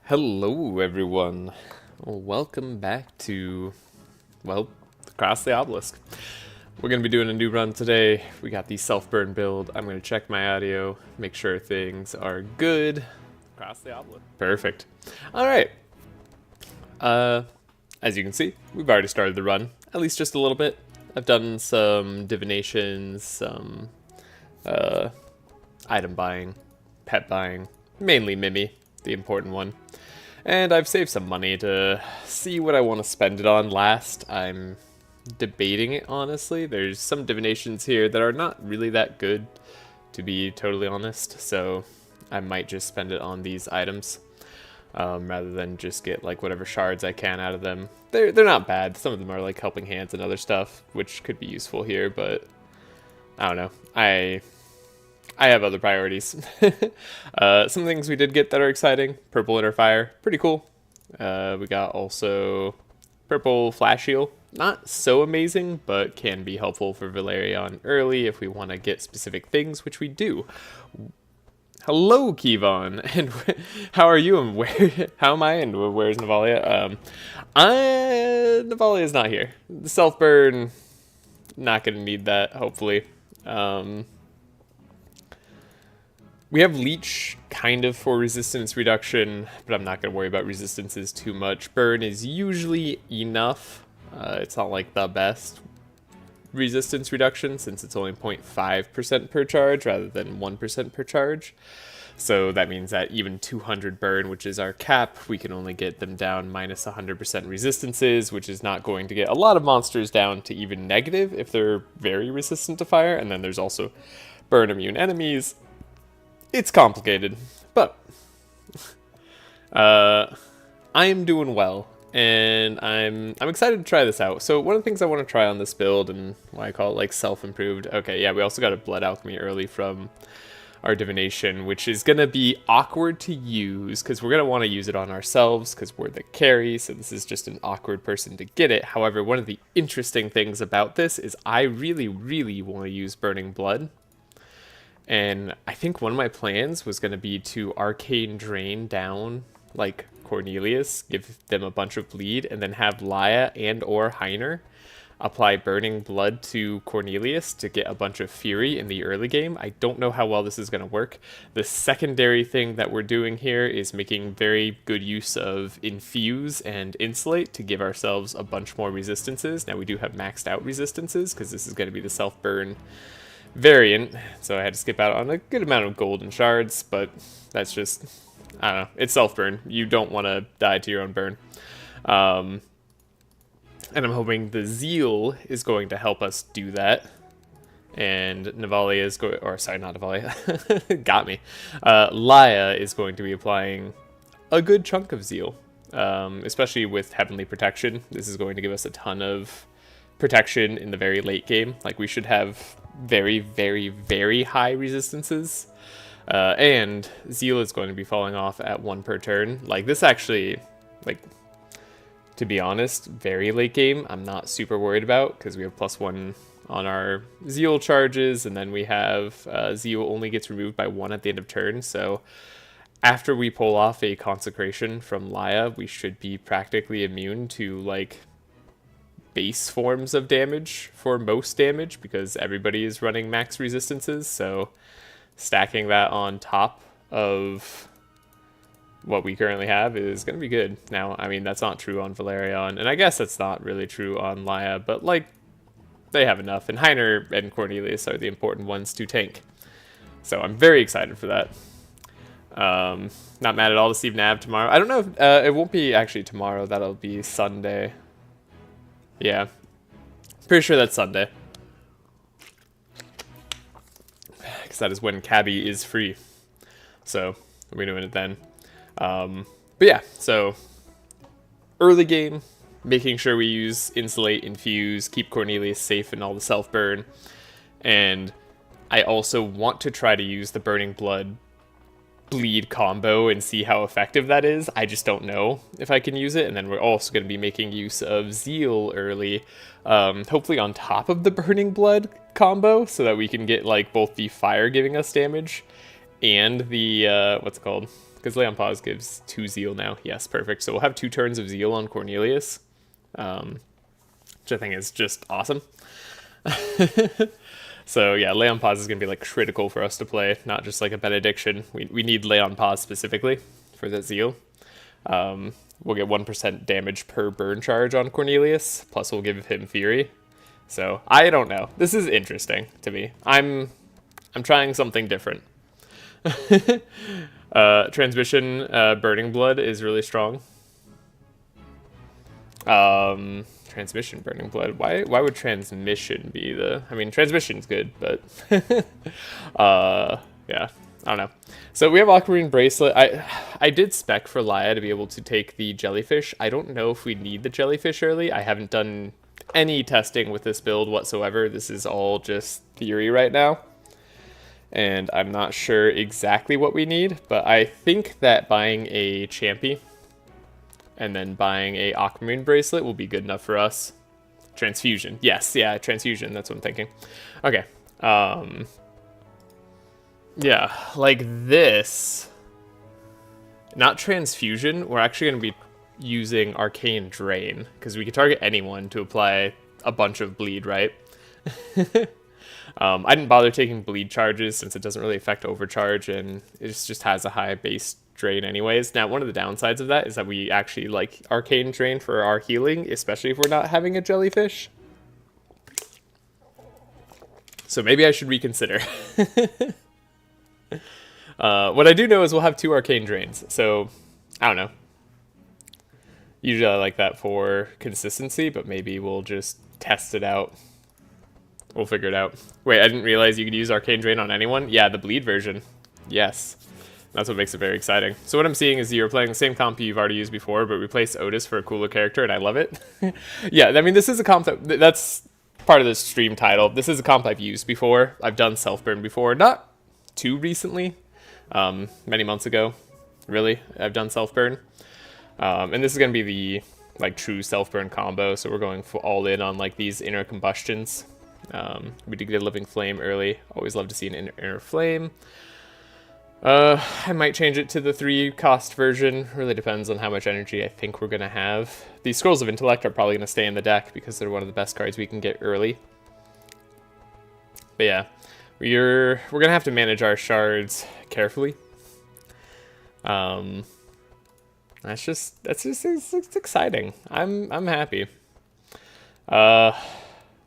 Hello everyone, welcome back to, well, Across the Obelisk. We're going to be doing a new run today. We got the self-burn build. I'm going to check my audio, make sure things are good. Across the Obelisk. Perfect. Alright. As you can see, we've already started the run, at least just a little bit. I've done some divinations, some item buying, pet buying, mainly Mimi, the important one. And I've saved some money to see what I want to spend it on last. I'm debating it, honestly. There's some divinations here that are not really that good, to be totally honest. So I might just spend it on these items rather than just get like whatever shards I can out of them. They're not bad. Some of them are like helping hands and other stuff, which could be useful here, but I don't know. I have other priorities. Some things we did get that are exciting. Purple Inner Fire, pretty cool. We got also Purple Flash Heal. Not so amazing, but can be helpful for Valerion early if we want to get specific things, which we do. Hello, Kevon, and how are you? And where? How am I? And where's Navalia? Navalia is not here. The self burn, not gonna need that. Hopefully. We have Leech kind of for resistance reduction, but I'm not going to worry about resistances too much. Burn is usually enough. It's not like the best resistance reduction since it's only 0.5% per charge rather than 1% per charge. So that means that even 200 burn, which is our cap, we can only get them down minus 100% resistances, which is not going to get a lot of monsters down to even negative if they're very resistant to fire. And then there's also burn immune enemies. It's complicated, but I am doing well, and I'm excited to try this out. So one of the things I want to try on this build, and why I call it like self-improved. Okay, yeah, we also got a blood alchemy early from our divination, which is gonna be awkward to use because we're gonna want to use it on ourselves because we're the carry. So this is just an awkward person to get it. However, one of the interesting things about this is I really want to use burning blood. And I think one of my plans was going to be to arcane drain down like Cornelius, give them a bunch of bleed, and then have Laia and or Heiner apply burning blood to Cornelius to get a bunch of fury in the early game. I don't know how well this is going to work. The secondary thing that we're doing here is making very good use of infuse and insulate to give ourselves a bunch more resistances. Now we do have maxed out resistances because this is going to be the self-burn variant, so I had to skip out on a good amount of golden shards, but that's just, I don't know, it's self-burn. You don't want to die to your own burn. And I'm hoping the Zeal is going to help us do that. And Navalia is going, or sorry, not Navalia, got me. Laia is going to be applying a good chunk of Zeal, especially with Heavenly Protection. This is going to give us a ton of protection in the very late game. Like, we should have very high resistances, and Zeal is going to be falling off at 1 per turn. Like, this actually, like, to be honest, very late game I'm not super worried about because we have +1 on our Zeal charges, and then we have Zeal only gets removed by 1 at the end of turn. So after we pull off a consecration from Laia, we should be practically immune to like base forms of damage for most damage because everybody is running max resistances. So stacking that on top of what we currently have is going to be good. Now, I mean, that's not true on Valerion, and I guess that's not really true on Laia, but like, they have enough, and Heiner and Cornelius are the important ones to tank. So I'm very excited for that. Not mad at all to see Nav tomorrow. I don't know if it won't be actually tomorrow. That'll be Sunday. Yeah, pretty sure that's Sunday, because that is when Cabby is free, so we're doing it then. But yeah, so early game, making sure we use Insulate, Infuse, keep Cornelius safe and all the self-burn, and I also want to try to use the Burning Blood bleed combo and see how effective that is. I just don't know if I can use it. And then we're also going to be making use of Zeal early, hopefully on top of the Burning Blood combo, so that we can get like both the fire giving us damage and the what's it called, because Lay on Pause gives 2 Zeal now. Yes, perfect. So we'll have 2 turns of Zeal on Cornelius, which I think is just awesome. So yeah, Lay on Pause is going to be like critical for us to play, not just like a Benediction. We need Lay on Pause specifically for the Zeal. We'll get 1% damage per burn charge on Cornelius, plus we'll give him Fury. So I don't know. This is interesting to me. I'm trying something different. Transmission Burning Blood is really strong. Transmission Burning Blood. Why would Transmission be the... I mean, Transmission's good, but... yeah, I don't know. So we have Aquamarine Bracelet. I did spec for Laia to be able to take the Jellyfish. I don't know if we need the Jellyfish early. I haven't done any testing with this build whatsoever. This is all just theory right now. And I'm not sure exactly what we need, but I think that buying a Champy and then buying a Aquamarine Bracelet will be good enough for us. Transfusion. Yes, yeah, Transfusion. That's what I'm thinking. Okay. Yeah, like this. Not Transfusion. We're actually going to be using Arcane Drain, because we can target anyone to apply a bunch of bleed, right? I didn't bother taking bleed charges since it doesn't really affect overcharge, and it just has a high base drain anyways. Now, one of the downsides of that is that we actually like Arcane Drain for our healing, especially if we're not having a Jellyfish. So maybe I should reconsider. What I do know is we'll have 2 Arcane Drains, so I don't know. Usually I like that for consistency, but maybe we'll just test it out. We'll figure it out. Wait, I didn't realize you could use Arcane Drain on anyone? Yeah, the bleed version. Yes. That's what makes it very exciting. So what I'm seeing is you're playing the same comp you've already used before, but replace Otis for a cooler character, and I love it. Yeah, I mean, this is a comp that's part of the stream title. This is a comp I've used before. I've done Self-Burn before. Not too recently. Many months ago, really. I've done Self-Burn. And this is going to be the like true Self-Burn combo, so we're going all in on like these inner combustions. We did get a Living Flame early. Always love to see an inner flame. I might change it to the 3-cost version. Really depends on how much energy I think we're going to have. These Scrolls of Intellect are probably going to stay in the deck because they're one of the best cards we can get early. But yeah, we're going to have to manage our shards carefully. It's exciting. I'm happy.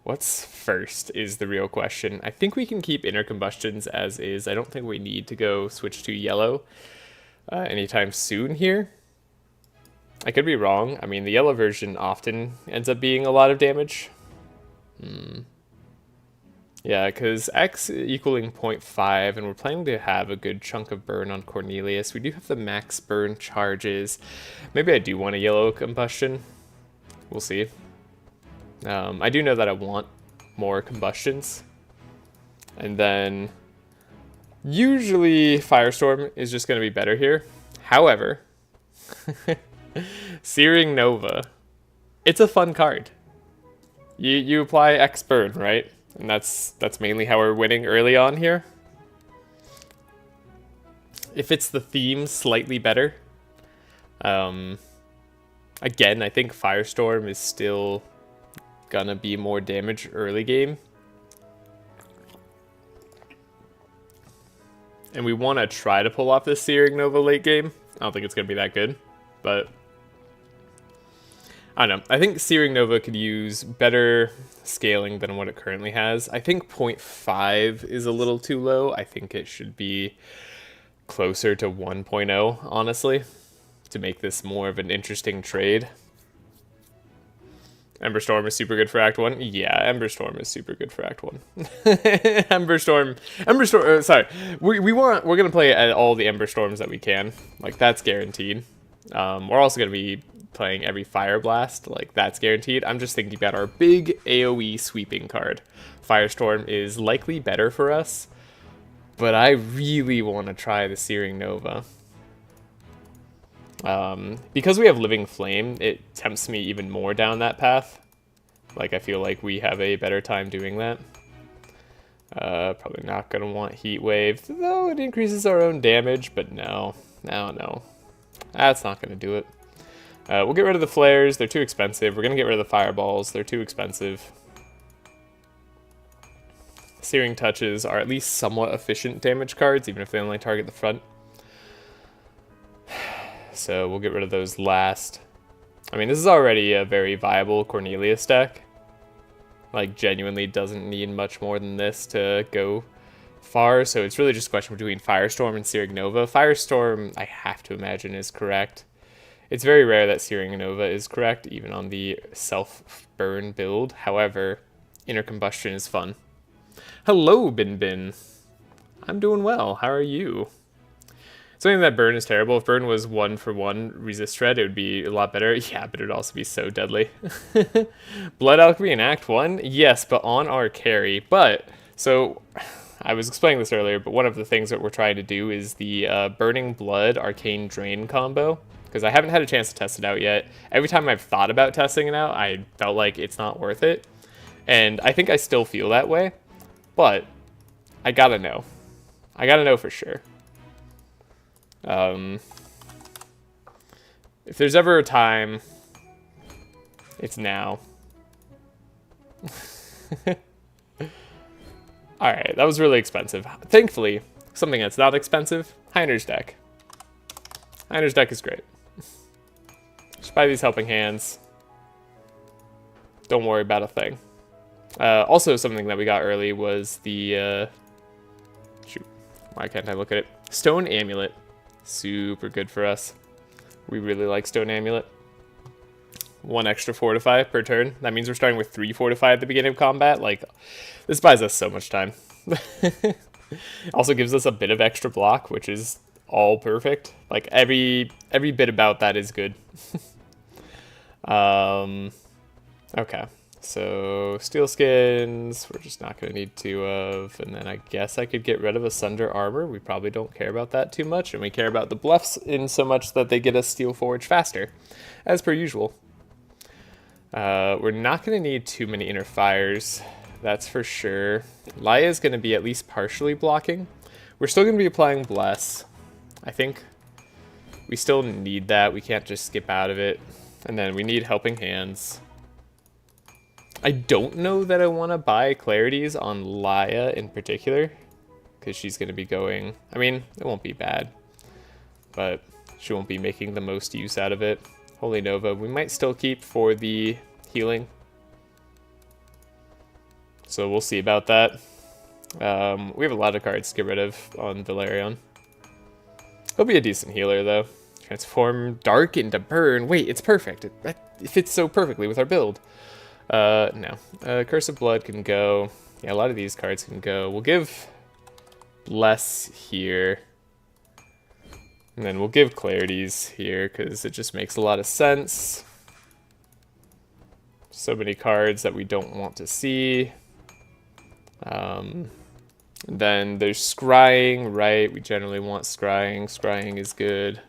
What's first is the real question. I think we can keep inner combustions as is. I don't think we need to go switch to yellow anytime soon here. I could be wrong. I mean, the yellow version often ends up being a lot of damage. Yeah, because X equaling 0.5, and we're planning to have a good chunk of burn on Cornelius. We do have the max burn charges. Maybe I do want a yellow combustion. We'll see. I do know that I want more combustions. And then usually Firestorm is just going to be better here. However, Searing Nova, it's a fun card. You apply X burn, right? And that's mainly how we're winning early on here. If it's the theme slightly better. Again, I think Firestorm is still gonna be more damage early game. And we want to try to pull off this Searing Nova late game. I don't think it's gonna be that good, but I don't know. I think Searing Nova could use better scaling than what it currently has. I think 0.5 is a little too low. I think it should be closer to 1.0, honestly, to make this more of an interesting trade. Emberstorm is super good for Act 1. Yeah, Emberstorm is super good for Act 1. Emberstorm, sorry. We're going to play at all the Emberstorms that we can. Like, that's guaranteed. We're also going to be playing every Fire Blast. Like, that's guaranteed. I'm just thinking about our big AoE sweeping card. Firestorm is likely better for us, but I really want to try the Searing Nova. Because we have Living Flame, it tempts me even more down that path. Like, I feel like we have a better time doing that. Probably not going to want Heat Wave, though it increases our own damage, but no. No. That's not going to do it. We'll get rid of the flares. They're too expensive. We're going to get rid of the fireballs. They're too expensive. Searing Touches are at least somewhat efficient damage cards, even if they only target the front. So we'll get rid of those last. I mean, this is already a very viable Cornelius deck. Like, genuinely doesn't need much more than this to go far. So it's really just a question between Firestorm and Searing Nova. Firestorm, I have to imagine, is correct. It's very rare that Searing Nova is correct, even on the self-burn build. However, Inner Combustion is fun. Hello, Bin Bin. I'm doing well. How are you? Something that burn is terrible. If burn was 1-for-1 resist shred, it would be a lot better. Yeah, but it would also be so deadly. Blood Alchemy in Act 1? Yes, but on our carry. But, so, I was explaining this earlier, but one of the things that we're trying to do is the Burning Blood Arcane Drain combo. Because I haven't had a chance to test it out yet. Every time I've thought about testing it out, I felt like it's not worth it. And I think I still feel that way. But, I gotta know. I gotta know for sure. If there's ever a time, it's now. Alright, that was really expensive. Thankfully, something that's not expensive, Heiner's deck. Heiner's deck is great. Just buy these Helping Hands. Don't worry about a thing. Also, something that we got early was the, shoot, why can't I look at it? Stone Amulet. Super good for us. We really like Stone Amulet. 1 extra Fortify per turn. That means we're starting with 3 Fortify at the beginning of combat. Like, this buys us so much time. Also gives us a bit of extra block, which is all perfect. Like, every bit about that is good. Okay. So, Steel Skins, we're just not going to need 2 of, and then I guess I could get rid of a Sunder Armor. We probably don't care about that too much, and we care about the bluffs in so much that they get us Steel Forge faster, as per usual. We're not going to need too many Inner Fires, that's for sure. Laia is going to be at least partially blocking. We're still going to be applying Bless. I think we still need that. We can't just skip out of it. And then we need Helping Hands. I don't know that I want to buy Clarities on Laia in particular, because she's going to be going, I mean, it won't be bad, but she won't be making the most use out of it. Holy Nova, we might still keep for the healing, so we'll see about that. We have a lot of cards to get rid of on Valerion. He'll be a decent healer, though. Transform Dark into Burn. Wait, it's perfect. It fits so perfectly with our build. No. Curse of Blood can go. Yeah, a lot of these cards can go. We'll give Bless here. And then we'll give Clarities here, because it just makes a lot of sense. So many cards that we don't want to see. Then there's Scrying, right? We generally want Scrying. Scrying is good.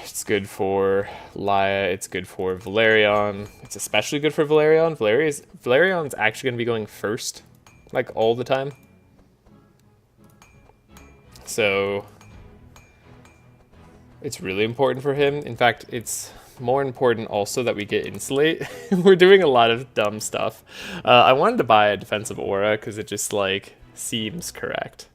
It's good for Laia, it's good for Valerion. It's especially good for Valerion. Valerion's actually going to be going first, like, all the time. So, it's really important for him. In fact, it's more important also that we get Insulate. We're doing a lot of dumb stuff. I wanted to buy a Defensive Aura, because it just, like, seems correct.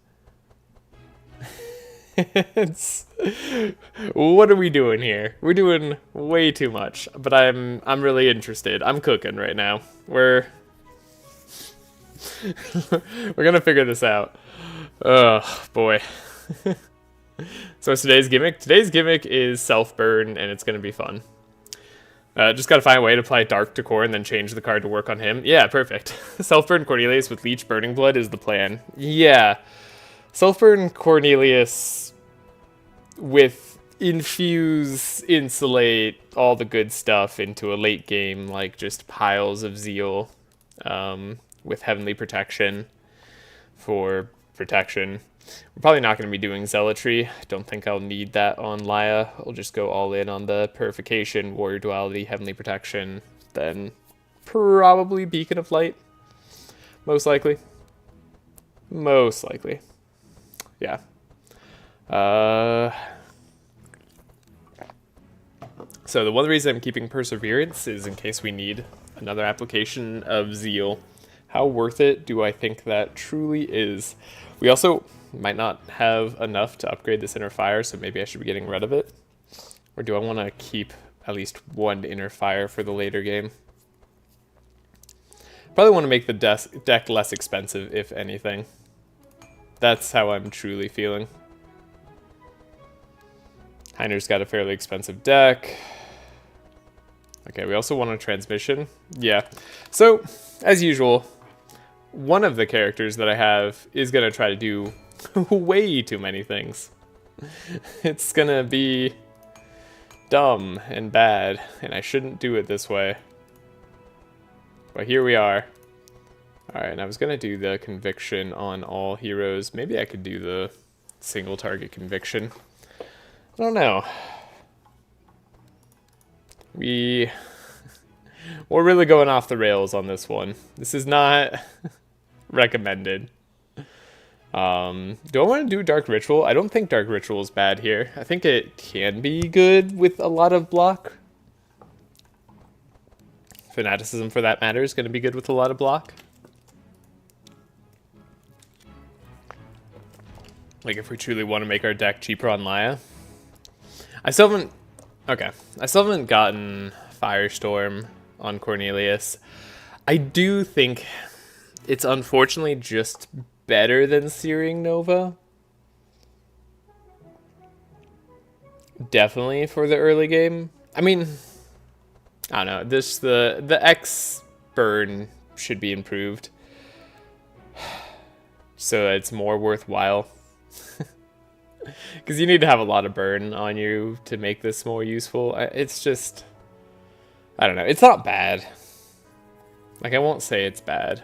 What are we doing here? We're doing way too much, but I'm really interested. I'm cooking right now. We're gonna figure this out. Oh boy. So what's today's gimmick? Today's gimmick is self-burn, and it's gonna be fun. Just gotta find a way to apply Dark to Core and then change the card to work on him. Yeah, perfect. Self-burn Cornelius with Leech Burning Blood is the plan. Yeah. Self-burn Cornelius with Infuse, Insulate, all the good stuff into a late game, like just piles of Zeal with Heavenly Protection for protection. We're probably not going to be doing Zealotry. Don't think I'll need that on Laia. I'll just go all in on the Purification, Warrior Duality, Heavenly Protection, then probably Beacon of Light. Most likely. Most likely. Yeah. So the one reason I'm keeping Perseverance is in case we need another application of Zeal. How worth it do I think that truly is? We also might not have enough to upgrade this inner fire, so maybe I should be getting rid of it. Or do I want to keep at least one inner fire for the later game? Probably want to make the deck less expensive, if anything. That's how I'm truly feeling. Heiner's got a fairly expensive deck. Okay, we also want a transmission. Yeah. So, as usual, one of the characters that I have is going to try to do way too many things. It's going to be dumb and bad, and I shouldn't do it this way. But here we are. Alright, and I was going to do the conviction on all heroes. Maybe I could do the single target conviction. I don't know. We're really going off the rails on this one. This is not recommended. Do I want to do Dark Ritual? I don't think Dark Ritual is bad here. I think it can be good with a lot of block. Fanaticism, for that matter, is going to be good with a lot of block. Like, if we truly want to make our deck cheaper on Laia. I still haven't gotten Firestorm on Cornelius. I do think it's unfortunately just better than Searing Nova. Definitely for the early game. I mean, I don't know. The X burn should be improved, so it's more worthwhile. Because you need to have a lot of burn on you to make this more useful. It's just, I don't know. It's not bad. Like, I won't say it's bad,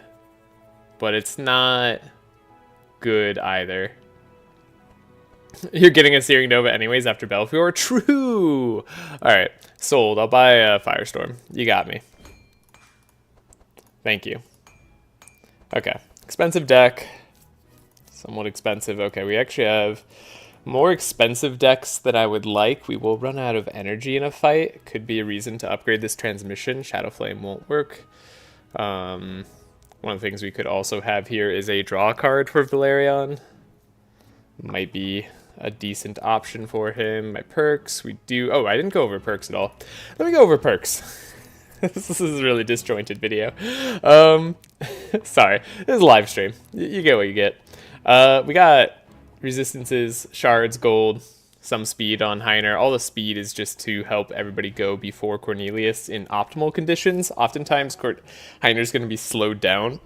but it's not good either. You're getting a Searing Nova anyways after Belfior? True! Alright, sold. I'll buy a Firestorm. You got me. Thank you. Okay, expensive deck. Somewhat expensive. Okay, we actually have more expensive decks than I would like. We will run out of energy in a fight. Could be a reason to upgrade this transmission. Shadow Flame won't work. One of the things we could also have here is a draw card for Valerion. Might be a decent option for him. My perks, we do... Oh, I didn't go over perks at all. Let me go over perks. This is a really disjointed video. Sorry, this is a live stream. You get what you get. We got resistances, shards, gold, some speed on Heiner. All the speed is just to help everybody go before Cornelius in optimal conditions. Oftentimes, Heiner's going to be slowed down,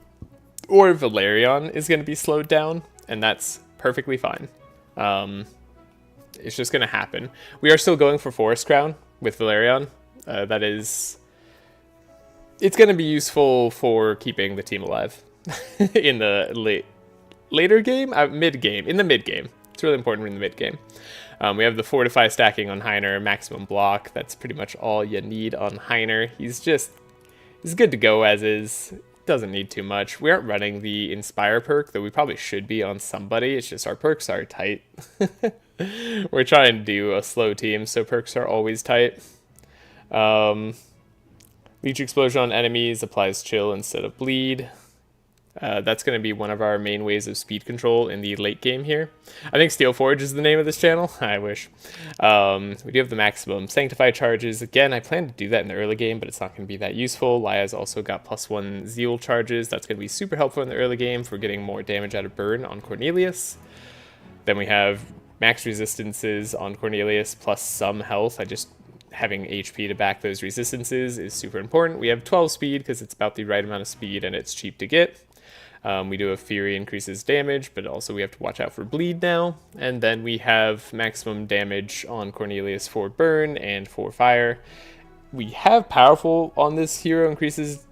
or Valerion is going to be slowed down, and that's perfectly fine. It's just going to happen. We are still going for Forest Crown with Valerion. That is... It's going to be useful for keeping the team alive in the later game? Mid-game. In the mid-game. It's really important in the mid-game. We have the Fortify stacking on Heiner, maximum block. That's pretty much all you need on Heiner. He's good to go as is. Doesn't need too much. We aren't running the Inspire perk, though we probably should be on somebody. It's just our perks are tight. We're trying to do a slow team, so perks are always tight. Leech Explosion on enemies applies chill instead of bleed. That's going to be one of our main ways of speed control in the late game here. I think Steel Forge is the name of this channel. I wish. We do have the maximum Sanctify charges. Again, I plan to do that in the early game, but it's not going to be that useful. Laia's also got +1 Zeal charges. That's going to be super helpful in the early game for getting more damage out of burn on Cornelius. Then we have max resistances on Cornelius plus some health. Having HP to back those resistances is super important. We have 12 speed because it's about the right amount of speed and it's cheap to get. We do have Fury increases damage, but also we have to watch out for bleed now. And then we have maximum damage on Cornelius for burn and for fire. We have powerful on this hero increases.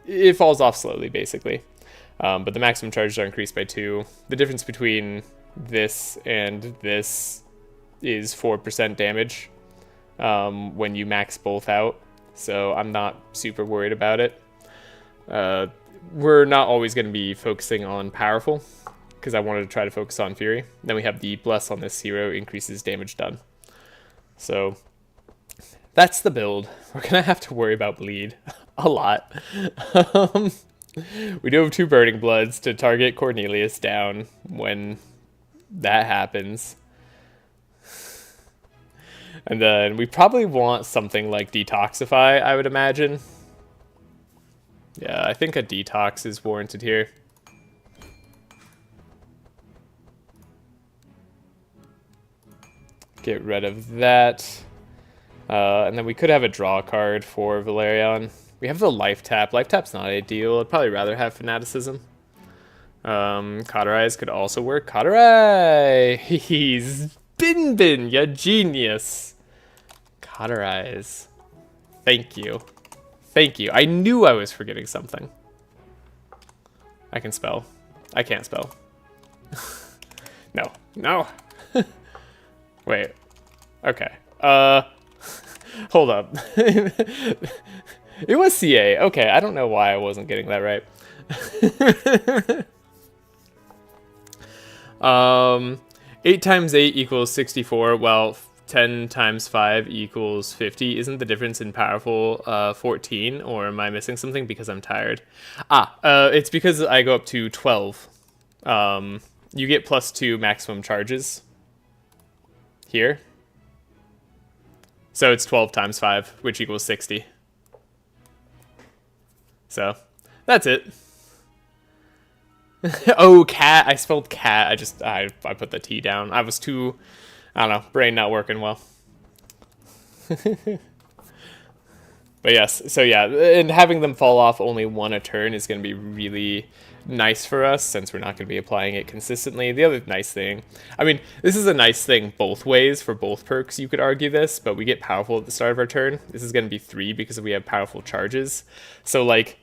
It falls off slowly, basically. But the maximum charges are increased by 2. The difference between this and this is 4% damage when you max both out. So I'm not super worried about it. We're not always going to be focusing on powerful. because I wanted to try to focus on Fury. Then we have the Bless on this hero, increases damage done. So that's the build. We're going to have to worry about bleed a lot. We do have 2 Burning Bloods to target Cornelius down when that happens. And then we probably want something like Detoxify, I would imagine. Yeah, I think a Detox is warranted here. Get rid of that. And then we could have a draw card for Valerian. We have the Life Tap. Life Tap's not ideal. I'd probably rather have Fanaticism. Cauterize could also work. Cauterize! He's Bin, ya genius. Cauterize. Thank you. Thank you. I knew I was forgetting something. I can spell. I can't spell. No. No. Wait. Okay. Hold up. It was CA. Okay, I don't know why I wasn't getting that right. 8 times 8 equals 64. Well, 10 times 5 equals 50. Isn't the difference in powerful 14? Or am I missing something because I'm tired? It's because I go up to 12. You get +2 maximum charges here. So it's 12 times 5, which equals 60. So that's it. Oh, cat. I spelled cat. I put the T down. I was too, I don't know, brain not working well. But yes, so yeah, and having them fall off only 1 a turn is going to be really nice for us since we're not going to be applying it consistently. The other nice thing, I mean, this is a nice thing both ways for both perks, you could argue this, but we get powerful at the start of our turn. This is going to be 3 because we have powerful charges. So like,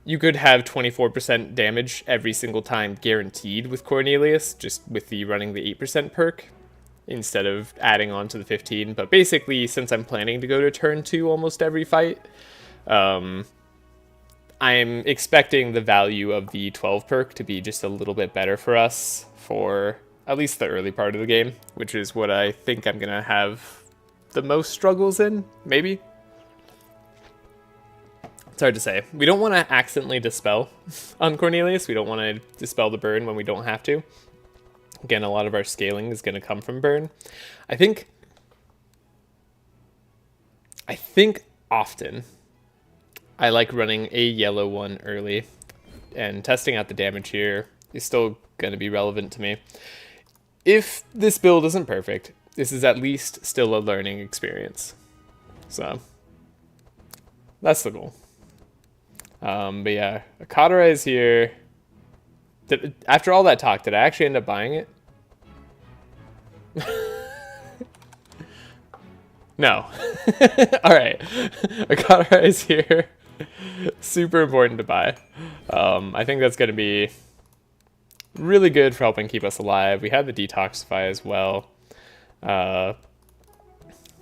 you could have 24% damage every single time guaranteed with Cornelius, just with the running the 8% perk, instead of adding on to the 15. But basically, since I'm planning to go to turn 2 almost every fight, I'm expecting the value of the 12 perk to be just a little bit better for us for at least the early part of the game, which is what I think I'm going to have the most struggles in, maybe. It's hard to say. We don't want to accidentally dispel on Cornelius. We don't want to dispel the burn when we don't have to. Again, a lot of our scaling is going to come from burn. I think often I like running a yellow one early, and testing out the damage here is still going to be relevant to me. If this build isn't perfect, this is at least still a learning experience. So that's the goal. But yeah, a Cauterize here. After all that talk, did I actually end up buying it? No. Alright. A Cauterize here. Super important to buy. I think that's going to be really good for helping keep us alive. We have the Detoxify as well.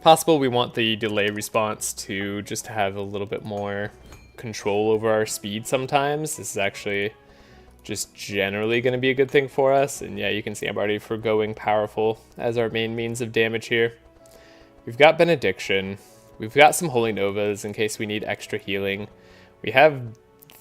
Possible we want the delay response to just have a little bit more control over our speed sometimes. This is actually just generally going to be a good thing for us. And yeah, you can see I'm already forgoing powerful as our main means of damage here. We've got Benediction. We've got some Holy Novas in case we need extra healing. We have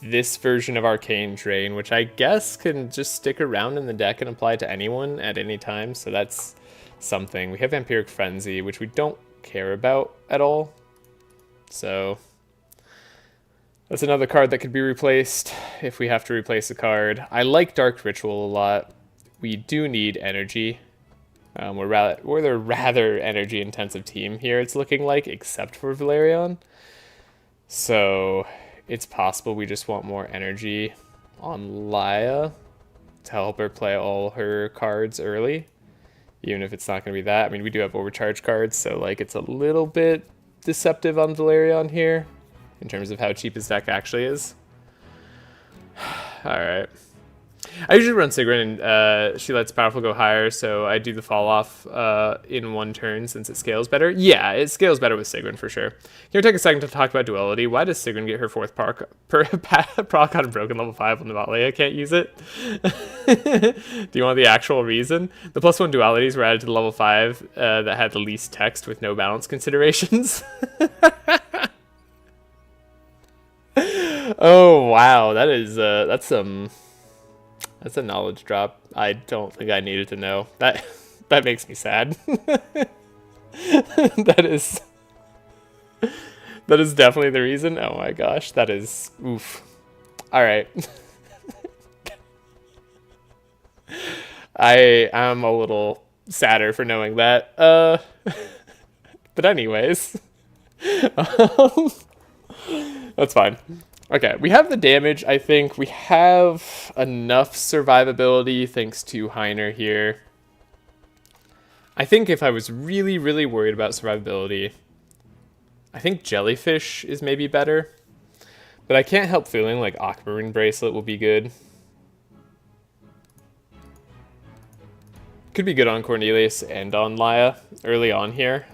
this version of Arcane Drain, which I guess can just stick around in the deck and apply to anyone at any time. So that's something. We have Vampiric Frenzy, which we don't care about at all. So that's another card that could be replaced if we have to replace a card. I like Dark Ritual a lot. We do need energy. We're the rather energy-intensive team here, it's looking like, except for Valerian. So it's possible we just want more energy on Laia to help her play all her cards early, even if it's not going to be that. I mean, we do have overcharge cards, so like it's a little bit deceptive on Valerian here in terms of how cheap his deck actually is. All right. I usually run Sigrun, and she lets powerful go higher, so I do the fall off in one turn since it scales better. Yeah, it scales better with Sigrun for sure. Can we take a second to talk about duality? Why does Sigrun get her 4th proc on broken level 5 when the Laia can't use it? Do you want the actual reason? The +1 dualities were added to the level 5 that had the least text with no balance considerations. Oh wow, that is that's a knowledge drop. I don't think I needed to know. That makes me sad. That is definitely the reason. Oh my gosh, that is oof. All right. I am a little sadder for knowing that. But anyways, that's fine. Okay, we have the damage, I think. We have enough survivability thanks to Heiner here. I think if I was really, really worried about survivability, I think Jellyfish is maybe better. But I can't help feeling like Aquamarine Bracelet will be good. Could be good on Cornelius and on Laia early on here.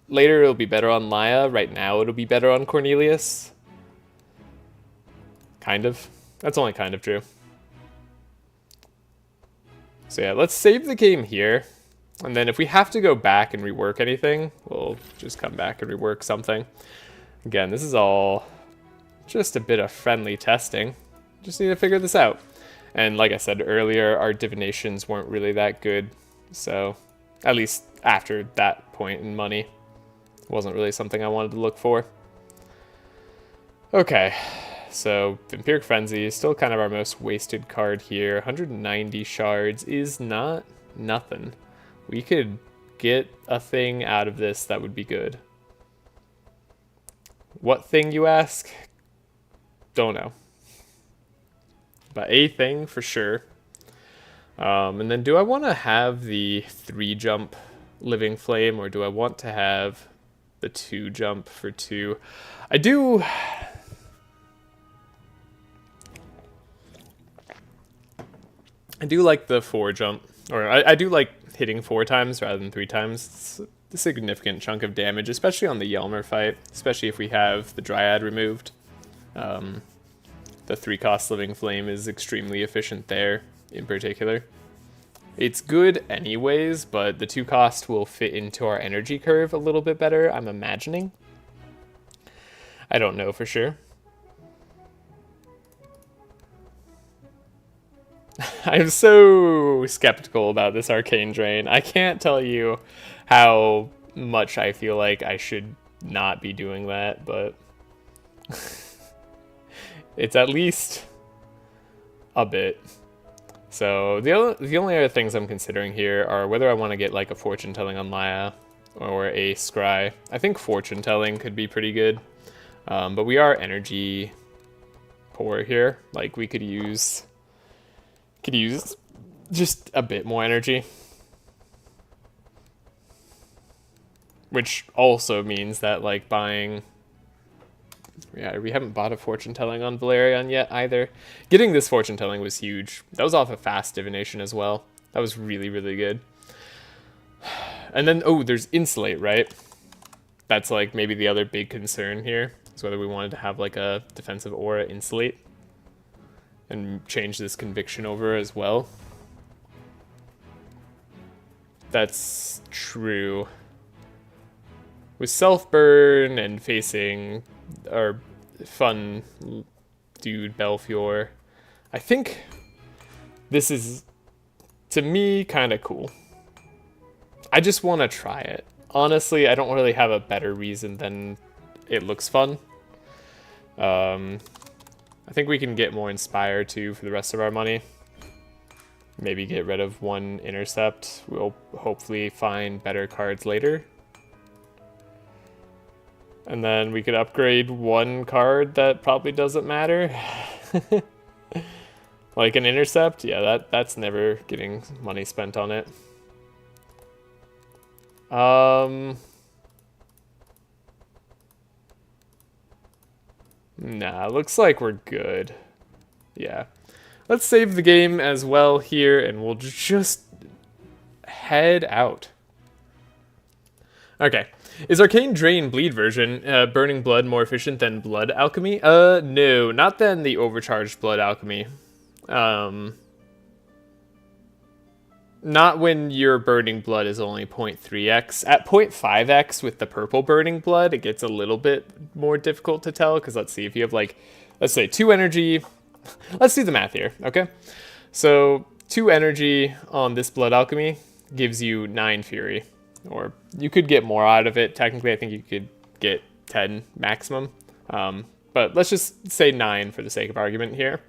Later it'll be better on Laia. Right now it'll be better on Cornelius. Kind of. That's only kind of true. So yeah, let's save the game here. And then if we have to go back and rework anything, we'll just come back and rework something. Again, this is all just a bit of friendly testing. Just need to figure this out. And like I said earlier, our divinations weren't really that good. So at least after that point in money, it wasn't really something I wanted to look for. Okay. So, Vampiric Frenzy is still kind of our most wasted card here. 190 shards is not nothing. We could get a thing out of this that would be good. What thing, you ask? Don't know. But a thing for sure. And then do I want to have the 3-jump Living Flame, or do I want to have the 2-jump for 2? I do like the 4-jump, or I do like hitting 4 times rather than 3 times. It's a significant chunk of damage, especially on the Yelmer fight, especially if we have the Dryad removed. The 3-cost Living Flame is extremely efficient there, in particular. It's good anyways, but the 2-cost will fit into our energy curve a little bit better, I'm imagining. I don't know for sure. I'm so skeptical about this Arcane Drain. I can't tell you how much I feel like I should not be doing that, but it's at least a bit. So the only other things I'm considering here are whether I want to get like a Fortune Telling on Laia or a Scry. I think Fortune Telling could be pretty good, but we are energy poor here. Like we could use just a bit more energy. Which also means that like buying... Yeah, we haven't bought a Fortune Telling on Valerian yet either. Getting this Fortune Telling was huge. That was off a fast divination as well. That was really, really good. And then, oh, there's Insulate, right? That's like maybe the other big concern here, is whether we wanted to have like a defensive aura Insulate and change this Conviction over as well. That's true. With Self-Burn and facing our fun dude Belfior, I think this is, to me, kind of cool. I just want to try it. Honestly, I don't really have a better reason than it looks fun. I think we can get more Inspire too for the rest of our money. Maybe get rid of 1 Intercept. We'll hopefully find better cards later. And then we could upgrade 1 card that probably doesn't matter. Like an Intercept? Yeah, that's never getting money spent on it. Nah, looks like we're good. Yeah. let's save the game as well here, and we'll just head out. Okay. Is Arcane Drain Bleed version, Burning Blood, more efficient than Blood Alchemy? No, not than the Overcharged Blood Alchemy. Not when your Burning Blood is only 0.3x. At 0.5x with the purple Burning Blood, it gets a little bit more difficult to tell, because let's see, if you have like, let's say 2 energy, let's do the math here, okay? So 2 energy on this Blood Alchemy gives you 9 Fury, or you could get more out of it. Technically, I think you could get 10 maximum, but let's just say 9 for the sake of argument here.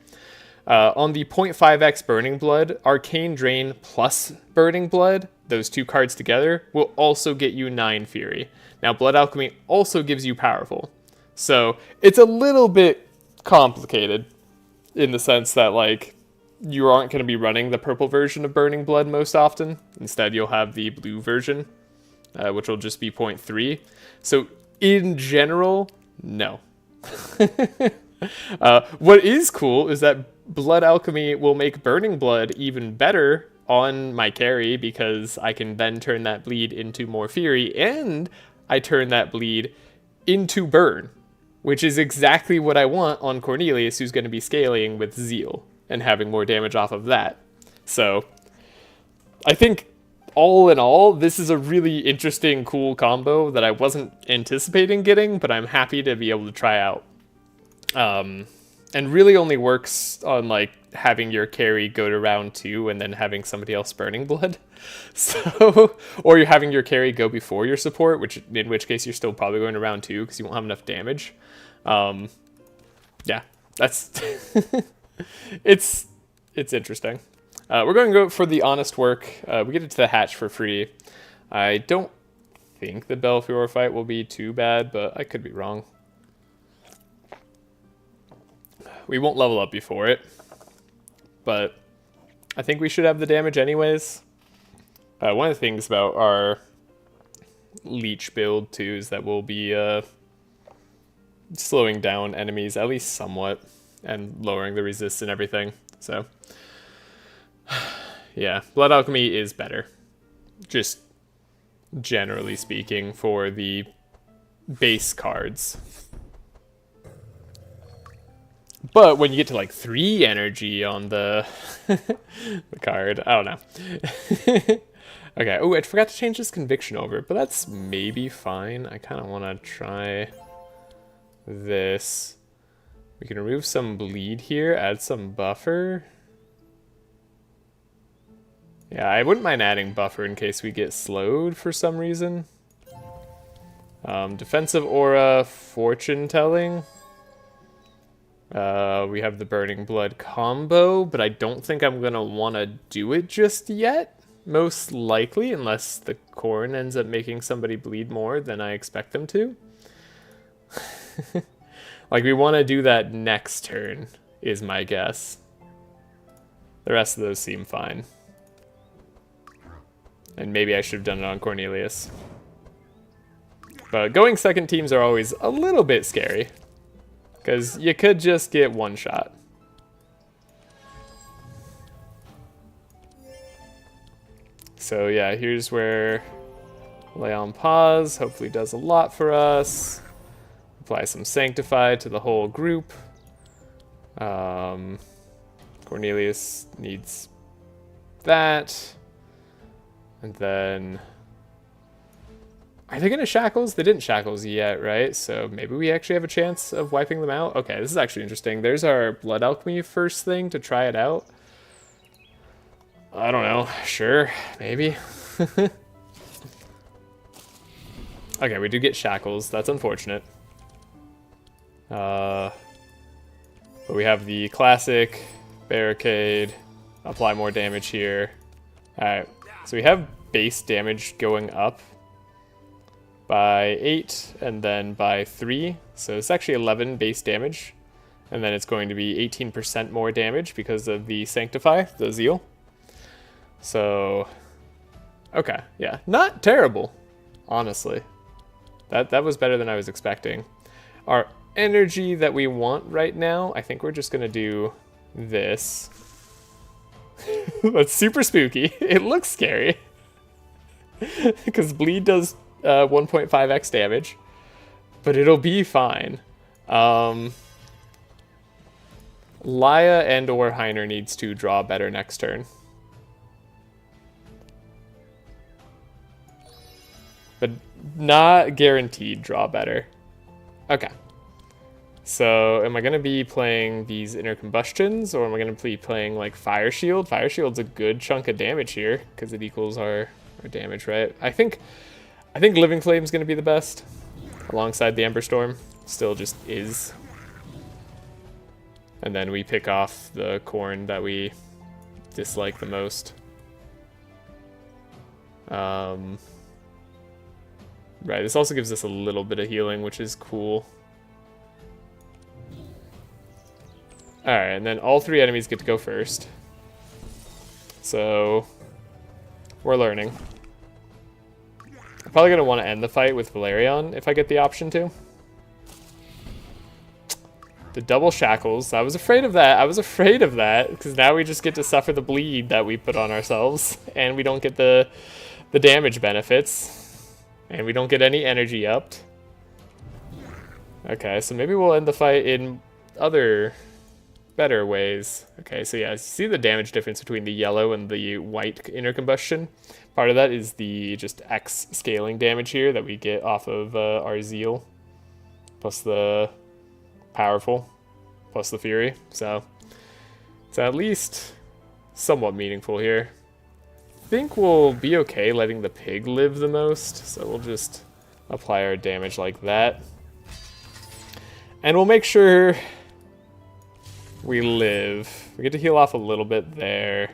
On the 0.5x Burning Blood, Arcane Drain plus Burning Blood, those 2 cards together, will also get you 9 Fury. Now, Blood Alchemy also gives you Powerful. So, it's a little bit complicated in the sense that, like, you aren't going to be running the purple version of Burning Blood most often. Instead, you'll have the blue version, which will just be 0.3. So, in general, no. What is cool is that Blood Alchemy will make Burning Blood even better on my carry, because I can then turn that bleed into more Fury, and I turn that bleed into Burn, which is exactly what I want on Cornelius, who's going to be scaling with Zeal and having more damage off of that. So I think all in all, this is a really interesting, cool combo that I wasn't anticipating getting, but I'm happy to be able to try out. And really only works on, like, having your carry go to round 2 and then having somebody else Burning Blood. So, or you're having your carry go before your support, in which case you're still probably going to round 2 because you won't have enough damage. Yeah, that's it's interesting. We're going to go for the honest work. We get it to the hatch for free. I don't think the Belfior fight will be too bad, but I could be wrong. We won't level up before it, but I think we should have the damage anyways. One of the things about our leech build too is that we'll be slowing down enemies at least somewhat and lowering the resist and everything. So yeah, Blood Alchemy is better, just generally speaking, for the base cards. But when you get to like 3 energy on the, the card, I don't know. Okay, oh, I forgot to change this conviction over, but that's maybe fine. I kind of want to try this. We can remove some bleed here, add some buffer. Yeah, I wouldn't mind adding buffer in case we get slowed for some reason. Defensive aura, fortune telling. We have the Burning Blood combo, but I don't think I'm going to want to do it just yet. Most likely, unless the Corn ends up making somebody bleed more than I expect them to. Like, we want to do that next turn, is my guess. The rest of those seem fine. And maybe I should have done it on Cornelius. But going second teams are always a little bit scary, because you could just get one shot. So yeah, here's where Lay on Pause hopefully does a lot for us. Apply some Sanctify to the whole group. Cornelius needs that. And then, are they gonna Shackles? They didn't Shackles yet, right? So maybe we actually have a chance of wiping them out. Okay, this is actually interesting. There's our Blood Alchemy first thing to try it out. I don't know. Sure, maybe. Okay, we do get Shackles. That's unfortunate. But we have the classic Barricade. Apply more damage here. Alright, so we have base damage going up by 8 and then by 3. So it's actually 11 base damage. And then it's going to be 18% more damage because of the Sanctify, the Zeal. So, okay, yeah, not terrible, honestly. That was better than I was expecting. Our energy that we want right now, I think we're just gonna do this. That's super spooky. It looks scary. Because bleed does 1.5x damage. But it'll be fine. Laia and or Heiner needs to draw better next turn. But not guaranteed draw better. Okay. So am I going to be playing these inner combustions, or am I going to be playing like Fire Shield? Fire Shield's a good chunk of damage here because it equals our damage, right? I think Living Flame's going to be the best alongside the Ember Storm. Still just is. And then we pick off the Corn that we dislike the most. Right, this also gives us a little bit of healing, which is cool. Alright, and then all three enemies get to go first. So, we're learning. I'm probably going to want to end the fight with Valerion if I get the option to. The double shackles, I was afraid of that. I was afraid of that, because now we just get to suffer the bleed that we put on ourselves, and we don't get the damage benefits. And we don't get any energy upped. Okay, so maybe we'll end the fight in other better ways. Okay, so yeah, see the damage difference between the yellow and the white inner combustion? Part of that is the just X scaling damage here that we get off of our Zeal. Plus the Powerful. Plus the Fury. So it's at least somewhat meaningful here. I think we'll be okay letting the pig live the most, so we'll just apply our damage like that. And we'll make sure we live. We get to heal off a little bit there.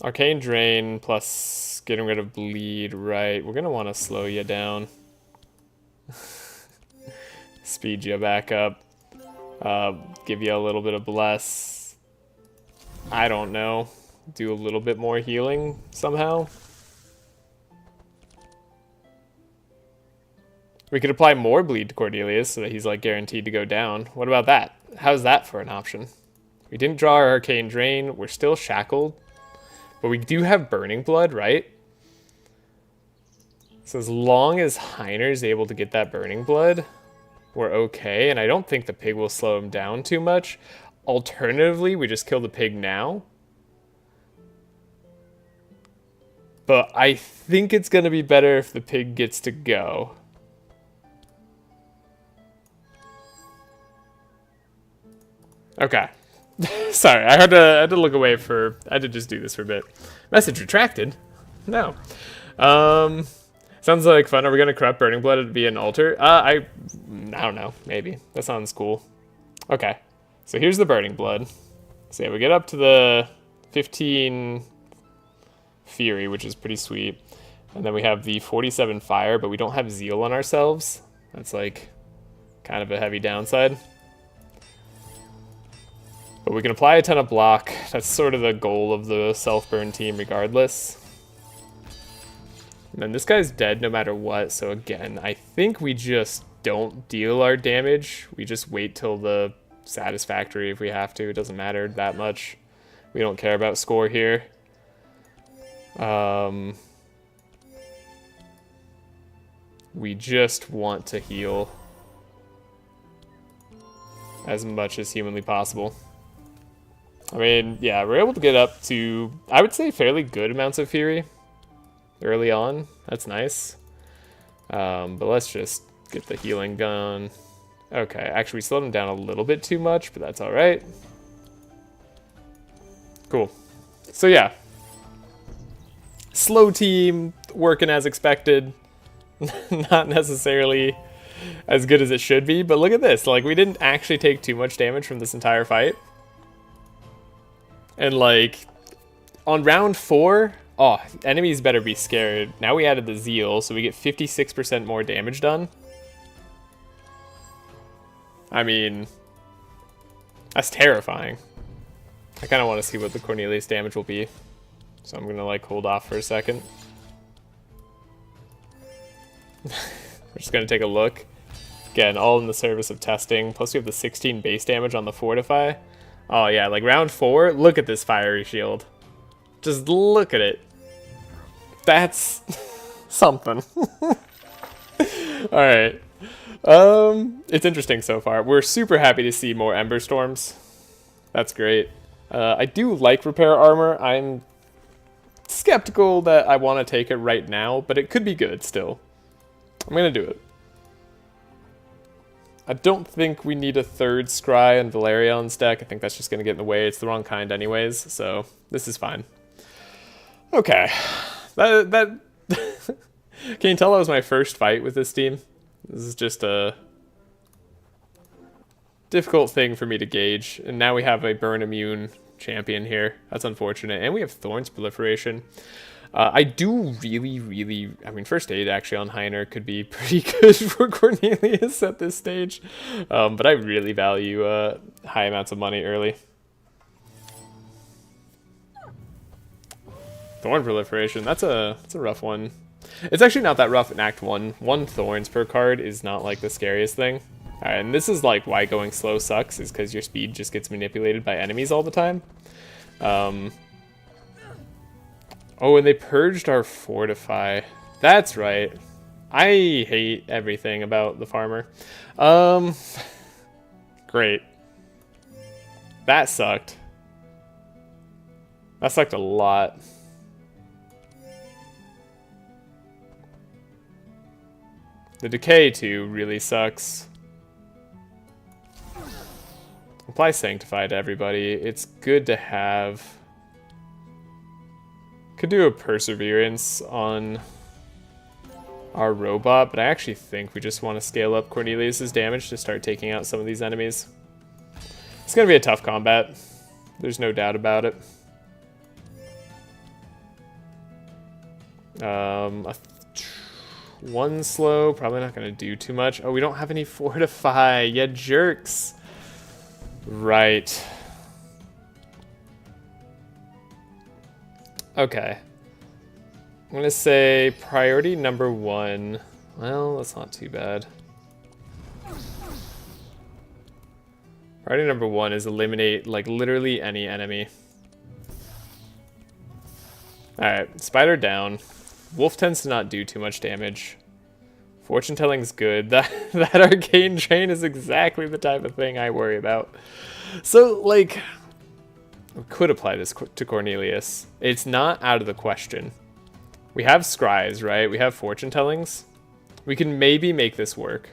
Arcane Drain plus getting rid of bleed, right. We're going to want to slow you down. Speed you back up. Give you a little bit of bless. I don't know. Do a little bit more healing somehow. We could apply more bleed to Cornelius so that he's like guaranteed to go down. What about that? How's that for an option? We didn't draw our Arcane Drain. We're still shackled. But we do have Burning Blood, right? So as long as Heiner's able to get that Burning Blood, we're okay. And I don't think the pig will slow him down too much. Alternatively, we just kill the pig now. But I think it's going to be better if the pig gets to go. Okay. Sorry, I had to look away for... I had to just do this for a bit. Message retracted? No. Sounds like fun. Are we going to corrupt Burning Blood to be an altar? I don't know. Maybe. That sounds cool. Okay. So here's the Burning Blood. So yeah, we get up to the 15 Fury, which is pretty sweet. And then we have the 47 Fire, but we don't have Zeal on ourselves. That's like kind of a heavy downside. But we can apply a ton of block. That's sort of the goal of the self-burn team regardless. And then this guy's dead no matter what, so again, I think we just don't deal our damage. We just wait till the satisfactory if we have to. It doesn't matter that much. We don't care about score here. We just want to heal as much as humanly possible. I mean, yeah, we're able to get up to, I would say, fairly good amounts of Fury early on. That's nice. But let's just get the healing going. Okay, actually we slowed him down a little bit too much, but that's alright. Cool. So yeah. Slow team, working as expected. Not necessarily as good as it should be, but look at this. Like, we didn't actually take too much damage from this entire fight. And like, on round 4, oh, enemies better be scared. Now we added the Zeal, so we get 56% more damage done. I mean, that's terrifying. I kind of want to see what the Cornelius damage will be. So I'm going to like hold off for a second. We're just going to take a look. Again, all in the service of testing. Plus we have the 16 base damage on the Fortify. Oh yeah, like round 4, look at this fiery shield. Just look at it. That's something. Alright. It's interesting so far. We're super happy to see more Ember Storms. That's great. I do like repair armor. I'm skeptical that I want to take it right now, but it could be good still. I'm going to do it. I don't think we need a third Scry and Valerion's deck. I think that's just going to get in the way. It's the wrong kind anyways, so this is fine. Okay. Can you tell that was my first fight with this team? This is just a difficult thing for me to gauge. And now we have a burn immune champion here. That's unfortunate. And we have Thorns Proliferation. I do really, I mean, first aid actually on Heiner could be pretty good for Cornelius at this stage. But I really value high amounts of money early. Thorn Proliferation, that's a rough one. It's actually not that rough in Act 1. 1 Thorns per card is not like the scariest thing. Alright, and this is like why going slow sucks, is because your speed just gets manipulated by enemies all the time. Oh, and they purged our Fortify. That's right. I hate everything about the farmer. Great. That sucked. That sucked a lot. The decay, too, really sucks. Apply Sanctify to everybody. It's good to have. Could do a Perseverance on our robot, but I actually think we just want to scale up Cornelius' damage to start taking out some of these enemies. It's going to be a tough combat. There's no doubt about it. One slow, probably not going to do too much. Oh, we don't have any Fortify. You jerks. Right. Okay. I'm going to say priority number 1. Well, that's not too bad. Priority number 1 is eliminate, like, literally any enemy. Alright, Spider down. Wolf tends to not do too much damage. Fortune telling's good. That arcane drain is exactly the type of thing I worry about. So, like, we could apply this to Cornelius. It's not out of the question. We have scries, right? We have fortune tellings. We can maybe make this work.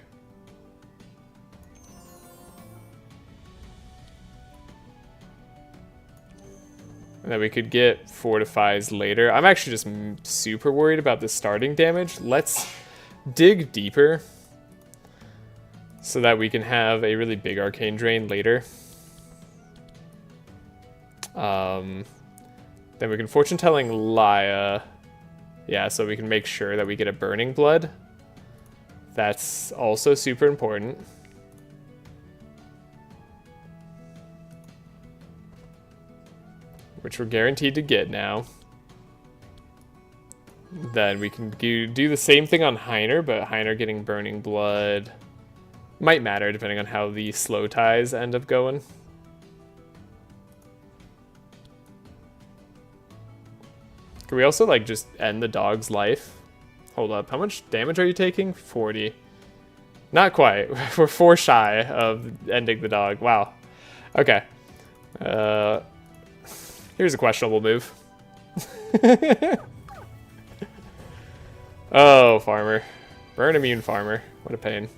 And then we could get fortifies later. I'm actually just super worried about the starting damage. Let's dig deeper so that we can have a really big arcane drain later. Then we can fortune telling Laia. Yeah, so we can make sure that we get a burning blood. That's also super important. Which we're guaranteed to get now. Then we can do the same thing on Heiner, but Heiner getting burning blood might matter depending on how the slow ties end up going. Can we also like just end the dog's life? Hold up, how much damage are you taking? 40. Not quite. We're 4 shy of ending the dog. Wow. Okay. Here's a questionable move. Oh, farmer. Burn immune farmer. What a pain.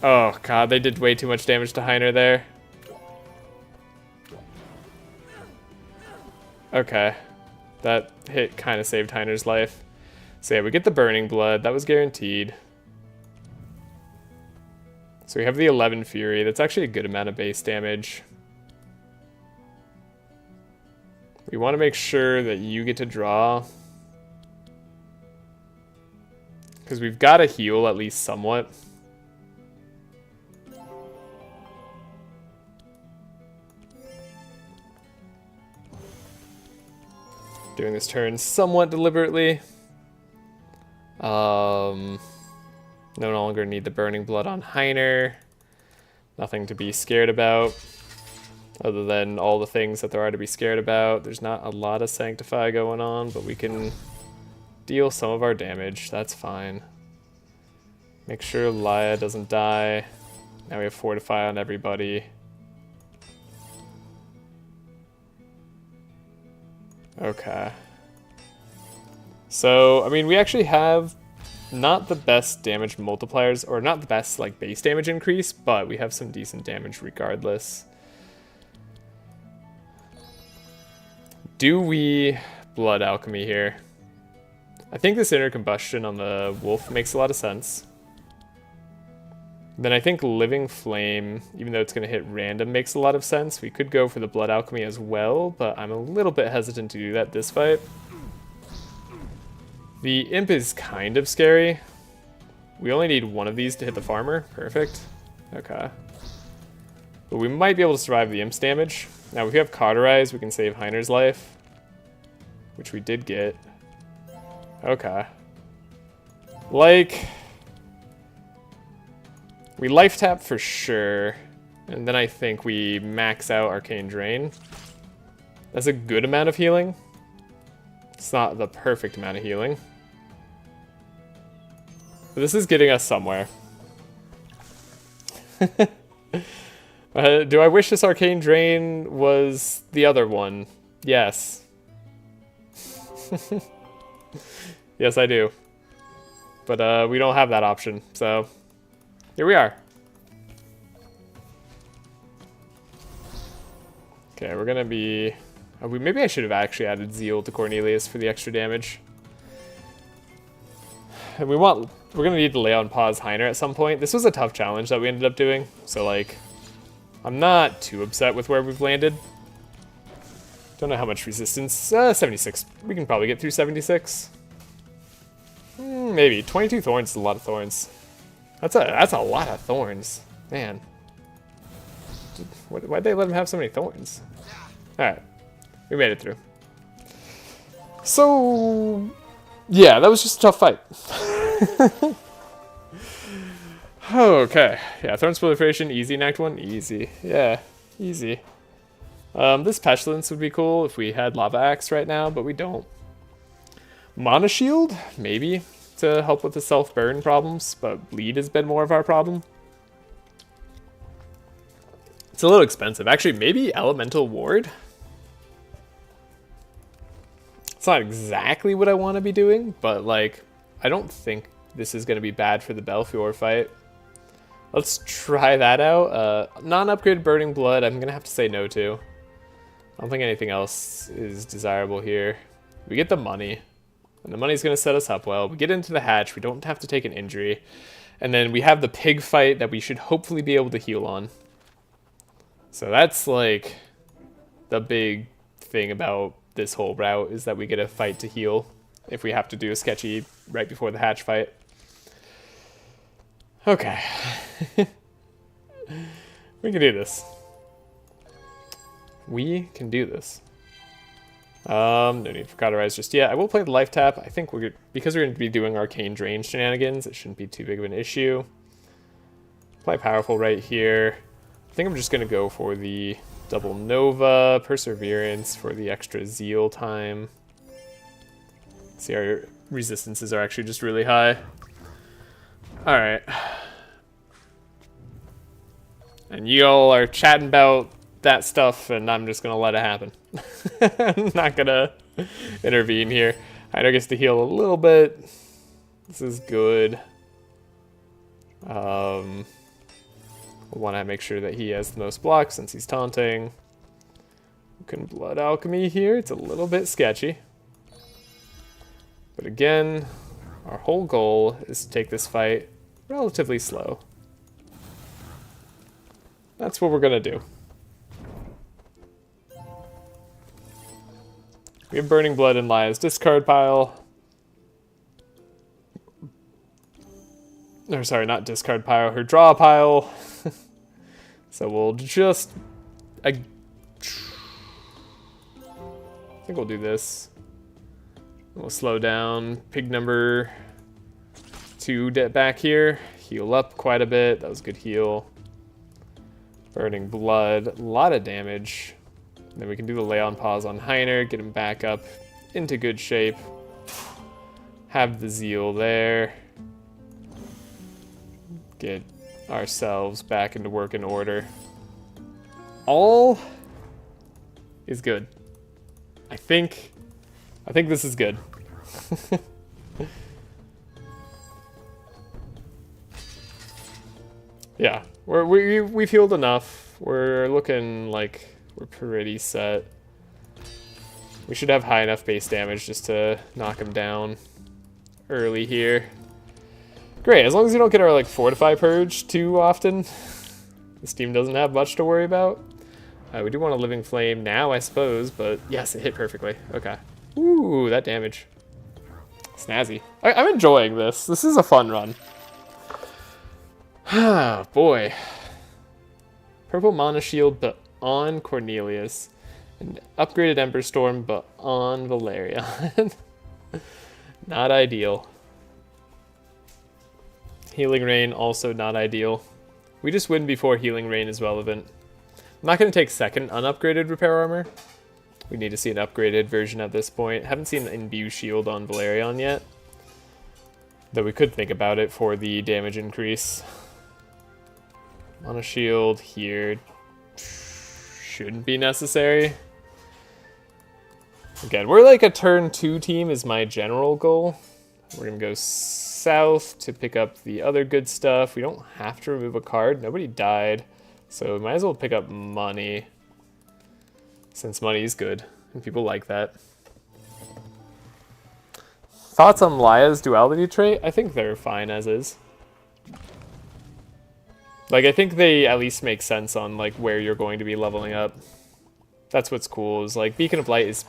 Oh, God, they did way too much damage to Heiner there. Okay. That hit kind of saved Heiner's life. So yeah, we get the burning blood. That was guaranteed. So we have the 11 Fury. That's actually a good amount of base damage. We want to make sure that you get to draw. Because we've got to heal at least somewhat. Doing this turn somewhat deliberately. No longer need the Burning Blood on Heiner. Nothing to be scared about. Other than all the things that there are to be scared about. There's not a lot of Sanctify going on, but we can deal some of our damage. That's fine. Make sure Laia doesn't die. Now we have Fortify on everybody. Okay. So, I mean, we actually have not the best damage multipliers, or not the best, like, base damage increase, but we have some decent damage regardless. Do we Blood Alchemy here? I think this Inner Combustion on the Wolf makes a lot of sense. Then I think Living Flame, even though it's going to hit random, makes a lot of sense. We could go for the Blood Alchemy as well, but I'm a little bit hesitant to do that this fight. The Imp is kind of scary. We only need one of these to hit the Farmer. Perfect. Okay. But we might be able to survive the Imp's damage. Now, if we have Cauterize, we can save Heiner's life, which we did get. Okay. Like, we life tap for sure, and then I think we max out Arcane Drain. That's a good amount of healing. It's not the perfect amount of healing. But this is getting us somewhere. Do I wish this Arcane Drain was the other one? Yes. Yes, I do. But we don't have that option, so here we are. Okay, we're gonna be... maybe I should have actually added Zeal to Cornelius for the extra damage. And we're gonna need to lay on pause Heiner at some point. This was a tough challenge that we ended up doing, so like, I'm not too upset with where we've landed. Don't know how much resistance. 76. We can probably get through 76. Maybe. 22 thorns is a lot of thorns. That's a lot of thorns, man. Why'd they let him have so many thorns? All right, we made it through. So, yeah, that was just a tough fight. Okay, yeah, Thorns Proliferation, easy in Act 1, easy. Yeah, easy. This Pestilence would be cool if we had Lava Axe right now, but we don't. Mana Shield, maybe, to help with the self-burn problems, but Bleed has been more of our problem. It's a little expensive. Actually, maybe Elemental Ward? It's not exactly what I want to be doing, but, like, I don't think this is going to be bad for the Belfior fight. Let's try that out. Non-upgraded Burning Blood, I'm going to have to say no to. I don't think anything else is desirable here. We get the money, and the money's going to set us up well. We get into the hatch, we don't have to take an injury. And then we have the pig fight that we should hopefully be able to heal on. So that's like the big thing about this whole route, is that we get a fight to heal if we have to do a sketchy right before the hatch fight. Okay. We can do this. We can do this. No need for Cauterize just yet. I will play the Life Tap. I think because we're going to be doing Arcane Drain shenanigans, it shouldn't be too big of an issue. Play Powerful right here. I think I'm just going to go for the double Nova, Perseverance for the extra Zeal time. See, our resistances are actually just really high. Alright. And you all are chatting about that stuff, and I'm just going to let it happen. I'm not going to intervene here. Heiner gets to heal a little bit. This is good. We'll want to make sure that he has the most blocks since he's taunting. We can Blood Alchemy here. It's a little bit sketchy. But again, our whole goal is to take this fight relatively slow. That's what we're going to do. We have Burning Blood in Laia's discard pile. Or sorry, not discard pile, her draw pile. So we'll just... I think we'll do this. We'll slow down. Pig number 2 back here. Heal up quite a bit. That was a good heal. Burning blood. A lot of damage. And then we can do the lay on pause on Heiner. Get him back up into good shape. Have the zeal there. Get ourselves back into working order. All is good. I think this is good. Yeah, we've healed enough. We're looking like we're pretty set. We should have high enough base damage just to knock him down early here. Great, as long as we don't get our like Fortify Purge too often. This team doesn't have much to worry about. We do want a Living Flame now, I suppose, but yes, it hit perfectly. Okay. Ooh, that damage. Snazzy. I'm enjoying this. This is a fun run. Ah, boy. Purple Mana Shield, but on Cornelius. And upgraded Ember Storm, but on Valerian. Not ideal. Healing Rain, also not ideal. We just win before Healing Rain is relevant. I'm not going to take second unupgraded Repair Armor. We need to see an upgraded version at this point. Haven't seen an Imbue Shield on Valerian yet. Though we could think about it for the damage increase. Mana Shield here. Shouldn't be necessary. Again, we're like a turn 2 team is my general goal. We're going to go south to pick up the other good stuff. We don't have to remove a card. Nobody died. So we might as well pick up money. Since money is good. And people like that. Thoughts on Laia's duality trait? I think they're fine as is. Like, I think they at least make sense on, like, where you're going to be leveling up. That's what's cool, is, like, Beacon of Light is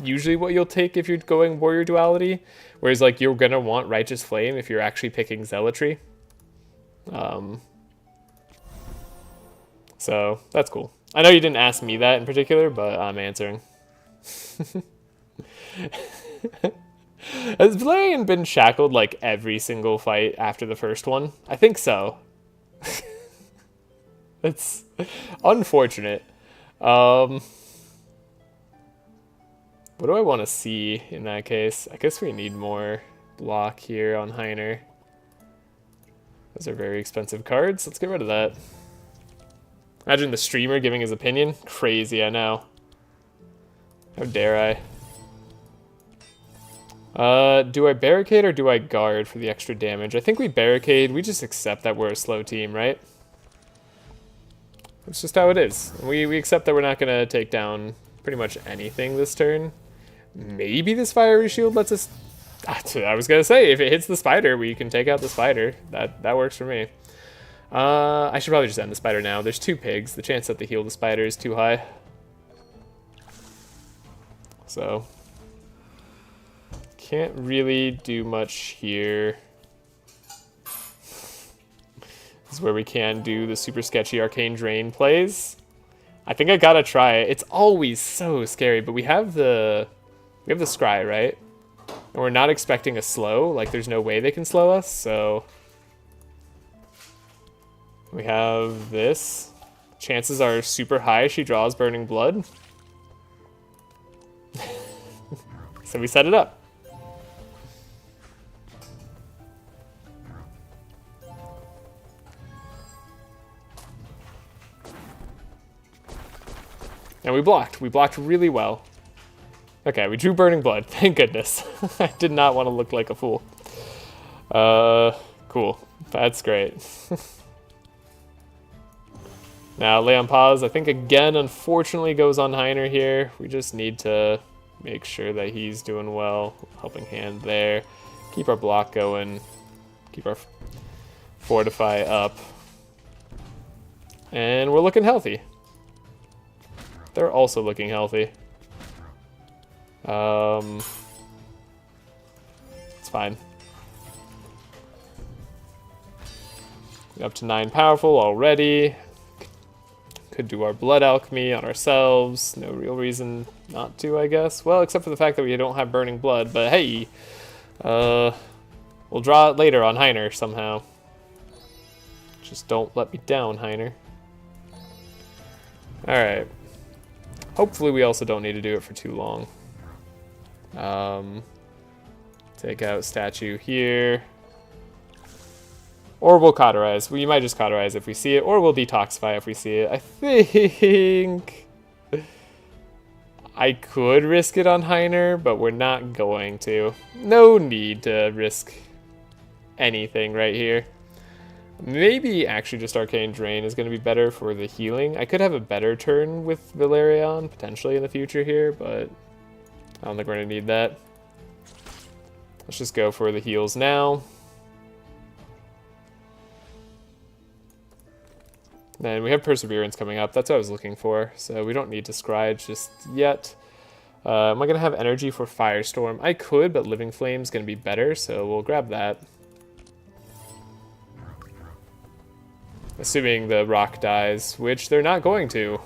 usually what you'll take if you're going Warrior Duality. Whereas, like, you're gonna want Righteous Flame if you're actually picking Zealotry. So, that's cool. I know you didn't ask me that in particular, but I'm answering. Has Valerian been shackled, like, every single fight after the first one? I think so. It's unfortunate. What do I want to see in that case? I guess we need more block here on Heiner. Those are very expensive cards. Let's get rid of that. Imagine the streamer giving his opinion. Crazy, I know. How dare I? Do I barricade or do I guard for the extra damage? I think we barricade. We just accept that we're a slow team, right? That's just how it is. We accept that we're not going to take down pretty much anything this turn. Maybe this fiery shield lets us... I was going to say, if it hits the spider, we can take out the spider. That works for me. I should probably just end the spider now. There's 2 pigs. The chance that they heal the spider is too high. So... can't really do much here. This is where we can do the super sketchy Arcane Drain plays. I think I gotta try it. It's always so scary, but we have the scry, right? And we're not expecting a slow. Like, there's no way they can slow us, so we have this. Chances are super high she draws Burning Blood. So we set it up. And we blocked. We blocked really well. Okay, we drew Burning Blood. Thank goodness. I did not want to look like a fool. Cool. That's great. Now, lay on pause. I think, again, unfortunately, goes on Heiner here. We just need to make sure that he's doing well. Helping hand there. Keep our block going. Keep our fortify up. And we're looking healthy. They're also looking healthy. It's fine. Up to 9 powerful already. Could do our blood alchemy on ourselves. No real reason not to, I guess. Well, except for the fact that we don't have burning blood. But hey, We'll draw it later on Heiner somehow. Just don't let me down, Heiner. Alright. Hopefully we also don't need to do it for too long. Take out statue here. Or we'll cauterize. We might just cauterize if we see it, or we'll detoxify if we see it. I think I could risk it on Heiner, but we're not going to. No need to risk anything right here. Maybe actually just Arcane Drain is going to be better for the healing. I could have a better turn with Valerion potentially in the future here, but I don't think we're going to need that. Let's just go for the heals now. Then we have Perseverance coming up. That's what I was looking for. So we don't need to Scry just yet. Am I going to have energy for Firestorm? I could, but Living Flame's going to be better, so we'll grab that. Assuming the rock dies, which they're not going to.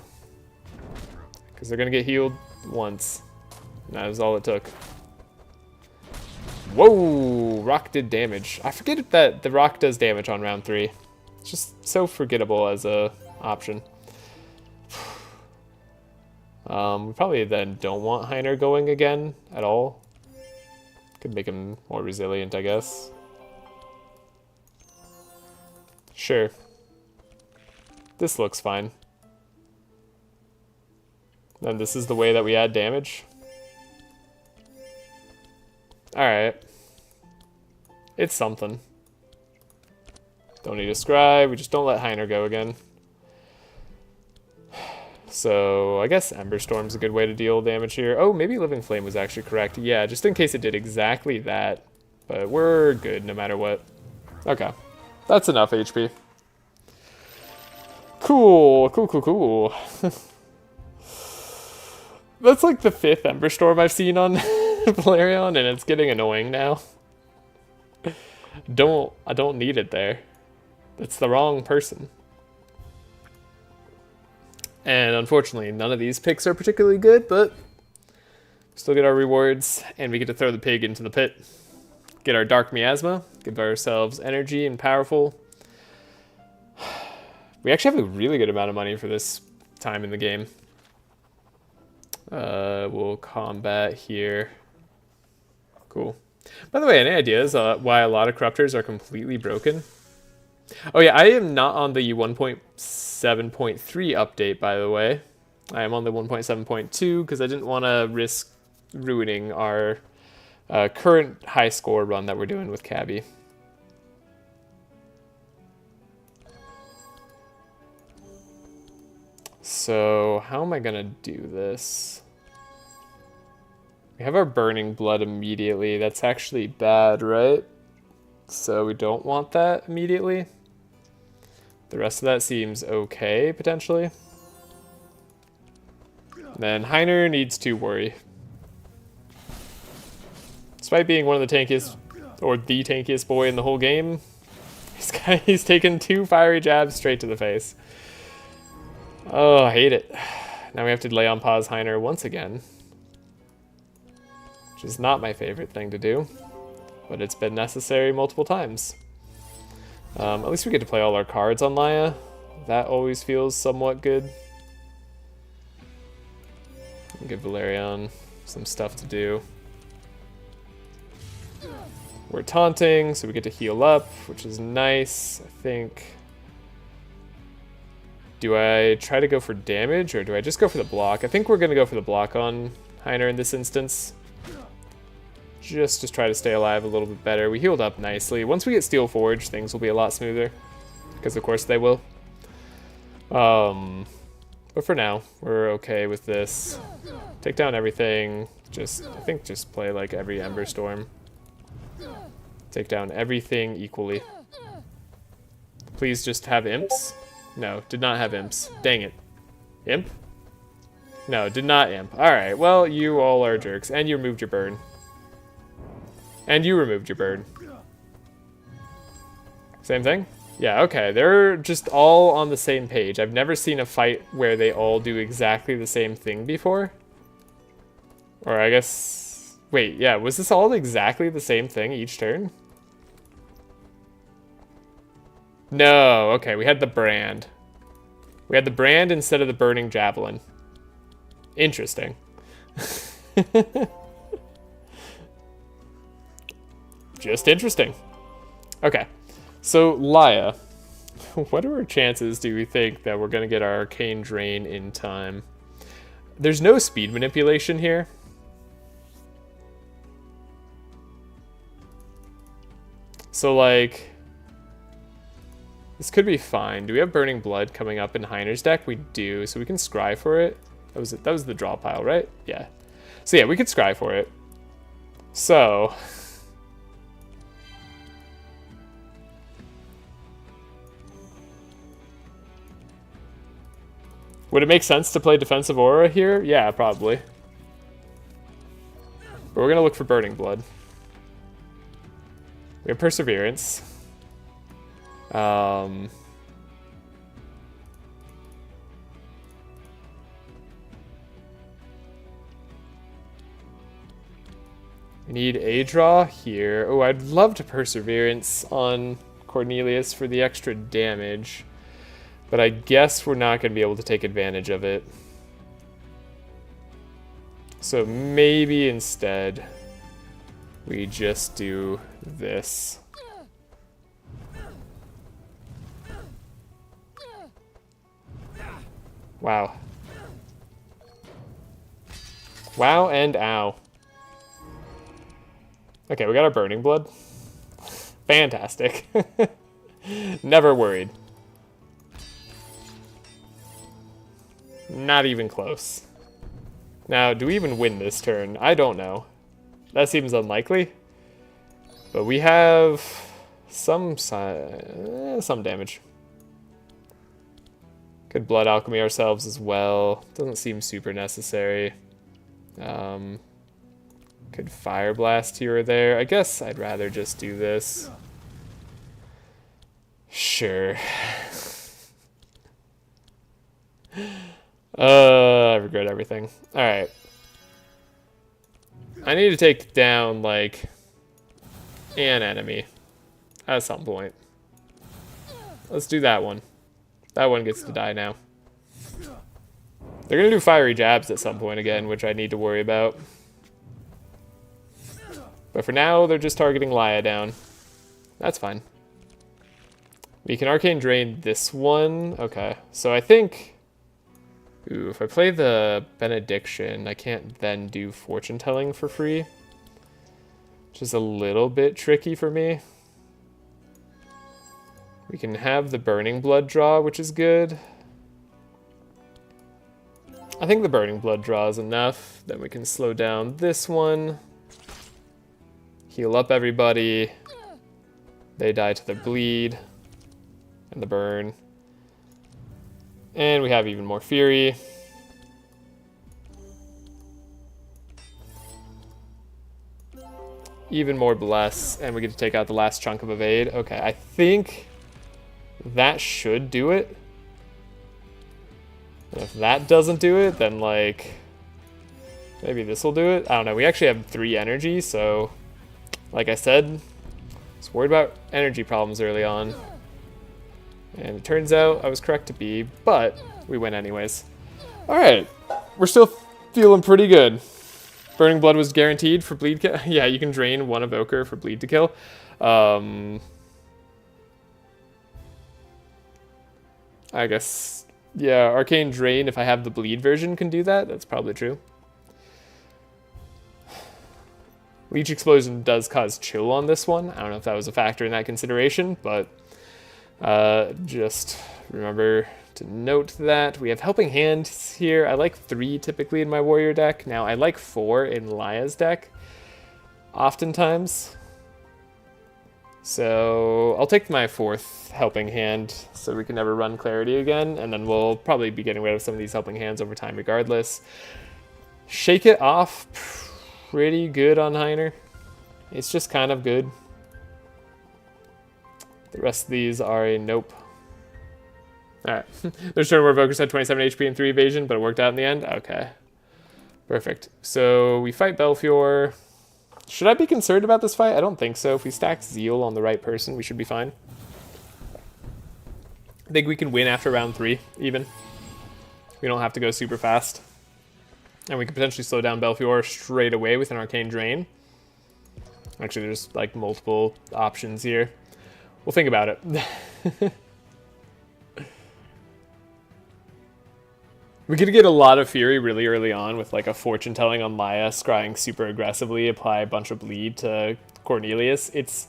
Because they're going to get healed once. And that was all it took. Whoa! Rock did damage. I forget that the rock does damage on round 3. It's just so forgettable as a option. We probably then don't want Heiner going again at all. Could make him more resilient, I guess. Sure. This looks fine. And this is the way that we add damage. Alright. It's something. Don't need a Scry, we just don't let Heiner go again. So, I guess Ember Storm's a good way to deal damage here. Oh, maybe Living Flame was actually correct. Yeah, just in case it did exactly that. But we're good no matter what. Okay. That's enough HP. Cool, cool, cool, cool. That's like the 5th Ember Storm I've seen on Valerion, and it's getting annoying now. I don't need it there. It's the wrong person. And unfortunately, none of these picks are particularly good, but still get our rewards, and we get to throw the pig into the pit. Get our Dark Miasma, give ourselves energy and powerful. We actually have a really good amount of money for this time in the game. We'll combat here. Cool. By the way, any ideas why a lot of corruptors are completely broken? Oh yeah, I am not on the 1.7.3 update, by the way. I am on the 1.7.2 because I didn't want to risk ruining our current high score run that we're doing with Cabby. So, how am I going to do this? We have our Burning Blood immediately. That's actually bad, right? So we don't want that immediately. The rest of that seems okay, potentially. Then Heiner needs to worry. Despite being one of the tankiest, or the tankiest boy in the whole game, he's taken 2 fiery jabs straight to the face. Oh, I hate it. Now we have to lay on pause Heiner once again. Which is not my favorite thing to do. But it's been necessary multiple times. At least we get to play all our cards on Laia. That always feels somewhat good. Give Valerion some stuff to do. We're taunting, so we get to heal up, which is nice, I think. Do I try to go for damage, or do I just go for the block? I think we're going to go for the block on Heiner in this instance. Just to try to stay alive a little bit better. We healed up nicely. Once we get Steel Forge, things will be a lot smoother. Because of course they will. But for now, we're okay with this. Take down everything. I think just play like every Ember Storm. Take down everything equally. Please just have imps. No, did not have imps. Dang it. Imp? No, did not imp. Alright, well, you all are jerks. And you removed your burn. And you removed your bird. Same thing? Yeah, okay. They're just all on the same page. I've never seen a fight where they all do exactly the same thing before. Or I guess... Wait, yeah, was this all exactly the same thing each turn? No, okay, we had the brand. We had the brand instead of the burning javelin. Interesting. Just interesting. Okay, so Laia. What are our chances, do we think, that we're going to get our Arcane Drain in time? There's no speed manipulation here. So, like, this could be fine. Do we have Burning Blood coming up in Heiner's deck? We do, so we can scry for it. That was the draw pile, right? Yeah. So yeah, we could scry for it. So... would it make sense to play Defensive Aura here? Yeah, probably. But we're going to look for Burning Blood. We have Perseverance. We need a draw here. Oh, I'd love to Perseverance on Cornelius for the extra damage. But I guess we're not going to be able to take advantage of it. So maybe instead we just do this. Wow. Wow and ow. Okay, we got our Burning Blood. Fantastic. Never worried. Not even close. Now, do we even win this turn? I don't know. That seems unlikely. But we have some damage. Could Blood Alchemy ourselves as well. Doesn't seem super necessary. Could Fire Blast here or there. I guess I'd rather just do this. Sure. I regret everything. Alright. I need to take down, like, an enemy at some point. Let's do that one. That one gets to die now. They're going to do fiery jabs at some point again, which I need to worry about. But for now, they're just targeting Laia down. That's fine. We can Arcane Drain this one. Okay, so I think... ooh, if I play the Benediction, I can't then do Fortune Telling for free. Which is a little bit tricky for me. We can have the Burning Blood draw, which is good. I think the Burning Blood draw is enough. Then we can slow down this one. Heal up everybody. They die to the bleed. And the burn. And we have even more Fury. Even more Bless. And we get to take out the last chunk of Evade. Okay, I think that should do it. And if that doesn't do it, then, like, maybe this will do it. I don't know. We actually have 3 energy, so, like I said, I was worried about energy problems early on. And it turns out I was correct to be, but we win anyways. Alright, we're still feeling pretty good. Burning Blood was guaranteed for bleed kill. Yeah, you can drain 1 Evoker for bleed to kill. I guess, yeah, Arcane Drain, if I have the bleed version, can do that. That's probably true. Leech Explosion does cause chill on this one. I don't know if that was a factor in that consideration, but just remember to note that. We have Helping Hand here. I like 3 typically in my Warrior deck. Now, I like 4 in Laia's deck, oftentimes. So I'll take my 4th Helping Hand so we can never run Clarity again, and then we'll probably be getting rid of some of these Helping Hands over time regardless. Shake It Off, pretty good on Heiner. It's just kind of good. The rest of these are a nope. Alright. There's turn where Evokers had 27 HP and 3 evasion, but it worked out in the end? Okay. Perfect. So we fight Belfior. Should I be concerned about this fight? I don't think so. If we stack Zeal on the right person, we should be fine. I think we can win after round 3, even. We don't have to go super fast. And we can potentially slow down Belfior straight away with an Arcane Drain. Actually, there's like multiple options here. We'll think about it. We could get a lot of Fury really early on with like a Fortune Telling on Laia, scrying super aggressively, apply a bunch of bleed to Cornelius. It's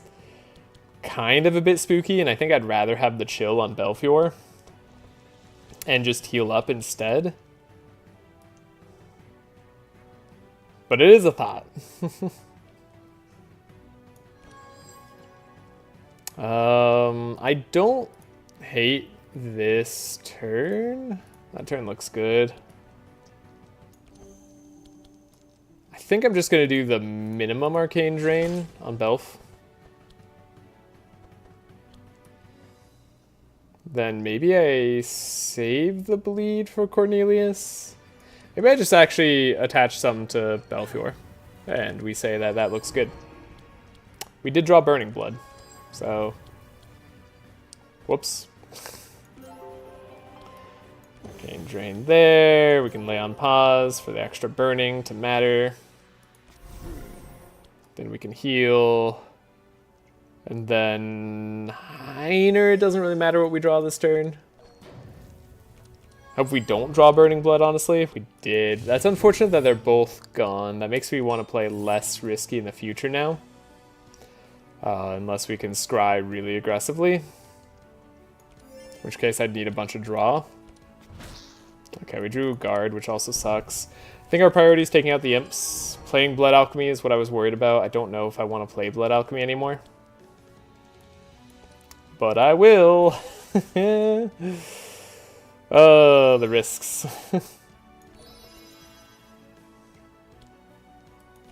kind of a bit spooky, and I think I'd rather have the chill on Belfior and just heal up instead. But it is a thought. I don't hate this turn. That turn looks good. I think I'm just going to do the minimum Arcane Drain on Belf. Then maybe I save the bleed for Cornelius. Maybe I just actually attach some to Belfior. And we say that that looks good. We did draw Burning Blood. So, whoops. Arcane Drain there. We can lay on pause for the extra burning to matter. Then we can heal. And then Heiner, it doesn't really matter what we draw this turn. Hope we don't draw Burning Blood, honestly. If we did, that's unfortunate that they're both gone. That makes me want to play less risky in the future now. Unless we can scry really aggressively. In which case I'd need a bunch of draw. Okay, we drew Guard, which also sucks. I think our priority is taking out the Imps. Playing Blood Alchemy is what I was worried about. I don't know if I want to play Blood Alchemy anymore. But I will. Oh, the risks.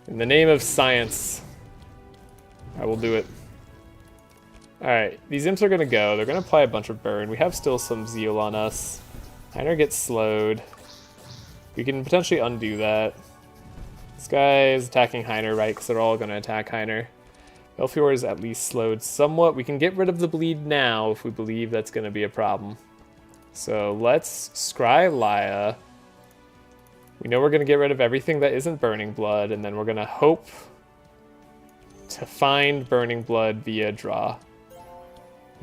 In the name of science, I will do it. Alright, these imps are going to go. They're going to apply a bunch of burn. We have still some zeal on us. Heiner gets slowed. We can potentially undo that. This guy is attacking Heiner, right? Because they're all going to attack Heiner. Belfior is at least slowed somewhat. We can get rid of the bleed now if we believe that's going to be a problem. So let's scry Laia. We know we're going to get rid of everything that isn't Burning Blood, and then we're going to hope to find Burning Blood via draw.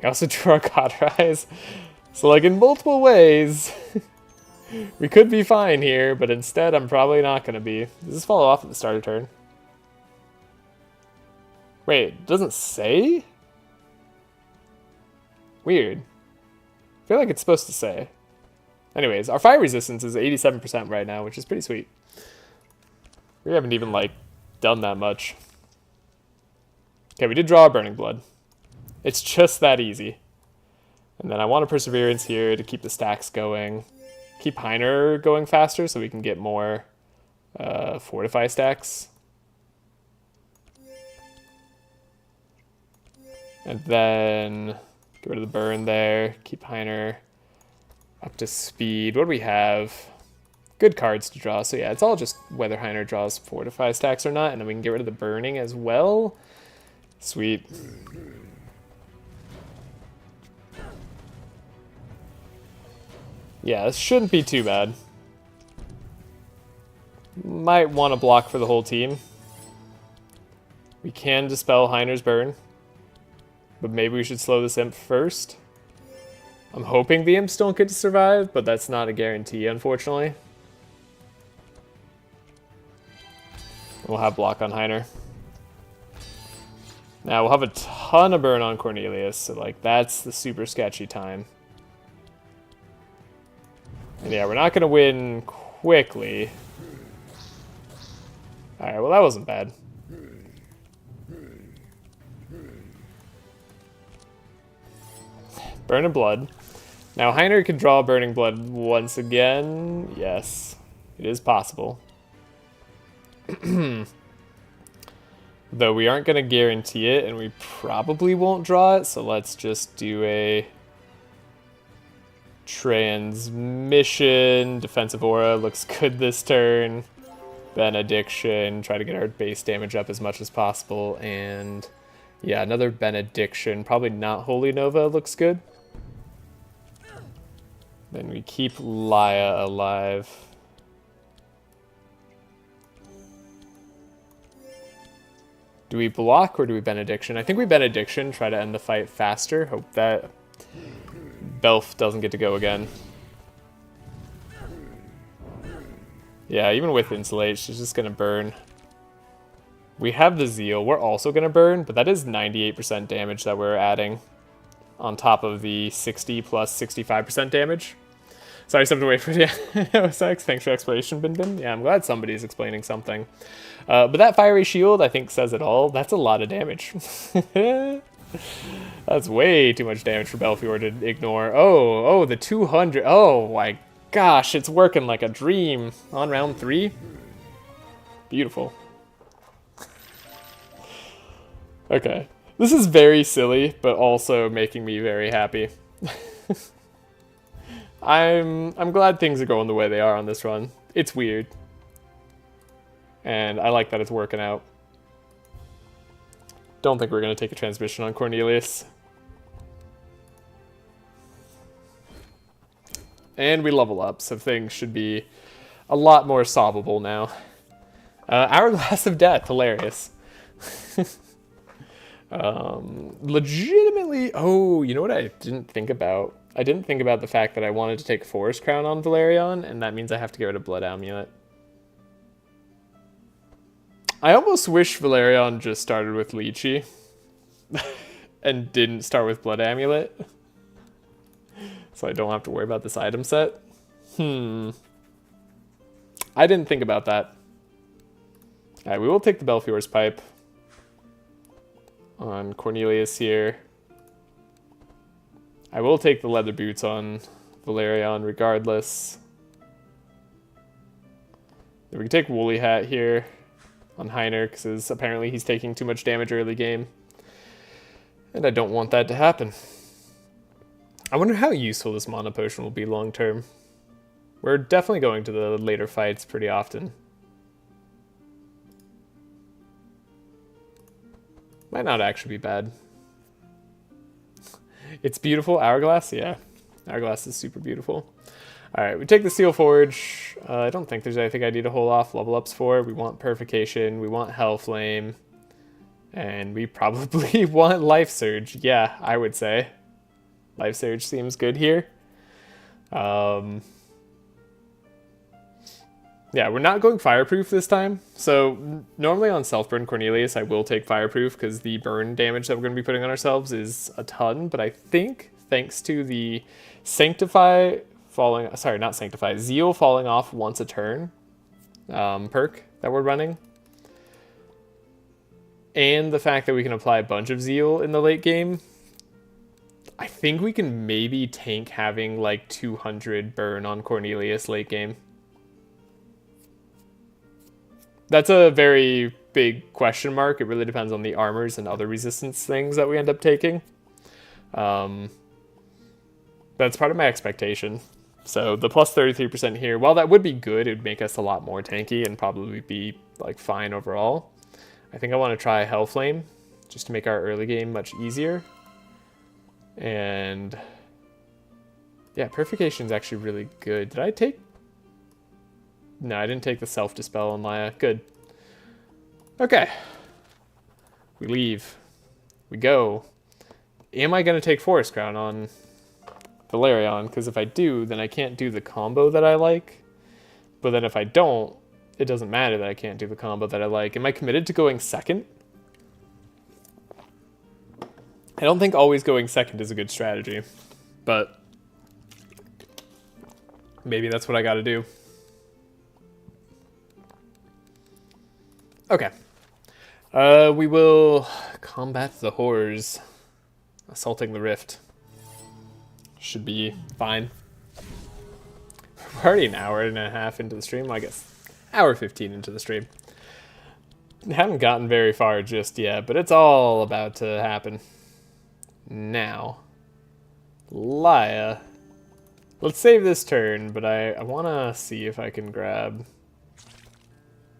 We also drew our Cauterize. So like in multiple ways, we could be fine here, but instead I'm probably not going to be. Does this follow off at the start of turn? Wait, it doesn't say? Weird. I feel like it's supposed to say. Anyways, our fire resistance is 87% right now, which is pretty sweet. We haven't even, like, done that much. Okay, we did draw a Burning Blood. It's just that easy. And then I want a Perseverance here to keep the stacks going. Keep Heiner going faster so we can get more Fortify stacks. And then get rid of the burn there. Keep Heiner up to speed. What do we have? Good cards to draw. So yeah, it's all just whether Heiner draws Fortify stacks or not. And then we can get rid of the burning as well. Sweet. Yeah, this shouldn't be too bad. Might want to block for the whole team. We can dispel Heiner's burn. But maybe we should slow this imp first. I'm hoping the imps don't get to survive, but that's not a guarantee, unfortunately. We'll have block on Heiner. Now, we'll have a ton of burn on Cornelius, so like that's the super sketchy time. And yeah, we're not going to win quickly. Alright, well that wasn't bad. Burn and Blood. Now Heiner can draw Burning Blood once again. Yes, it is possible. Though we aren't going to guarantee it, and we probably won't draw it, so let's just do a Transmission. Defensive Aura looks good this turn. Benediction. Try to get our base damage up as much as possible. And yeah, another Benediction. Probably not Holy Nova looks good. Then we keep Laia alive. Do we block or do we benediction? I think we benediction, try to end the fight faster. Hope that Belf doesn't get to go again. Yeah, even with insulate, she's just gonna burn. We have the zeal, we're also gonna burn, but that is 98% damage that we're adding on top of the 60 plus 65% damage. Sorry, I stepped away for you. Thanks for the explanation, Bin Bin. Yeah, I'm glad somebody's explaining something. But that fiery shield, I think, says it all. That's a lot of damage. That's way too much damage for Belfior to ignore. Oh, the 200. Oh my gosh, it's working like a dream on round 3. Beautiful. Okay. This is very silly, but also making me very happy. I'm glad things are going the way they are on this run. It's weird. And I like that it's working out. Don't think we're going to take a transmission on Cornelius. And we level up, so things should be a lot more solvable now. Hourglass of Death, hilarious. Legitimately, oh, you know what I didn't think about? I didn't think about the fact that I wanted to take Forest Crown on Valerion, and that means I have to get rid of Blood Amulet. I almost wish Valerion just started with Lychee and didn't start with Blood Amulet, so I don't have to worry about this item set. I didn't think about that. Alright, we will take the Belfior's Pipe on Cornelius here. I will take the leather boots on Valerion regardless. Then we can take Woolly Hat here on Heiner, because apparently he's taking too much damage early game. And I don't want that to happen. I wonder how useful this Mana Potion will be long term. We're definitely going to the later fights pretty often. Might not actually be bad. It's beautiful. Hourglass? Yeah. Hourglass is super beautiful. Alright, we take the Steel Forge. I don't think there's anything I need to hold off level ups for. We want Purification. We want Hellflame. And we probably want Life Surge. Yeah, I would say. Life Surge seems good here. Yeah, we're not going Fireproof this time. So normally on Self-Burn Cornelius, I will take Fireproof because the burn damage that we're going to be putting on ourselves is a ton. But I think thanks to the Sanctify falling, sorry, not Sanctify, Zeal falling off once a turn perk that we're running, and the fact that we can apply a bunch of Zeal in the late game, I think we can maybe tank having like 200 burn on Cornelius late game. That's a very big question mark. It really depends on the armors and other resistance things that we end up taking. That's part of my expectation. So the plus 33% here, while that would be good, it would make us a lot more tanky and probably be like fine overall. I think I want to try Hellflame just to make our early game much easier. And yeah, Purification is actually really good. Did I take... No, I didn't take the Self-Dispel on Laia. Good. Okay. We leave. We go. Am I going to take Forest Crown on Valerion? Because if I do, then I can't do the combo that I like. But then if I don't, it doesn't matter that I can't do the combo that I like. Am I committed to going second? I don't think always going second is a good strategy. But maybe that's what I got to do. Okay. We will combat the horrors. Assaulting the rift. Should be fine. We're already an hour and a half into the stream. Well, I guess hour 15 into the stream. Haven't gotten very far just yet, but it's all about to happen. Now. Laia. Let's save this turn, but I want to see if I can grab...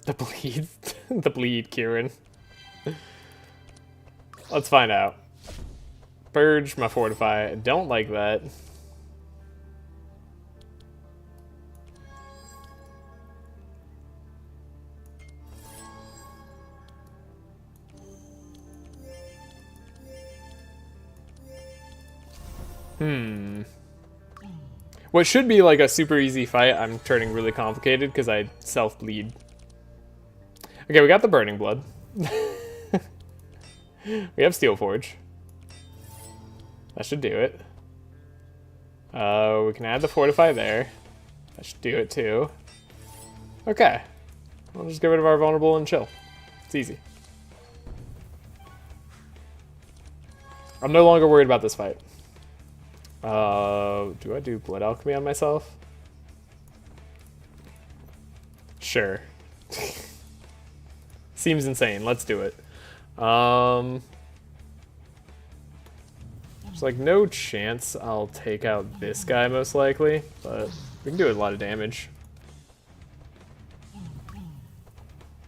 The bleed. The bleed, Kieran. Let's find out. Purge my Fortify. I don't like that. What should be like a super easy fight, I'm turning really complicated because I self-bleed. Okay, we got the Burning Blood. We have Steel Forge. That should do it. We can add the Fortify there. That should do it too. Okay. We'll just get rid of our Vulnerable and chill. It's easy. I'm no longer worried about this fight. Do I do Blood Alchemy on myself? Sure. Seems insane. Let's do it. There's like no chance I'll take out this guy most likely, but we can do a lot of damage.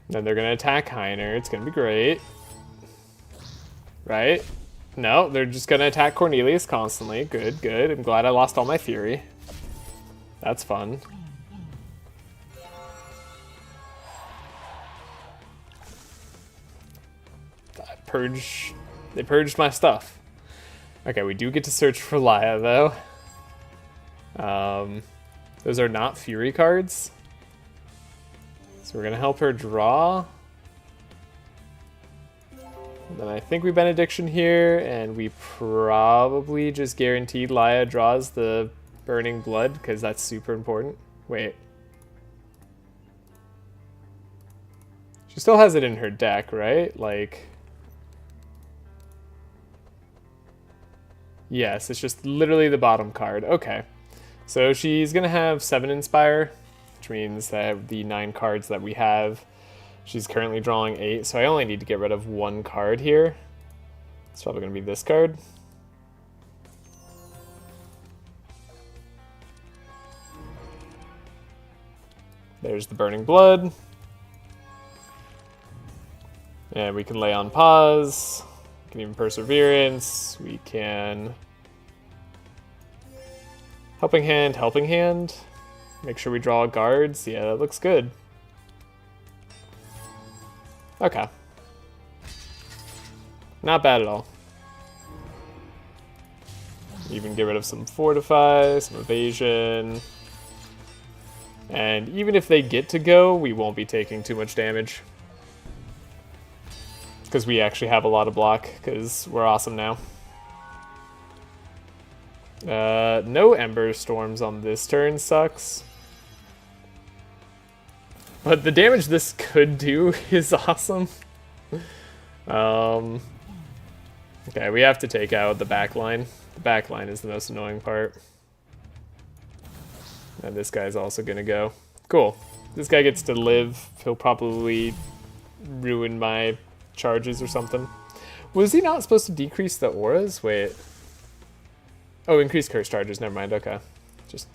Then they're gonna attack Heiner. It's gonna be great. Right? No, they're just gonna attack Cornelius constantly. Good, good. I'm glad I lost all my fury. That's fun. They purged my stuff. Okay, we do get to search for Laia though. Those are not fury cards. So we're gonna help her draw. Then I think we Benediction here, and we probably just guaranteed Laia draws the Burning Blood, because that's super important. Wait. She still has it in her deck, right? Like... Yes, it's just literally the bottom card. Okay. So she's going to have 7 Inspire, which means that the 9 cards that we have, she's currently drawing 8, so I only need to get rid of 1 card here. It's probably going to be this card. There's the Burning Blood. And we can lay on pause. We can even Perseverance. We can Helping Hand, Helping Hand. Make sure we draw guards. Yeah, that looks good. Okay. Not bad at all. Even get rid of some Fortify, some Evasion. And even if they get to go, we won't be taking too much damage. Because we actually have a lot of block, because we're awesome now. No Ember Storms on this turn sucks. But the damage this could do is awesome. Okay, we have to take out the back line. The back line is the most annoying part. And this guy's also gonna go. Cool. This guy gets to live. He'll probably ruin my charges or something. Was he not supposed to decrease the auras? Wait. Oh, increase curse charges. Never mind. Okay. Just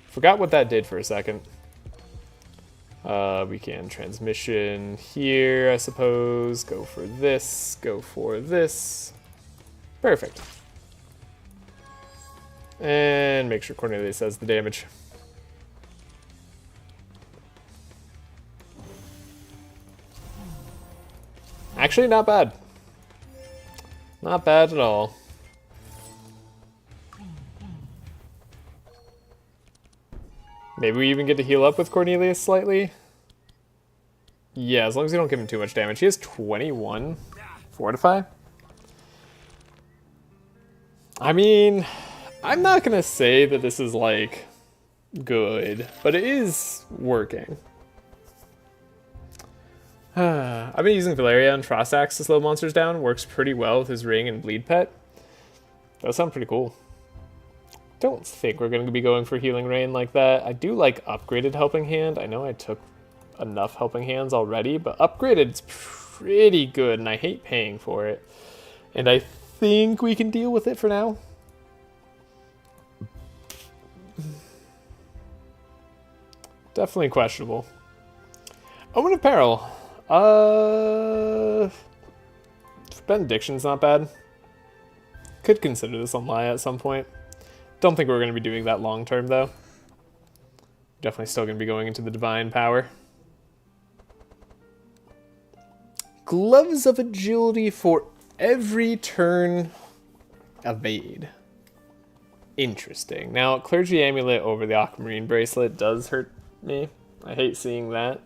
forgot what that did for a second. We can transmission here, I suppose. Go for this. Go for this. Perfect. And make sure Cornelius has the damage. Actually, not bad. Not bad at all. Maybe we even get to heal up with Cornelius slightly. Yeah, as long as you don't give him too much damage. He has 21 Fortify. I mean, I'm not gonna say that this is like good, but it is working. I've been using Valeria and Trashe to slow monsters down. Works pretty well with his Ring and Bleed Pet. That sounds pretty cool. Don't think we're going to be going for Healing Rain like that. I do like upgraded Helping Hand. I know I took enough Helping Hands already, but upgraded's pretty good, and I hate paying for it. And I think we can deal with it for now. Definitely questionable. Omen of Peril. Benediction's not bad. Could consider this on Laia at some point. Don't think we're going to be doing that long term, though. Definitely still going to be going into the Divine Power. Gloves of Agility for every turn evade. Interesting. Now, Clergy Amulet over the Aquamarine Bracelet does hurt me. I hate seeing that.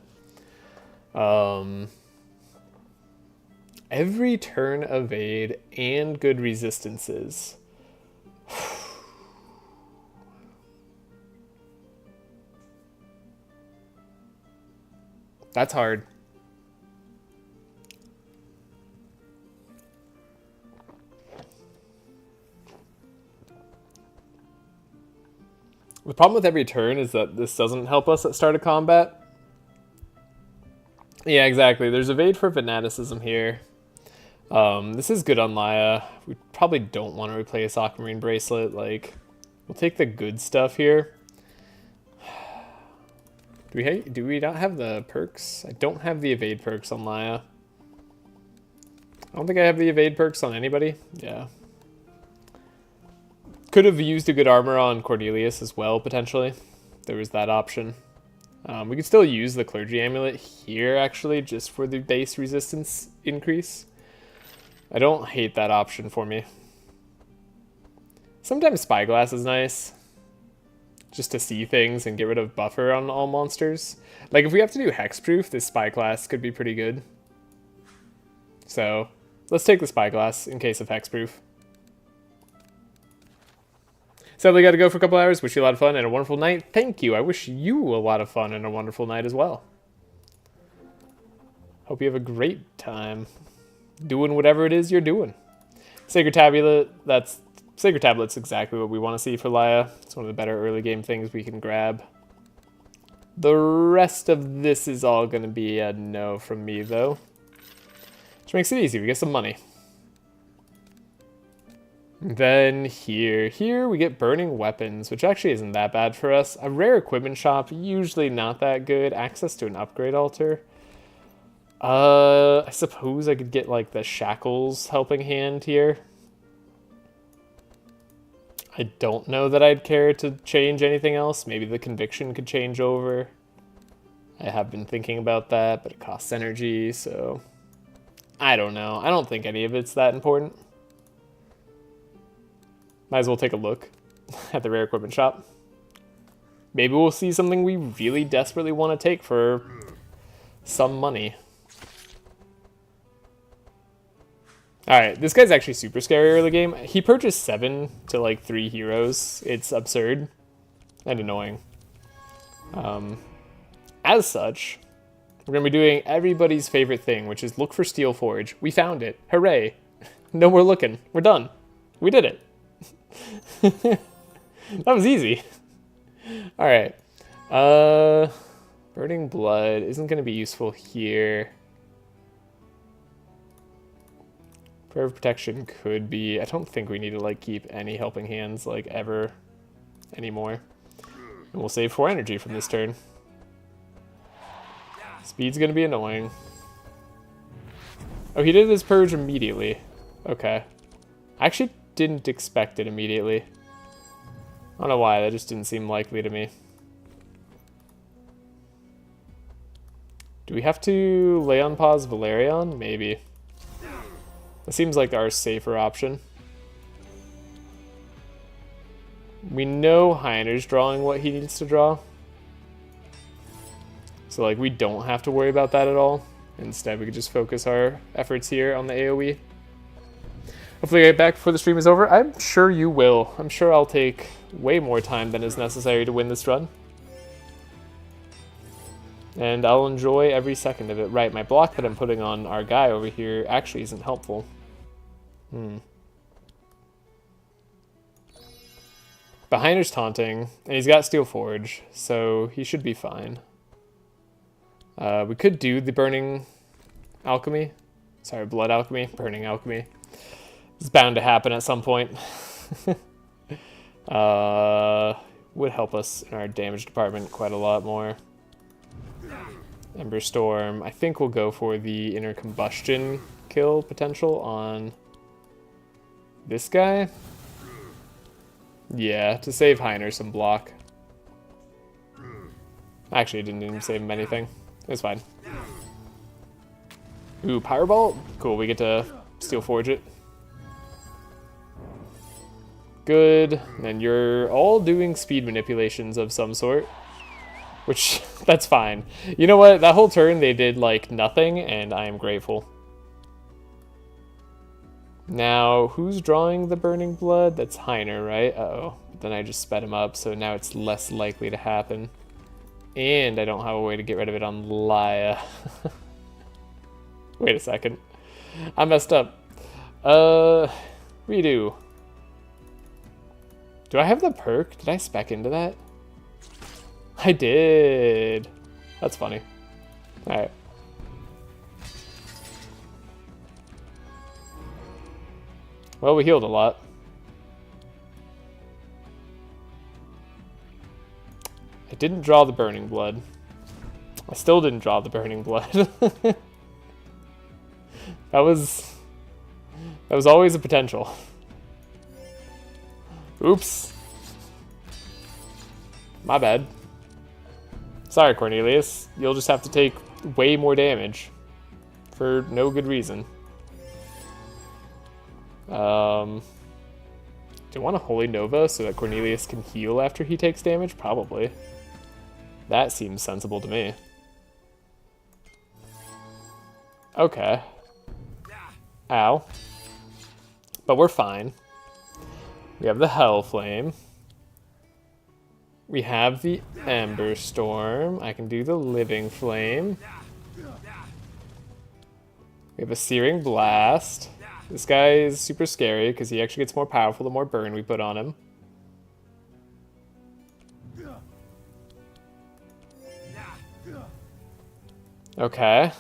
Every turn evade and good resistances. That's hard. The problem with every turn is that this doesn't help us at start of combat. Yeah, exactly. There's evade for fanaticism here. This is good on Laia. We probably don't want to replace Aquamarine Bracelet. Like, we'll take the good stuff here. Do we not have the perks? I don't have the evade perks on Laia. I don't think I have the evade perks on anybody. Yeah. Could have used a good armor on Cornelius as well, potentially. There was that option. We could still use the Clergy Amulet here, actually, just for the base resistance increase. I don't hate that option for me. Sometimes Spyglass is nice. Just to see things and get rid of buffer on all monsters. Like, if we have to do Hexproof, this Spyglass could be pretty good. So, let's take the Spyglass in case of Hexproof. Sadly, got to go for a couple hours. Wish you a lot of fun and a wonderful night. Thank you. I wish you a lot of fun and a wonderful night as well. Hope you have a great time doing whatever it is you're doing. Sacred Tablet, Sacred Tablet's exactly what we want to see for Laia. It's one of the better early game things we can grab. The rest of this is all going to be a no from me, though. Which makes it easy. We get some money. Then here we get Burning Weapons, which actually isn't that bad for us. A rare equipment shop, usually not that good. Access to an upgrade altar. I suppose I could get like the Shackles helping hand here. I don't know that I'd care to change anything else. Maybe the Conviction could change over. I have been thinking about that, but it costs energy, so I don't know. I don't think any of it's that important. Might as well take a look at the rare equipment shop. Maybe we'll see something we really desperately want to take for some money. Alright, this guy's actually super scary early game. He purchased 7 to like 3 heroes. It's absurd and annoying. As such, we're going to be doing everybody's favorite thing, which is look for Steel Forge. We found it. Hooray. No more looking. We're done. We did it. That was easy. Alright. Burning Blood isn't going to be useful here. Prayer of Protection could be. I don't think we need to like keep any helping hands like ever anymore. And we'll save 4 energy from this turn. Speed's going to be annoying. Oh, he did his purge immediately. Okay. I actually didn't expect it immediately. I don't know why, that just didn't seem likely to me. Do we have to lay on pause Valerion? Maybe. That seems like our safer option. We know Heiner's drawing what he needs to draw. So like we don't have to worry about that at all. Instead we could just focus our efforts here on the AoE. Hopefully I get back before the stream is over. I'm sure you will. I'm sure I'll take way more time than is necessary to win this run. And I'll enjoy every second of it. Right, my block that I'm putting on our guy over here actually isn't helpful. But Heiner's taunting, and he's got Steel Forge, so he should be fine. We could do the Burning Alchemy. Sorry, Blood Alchemy. Burning Alchemy. It's bound to happen at some point. Would help us in our damage department quite a lot more. Ember Storm. I think we'll go for the Inner Combustion kill potential on this guy. Yeah, to save Heiner some block. Actually, it didn't even save him anything. It's fine. Ooh, Powerball? Cool, we get to Steel Forge it. Good. And you're all doing speed manipulations of some sort. Which, that's fine. You know what? That whole turn they did, like, nothing, and I am grateful. Now, who's drawing the Burning Blood? That's Heiner, right? Uh-oh. But then I just sped him up, so now it's less likely to happen. And I don't have a way to get rid of it on Laia. Wait a second. I messed up. Redo. Do I have the perk? Did I spec into that? I did. That's funny. Alright. Well, we healed a lot. I didn't draw the Burning Blood. I still didn't draw the Burning Blood. That was always a potential. Oops. My bad. Sorry, Cornelius. You'll just have to take way more damage. For no good reason. Do you want a Holy Nova so that Cornelius can heal after he takes damage? Probably. That seems sensible to me. Okay. Ow. But we're fine. We have the Hell Flame. We have the Ember Storm. I can do the Living Flame. We have a Searing Blast. This guy is super scary because he actually gets more powerful the more burn we put on him. Okay.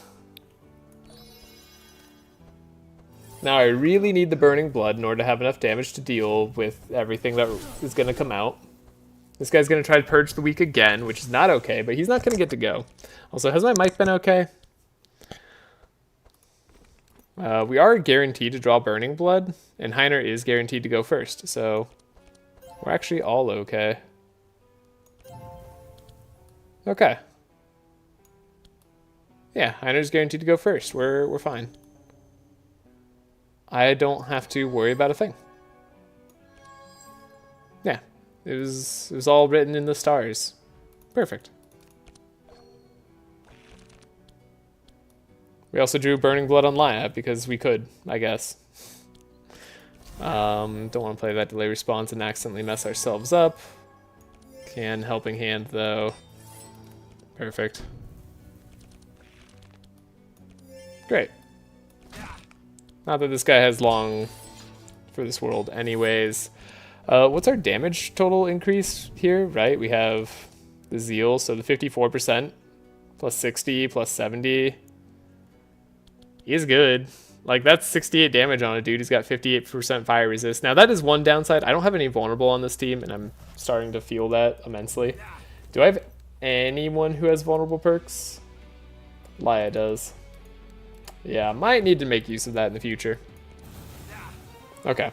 Now I really need the Burning Blood in order to have enough damage to deal with everything that is going to come out. This guy's going to try to purge the weak again, which is not okay, but he's not going to get to go. Also, has my mic been okay? We are guaranteed to draw Burning Blood, and Heiner is guaranteed to go first, so we're actually all okay. Okay. Yeah, Heiner's guaranteed to go first. We're fine. I don't have to worry about a thing. Yeah, it was all written in the stars. Perfect. We also drew Burning Blood on Laia because we could, I guess. Don't want to play that delay response and accidentally mess ourselves up. Can Helping Hand though. Perfect. Great. Not that this guy has long for this world anyways. What's our damage total increase here, right? We have the Zeal, so the 54%, plus 60, plus 70. Is good. Like, that's 68 damage on a dude who's got 58% fire resist. Now, that is one downside. I don't have any vulnerable on this team, and I'm starting to feel that immensely. Do I have anyone who has vulnerable perks? Laia does. Yeah, might need to make use of that in the future. Okay.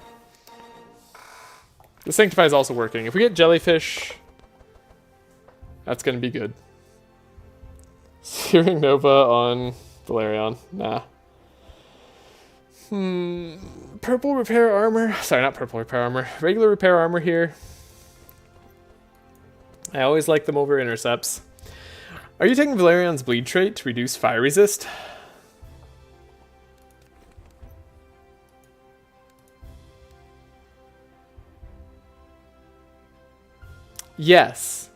The Sanctify is also working. If we get Jellyfish, that's going to be good. Searing Nova on Valerion. Nah. Purple Repair Armor. Sorry, not Purple Repair Armor. Regular Repair Armor here. I always like them over Intercepts. Are you taking Valerion's Bleed trait to reduce fire resist? Yes.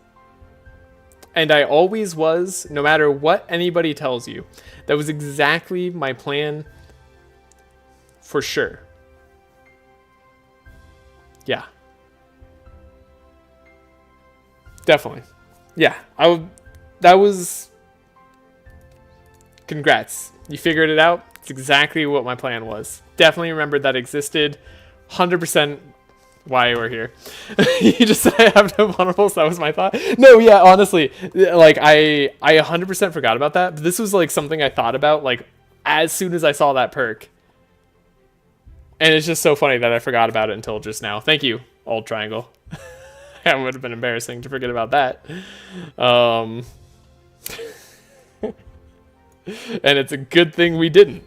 And I always was, no matter what anybody tells you. That was exactly my plan for sure. Yeah. Definitely. Yeah. That was... Congrats. You figured it out. It's exactly what my plan was. Definitely remembered that existed. 100% why we're here. You just said I have no vulnerables. That was my thought. No, yeah, honestly, like I 100% forgot about that. But this was like something I thought about like as soon as I saw that perk, and it's just so funny that I forgot about it until just now. Thank you, Old Triangle. That would have been embarrassing to forget about that. And it's a good thing we didn't.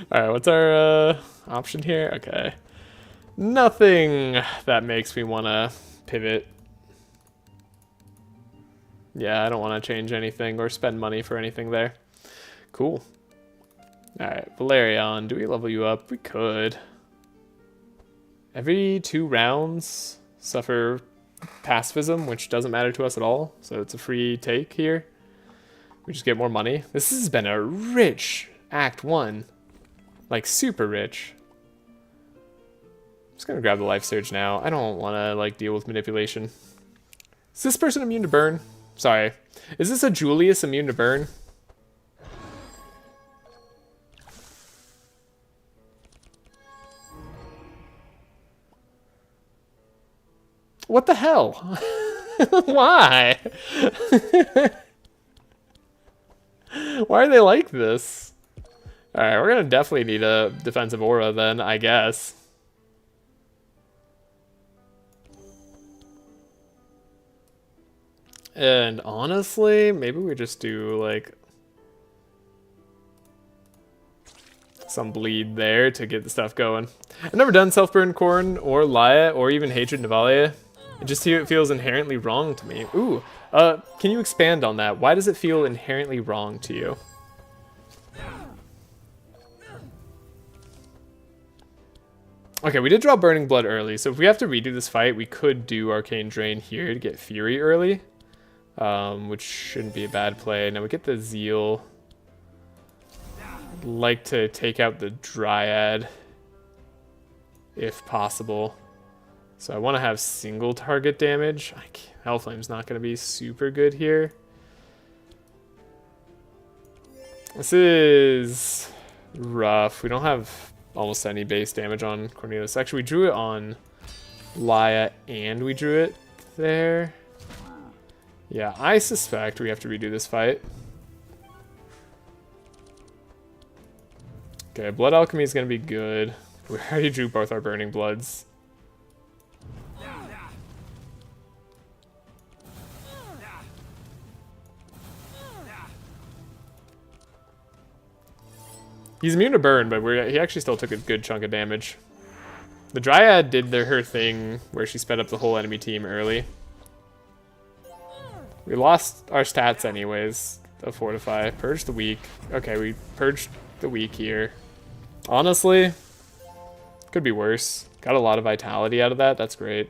All right, what's our option here? Okay. Nothing that makes me want to pivot. Yeah, I don't want to change anything or spend money for anything there. Cool. Alright, Valerian, do we level you up? We could. Every 2 rounds, suffer pacifism, which doesn't matter to us at all. So it's a free take here. We just get more money. This has been a rich Act 1. Like, super rich. I'm just gonna grab the life surge now. I don't want to, like, deal with manipulation. Is this person immune to burn? Sorry. Is this a Julius immune to burn? What the hell? Why? Why are they like this? Alright, we're gonna definitely need a defensive aura then, I guess. And honestly, maybe we just do like some bleed there to get the stuff going. I've never done Self-Burn Corn or Laia or even Hatred Navalia. It just feels inherently wrong to me. Ooh, can you expand on that? Why does it feel inherently wrong to you? Okay, we did draw Burning Blood early, so if we have to redo this fight, we could do Arcane Drain here to get Fury early, which shouldn't be a bad play. Now we get the Zeal. I'd like to take out the Dryad, if possible. So I want to have single target damage. Hellflame's not going to be super good here. This is rough. We don't have almost any base damage on Cornelius. Actually, we drew it on Laia and we drew it there. Yeah, I suspect we have to redo this fight. Okay, Blood Alchemy is going to be good. We already drew both our Burning Bloods. He's immune to burn, but he actually still took a good chunk of damage. The Dryad did her thing where she sped up the whole enemy team early. We lost our stats anyways of Fortify. Purge the weak. Okay, we purged the weak here. Honestly, could be worse. Got a lot of vitality out of that. That's great.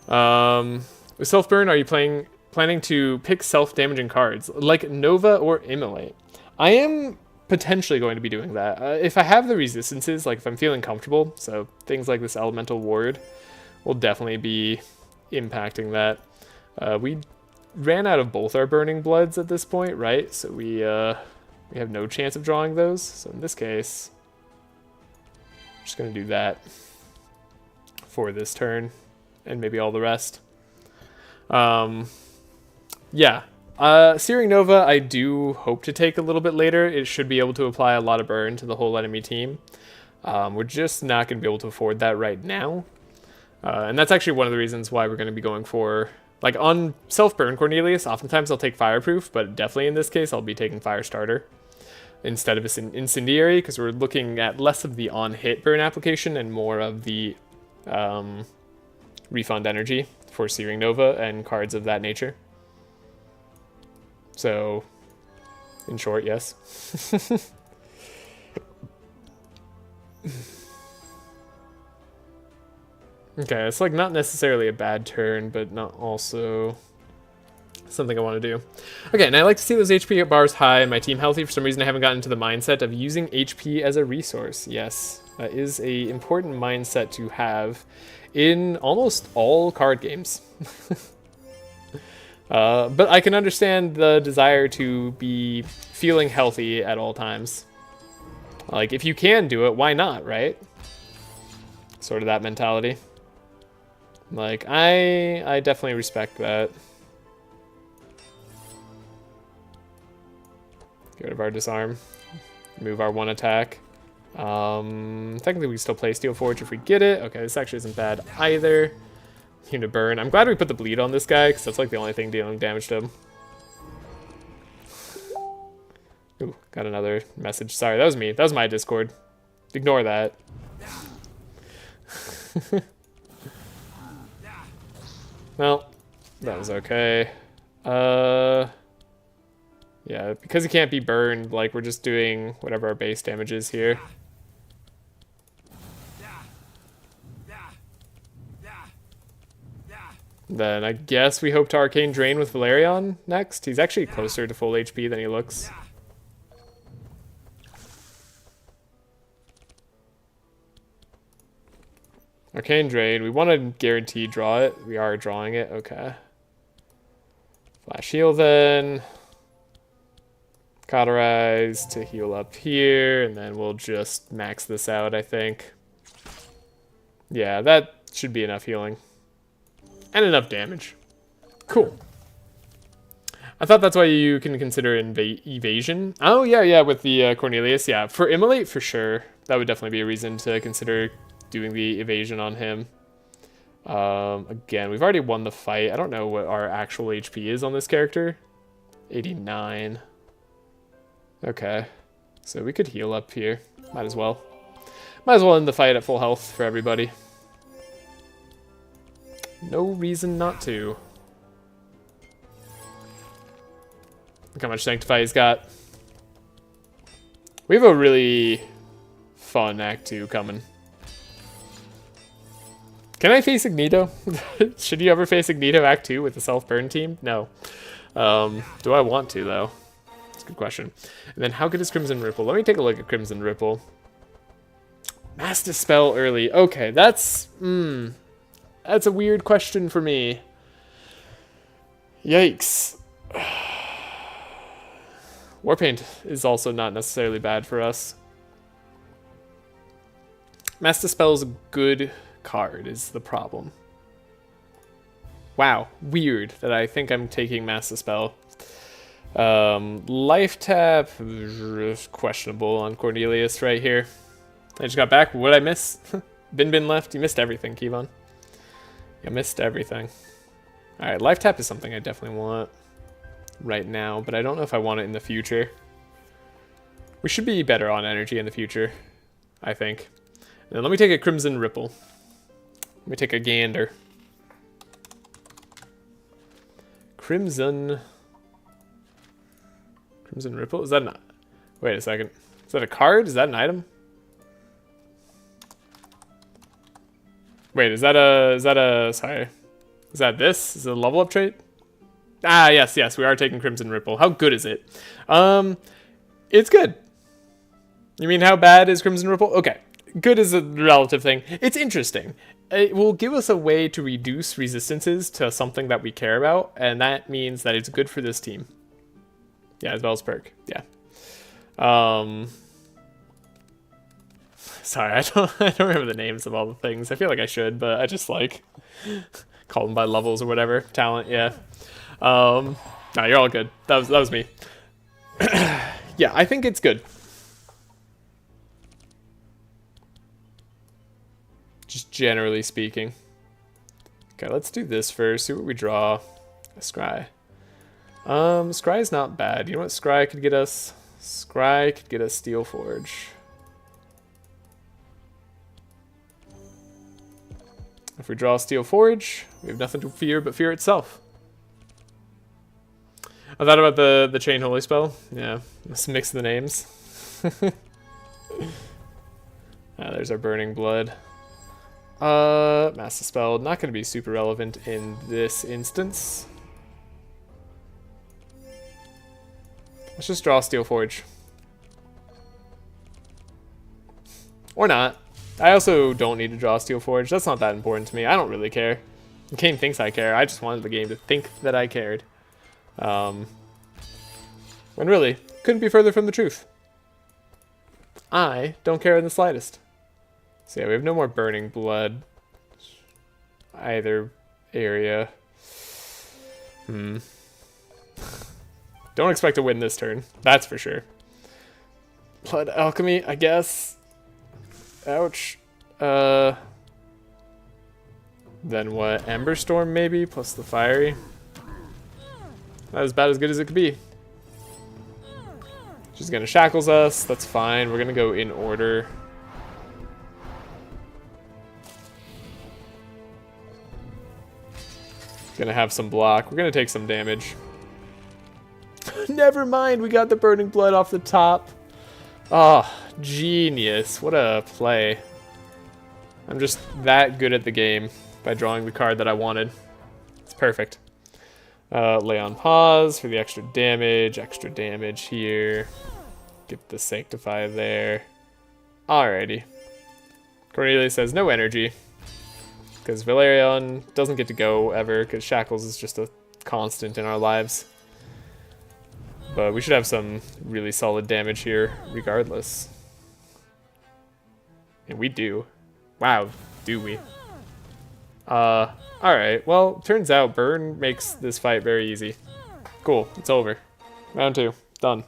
With Self-Burn, are you planning to pick self-damaging cards like Nova or Immolate? I am potentially going to be doing that. If I have the resistances, like if I'm feeling comfortable, so things like this Elemental Ward will definitely be impacting that. We ran out of both our Burning Bloods at this point, right? So we have no chance of drawing those. So in this case, I'm just going to do that for this turn and maybe all the rest. Yeah. Searing Nova, I do hope to take a little bit later. It should be able to apply a lot of burn to the whole enemy team. We're just not going to be able to afford that right now. And that's actually one of the reasons why we're going to be going for, like on Self-Burn Cornelius, oftentimes I'll take Fireproof, but definitely in this case I'll be taking Firestarter instead of Incendiary, because we're looking at less of the on-hit burn application and more of the refund energy for Searing Nova and cards of that nature. So, in short, yes. Okay, it's like not necessarily a bad turn, but not also something I want to do. Okay, and I like to see those HP bars high and my team healthy. For some reason, I haven't gotten into the mindset of using HP as a resource. Yes, that is a important mindset to have in almost all card games. But I can understand the desire to be feeling healthy at all times. Like, if you can do it, why not, right? Sort of that mentality. Like, I definitely respect that. Get rid of our disarm. Move our one attack. Technically, we can still play Steel Forge if we get it. Okay, this actually isn't bad either. Him to burn. I'm glad we put the bleed on this guy, because that's like the only thing dealing damage to him. Ooh, got another message. Sorry, that was me. That was my Discord. Ignore that. Well, that was okay. Yeah, because he can't be burned, like, we're just doing whatever our base damage is here. Then I guess we hope to Arcane Drain with Valerion next. He's actually closer to full HP than he looks. Arcane Drain. We want to guarantee draw it. We are drawing it. Okay. Flash heal then. Cauterize to heal up here. And then we'll just max this out, I think. Yeah, that should be enough healing. And enough damage. Cool. I thought that's why you can consider evasion. Oh, yeah, with the Cornelius. Yeah, for Immolate, for sure. That would definitely be a reason to consider doing the evasion on him. Again, we've already won the fight. I don't know what our actual HP is on this character. 89. Okay. So we could heal up here. Might as well. Might as well end the fight at full health for everybody. No reason not to. Look how much Sanctify he's got. We have a really fun Act 2 coming. Can I face Ignito? Should you ever face Ignito Act 2 with the self-burn team? No. Do I want to, though? That's a good question. And then how good is Crimson Ripple? Let me take a look at Crimson Ripple. Mass Dispel early. Okay, that's a weird question for me. Yikes. Warpaint is also not necessarily bad for us. Mass Dispel is a good card, is the problem. Wow, weird that I think I'm taking Mass Dispel. Life Tap, questionable on Cornelius right here. I just got back. What did I miss? Bin left. You missed everything, Kevon. You missed everything. Alright, Life Tap is something I definitely want right now, but I don't know if I want it in the future. We should be better on energy in the future, I think. And then let me take a Crimson Ripple. Let me take a gander. Crimson Ripple? Is that not? Wait a second. Is that a card? Is that an item? Wait, is that a, sorry. Is that this? Is it a level up trait? Ah, yes, we are taking Crimson Ripple. How good is it? It's good. You mean how bad is Crimson Ripple? Okay, good is a relative thing. It's interesting. It will give us a way to reduce resistances to something that we care about, and that means that it's good for this team. Yeah, as well as perk, yeah. Sorry, I don't remember the names of all the things. I feel like I should, but I just like call them by levels or whatever. Talent, yeah. No, you're all good. That was me. Yeah, I think it's good. Just generally speaking. Okay, let's do this first. See what we draw. A Scry. Scry's not bad. You know what Scry could get us? Scry could get us Steel Forge. If we draw Steel Forge, we have nothing to fear but fear itself. I thought about the Chain Holy spell. Yeah, let's mix the names. There's our Burning Blood. Mass Dispel, not going to be super relevant in this instance. Let's just draw Steel Forge. Or not. I also don't need to draw Steel Forge. That's not that important to me. I don't really care. The game thinks I care. I just wanted the game to think that I cared. When really, couldn't be further from the truth. I don't care in the slightest. So yeah, we have no more Burning Blood. Either area. Don't expect to win this turn. That's for sure. Blood Alchemy, I guess. Ouch. Then what? Ember Storm maybe, plus the Fiery. Not as good as it could be. She's gonna shackles us. That's fine. We're gonna go in order. Gonna have some block. We're gonna take some damage. Never mind, we got the burning blood off the top. Oh, genius. What a play. I'm just that good at the game by drawing the card that I wanted. It's perfect. Lay on pause for the extra damage here. Get the Sanctify there. Alrighty. Cornelius has no energy. Because Valerion doesn't get to go ever, because Shackles is just a constant in our lives. But we should have some really solid damage here, regardless. And we do. Wow, do we? Alright, well, turns out Burn makes this fight very easy. Cool, it's over. Round 2, done.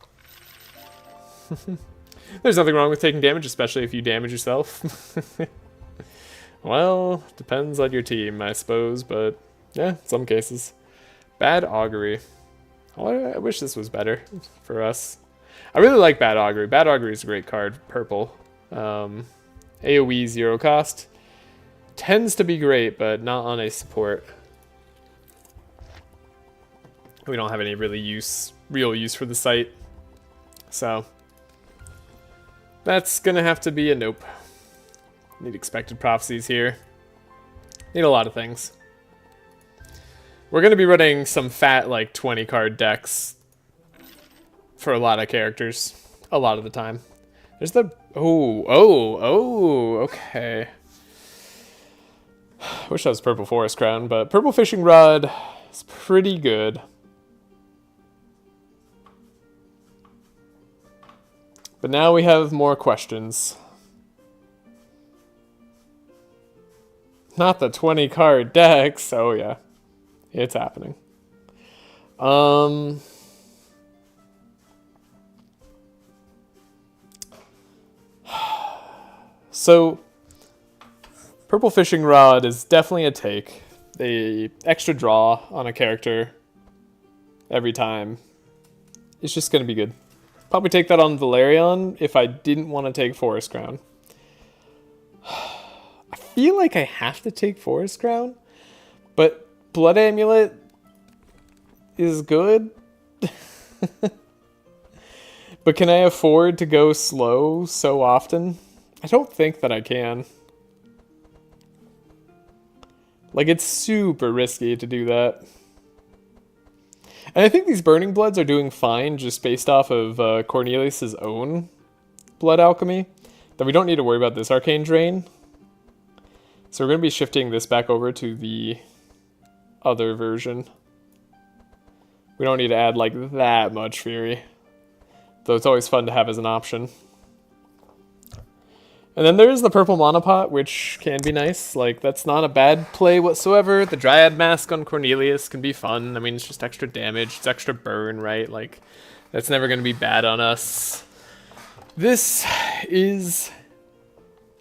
There's nothing wrong with taking damage, especially if you damage yourself. Well, depends on your team, I suppose, but yeah, some cases. Bad Augury. Oh, I wish this was better for us. I really like Bad Augury. Bad Augury is a great card, purple. AoE 0 cost. Tends to be great, but not on a support. We don't have any real use for the site. So that's gonna have to be a nope. Need expected prophecies here. Need a lot of things. We're gonna be running some fat, like 20 card decks for a lot of characters, a lot of the time. There's the okay. Wish that was Purple Forest Crown, but Purple Fishing Rod is pretty good. But now we have more questions. Not the 20 card decks. Oh yeah, it's happening. So Purple Fishing Rod is definitely a take. The extra draw on a character every time. It's just going to be good. Probably take that on Valerion if I didn't want to take Forest Crown. I feel like I have to take Forest Crown, but Blood Amulet is good. But can I afford to go slow so often? I don't think that I can. Like, it's super risky to do that. And I think these Burning Bloods are doing fine just based off of Cornelius' own Blood Alchemy. That we don't need to worry about this Arcane Drain. So we're going to be shifting this back over to the other version. We don't need to add like that much Fury. Though it's always fun to have as an option. And then there's the Purple Monopot, which can be nice. Like, that's not a bad play whatsoever. The Dryad Mask on Cornelius can be fun. I mean, it's just extra damage. It's extra burn, right? Like, that's never going to be bad on us. This is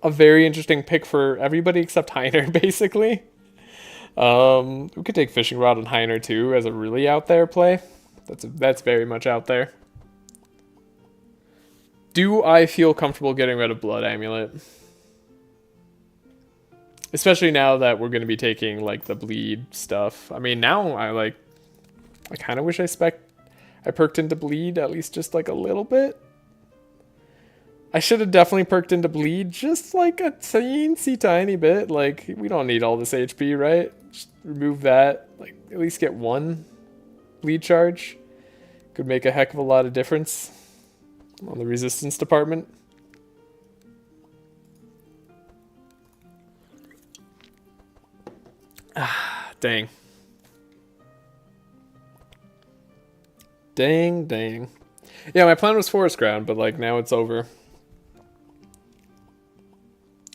a very interesting pick for everybody except Heiner, basically. We could take Fishing Rod and Heiner, too, as a really out there play. That's very much out there. Do I feel comfortable getting rid of Blood Amulet? Especially now that we're going to be taking, like, the bleed stuff. I mean, now I kind of wish I perked into bleed at least just, like, a little bit. I should have definitely perked into bleed just, like, a teensy tiny bit. Like, we don't need all this HP, right? Just remove that. Like, at least get one bleed charge. Could make a heck of a lot of difference on the resistance department. Ah, dang. Dang. Yeah, my plan was Forest Ground, but like now it's over.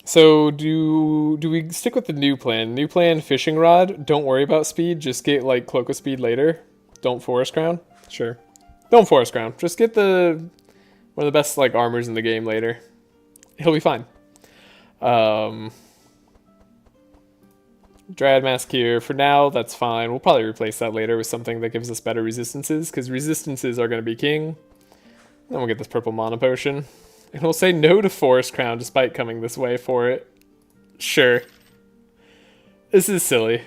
So do we stick with the new plan? New plan, Fishing Rod. Don't worry about speed. Just get like Cloak of Speed later. Don't Forest Ground. Sure. Don't Forest Ground. Just get one of the best like armors in the game later. He'll be fine. Dryad Mask here. For now, that's fine. We'll probably replace that later with something that gives us better resistances, because resistances are going to be king. Then we'll get this Purple Mana Potion. And we'll say no to Forest Crown despite coming this way for it. Sure. This is silly.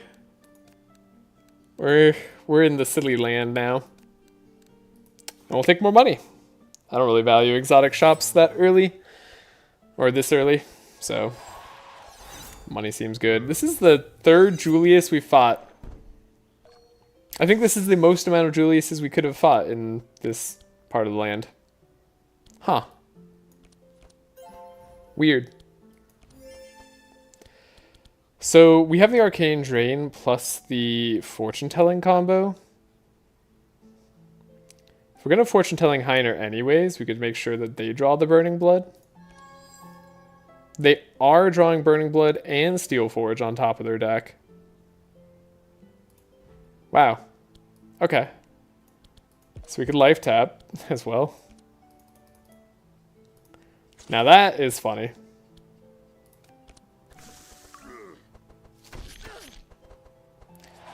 We're in the silly land now. And we'll take more money. I don't really value exotic shops that early. Or this early. So, money seems good. This is the third Julius we fought. I think this is the most amount of Juliuses we could have fought in this part of the land. Huh. Weird. So, we have the Arcane Drain plus the Fortune Telling combo. If we're going to Fortune Telling Heiner anyways, we could make sure that they draw the Burning Blood. They are drawing Burning Blood and Steel Forge on top of their deck. Wow. Okay. So we could life tap as well. Now that is funny.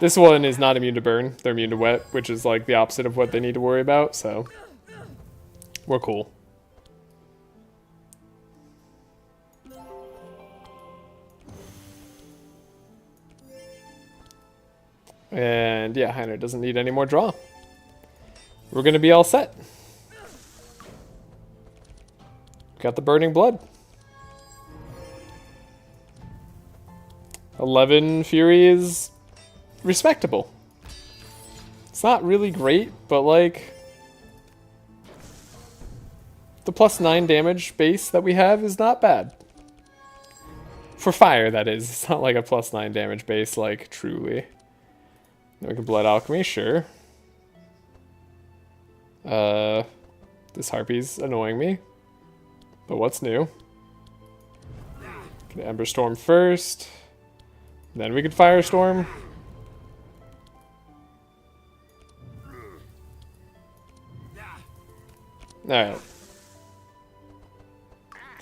This one is not immune to burn. They're immune to wet, which is like the opposite of what they need to worry about, so we're cool. And yeah, Heiner doesn't need any more draw. We're going to be all set. Got the Burning Blood. 11 Fury is respectable. It's not really great, but like the +9 damage base that we have is not bad. For fire, that is. It's not like a +9 damage base, like, truly. Then we can Blood Alchemy, sure. This Harpy's annoying me. But what's new? Can Ember Storm first. Then we could Firestorm. Alright.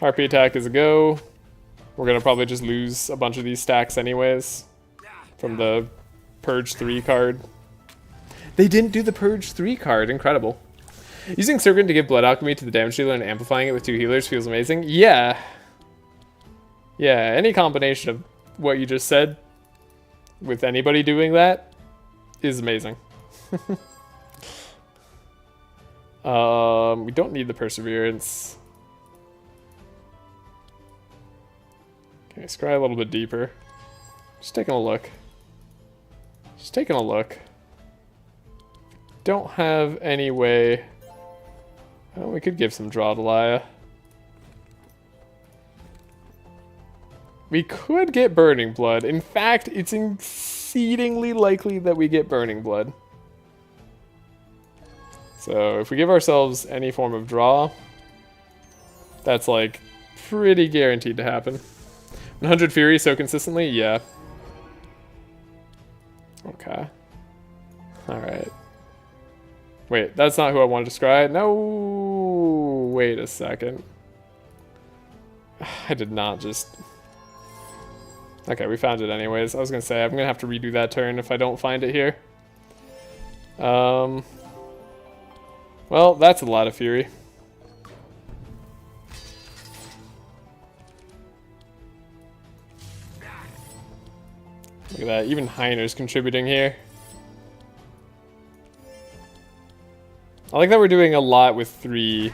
Harpy attack is a go. We're gonna probably just lose a bunch of these stacks anyways. From the Purge 3 card. They didn't do the Purge 3 card. Incredible. Using Serpent to give Blood Alchemy to the damage dealer and amplifying it with 2 healers feels amazing. Yeah. Yeah, any combination of what you just said with anybody doing that is amazing. We don't need the Perseverance. Okay, scry a little bit deeper. Just taking a look. Just taking a look. Don't have any way. Oh, we could give some draw to Laia. We could get Burning Blood. In fact, it's exceedingly likely that we get Burning Blood. So if we give ourselves any form of draw, that's like pretty guaranteed to happen. 100 Fury so consistently? Yeah. Okay. Alright. Wait, that's not who I wanted to scry. No! Wait a second. I did not just... Okay, we found it anyways. I was gonna say, I'm gonna have to redo that turn if I don't find it here. Well, that's a lot of Fury. Look at that, even Heiner's contributing here. I like that we're doing a lot with 3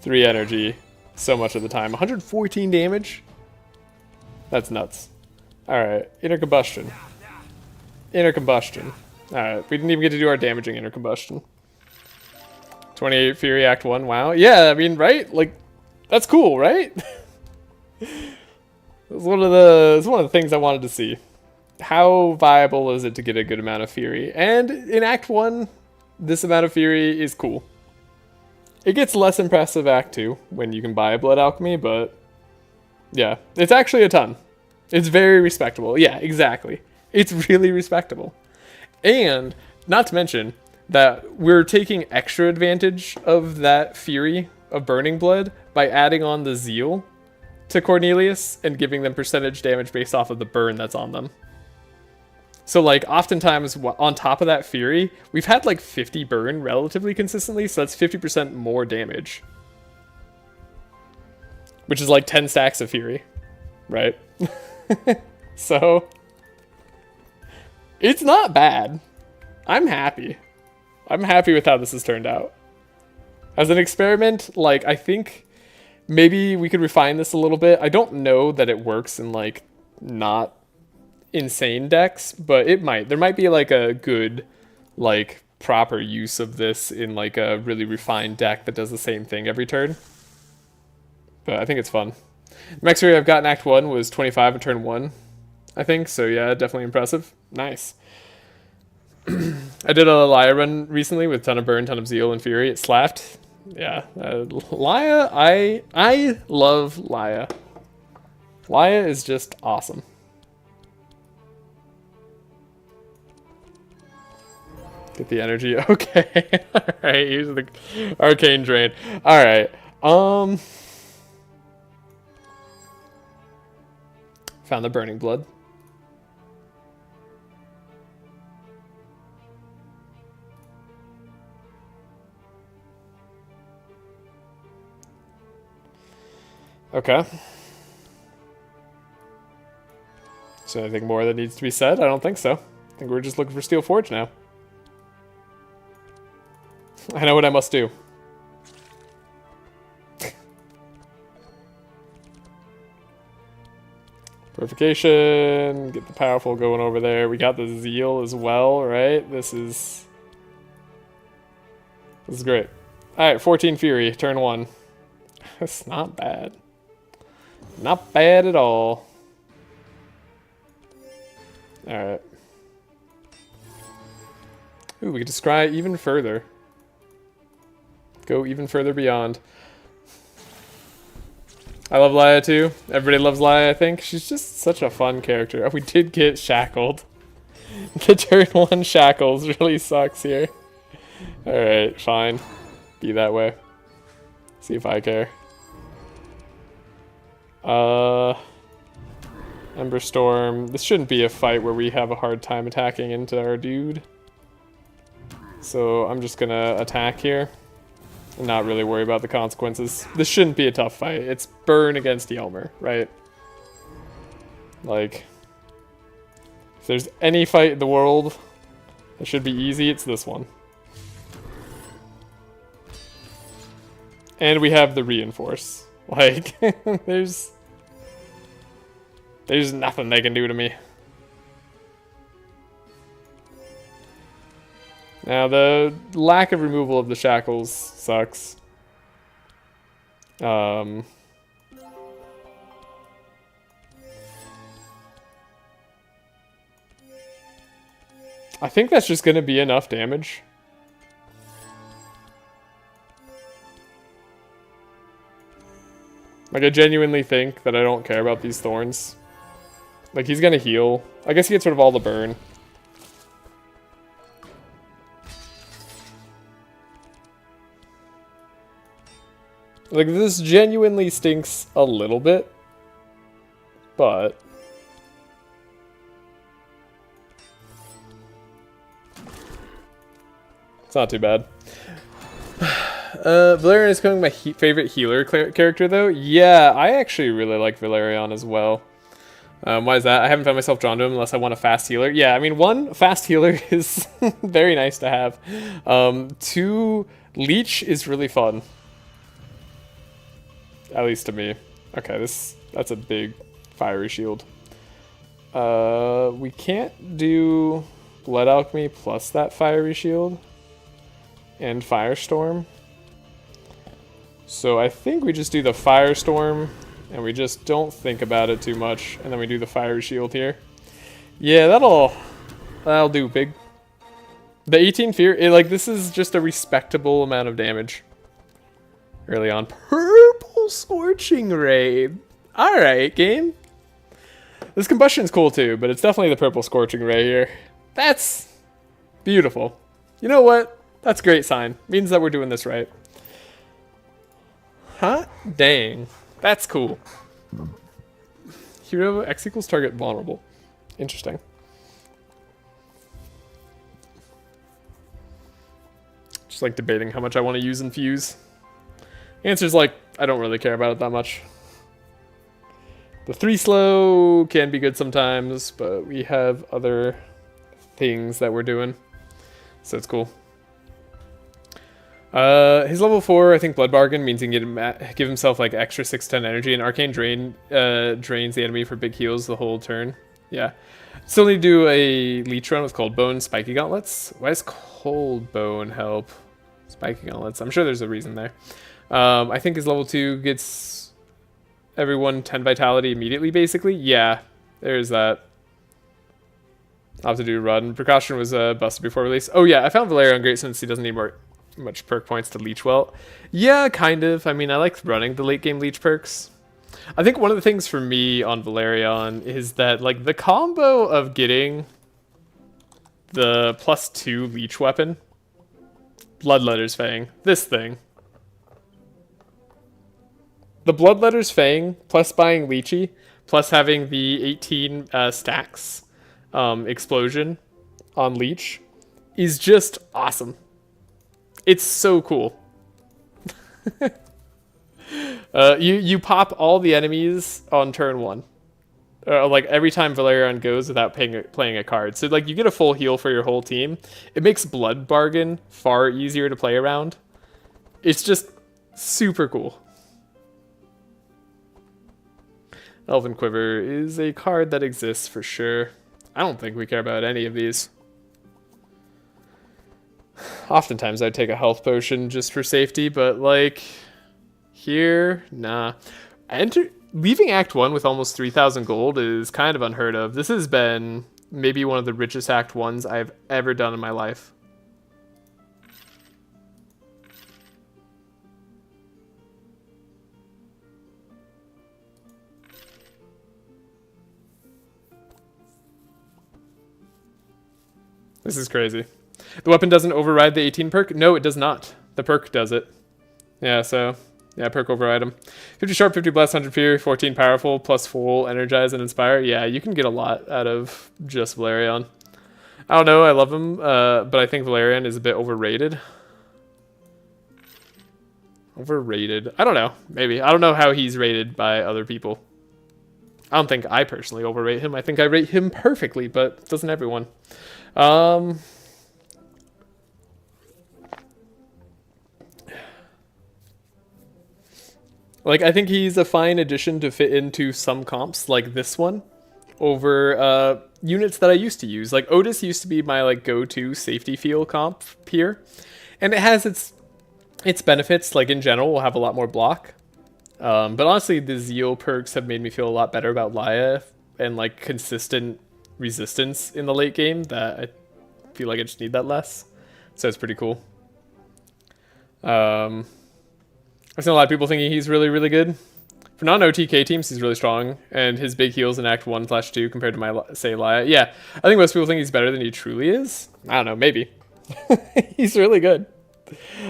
energy so much of the time. 114 damage? That's nuts. Alright, Inner Combustion. Inner Combustion. Alright, we didn't even get to do our damaging Inner Combustion. 28 Fury Act 1, wow. Yeah, I mean, right? Like, that's cool, right? It's one of the things I wanted to see. How viable is it to get a good amount of Fury? And in Act 1, this amount of Fury is cool. It gets less impressive Act 2 when you can buy a Blood Alchemy, but yeah, it's actually a ton. It's very respectable. Yeah, exactly. It's really respectable. And not to mention that we're taking extra advantage of that Fury of Burning Blood by adding on the Zeal to Cornelius and giving them percentage damage based off of the burn that's on them. So like oftentimes on top of that Fury, we've had like 50 burn relatively consistently, so that's 50% more damage. Which is like 10 stacks of Fury, right? So It's not bad. I'm happy. I'm happy with how this has turned out. As an experiment, like, I think maybe we could refine this a little bit. I don't know that it works in, like, not insane decks, but it might. There might be, like, a good, like, proper use of this in, like, a really refined deck that does the same thing every turn. But I think it's fun. The max area I've gotten Act 1 was 25 at turn 1, I think. So, yeah, definitely impressive. Nice. I did a Laia run recently with ton of burn, ton of zeal, and fury. It slapped. Yeah, Laia, I love Laia. Laia is just awesome. Get the energy. Okay. All right. Here's the arcane drain. All right. Found the burning blood. Okay. So anything more that needs to be said? I don't think so. I think we're just looking for Steel Forge now. I know what I must do. Purification. Get the powerful going over there. We got the zeal as well, right? This is great. Alright, 14 fury, turn 1. That's not bad. Not bad at all. Alright. Ooh, we could just scry even further. Go even further beyond. I love Laia too. Everybody loves Laia, I think. She's just such a fun character. Oh, we did get shackled. The turn 1 shackles really sucks here. Alright, fine. Be that way. See if I care. Ember Storm. This shouldn't be a fight where we have a hard time attacking into our dude. So I'm just gonna attack here. And not really worry about the consequences. This shouldn't be a tough fight. It's burn against Yelmer, right? Like, if there's any fight in the world that should be easy, it's this one. And we have the reinforce. Like, there's nothing they can do to me. Now, the lack of removal of the shackles sucks. I think that's just going to be enough damage. Like, I genuinely think that I don't care about these thorns. Like, he's going to heal. I guess he gets rid of all the burn. Like, this genuinely stinks a little bit, but it's not too bad. Valerian is becoming my favorite healer character, though. Yeah, I actually really like Valerian as well. Why is that? I haven't found myself drawn to him unless I want a fast healer. Yeah, I mean, 1, fast healer is very nice to have. 2, leech is really fun. At least to me. Okay, that's a big fiery shield. We can't do Blood Alchemy plus that fiery shield and Firestorm. So I think we just do the Firestorm and we just don't think about it too much, and then we do the fiery shield here. Yeah, that'll do big. The 18 fear, like, this is just a respectable amount of damage early on. Purple Scorching Ray. Alright, game. This combustion's cool too, but it's definitely the Purple Scorching Ray here. That's beautiful. You know what? That's a great sign. Means that we're doing this right. Huh? Dang. That's cool. Hero X equals target vulnerable. Interesting. Just like debating how much I want to use Infuse. Answer's like, I don't really care about it that much. The 3 slow can be good sometimes, but we have other things that we're doing. So it's cool. His level 4, I think Blood Bargain means he can give himself like extra 6-10 energy, and Arcane Drain drains the enemy for big heals the whole turn. Yeah. Still need to do a Leech run with Cold Bone, Spiky Gauntlets. Why does Cold Bone help Spiky Gauntlets? I'm sure there's a reason there. I think his level 2 gets everyone 10 Vitality immediately, basically. Yeah, there's that. I'll have to do a run. Precaution was busted before release. Oh yeah, I found Valerian great since he doesn't need much perk points to leech well. Yeah, kind of. I mean, I like running the late game leech perks. I think one of the things for me on Valerian is that like the combo of getting the +2 leech weapon, Bloodletter's Fang, this thing. The Bloodletter's Fang plus buying Leechy plus having the 18 stacks explosion on Leech is just awesome. It's so cool. You pop all the enemies on turn 1. Like every time Valerian goes without playing a card. So like you get a full heal for your whole team. It makes Blood Bargain far easier to play around. It's just super cool. Elven Quiver is a card that exists for sure. I don't think we care about any of these. Oftentimes I'd take a health potion just for safety, but like here, nah. Leaving Act 1 with almost 3,000 gold is kind of unheard of. This has been maybe one of the richest Act 1s I've ever done in my life. This is crazy. The weapon doesn't override the 18 perk? No, it does not. The perk does it. Yeah, so... yeah, perk override them. 50 sharp, 50 blast, 100 fear, 14 powerful, plus full energize and inspire. Yeah, you can get a lot out of just Valerian. I don't know, I love him, but I think Valerian is a bit overrated. Overrated? I don't know, maybe. I don't know how he's rated by other people. I don't think I personally overrate him. I think I rate him perfectly, but doesn't everyone. Like, I think he's a fine addition to fit into some comps, like this one, over units that I used to use. Like, Otis used to be my, like, go-to safety feel comp here. And it has its benefits, like, in general, we'll have a lot more block. But honestly, the Zeal perks have made me feel a lot better about Laia and, like, consistent resistance in the late game that I feel like I just need that less. So it's pretty cool. I've seen a lot of people thinking he's really, really good. For non-OTK teams, he's really strong, and his big heals in Act 1/2 compared to my, say, Laia. Yeah, I think most people think he's better than he truly is. I don't know, maybe. He's really good.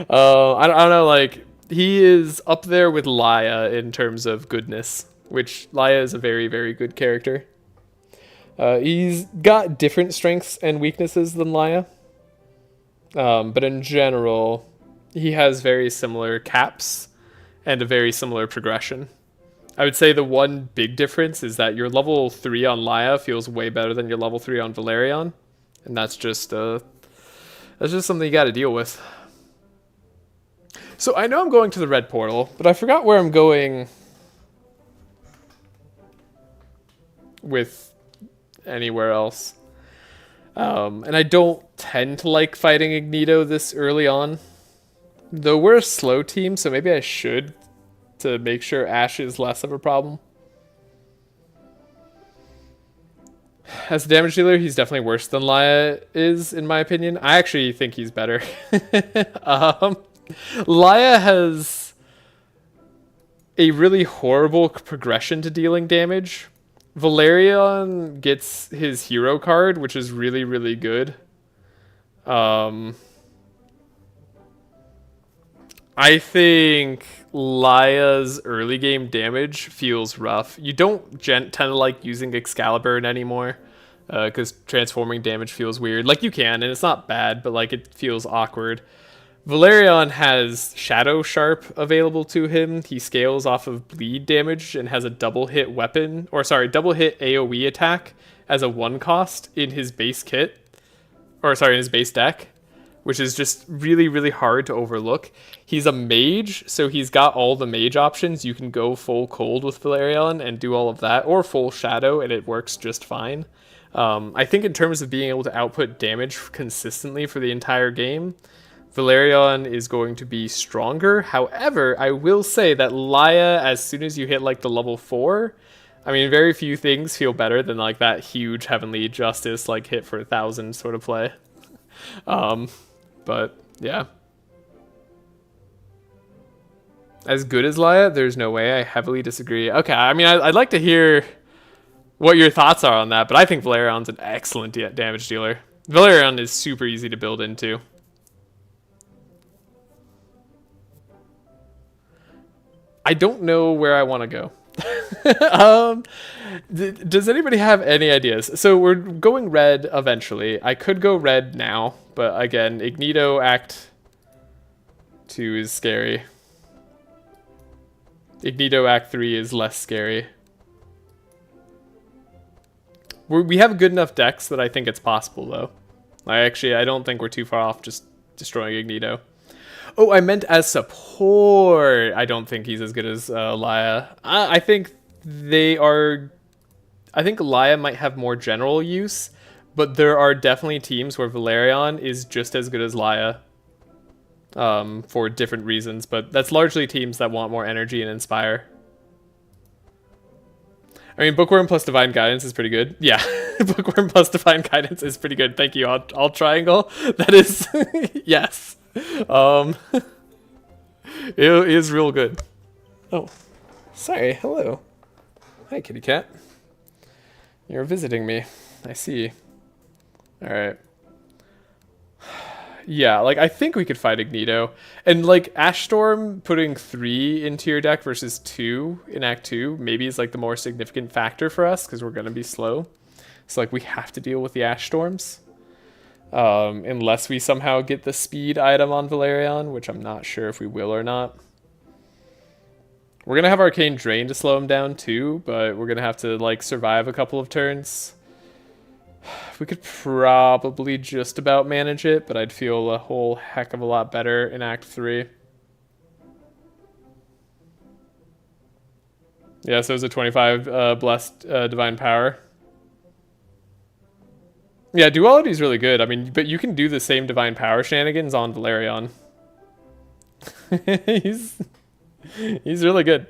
I don't know, like, he is up there with Laia in terms of goodness, which Laia is a very, very good character. He's got different strengths and weaknesses than Laia, but in general, he has very similar caps and a very similar progression. I would say the one big difference is that your level 3 on Laia feels way better than your level 3 on Valerian, and that's just something you got to deal with. So I know I'm going to the red portal, but I forgot where I'm going with anywhere else. And I don't tend to like fighting Ignito this early on. Though we're a slow team, so maybe I should to make sure Ashe is less of a problem. As a damage dealer, he's definitely worse than Laia is, in my opinion. I actually think he's better. Laia has a really horrible progression to dealing damage. Valerian gets his hero card, which is really, really good. I think Laia's early game damage feels rough. You don't tend to like using Excalibur anymore because transforming damage feels weird. Like you can, and it's not bad, but like it feels awkward. Valerian has Shadow Sharp available to him. He scales off of bleed damage and has a double hit weapon, or sorry, double hit AoE attack as a 1 cost in his base kit. or sorry, in his base deck, which is just really, really hard to overlook. He's a mage, so he's got all the mage options. You can go full cold with Valerion and do all of that, or full shadow, and it works just fine. I think in terms of being able to output damage consistently for the entire game, Valerion is going to be stronger. However, I will say that Laia, as soon as you hit like the level 4, I mean, very few things feel better than like that huge Heavenly Justice like hit for 1,000 sort of play. But yeah. As good as Laia? There's no way. I heavily disagree. Okay, I mean, I'd like to hear what your thoughts are on that, but I think Valerion's an excellent damage dealer. Valerion is super easy to build into. I don't know where I want to go. Does anybody have any ideas? So we're going red eventually. I could go red now, but again, Ignito Act 2 is scary. Ignito Act 3 is less scary. We have good enough decks that I think it's possible, though. I don't think we're too far off just destroying Ignito. Oh, I meant as support. I don't think he's as good as Laia. I think they are... I think Laia might have more general use, but there are definitely teams where Valerion is just as good as Laia for different reasons, but that's largely teams that want more energy and inspire. I mean, Bookworm plus Divine Guidance is pretty good. Yeah, Bookworm plus Divine Guidance is pretty good. Thank you, All Triangle. That is... yes. It is real good. Oh, sorry. Hello. Hi, kitty cat. You're visiting me. I see. All right. Yeah, like, I think we could fight Ignito. And, like, Ashstorm putting 3 into your deck versus 2 in Act 2 maybe is, like, the more significant factor for us, because we're going to be slow. So, like, we have to deal with the Ashstorms. Unless we somehow get the speed item on Valerion, which I'm not sure if we will or not. We're going to have Arcane Drain to slow him down, too, but we're going to have to, like, survive a couple of turns. We could probably just about manage it, but I'd feel a whole heck of a lot better in Act 3. Yeah, so it's a 25 Blessed Divine Power. Yeah, Duality is really good. I mean, but you can do the same Divine Power shenanigans on Valerion. he's really good.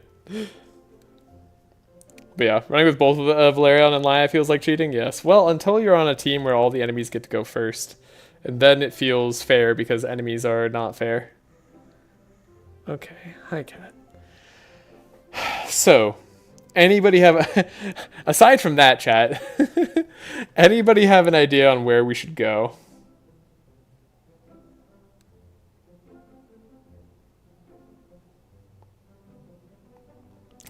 But yeah, running with both Valerion and Laia feels like cheating? Yes. Well, until you're on a team where all the enemies get to go first. And then it feels fair because enemies are not fair. Okay. Hi, cat. So, anybody have... aside from that, chat, anybody have an idea on where we should go?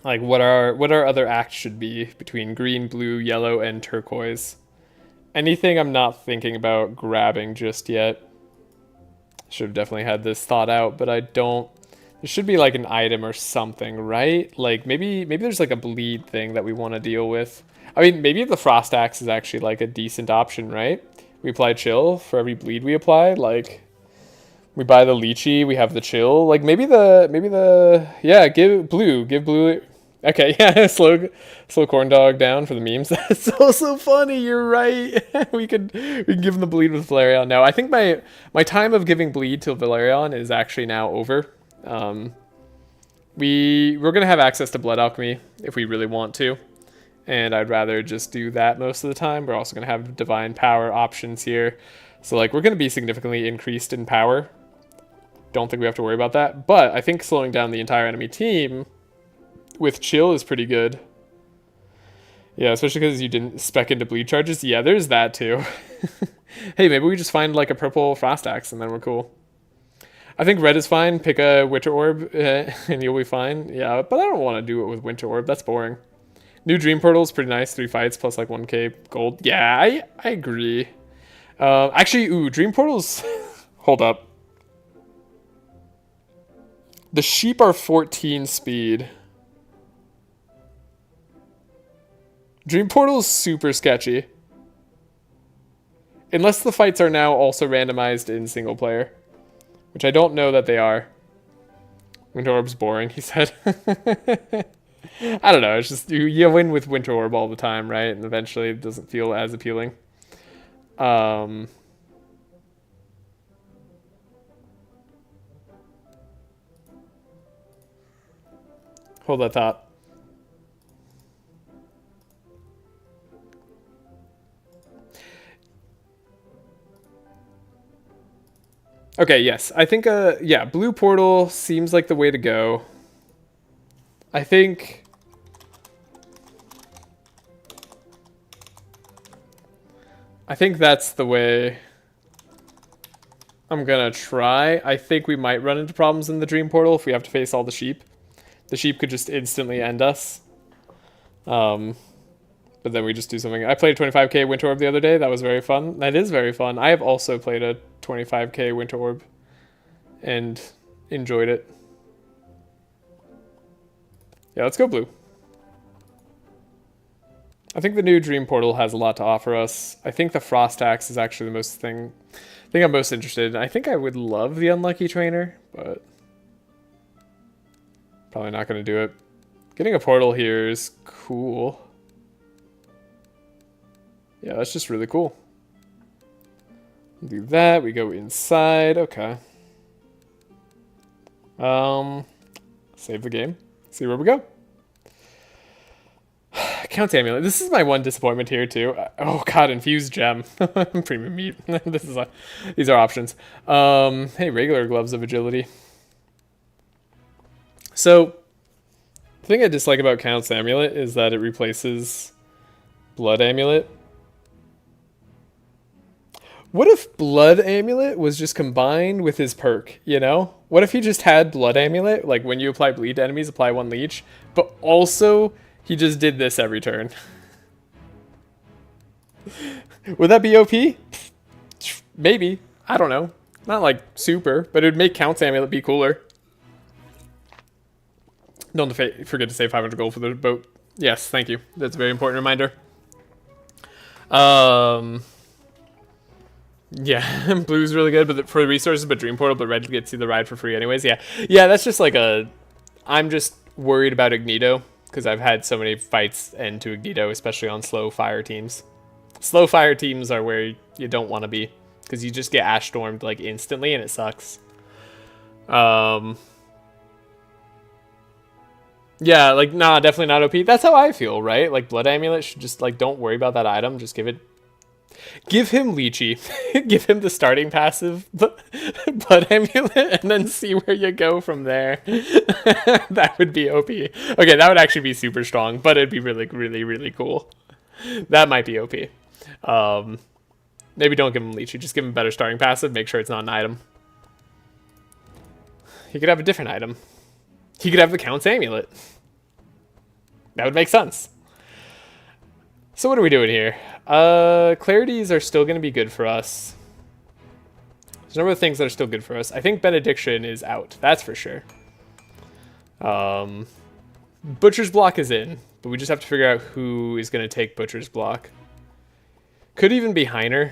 Like, what our other acts should be between green, blue, yellow, and turquoise. Anything I'm not thinking about grabbing just yet. Should have definitely had this thought out, but I don't. There should be like an item or something, right? Like, maybe there's like a bleed thing that we want to deal with. I mean, maybe the Frost Axe is actually like a decent option, right? We apply chill for every bleed we apply, like... We buy the lychee, we have the chill. Like, maybe the... Yeah, give blue... Okay, yeah, slow corn dog down for the memes. That's so funny, you're right. we can give him the bleed with Valerion. No, I think my time of giving bleed to Valerion is actually now over. We're going to have access to Blood Alchemy if we really want to. And I'd rather just do that most of the time. We're also going to have Divine Power options here. So, like, we're going to be significantly increased in power. Don't think we have to worry about that. But I think slowing down the entire enemy team with chill is pretty good. Yeah, especially because you didn't spec into bleed charges. Yeah, there's that too. Hey, maybe we just find like a purple Frost Axe and then we're cool. I think red is fine. Pick a Winter Orb and you'll be fine. Yeah, but I don't want to do it with Winter Orb. That's boring. New Dream Portal is pretty nice. 3 fights plus like 1k gold. Yeah, I agree. Actually, ooh, Dream Portals... Hold up. The sheep are 14 speed. Dream Portal is super sketchy. Unless the fights are now also randomized in single player. Which I don't know that they are. Winter Orb's boring, he said. I don't know, it's just you win with Winter Orb all the time, right? And eventually it doesn't feel as appealing. Hold that thought. Okay, yes. I think, yeah, blue portal seems like the way to go. I think... that's the way I'm gonna try. I think we might run into problems in the dream portal if we have to face all the sheep. The sheep could just instantly end us. But then we just do something. I played 25k Winter Orb the other day. That was very fun. That is very fun. I have also played a 25k Winter Orb and enjoyed it. Yeah, let's go blue. I think the new Dream Portal has a lot to offer us. I think the Frost Axe is actually the thing I'm most interested in. I think I would love the Unlucky Trainer, but probably not going to do it. Getting a portal here is cool. Yeah, that's just really cool. Do that. We go inside. Okay. Save the game. See where we go. Count's Amulet. This is my one disappointment here too. Oh god, Infused Gem. Premium meat. These are options. Hey, regular Gloves of Agility. So, the thing I dislike about Count's Amulet is that it replaces Blood Amulet. What if Blood Amulet was just combined with his perk, you know? What if he just had Blood Amulet, like when you apply bleed to enemies, apply 1 leech, but also he just did this every turn? Would that be OP? Maybe. I don't know. Not like super, but it would make Count's Amulet be cooler. Don't forget to save 500 gold for the boat. Yes, thank you. That's a very important reminder. Yeah, blue's really good, but for the resources, but Dream Portal, but red gets you the ride for free anyways. Yeah, that's just like I'm just worried about Ignito, because I've had so many fights end to Ignito, especially on slow fire teams. Slow fire teams are where you don't want to be, because you just get Ash Stormed like instantly, and it sucks. Yeah, like, nah, definitely not OP. That's how I feel, right? Like, Blood Amulet should just, like, don't worry about that item. Just give him Lychee. Give him the starting passive Blood Amulet, and then see where you go from there. That would be OP. Okay, that would actually be super strong, but it'd be really, really, really cool. That might be OP. Maybe don't give him Lychee. Just give him a better starting passive. Make sure it's not an item. He could have a different item. He could have the Count's Amulet. That would make sense. So what are we doing here? Clarities are still going to be good for us. There's a number of things that are still good for us. I think Benediction is out. That's for sure. Butcher's Block is in, but we just have to figure out who is going to take Butcher's Block. Could even be Heiner.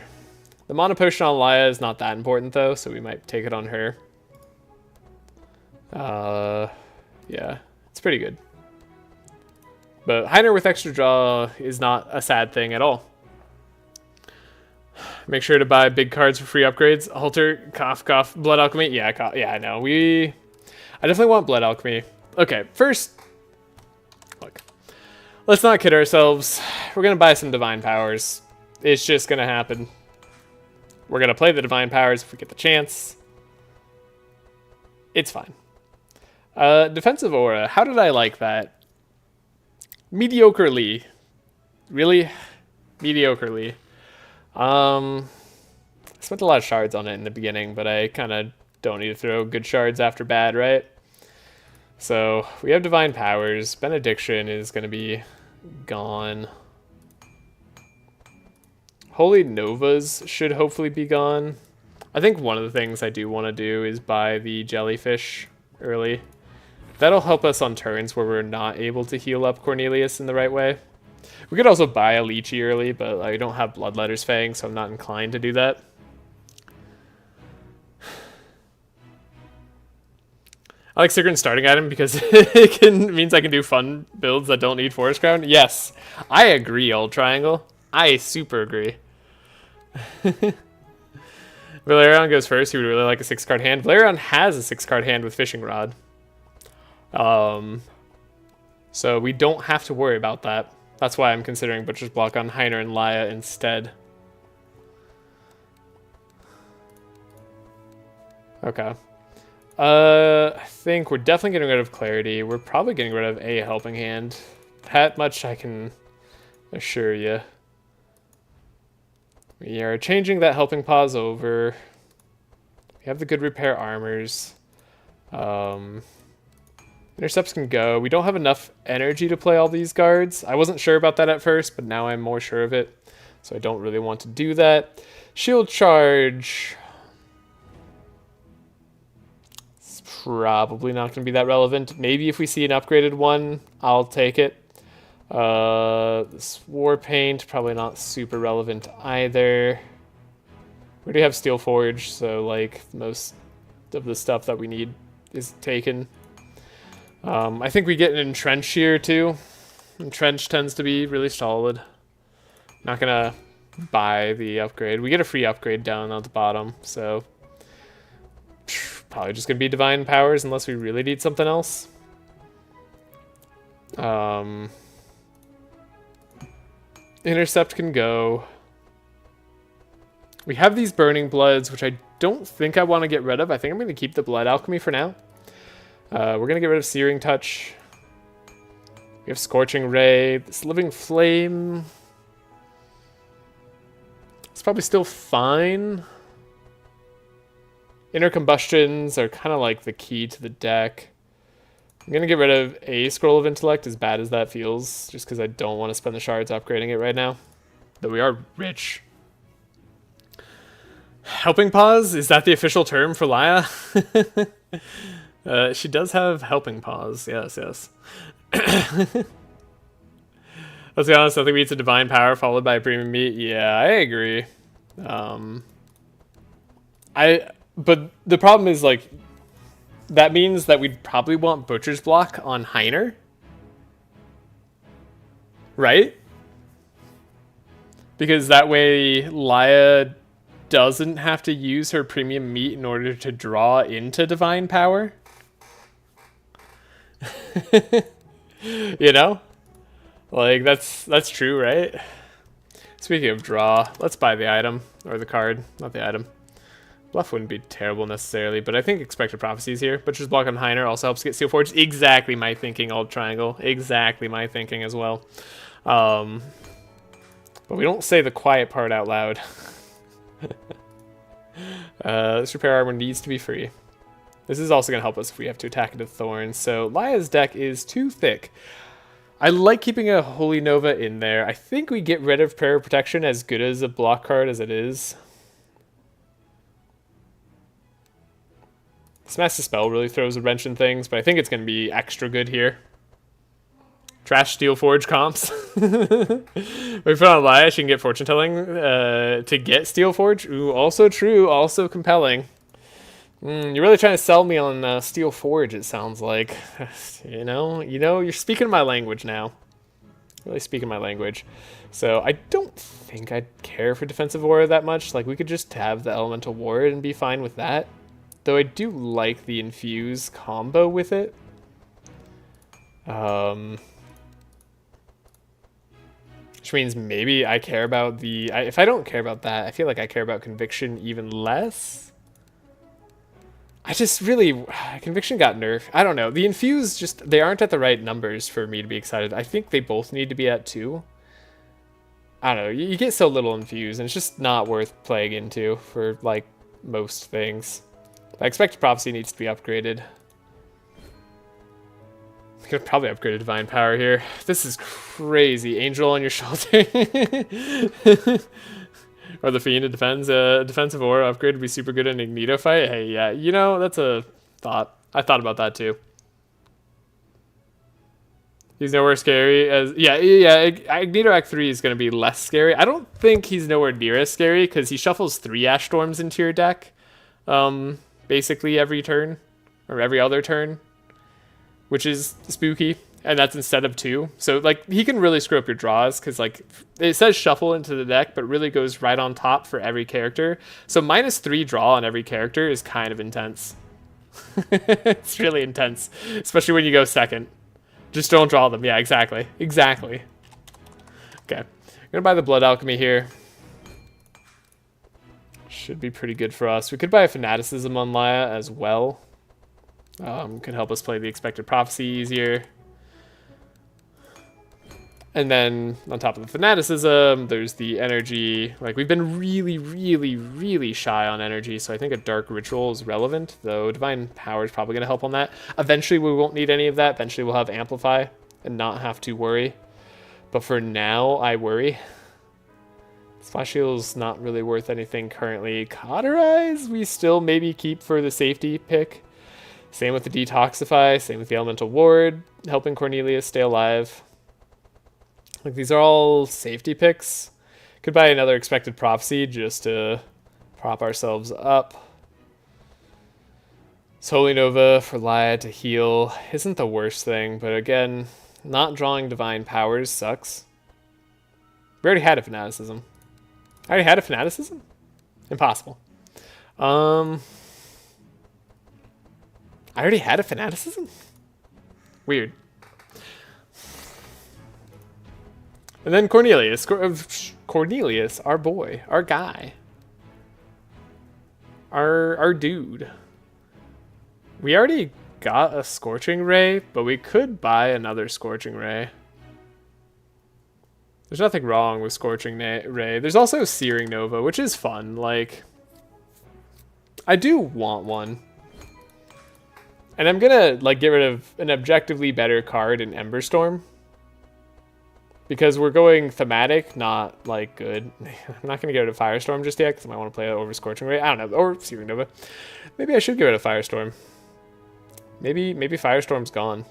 The Mana Potion on Laia is not that important, though, so we might take it on her. Yeah, it's pretty good. But Heiner with extra draw is not a sad thing at all. Make sure to buy big cards for free upgrades. Halter, cough, cough, Blood Alchemy. Yeah, I know. I definitely want Blood Alchemy. Okay, first, look. Let's not kid ourselves. We're going to buy some Divine Powers. It's just going to happen. We're going to play the Divine Powers if we get the chance. It's fine. Defensive Aura. How did I like that? Mediocrely. Really? Mediocrely. I spent a lot of shards on it in the beginning, but I kind of don't need to throw good shards after bad, right? So, we have Divine Powers. Benediction is going to be gone. Holy Novas should hopefully be gone. I think one of the things I do want to do is buy the Jellyfish early. That'll help us on turns where we're not able to heal up Cornelius in the right way. We could also buy a Lychee early, but I don't have Bloodletter's Fang, so I'm not inclined to do that. I like Sigrun starting at him because it means I can do fun builds that don't need Forest Crown. Yes, I agree, Old Triangle. I super agree. Valerian goes first. He would really like a 6-card hand. Valerian has a 6-card hand with Fishing Rod. So we don't have to worry about that. That's why I'm considering Butcher's Block on Heiner and Laia instead. Okay. I think we're definitely getting rid of Clarity. We're probably getting rid of a Helping Hand. That much I can assure you. We are changing that Helping Paws over. We have the good repair armors. Intercepts can go. We don't have enough energy to play all these guards. I wasn't sure about that at first, but now I'm more sure of it. So I don't really want to do that. Shield Charge. It's probably not going to be that relevant. Maybe if we see an upgraded one, I'll take it. This War Paint, probably not super relevant either. We already have Steel Forge, so like most of the stuff that we need is taken. I think we get an Entrench here too. Entrench tends to be really solid. Not gonna buy the upgrade. We get a free upgrade down at the bottom, so probably just gonna be Divine Powers unless we really need something else. Intercept can go. We have these Burning Bloods, which I don't think I want to get rid of. I think I'm going to keep the Blood Alchemy for now. We're going to get rid of Searing Touch. We have Scorching Ray. This Living Flame. It's probably still fine. Inner Combustions are kind of like the key to the deck. I'm going to get rid of a Scroll of Intellect, as bad as that feels, just because I don't want to spend the shards upgrading it right now. Though we are rich. Helping Paws? Is that the official term for Laia? She does have Helping Paws. Yes, yes. Let's be honest, nothing beats a Divine Power followed by a Premium Meat. Yeah, I agree. But the problem is, like, that means that we'd probably want Butcher's Block on Heiner. Right? Because that way Laia doesn't have to use her Premium Meat in order to draw into Divine Power. You know? Like, that's true, right? Speaking of draw, let's buy the item. Or the card, not the item. Bluff wouldn't be terrible necessarily, but I think Expected Prophecies here. Butcher's Block on Heiner also helps get Steel Forge. Exactly my thinking, Old Triangle. Exactly my thinking as well. But we don't say the quiet part out loud. This Repair Armor needs to be free. This is also going to help us if we have to attack into Thorns. So Laia's deck is too thick. I like keeping a Holy Nova in there. I think we get rid of Prayer of Protection, as good as a block card as it is. Smash Dispel really throws a wrench in things, but I think it's going to be extra good here. Trash Steel Forge comps. We put on Laia, she can get Fortune Telling to get Steel Forge. Ooh, also true, also compelling. You're really trying to sell me on Steel Forge, it sounds like. You know, you're speaking my language now. Really speaking my language. So I don't think I'd care for Defensive Aura that much. Like, we could just have the Elemental Ward and be fine with that. Though I do like the Infuse combo with it. Which means maybe I care about the... if I don't care about that, I feel like I care about Conviction even less. I just really... Conviction got nerfed. I don't know. The Infuse just... They aren't at the right numbers for me to be excited. I think they both need to be at 2. I don't know. You get so little Infuse, and it's just not worth playing into for, like, most things. I expect Prophecy needs to be upgraded. I could probably upgrade a Divine Power here. This is crazy. Angel on your shoulder. Or the Fiend, it depends. Defensive Aura upgrade would be super good in Ignito fight. Hey, yeah, you know, that's a thought. I thought about that too. He's nowhere scary as yeah. Magneto Act 3 is going to be less scary. I don't think he's nowhere near as scary because he shuffles 3 Ash Storms into your deck, basically every turn or every other turn, which is spooky. And that's instead of 2. So like he can really screw up your draws because like it says shuffle into the deck, but really goes right on top for every character. So -3 draw on every character is kind of intense. It's really intense, especially when you go second. Just don't draw them. Yeah, exactly. Exactly. Okay. I'm going to buy the Blood Alchemy here. Should be pretty good for us. We could buy a Fanaticism on Laia as well. Could help us play the Expected Prophecy easier. And then on top of the Fanaticism, there's the energy. Like we've been really shy on energy, so I think a Dark Ritual is relevant, though Divine Power is probably going to help on that. Eventually we won't need any of that. Eventually we'll have Amplify and not have to worry. But for now, I worry. Splash Shield's not really worth anything currently. Cauterize, we still maybe keep for the safety pick. Same with the Detoxify, same with the Elemental Ward, helping Cornelius stay alive. Like these are all safety picks. Could buy another Expected Prophecy just to prop ourselves up. Holy Nova for Laia to heal isn't the worst thing, but again, not drawing Divine Powers sucks. We already had a Fanaticism. I already had a Fanaticism? Impossible. I already had a Fanaticism? Weird. And then Cornelius. Cornelius, our boy, our guy. Our dude. We already got a Scorching Ray, but we could buy another Scorching Ray. There's nothing wrong with Scorching Ray. There's also Searing Nova, which is fun. Like, I do want one. And I'm gonna like get rid of an objectively better card in Emberstorm. Because we're going thematic, not like good. I'm not going to get rid of Firestorm just yet because I might want to play it over Scorching Ray. I don't know. Or Searing Nova. Maybe I should get rid of Firestorm. Maybe Firestorm's gone.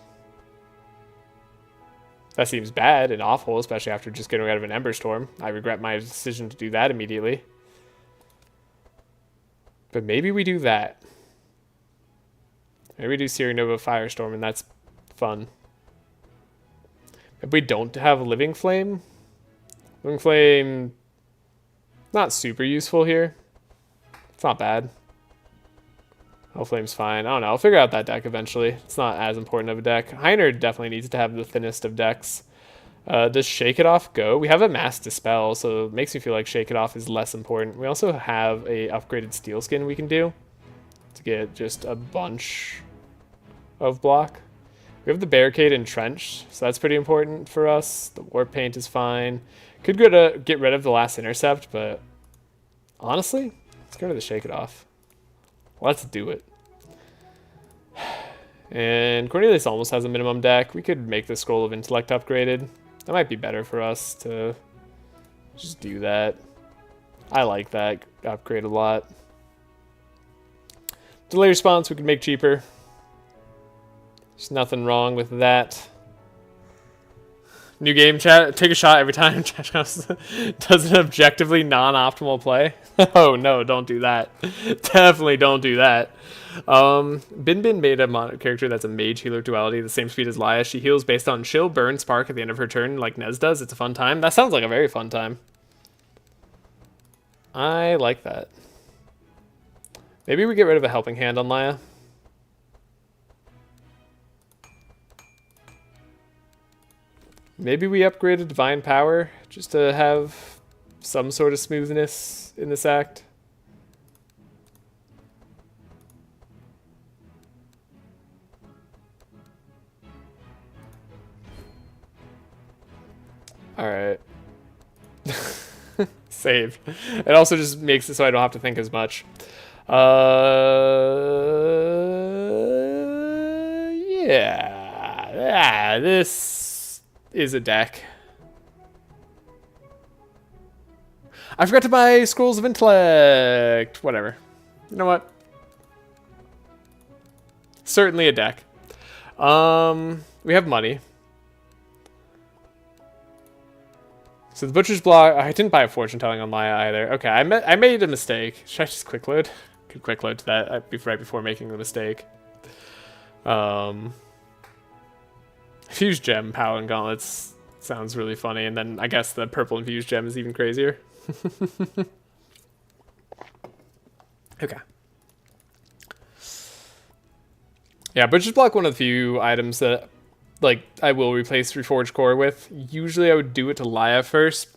That seems bad and awful, especially after just getting rid of an Emberstorm. I regret my decision to do that immediately. But maybe we do that. Maybe we do Searing Nova Firestorm, and that's fun. If we don't have Living Flame, Living Flame, not super useful here. It's not bad. Hell Flame's fine. I don't know. I'll figure out that deck eventually. It's not as important of a deck. Heiner definitely needs to have the thinnest of decks. Does Shake It Off go? We have a Mass Dispel, so it makes me feel like Shake It Off is less important. We also have a upgraded Steel Skin we can do to get just a bunch of block. We have the Barricade and Trench, so that's pretty important for us. The Warp Paint is fine. Could go to get rid of the last Intercept, but honestly, let's go to the Shake It Off. Let's do it. And Cornelius almost has a minimum deck. We could make the Scroll of Intellect upgraded. That might be better for us to just do that. I like that upgrade a lot. Delay response we could make cheaper. There's nothing wrong with that. New game chat. Take a shot every time chat does an objectively non-optimal play. Oh no, don't do that. Definitely don't do that. Bin made a mono character that's a mage healer duality, the same speed as Laia. She heals based on chill, burn, spark at the end of her turn, like Nez does. It's a fun time. That sounds like a very fun time. I like that. Maybe we get rid of a helping hand on Laia. Maybe we upgrade a Divine Power just to have some sort of smoothness in this act. Alright. Save. It also just makes it so I don't have to think as much. Yeah, this is a deck. I forgot to buy Scrolls of Intellect. Whatever. You know what? Certainly a deck. We have money. So the Butcher's Block, I didn't buy a fortune telling on Laia either. Okay, I made a mistake. Should I just quick load? Could quick load to that right before making the mistake. Fused Gem, Paladin Gauntlets sounds really funny, and then I guess the purple infused gem is even crazier. Okay. Yeah, Butcher's Block, one of the few items that like I will replace Reforged Core with. Usually I would do it to Laia first.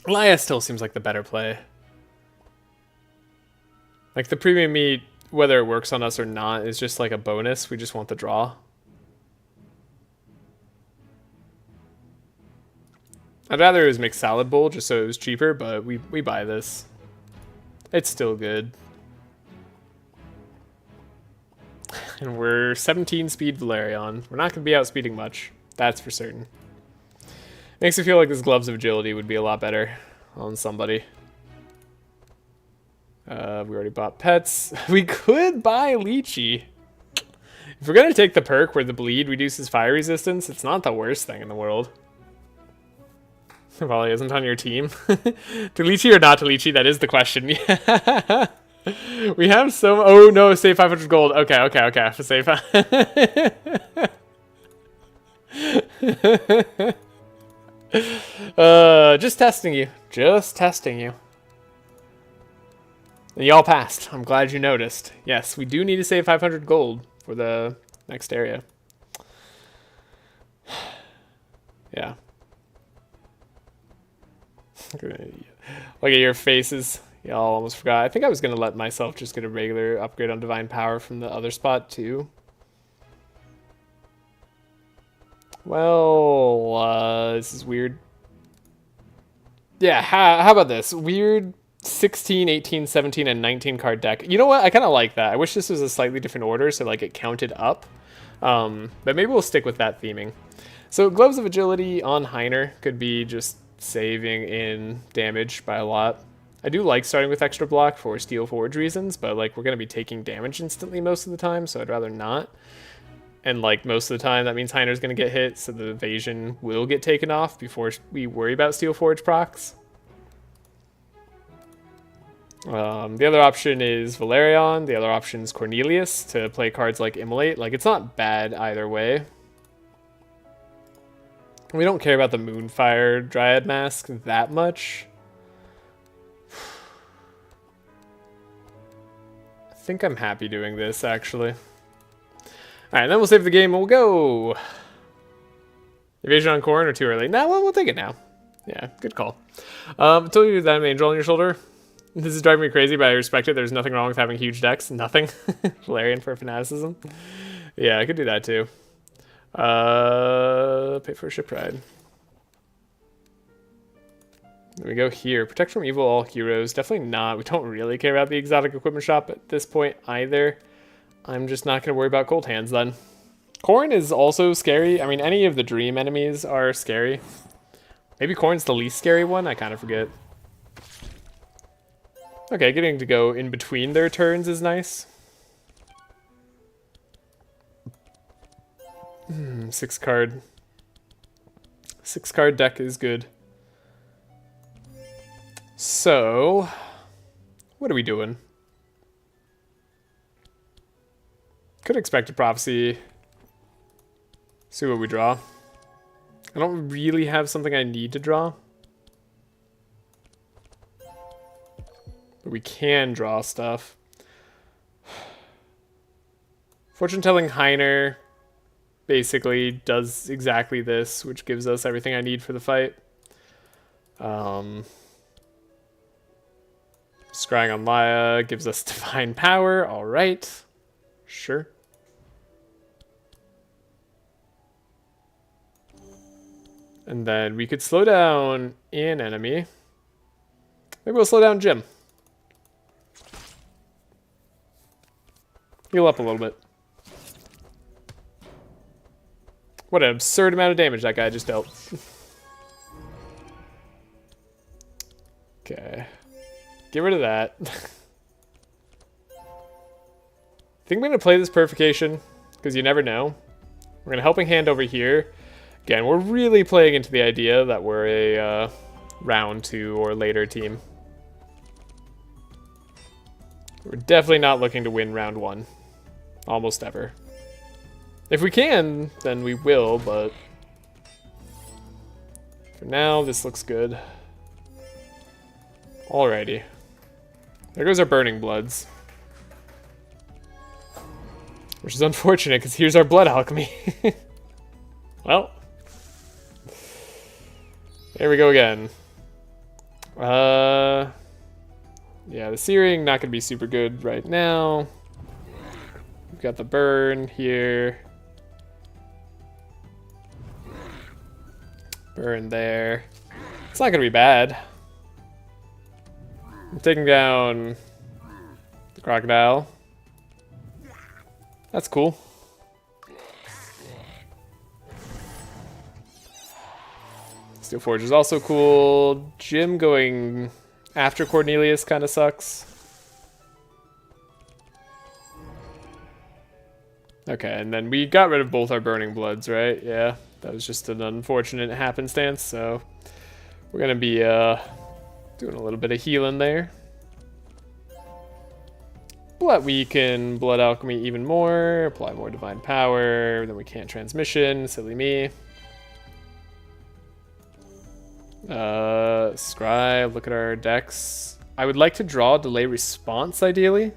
Laia still seems like the better play. Like the premium meat, whether it works on us or not, is just like a bonus. We just want the draw. I'd rather it was mixed salad bowl just so it was cheaper, but we buy this. It's still good. And we're 17 speed Valerion. We're not going to be outspeeding much. That's for certain. Makes me feel like this Gloves of Agility would be a lot better on somebody. We already bought pets. We could buy Lychee. If we're going to take the perk where the bleed reduces fire resistance, it's not the worst thing in the world. Probably isn't on your team. To Lychee or not to Lychee, that is the question. Yeah. We have some. Oh no, save 500 gold. Okay. Save. Just testing you. Just testing you. And y'all passed. I'm glad you noticed. Yes, we do need to save 500 gold for the next area. Yeah. Look at your faces. Y'all almost forgot. I think I was going to let myself just get a regular upgrade on Divine Power from the other spot too. Well, this is weird. Yeah, how about this? Weird 16, 18, 17, and 19 card deck. You know what? I kind of like that. I wish this was a slightly different order so like it counted up. But maybe we'll stick with that theming. So Gloves of Agility on Heiner could be just saving in damage by a lot. I do like starting with extra block for Steel Forge reasons, but like we're going to be taking damage instantly most of the time, so I'd rather not. And like most of the time that means Heiner's going to get hit, so the evasion will get taken off before we worry about Steel Forge procs. The other option is Valerion, the other option is Cornelius to play cards like Immolate. Like it's not bad either way. We don't care about the Moonfire Dryad Mask that much. I think I'm happy doing this, actually. Alright, then we'll save the game and we'll go. Evasion on Corn or too early? Nah, well, we'll take it now. Yeah, good call. I told you that I'm an angel on your shoulder. This is driving me crazy, but I respect it. There's nothing wrong with having huge decks. Nothing. Valerian for fanaticism. Yeah, I could do that too. Pay for a ship ride. There we go here. Protect from evil all heroes. Definitely not. We don't really care about the exotic equipment shop at this point either. I'm just not going to worry about cold hands then. Corn is also scary. I mean, any of the dream enemies are scary. Maybe Corn's the least scary one. I kind of forget. Okay, getting to go in between their turns is nice. 6 card deck is good. So, what are we doing? Could expect a prophecy. See what we draw. I don't really have something I need to draw. But we can draw stuff. Fortune telling Heiner basically does exactly this, which gives us everything I need for the fight. Scrying on Laia gives us Divine Power. All right. Sure. And then we could slow down an enemy. Maybe we'll slow down Jim. Heal up a little bit. What an absurd amount of damage that guy just dealt. Okay. Get rid of that. I think I'm going to play this Purification, because you never know. We're going to Helping Hand over here. Again, we're really playing into the idea that we're a round 2 or later team. We're definitely not looking to win round 1. Almost ever. If we can, then we will, but for now, this looks good. Alrighty. There goes our Burning Bloods. Which is unfortunate, because here's our Blood Alchemy. Well. There we go again. Yeah, the Searing, not going to be super good right now. We've got the Burn here. Burn there. It's not going to be bad. I'm taking down the Crocodile. That's cool. Steel Forge is also cool. Jim going after Cornelius kind of sucks. Okay, and then we got rid of both our Burning Bloods, right? Yeah, that was just an unfortunate happenstance, so we're going to be doing a little bit of healing there. But we can Blood Alchemy even more, apply more Divine Power, then we can't Transmission, silly me. Scribe, look at our decks. I would like to draw Delay Response, ideally.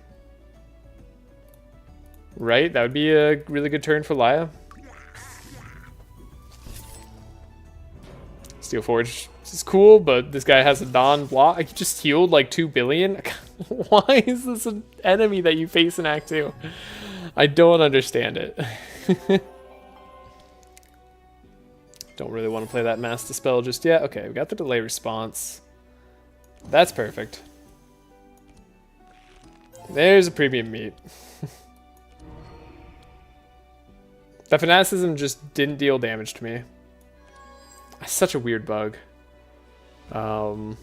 Right, that would be a really good turn for Laia. Steel Forge is cool, but this guy has a non-block. I just healed like 2 billion. Why is this an enemy that you face in Act 2? I don't understand it. Don't really want to play that Mass Dispel just yet. Okay, we got the Delay Response. That's perfect. There's a premium meat. That Fanaticism just didn't deal damage to me. That's such a weird bug. Okay,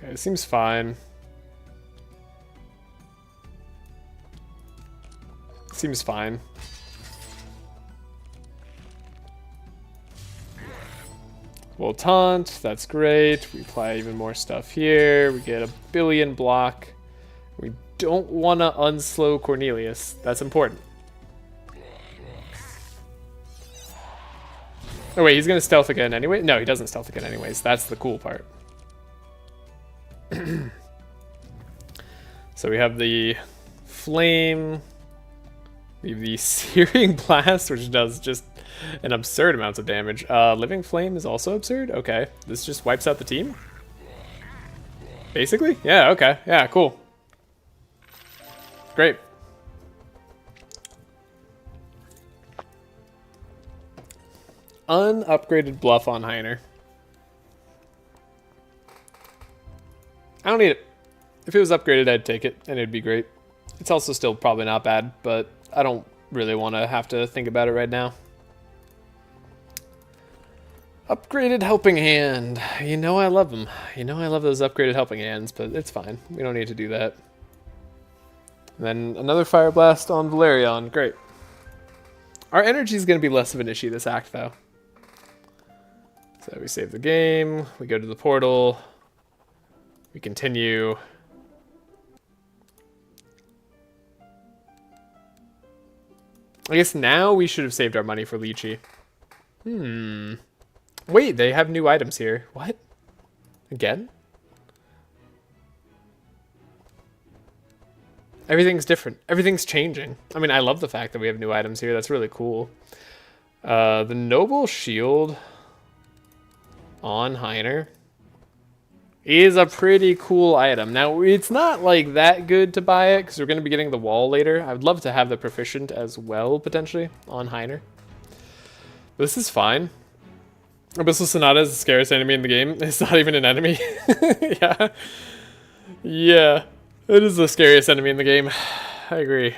it seems fine. Seems fine. We'll taunt, that's great. We apply even more stuff here. We get a billion block. We don't want to unslow Cornelius. That's important. Oh wait, he's going to stealth again anyway? No, he doesn't stealth again anyways. That's the cool part. So we have the Flame. We have the Searing Blast, which does just an absurd amount of damage. Living Flame is also absurd? Okay. This just wipes out the team? Basically? Yeah, okay. Yeah, cool. Great. Unupgraded Bluff on Heiner. I don't need it. If it was upgraded, I'd take it, and it'd be great. It's also still probably not bad, but I don't really want to have to think about it right now. Upgraded Helping Hand. You know I love them. You know I love those upgraded Helping Hands, but it's fine. We don't need to do that. And then another Fire Blast on Valerion. Great. Our energy is going to be less of an issue this act, though. So we save the game. We go to the portal. We continue. I guess now we should have saved our money for Lychee. Wait, they have new items here. What? Again? Everything's different. Everything's changing. I mean, I love the fact that we have new items here. That's really cool. The Noble Shield on Heiner is a pretty cool item. Now, it's not like that good to buy it because we're going to be getting the wall later. I would love to have the Proficient as well, potentially, on Heiner. But this is fine. Abyssal Sonata is the scariest enemy in the game. It's not even an enemy. Yeah. Yeah. It is the scariest enemy in the game. I agree.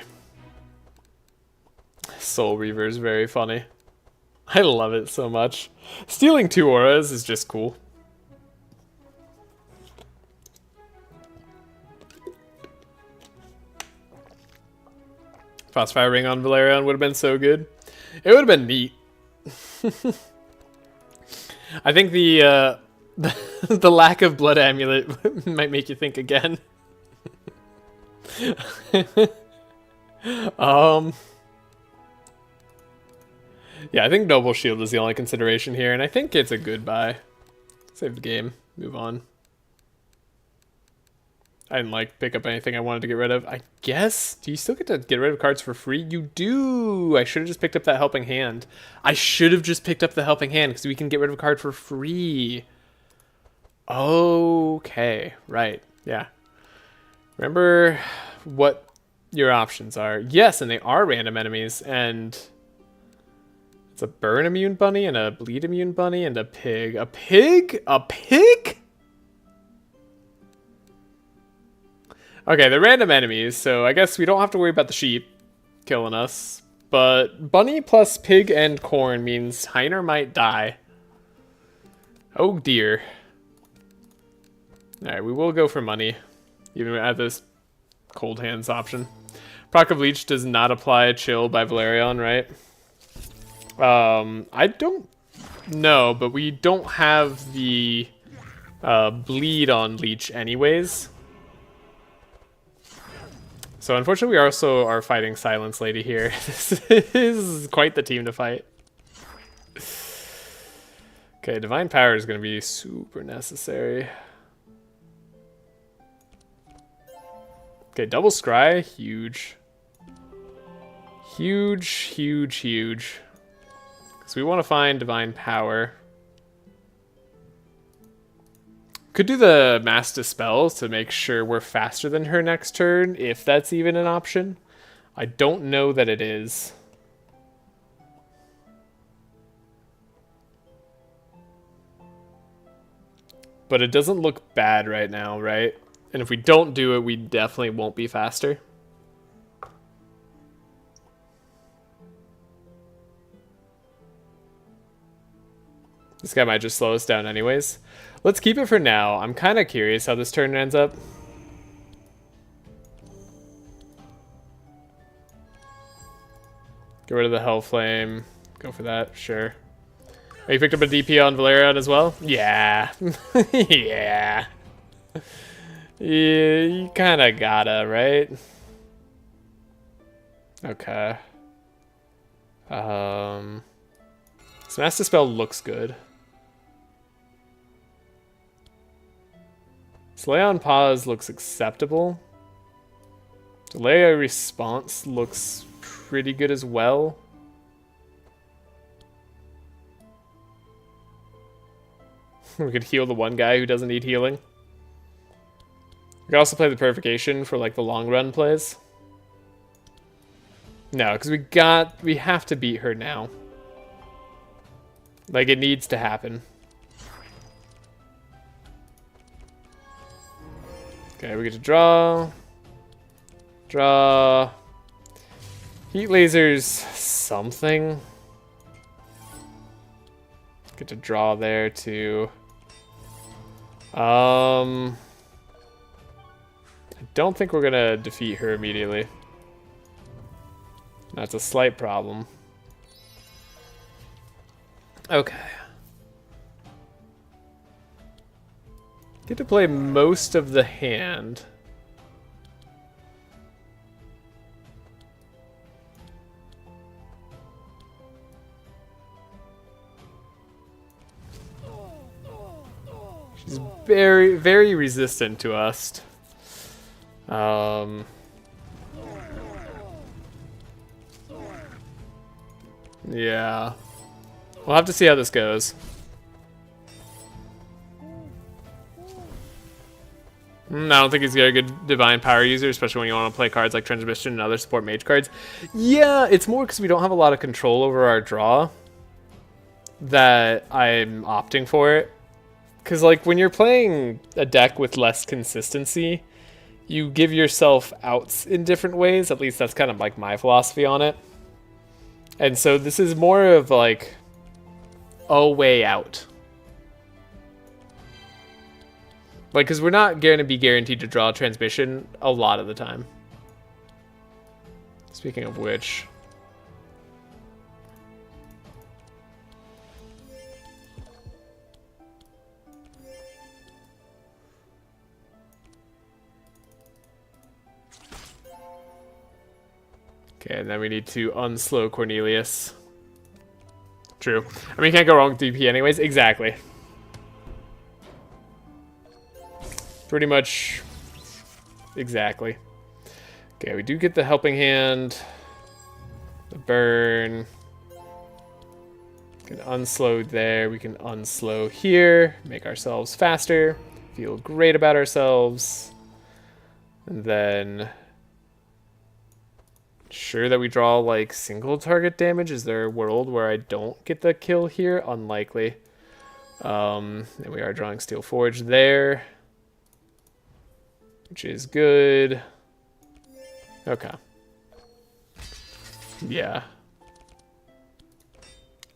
Soul Reaver is very funny. I love it so much. Stealing 2 auras is just cool. Frostfire Ring on Valerion would have been so good. It would have been neat. I think the the lack of blood amulet might make you think again. Yeah, I think Noble Shield is the only consideration here, and I think it's a good buy. Save the game, move on. I didn't like pick up anything I wanted to get rid of. I guess, do you still get to get rid of cards for free? You do! I should have just picked up that Helping Hand. I should have just picked up the Helping Hand, because we can get rid of a card for free. Okay, right, yeah. Remember what your options are. Yes, and they are random enemies, and it's a burn immune bunny, and a bleed immune bunny, and a pig. A pig? A pig? Okay, they're random enemies, so I guess we don't have to worry about the sheep killing us. But bunny plus pig and corn means Heiner might die. Oh dear. Alright, we will go for money, even at this cold hands option. Proc of Leech does not apply Chill by Valerion, right? I don't know, but we don't have the bleed on Leech anyways. So unfortunately we also are fighting Silence Lady here. This is quite the team to fight. Okay, Divine Power is going to be super necessary. Okay, double Scry, huge. Huge, huge, huge. Because we want to find Divine Power. Could do the Mass Dispel to make sure we're faster than her next turn, if that's even an option. I don't know that it is. But it doesn't look bad right now, right? And if we don't do it, we definitely won't be faster. This guy might just slow us down anyways. Let's keep it for now. I'm kind of curious how this turn ends up. Get rid of the Hellflame. Go for that, sure. Oh, you picked up a DP on Valerion as well? Yeah. Yeah. Yeah, you kind of gotta, right? Okay. Mass Dispel looks good. Slay on Pause looks acceptable. Laia Response looks pretty good as well. We could heal the one guy who doesn't need healing. We could also play the Purification for like the long run plays. No, because we have to beat her now. Like, it needs to happen. Okay, we get to draw. Draw. Heat lasers something. Get to draw there too. I don't think we're gonna defeat her immediately. That's a slight problem. Okay. Get to play most of the hand. She's very, very resistant to us. Yeah. We'll have to see how this goes. I don't think he's got a good Divine Power user, especially when you want to play cards like Transmission and other support mage cards. Yeah, it's more because we don't have a lot of control over our draw that I'm opting for it. Because like when you're playing a deck with less consistency, you give yourself outs in different ways. At least that's kind of like my philosophy on it. And so this is more of like a way out. Like, because we're not going to be guaranteed to draw Transmission a lot of the time. Speaking of which... Okay, and then we need to unslow Cornelius. True. I mean, you can't go wrong with DP anyways. Exactly. Pretty much. Exactly. Okay, we do get the helping hand. The burn. We can unslow there. We can unslow here. Make ourselves faster. Feel great about ourselves. And then... Sure that we draw like single target damage. Is there a world where I don't get the kill here? Unlikely. And we are drawing Steel Forge there, which is good. Okay. Yeah.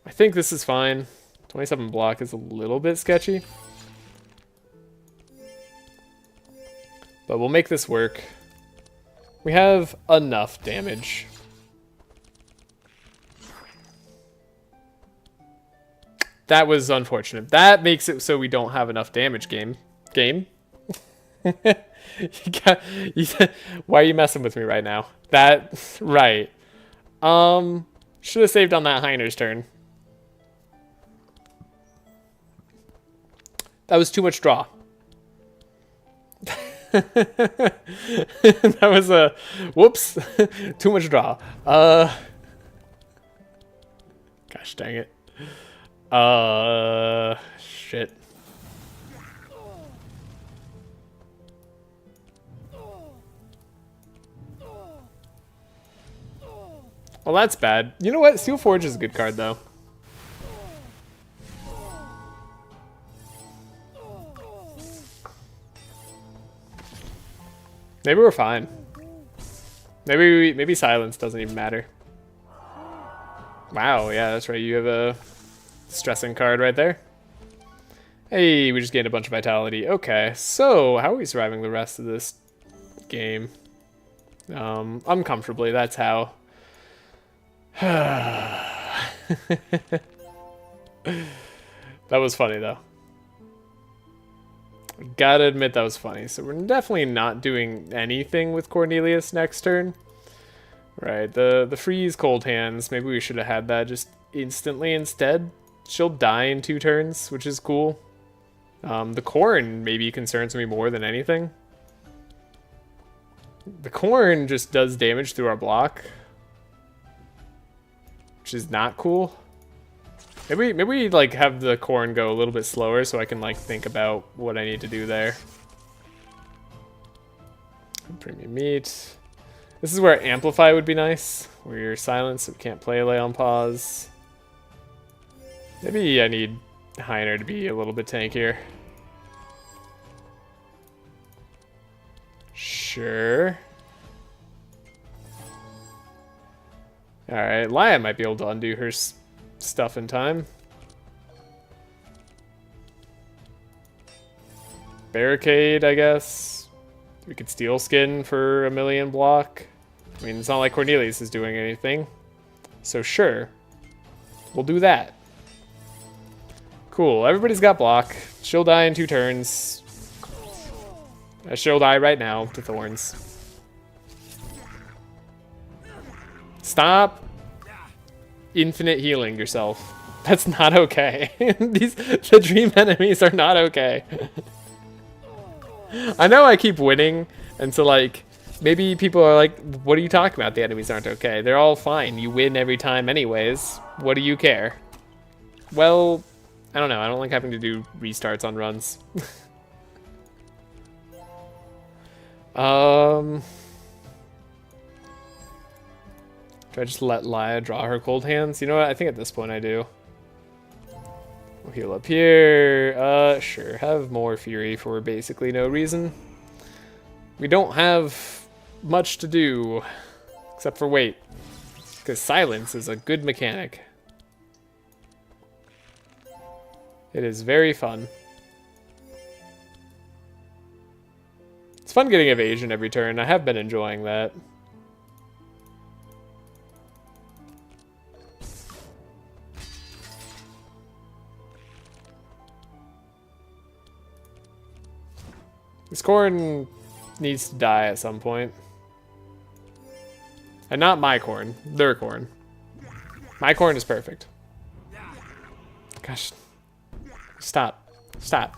I think this is fine. 27 block is a little bit sketchy, but we'll make this work. We have enough damage. That was unfortunate. That makes it so we don't have enough damage, game. Why are you messing with me right now? Right. Should have saved on that Heiner's turn. That was too much draw. That was a whoops. Too much draw. Gosh dang it. Shit. Well, that's bad. You know what? Steel Forge is a good card though. Maybe we're fine. Maybe silence doesn't even matter. Wow, yeah, that's right. You have a stressing card right there. Hey, we just gained a bunch of vitality. Okay, so how are we surviving the rest of this game? Uncomfortably, that's how. That was funny though. Gotta admit that was funny. So we're definitely not doing anything with Cornelius next turn. Right, the freeze cold hands. Maybe we should have had that just instantly instead. She'll die in 2 turns, which is cool. The corn maybe concerns me more than anything. The corn just does damage through our block, which is not cool. Maybe we like have the corn go a little bit slower so I can like think about what I need to do there. Premium meat. This is where amplify would be nice. Where you're silent so we can't play lay on pause. Maybe I need Heiner to be a little bit tankier. Sure. Alright, Laia might be able to undo her stuff in time. Barricade, I guess. We could steal skin for 1,000,000 block. I mean, it's not like Cornelius is doing anything. So sure, we'll do that. Cool, everybody's got block. She'll die in 2 turns. She'll die right now to thorns. Stop infinite healing yourself. That's not okay. The dream enemies are not okay. I know I keep winning, and so like maybe people are like, what are you talking about? The enemies aren't okay. They're all fine. You win every time anyways. What do you care? Well, I don't know. I don't like having to do restarts on runs. Do I just let Laia draw her cold hands? You know what? I think at this point I do. We'll heal up here. Sure. Have more fury for basically no reason. We don't have much to do except for wait. Because silence is a good mechanic. It is very fun. It's fun getting evasion every turn. I have been enjoying that. This corn needs to die at some point. And not my corn, their corn. My corn is perfect. Gosh. Stop. Stop.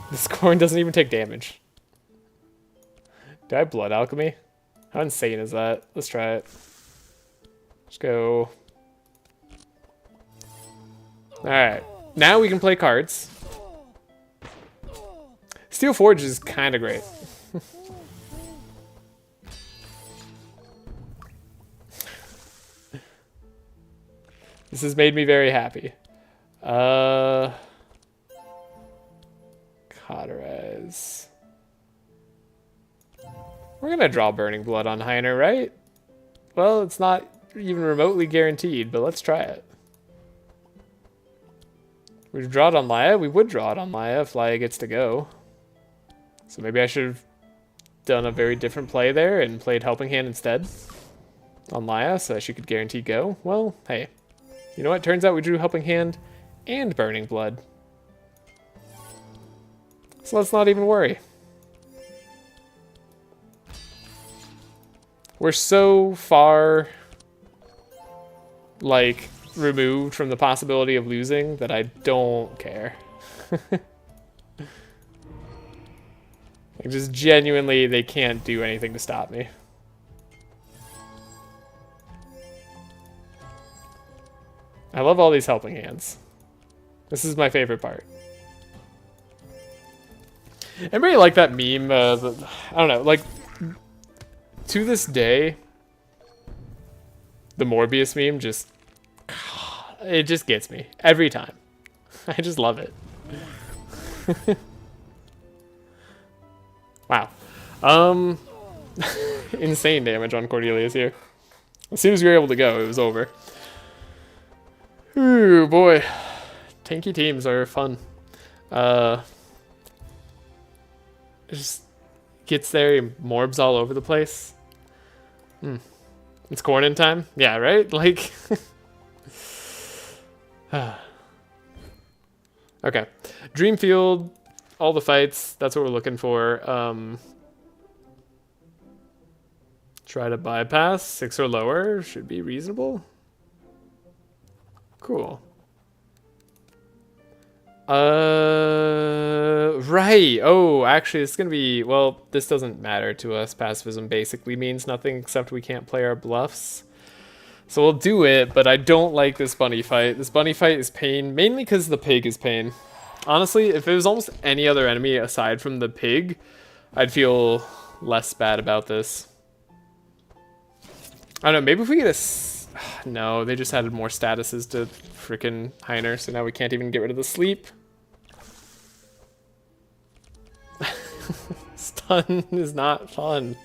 This corn doesn't even take damage. Do I have blood alchemy? How insane is that? Let's try it. Let's go. Alright. Now we can play cards. Steel Forge is kind of great. This has made me very happy. Cauterize. We're gonna draw Burning Blood on Heiner, right? Well, it's not even remotely guaranteed, but let's try it. We'd draw it on Laia. We would draw it on Laia if Laia gets to go. So maybe I should have done a very different play there and played Helping Hand instead on Laia so that she could guarantee go. Well, hey. You know what? Turns out we drew Helping Hand and Burning Blood. So let's not even worry. We're so far, like, removed from the possibility of losing that I don't care. Like, just genuinely, they can't do anything to stop me. I love all these Helping Hands. This is my favorite part. Anybody like that meme? I don't know, like, to this day, the Morbius meme just, it just gets me every time. I just love it. Wow. Insane damage on Cornelius here. As soon as we were able to go, it was over. Ooh, boy. Tanky teams are fun. It just gets there, morbs all over the place. It's Cornin time? Yeah, right? Like... Okay. Dreamfield, all the fights, that's what we're looking for. Try to bypass, 6 or lower, should be reasonable. Cool. Right. Oh, actually, it's gonna be, well, this doesn't matter to us. Pacifism basically means nothing except we can't play our bluffs. So we'll do it, but I don't like this bunny fight. This bunny fight is pain, mainly because the pig is pain. Honestly, if it was almost any other enemy aside from the pig, I'd feel less bad about this. I don't know, maybe if we get a... No, they just added more statuses to frickin' Heiner, so now we can't even get rid of the sleep. Stun is not fun.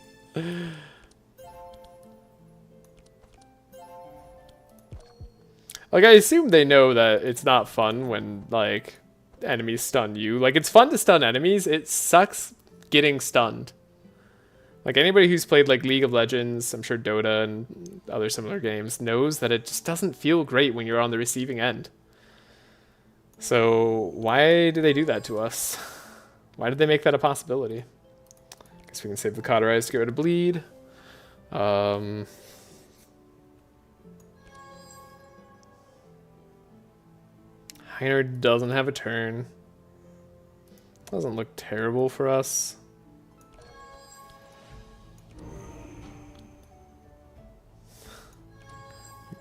Like, I assume they know that it's not fun when, like, enemies stun you. Like, it's fun to stun enemies. It sucks getting stunned. Like, anybody who's played, like, League of Legends, I'm sure Dota and other similar games, knows that it just doesn't feel great when you're on the receiving end. So, why do they do that to us? Why did they make that a possibility? Guess we can save the Cauterize to get rid of Bleed. Heiner doesn't have a turn. Doesn't look terrible for us.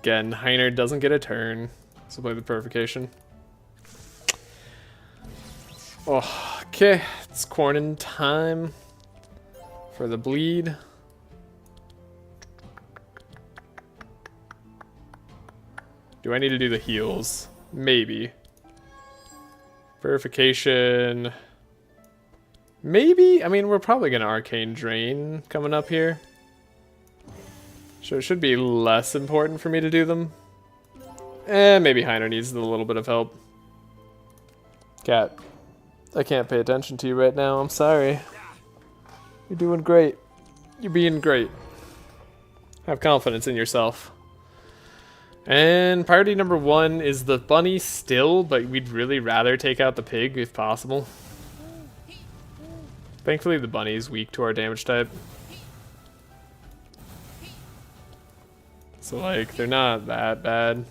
Again, Heiner doesn't get a turn, so play the Purification. Oh, okay, it's Cornin time for the Bleed. Do I need to do the heals? Maybe. Purification. Maybe? I mean, we're probably going to Arcane Drain coming up here. So it should be less important for me to do them. Maybe Heiner needs a little bit of help. Cat, I can't pay attention to you right now. I'm sorry. You're doing great. You're being great. Have confidence in yourself. And priority number 1 is the bunny still, but we'd really rather take out the pig if possible. Thankfully the bunny is weak to our damage type. So like, they're not that bad.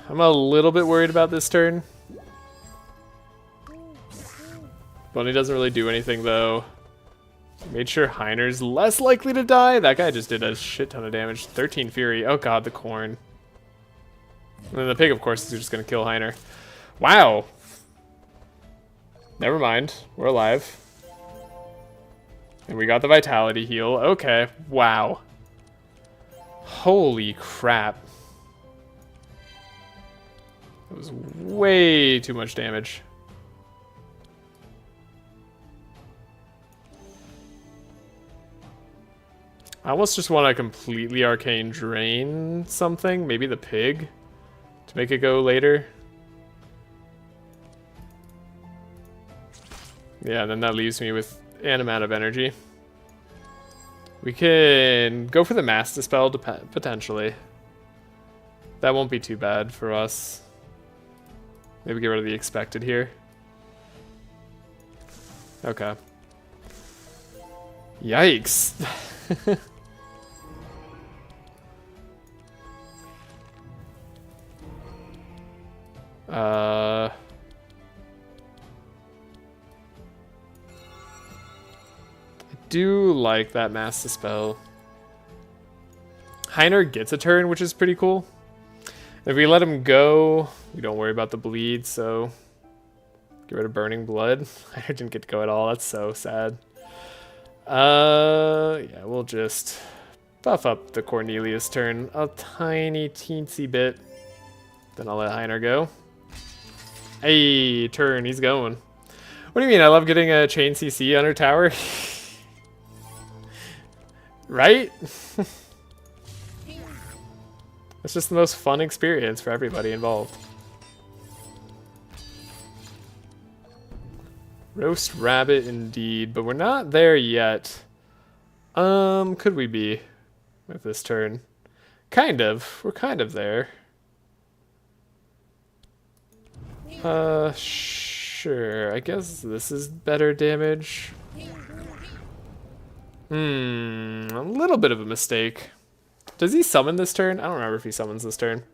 I'm a little bit worried about this turn. Bunny doesn't really do anything though. Made sure Heiner's less likely to die. That guy just did a shit ton of damage. 13 Fury. Oh god, the corn. And then the pig, of course, is just going to kill Heiner. Wow. Never mind. We're alive. And we got the vitality heal. Okay. Wow. Holy crap. That was way too much damage. I almost just want to completely arcane drain something. Maybe the pig to make it go later. Yeah, then that leaves me with an amount of energy. We can go for the Mass Dispel potentially. That won't be too bad for us. Maybe get rid of the Expected here. Okay. Yikes. I do like that Mass Dispel. Heiner gets a turn, which is pretty cool. If we let him go, we don't worry about the bleed, so get rid of Burning Blood. Heiner didn't get to go at all. That's so sad. Yeah, we'll just buff up the Cornelius turn a tiny teensy bit. Then I'll let Heiner go. Hey, turn, he's going. What do you mean? I love getting a chain CC on her tower. Right? It's just the most fun experience for everybody involved. Roast rabbit indeed, but we're not there yet. Could we be with this turn? Kind of. We're kind of there. Sure. I guess this is better damage. A little bit of a mistake. Does he summon this turn? I don't remember if he summons this turn.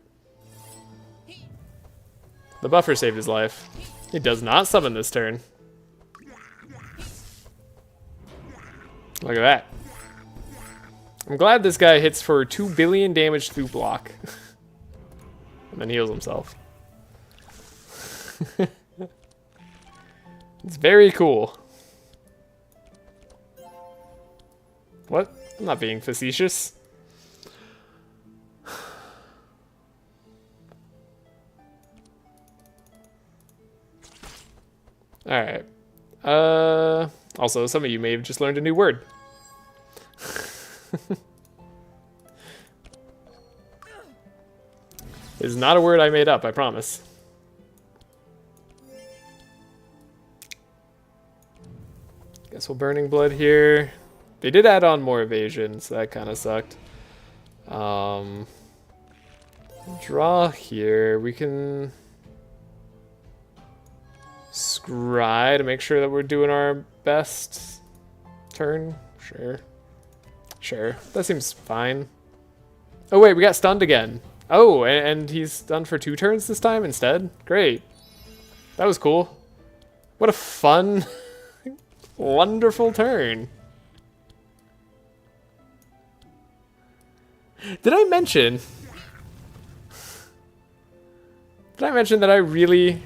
The buffer saved his life. He does not summon this turn. Look at that. I'm glad this guy hits for 2 billion damage through block. And then heals himself. It's very cool. What? I'm not being facetious. Alright. Also, some of you may have just learned a new word. It's not a word I made up, I promise. Guess we'll Burning Blood here. They did add on more evasion, so that kind of sucked. Draw here. We can scry to make sure that we're doing our best turn. Sure. Sure. That seems fine. Oh wait, we got stunned again. Oh, and he's stunned for 2 turns this time instead? Great. That was cool. What a fun, wonderful turn. Did I mention that I really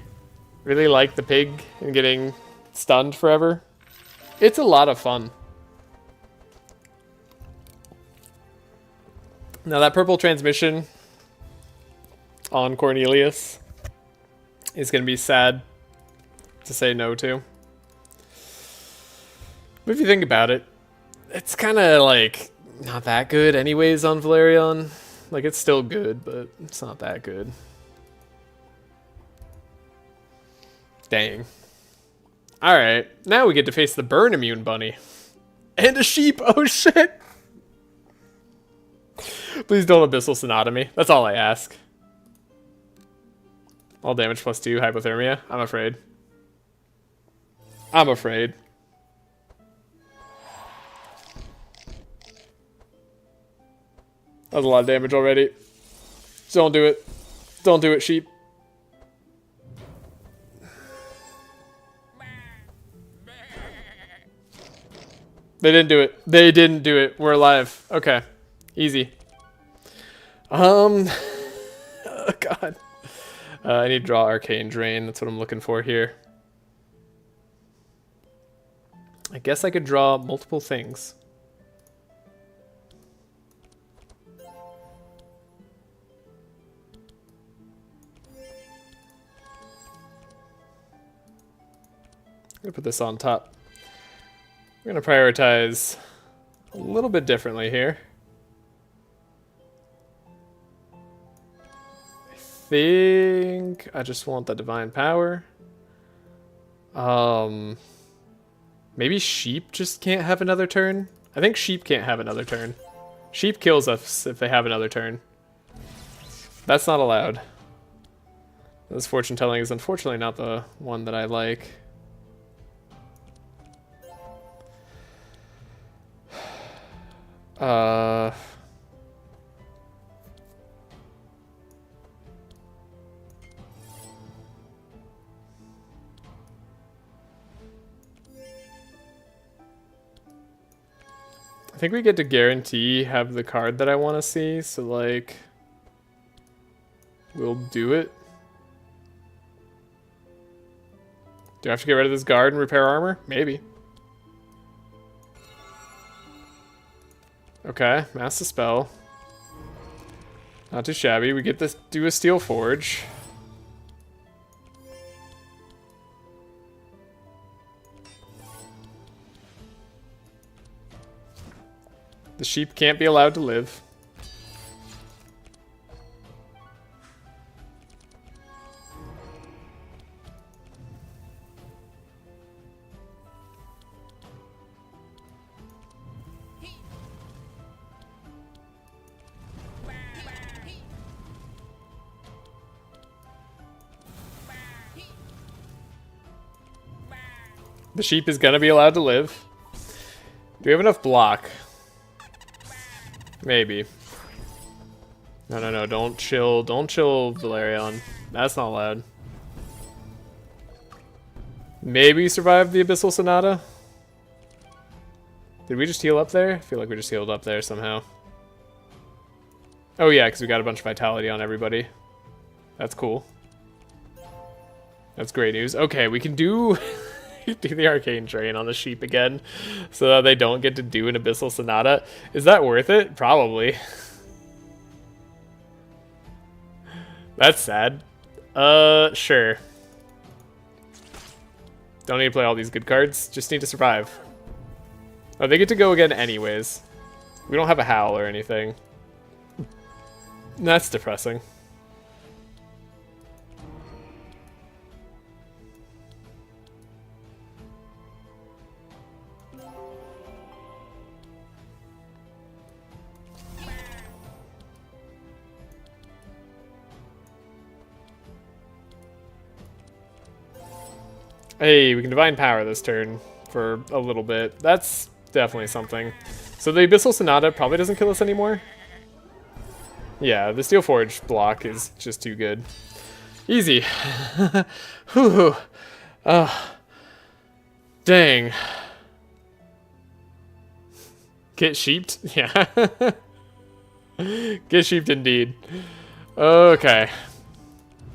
like the pig and getting stunned forever? It's a lot of fun. Now that purple transmission on Cornelius is going to be sad to say no to. But if you think about it, it's kind of like not that good anyways on Valerion. Like, it's still good, but it's not that good. Dang. Alright, now we get to face the burn immune bunny. And a sheep! Oh shit! Please don't Abyssal Sonata me. That's all I ask. All damage +2, hypothermia. I'm afraid. I'm afraid. That was a lot of damage already. Don't do it. Don't do it, sheep. They didn't do it. They didn't do it. We're alive. Okay. Easy. Oh, God. I need to draw Arcane Drain. That's what I'm looking for here. I guess I could draw multiple things. I'm gonna put this on top. We're gonna prioritize a little bit differently here. I think I just want the Divine Power. Maybe Sheep just can't have another turn. I think Sheep can't have another turn. Sheep kills us if they have another turn. That's not allowed. This fortune telling is unfortunately not the one that I like. I think we get to guarantee have the card that I want to see, so like we'll do it. Do I have to get rid of this guard and repair armor? Maybe. Okay, mass the spell. Not too shabby. We get to do a Steel Forge. The sheep can't be allowed to live. The sheep is gonna be allowed to live. Do we have enough block? Maybe. No, don't chill, Valerion. That's not allowed. Maybe survive the Abyssal Sonata? Did we just heal up there? I feel like we just healed up there somehow. Oh yeah, because we got a bunch of vitality on everybody. That's cool. That's great news. Okay, we can do... do the Arcane Drain on the sheep again, so that they don't get to do an Abyssal Sonata. Is that worth it? Probably. That's sad. Sure. Don't need to play all these good cards, just need to survive. Oh, they get to go again anyways. We don't have a howl or anything. That's depressing. Hey, we can Divine Power this turn for a little bit. That's definitely something. So the Abyssal Sonata probably doesn't kill us anymore. Yeah, the Steel Forge block is just too good. Easy. Whew. Dang. Get sheeped? Yeah. Get sheeped indeed. Okay.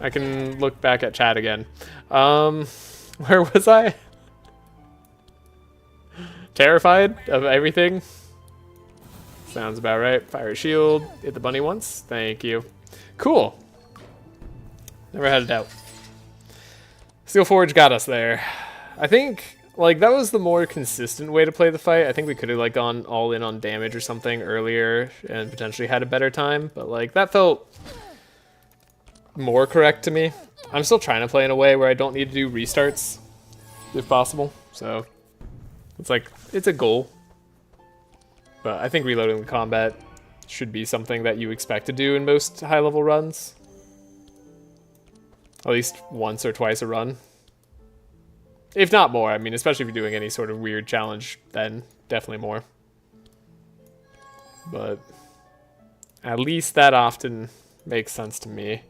I can look back at chat again. Where was I? Terrified of everything? Sounds about right. Fire shield. Hit the bunny once. Thank you. Cool. Never had a doubt. Steel Forge got us there. I think, like, that was the more consistent way to play the fight. I think we could have, like, gone all in on damage or something earlier and potentially had a better time. But, like, that felt more correct to me. I'm still trying to play in a way where I don't need to do restarts, if possible. So, it's like, it's a goal. But I think reloading the combat should be something that you expect to do in most high-level runs. At least once or twice a run. If not more, I mean, especially if you're doing any sort of weird challenge, then definitely more. But at least that often makes sense to me.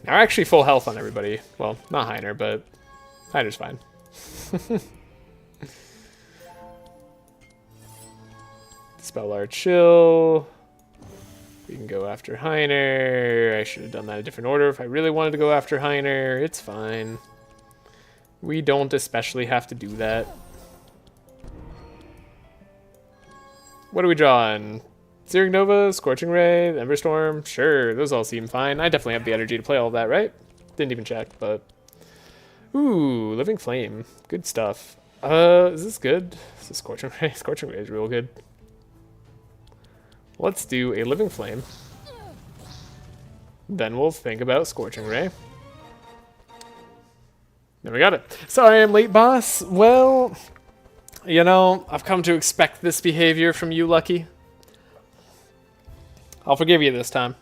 Now we're actually full health on everybody. Well, not Heiner, but Heiner's fine. Dispel our chill. We can go after Heiner. I should have done that in a different order if I really wanted to go after Heiner. It's fine. We don't especially have to do that. What are we drawing? Searing Nova, Scorching Ray, Emberstorm. Sure, those all seem fine. I definitely have the energy to play all of that, right? Didn't even check, but... Ooh, Living Flame. Good stuff. Is this good? This is Scorching Ray. Scorching Ray is real good. Let's do a Living Flame. Then we'll think about Scorching Ray. There we got it. Sorry I'm late, boss. Well, you know, I've come to expect this behavior from you, Lucky. I'll forgive you this time.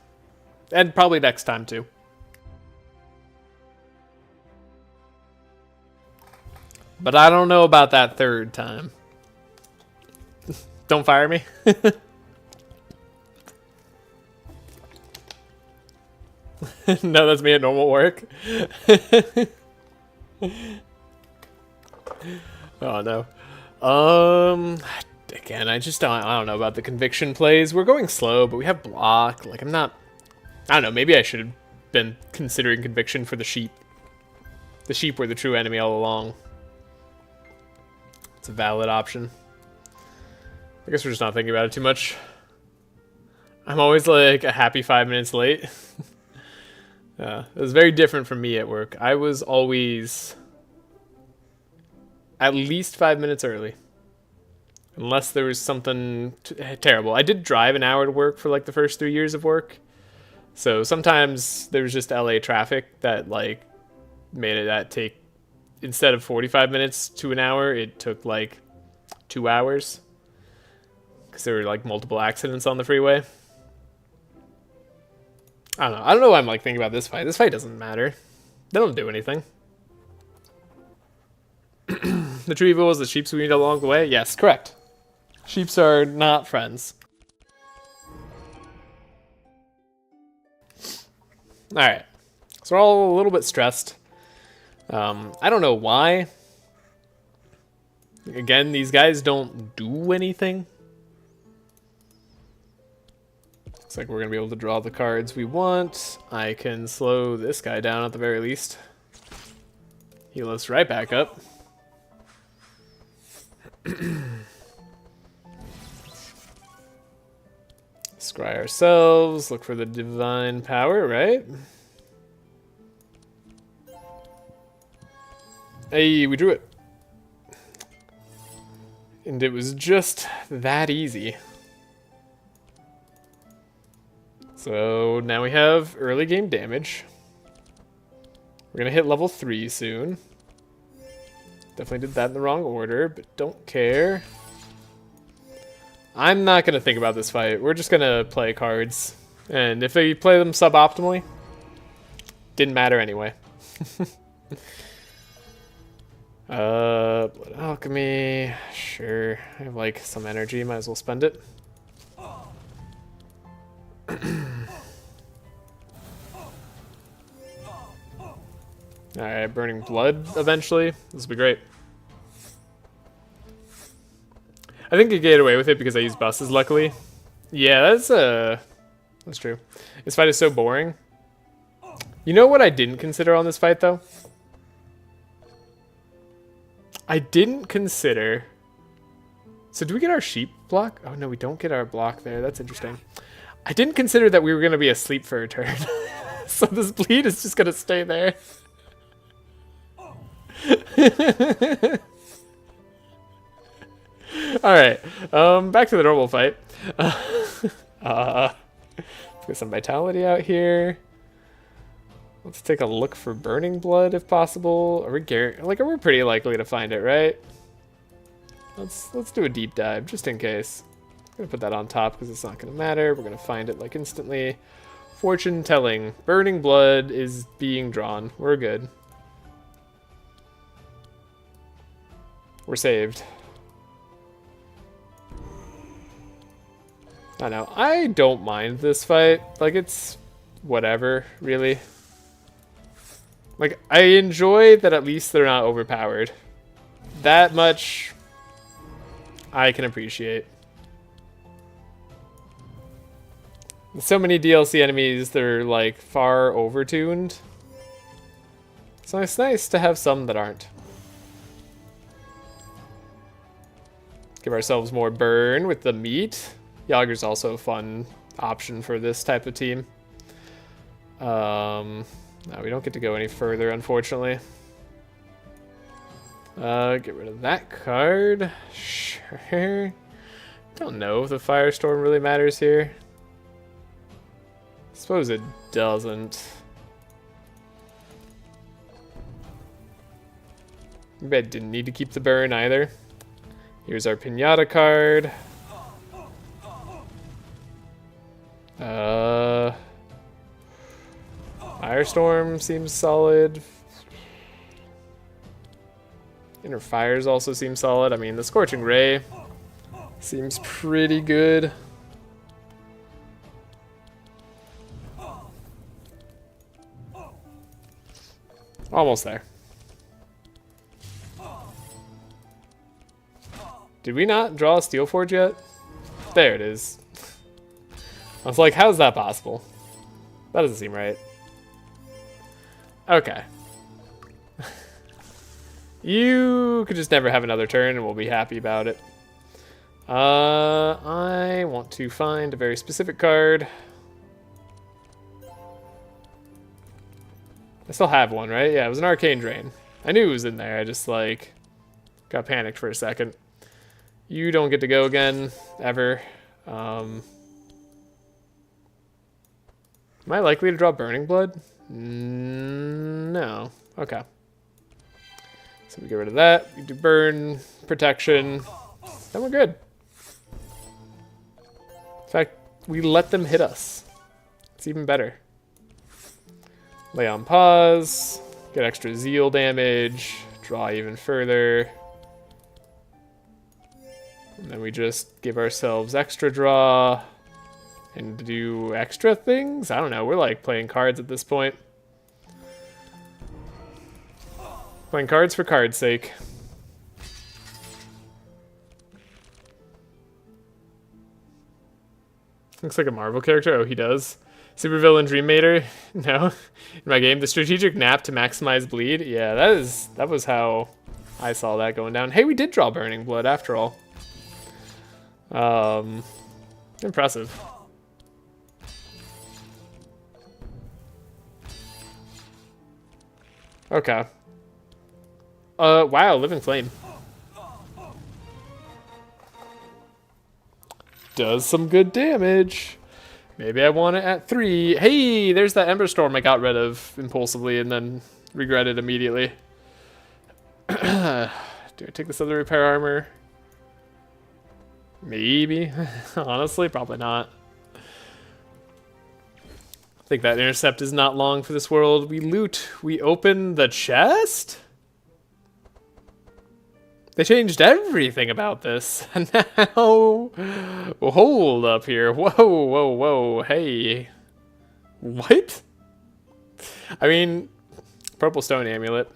And probably next time, too. But I don't know about that third time. Don't fire me. No, that's me at normal work. Oh no. Again, I don't know about the conviction plays. We're going slow, but we have block. Like, I don't know, maybe I should have been considering conviction for the sheep. The sheep were the true enemy all along. It's a valid option. I guess we're just not thinking about it too much. I'm always like a happy 5 minutes late. It was very different from me at work. I was always at least 5 minutes early. Unless there was something terrible. I did drive an hour to work for like the first 3 years of work. So sometimes there was just LA traffic that like made it that take, instead of 45 minutes to an hour, it took like 2 hours. Because there were like multiple accidents on the freeway. I don't know. I don't know why I'm like thinking about this fight. This fight doesn't matter. They don't do anything. The true evil is the sheeps we meet along the way? Yes, correct. Sheeps are not friends. Alright. So we're all a little bit stressed. I don't know why. Again, these guys don't do anything. Looks like we're going to be able to draw the cards we want. I can slow this guy down at the very least. Heal us right back up. Scry ourselves. Look for the divine power, right? Hey, we drew it. And it was just that easy. So now we have early game damage. We're gonna hit level 3 soon. Definitely did that in the wrong order, but don't care. I'm not gonna think about this fight. We're just gonna play cards. And if they play them suboptimally, didn't matter anyway. Blood alchemy. Sure. I have like some energy, might as well spend it. Alright, burning blood eventually. This will be great. I think I get away with it because I use buses, luckily. Yeah, that's true. This fight is so boring. You know what I didn't consider on this fight, though? I didn't consider... So do we get our sheep block? Oh, no, we don't get our block there. That's interesting. I didn't consider that we were going to be asleep for a turn. So this bleed is just going to stay there. Alright, back to the normal fight. Let's get some vitality out here. Let's take a look for burning blood if possible. Are we pretty likely to find it, right? Let's do a deep dive just in case. I'm gonna put that on top because it's not gonna matter. We're gonna find it like instantly. Fortune telling. Burning blood is being drawn. We're good. We're saved. I know. I don't mind this fight. Like, it's whatever, really. Like, I enjoy that at least they're not overpowered. That much I can appreciate. So many DLC enemies that are, like, far overtuned. So it's nice to have some that aren't. Give ourselves more burn with the meat. Yager's also a fun option for this type of team. No, we don't get to go any further, unfortunately. Get rid of that card. Sure. Don't know if the Firestorm really matters here. Suppose it doesn't. Maybe I didn't need to keep the burn either. Here's our Pinata card. Firestorm seems solid. Inner Fires also seems solid. I mean, the Scorching Ray seems pretty good. Almost there. Did we not draw a Steelforge yet? There it is. I was like, how's that possible? That doesn't seem right. Okay. You could just never have another turn and we'll be happy about it. I want to find a very specific card. I still have one, right? Yeah, it was an Arcane Drain. I knew it was in there. I just, like, got panicked for a second. You don't get to go again, ever. Am I likely to draw Burning Blood? No. Okay. So we get rid of that. We do burn, protection. Then we're good. In fact, we let them hit us. It's even better. Lay on pause. Get extra zeal damage. Draw even further. And then we just give ourselves extra draw. And do extra things? I don't know. We're like playing cards at this point. Playing cards for card's sake. Looks like a Marvel character. Oh, he does. Supervillain Dream Mater? No. In my game, the strategic nap to maximize bleed? Yeah, that was how I saw that going down. Hey, we did draw Burning Blood after all. Impressive. Okay. Wow, Living Flame. Does some good damage. Maybe I want it at 3. Hey, there's that Ember Storm I got rid of impulsively and then regretted immediately. Do I take this other repair armor? Maybe. Honestly, probably not. I think that intercept is not long for this world. We loot. We open the chest? They changed everything about this. And now... Hold up here. Whoa, whoa, whoa. Hey. What? I mean, Purple Stone Amulet.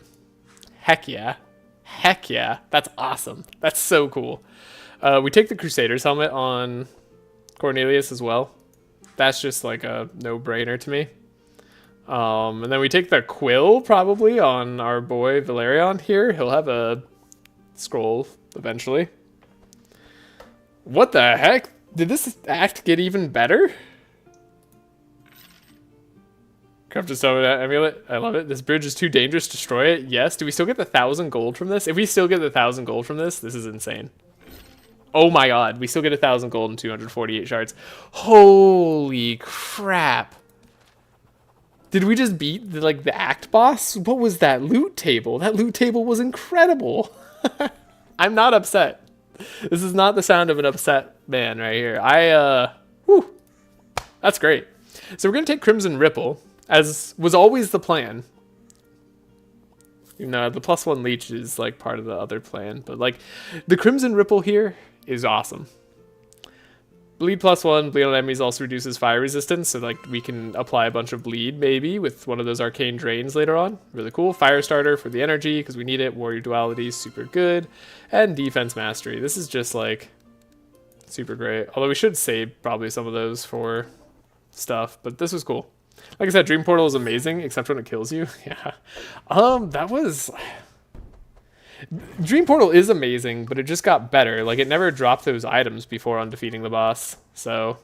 Heck yeah. Heck yeah. That's awesome. That's so cool. We take the Crusader's helmet on Cornelius as well. That's just like a no-brainer to me. And then we take the Quill probably on our boy Valerion here. He'll have a scroll eventually. What the heck? Did this act get even better? Craft a Stone Amulet. I love it. This bridge is too dangerous. Destroy it. Yes. Do we still get the 1,000 gold from this? If we still get the 1,000 gold from this, this is insane. Oh my god. We still get 1,000 gold and 248 shards. Holy crap. Did we just beat the act boss? What was that loot table? That loot table was incredible. I'm not upset. This is not the sound of an upset man right here. Whew, that's great. So we're going to take Crimson Ripple, as was always the plan. You know, the +1 leech is like part of the other plan, but like the Crimson Ripple here is awesome. Bleed +1, bleed on enemies also reduces fire resistance, so like we can apply a bunch of bleed maybe with one of those arcane drains later on. Really cool. Fire starter for the energy because we need it. Warrior duality, super good. And defense mastery. This is just like super great. Although we should save probably some of those for stuff, but this was cool. Like I said, Dream Portal is amazing, except when it kills you. Yeah. That was... Dream Portal is amazing, but it just got better. Like, it never dropped those items before on defeating the boss, so...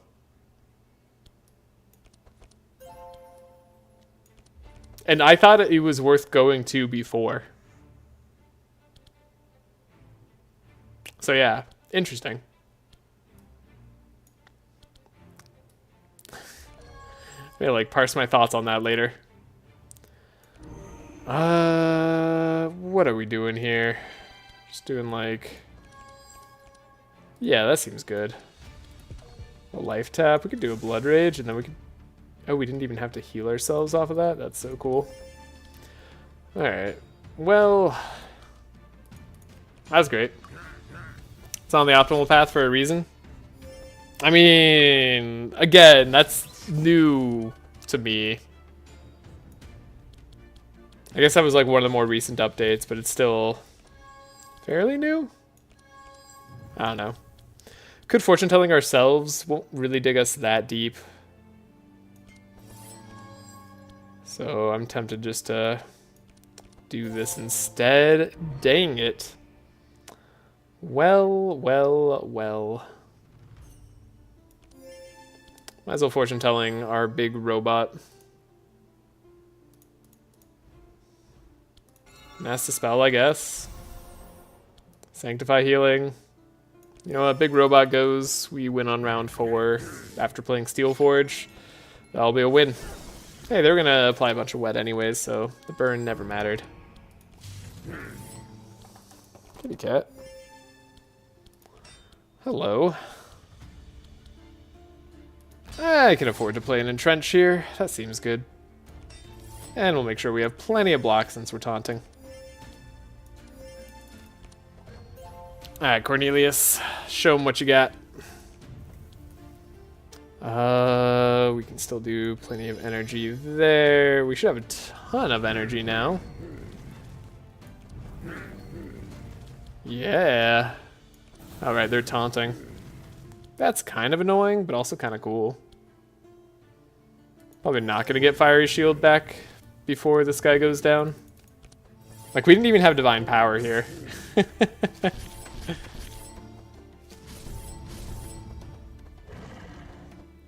And I thought it was worth going to before. So yeah, interesting. I'm gonna like parse my thoughts on that later. What are we doing here? Just doing like... Yeah, that seems good. A life tap. We could do a blood rage, and then we could... Oh, we didn't even have to heal ourselves off of that? That's so cool. Alright. Well... That's great. It's on the optimal path for a reason. I mean... Again, that's new to me. I guess that was like one of the more recent updates, but it's still fairly new? I don't know. Could fortune telling ourselves won't really dig us that deep. So I'm tempted just to do this instead. Dang it. Well. Might as well fortune telling our big robot. Mass Dispel, I guess. Sanctify healing. You know what? Big robot goes. We win on round 4 after playing Steel Forge. That'll be a win. Hey, they were gonna apply a bunch of wet anyways, so the burn never mattered. Kitty cat. Hello. I can afford to play an Entrench here. That seems good. And we'll make sure we have plenty of blocks since we're taunting. Alright, Cornelius. Show him what you got. We can still do plenty of energy there. We should have a ton of energy now. Yeah. Alright, they're taunting. That's kind of annoying, but also kind of cool. Probably not going to get Fiery Shield back before this guy goes down. Like, we didn't even have Divine Power here.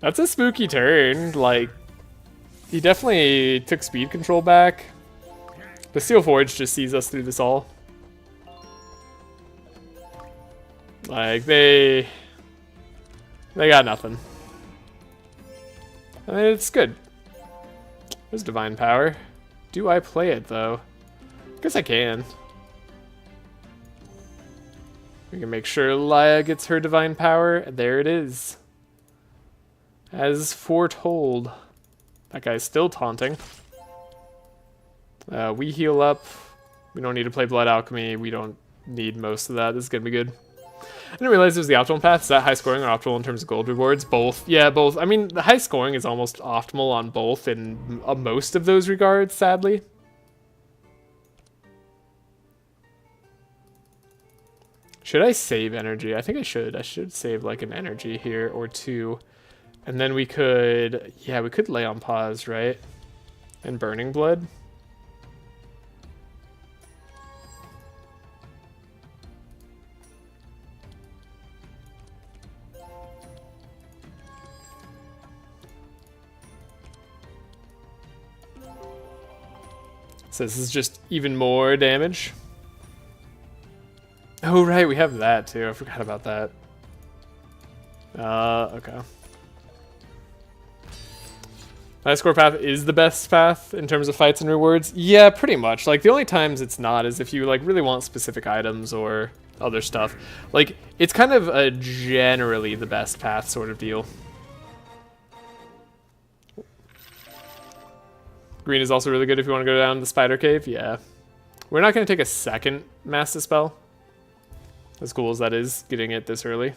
That's a spooky turn. Like, he definitely took speed control back. The Steel Forge just sees us through this all. Like, they got nothing. I mean, it's good. There's Divine Power. Do I play it, though? I guess I can. We can make sure Laia gets her Divine Power. There it is. As foretold. That guy's still taunting. We heal up. We don't need to play Blood Alchemy. We don't need most of that. This is going to be good. I didn't realize it was the optimal path. Is that high scoring or optimal in terms of gold rewards? Both. Yeah, both. I mean, the high scoring is almost optimal on both in most of those regards, sadly. Should I save energy? I think I should. I should save like an energy here or two. And then we could, yeah, we could lay on pause, right? And Burning Blood. So this is just even more damage. Oh, right, we have that too. I forgot about that. Okay. High score path is the best path in terms of fights and rewards. Yeah, pretty much. Like, the only times it's not is if you, like, really want specific items or other stuff. Like, it's kind of a generally the best path sort of deal. Green is also really good if you want to go down the Spider Cave. Yeah. We're not going to take a second Mass Dispel. As cool as that is, getting it this early.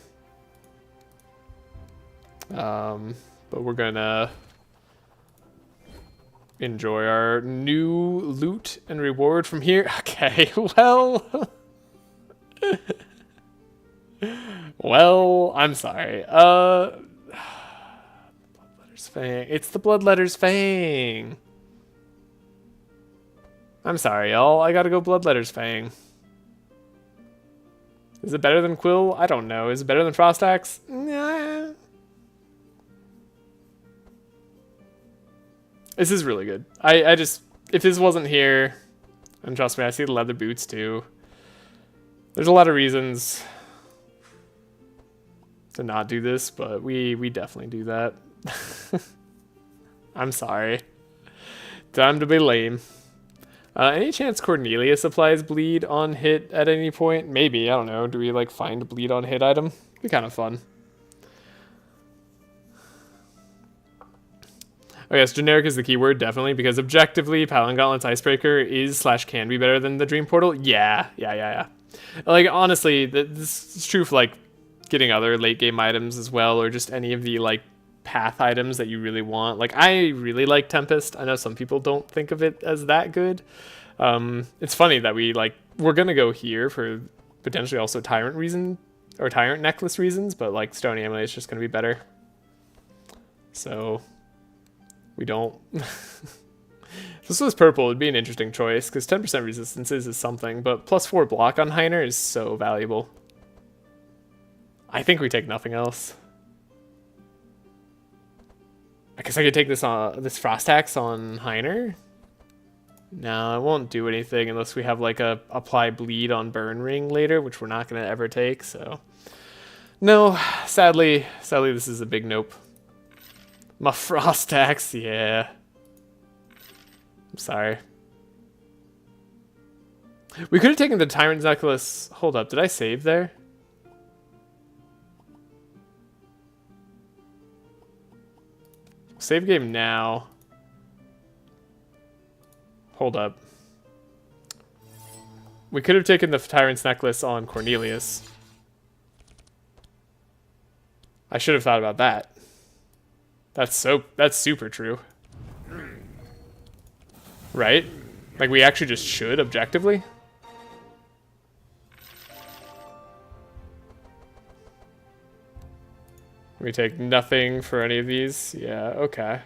But we're going to enjoy our new loot and reward from here. Okay, well... well, I'm sorry. Bloodletter's Fang. It's the Bloodletter's Fang. I'm sorry, y'all. I gotta go Bloodletter's Fang. Is it better than Quill? I don't know. Is it better than Frost Axe? Nah. This is really good. I just... If this wasn't here... And trust me, I see the leather boots too. There's a lot of reasons to not do this, but we definitely do that. I'm sorry. Time to be lame. Any chance Cornelius applies bleed on hit at any point? Maybe, I don't know. Do we like find a bleed on hit item? Be kind of fun. Oh yes, generic is the keyword, definitely, because objectively, Paladin Gauntlet's Icebreaker is / can be better than the Dream Portal. Yeah. Like, honestly, this is true for, like, getting other late game items as well, or just any of the, like, path items that you really want. Like, I really like Tempest. I know some people don't think of it as that good. It's funny that we're gonna go here for potentially also Tyrant reason, or Tyrant Necklace reasons, but, like, Stony Amulet is just gonna be better. So... We don't. If this was purple, it'd be an interesting choice, because 10% resistances is something, but +4 block on Heiner is so valuable. I think we take nothing else. I guess I could take this this Frost Axe on Heiner. No, it won't do anything unless we have like a apply bleed on Burn Ring later, which we're not going to ever take, so... No, sadly this is a big nope. My Frost Axe, yeah. I'm sorry. We could have taken the Tyrant's Necklace. Hold up, did I save there? Save game now. Hold up. We could have taken the Tyrant's Necklace on Cornelius. I should have thought about that. That's super true. Right? Like, we actually just should, objectively. We take nothing for any of these. Yeah, okay.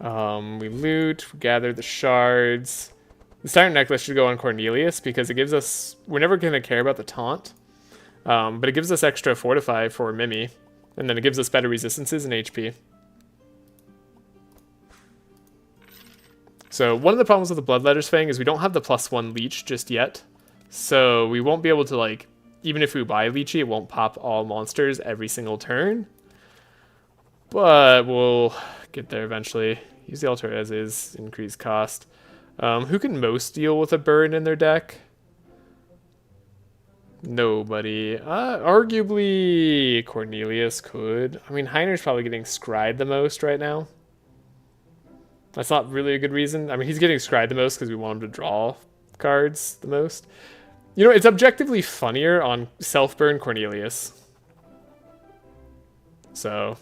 We loot, we gather the shards. The Tyrant Necklace should go on Cornelius because it gives us... We're never going to care about the taunt. But it gives us extra Fortify for Mimi. And then it gives us better resistances and HP. So one of the problems with the Bloodletter's Fang is we don't have the +1 leech just yet. So we won't be able to, like, even if we buy Leechy, it won't pop all monsters every single turn. But we'll get there eventually. Use the altar as is, increase cost. Who can most deal with a burn in their deck? Nobody. Arguably Cornelius could. I mean, Heiner's probably getting scryed the most right now. That's not really a good reason. I mean, he's getting scryed the most because we want him to draw cards the most. You know, it's objectively funnier on self-burn Cornelius. So,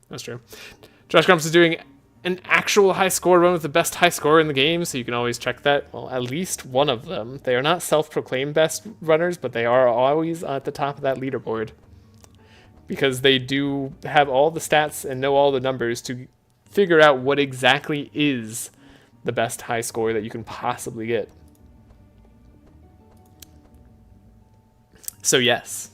that's true. Josh Grumps is doing an actual high score run with the best high scorer in the game, so you can always check that. Well, at least one of them. They are not self-proclaimed best runners, but they are always at the top of that leaderboard. Because they do have all the stats and know all the numbers to figure out what exactly is the best high score that you can possibly get. So yes.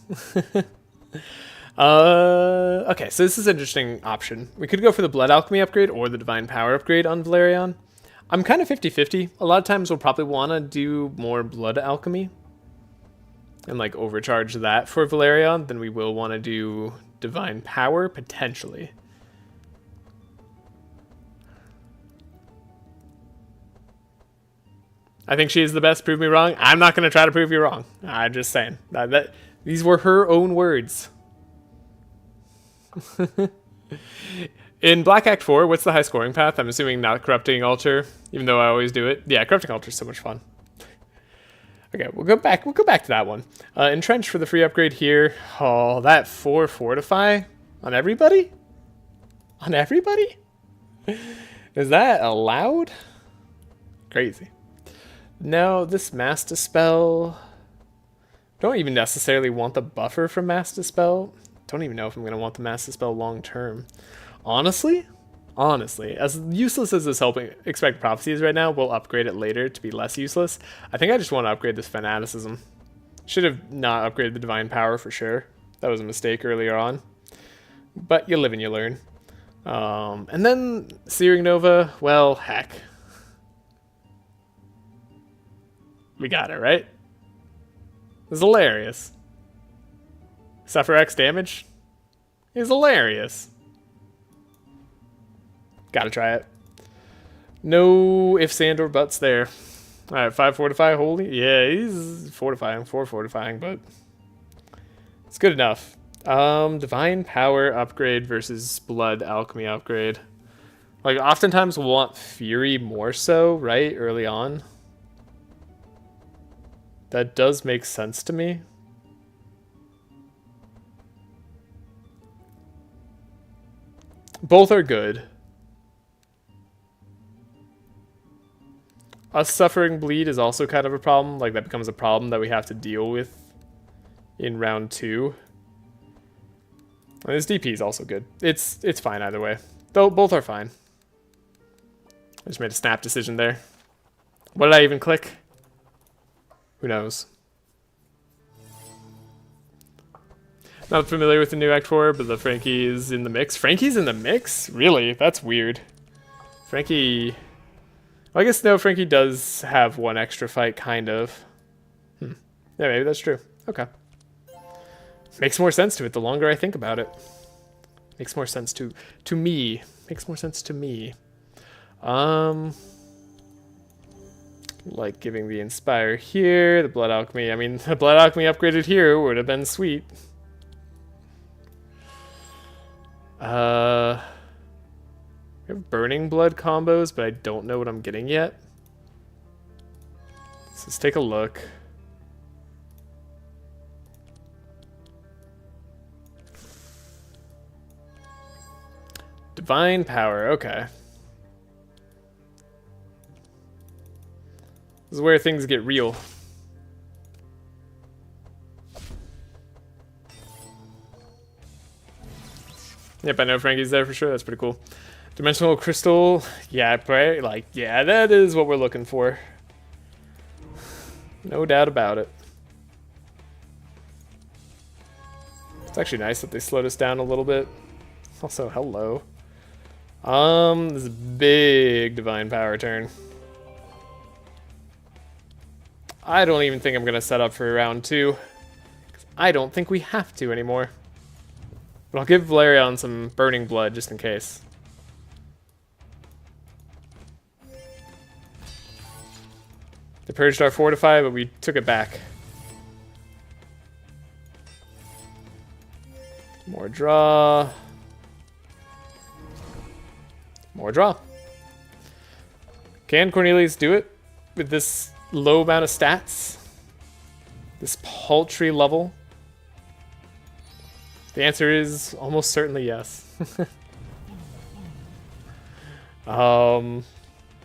Okay, so this is an interesting option. We could go for the Blood Alchemy upgrade or the Divine Power upgrade on Valerion. I'm kind of 50-50. A lot of times we'll probably want to do more Blood Alchemy and like overcharge that for Valerion than we will want to do Divine Power, potentially. I think she is the best. Prove me wrong. I'm not going to try to prove you wrong. I'm just saying. These were her own words. In Black Act 4, what's the high scoring path? I'm assuming not Corrupting Altar, even though I always do it. Yeah, Corrupting Altar is so much fun. Okay, we'll go back to that one. Entrench for the free upgrade here. Oh, that 4 Fortify on everybody? On everybody? Is that allowed? Crazy. No, this Mass Dispel. Don't even necessarily want the buffer from Mass Dispel. Don't even know if I'm going to want the Mass Dispel long term. Honestly, as useless as this helping expect prophecy is right now, we'll upgrade it later to be less useless. I think I just want to upgrade this fanaticism. Should have not upgraded the divine power for sure. That was a mistake earlier on. But you live and you learn. And then Searing Nova, well, heck. We got it, right? It was hilarious. Suffer X damage is hilarious. Gotta try it. No ifs and or buts there. Alright, 5 Fortify, holy. Yeah, he's fortifying, 4 fortifying, but it's good enough. Divine Power upgrade versus Blood Alchemy upgrade. Like, oftentimes we'll want Fury more so, right? Early on. That does make sense to me. Both are good. Us suffering bleed is also kind of a problem. Like, that becomes a problem that we have to deal with in round 2. And this DP is also good. It's fine either way. Though both are fine. I just made a snap decision there. What did I even click? Who knows? Not familiar with the new Act 4, but the Frankie is in the mix. Frankie's in the mix? Really? That's weird. Frankie... Well, I guess no, Frankie does have one extra fight, kind of. Yeah, maybe that's true. Okay. Makes more sense to it the longer I think about it. Makes more sense to me. Makes more sense to me. Like giving the Inspire here, the Blood Alchemy. I mean, the Blood Alchemy upgraded here would have been sweet. We have Burning Blood combos, but I don't know what I'm getting yet. So let's take a look. Divine Power, okay. This is where things get real. Yep, I know Frankie's there for sure. That's pretty cool. Dimensional Crystal. Yeah, like, yeah, that is what we're looking for. No doubt about it. It's actually nice that they slowed us down a little bit. Also, hello. This is a big Divine Power turn. I don't even think I'm going to set up for round 2. I don't think we have to anymore. But I'll give Valerion some Burning Blood just in case. They purged our Fortify, but we took it back. More draw. More draw. Can Cornelius do it with this low amount of stats? This paltry level? The answer is almost certainly yes.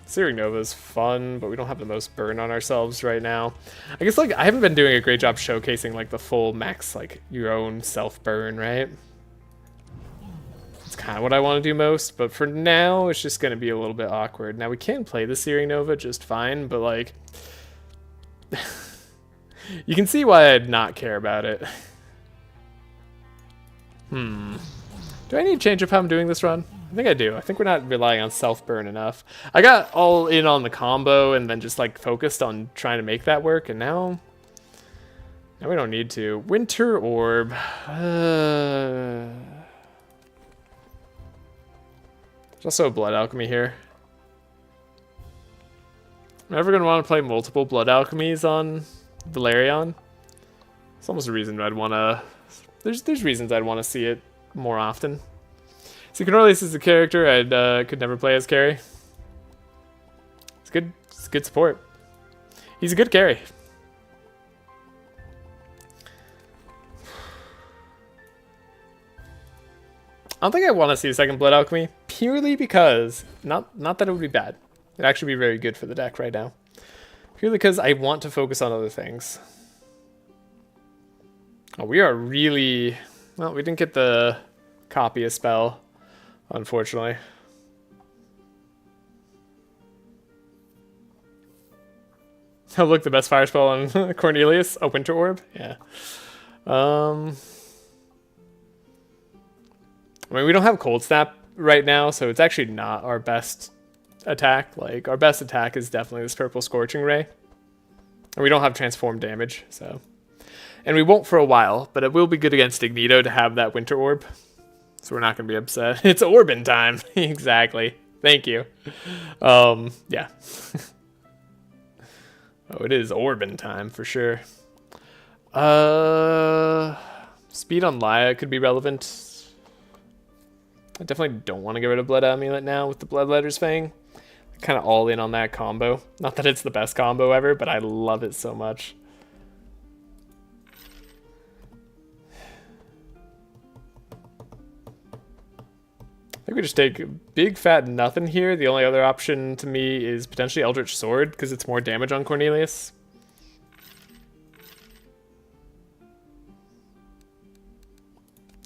Searing Nova is fun, but we don't have the most burn on ourselves right now. I guess, like, I haven't been doing a great job showcasing, like, the full max, like, your own self-burn, right? It's kind of what I want to do most, but for now, it's just going to be a little bit awkward. Now, we can play the Searing Nova just fine, but, like... you can see why I'd not care about it. Do I need to change up how I'm doing this run? I think I do. I think we're not relying on self-burn enough. I got all in on the combo and then just like focused on trying to make that work, and now we don't need to. Winter Orb. There's also a Blood Alchemy here. I'm never going to want to play multiple Blood Alchemies on Valerion. It's almost a reason I'd want to... There's reasons I'd want to see it more often. See, Cornelius is a character I could never play as carry. It's good. It's good support. He's a good carry. I don't think I want to see a second Blood Alchemy, purely because, not that it would be bad. It'd actually be very good for the deck right now. Purely because I want to focus on other things. Oh, we are really... Well, we didn't get the copy a spell, unfortunately. Oh, look, the best fire spell on Cornelius, a Winter Orb. Yeah. I mean, we don't have Cold Snap right now, so it's actually not our best attack. Like, our best attack is definitely this Purple Scorching Ray. And we don't have Transform damage, so... And we won't for a while, but it will be good against Ignito to have that Winter Orb. So we're not going to be upset. It's Orbin time. Exactly. Thank you. Yeah. Oh, it is Orbin time for sure. Speed on Laia could be relevant. I definitely don't want to get rid of Blood Amulet now with the Bloodletter's Fang. Kind of all in on that combo. Not that it's the best combo ever, but I love it so much. I think we just take big fat nothing here. The only other option to me is potentially Eldritch Sword, because it's more damage on Cornelius.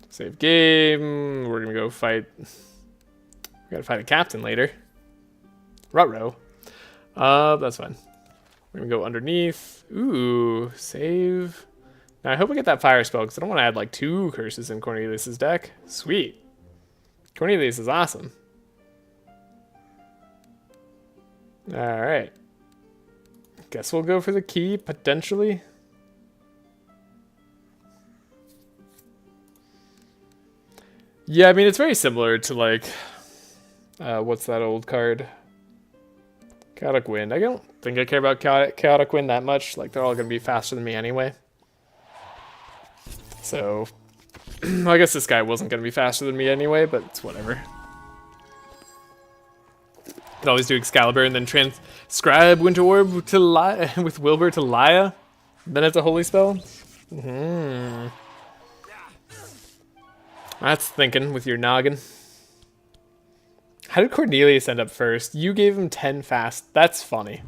Save game. We're gonna go fight. We gotta fight a captain later. Ruh-roh. That's fine. We're gonna go underneath. Ooh, save. Now I hope we get that fire spell because I don't want to add like 2 curses in Cornelius's deck. Sweet. Cornelius is awesome. All right. Guess we'll go for the key potentially. Yeah, I mean, it's very similar to, like, what's that old card? Chaotic Wind. I don't think I care about Chaotic Wind that much. Like, they're all going to be faster than me anyway. So, I guess this guy wasn't going to be faster than me anyway, but it's whatever. Could always do Excalibur and then transcribe Winter Orb to Laia, with Wilbur to Laia. Then it's a holy spell. That's thinking with your noggin. How did Cornelius end up first? You gave him 10 fast. That's funny.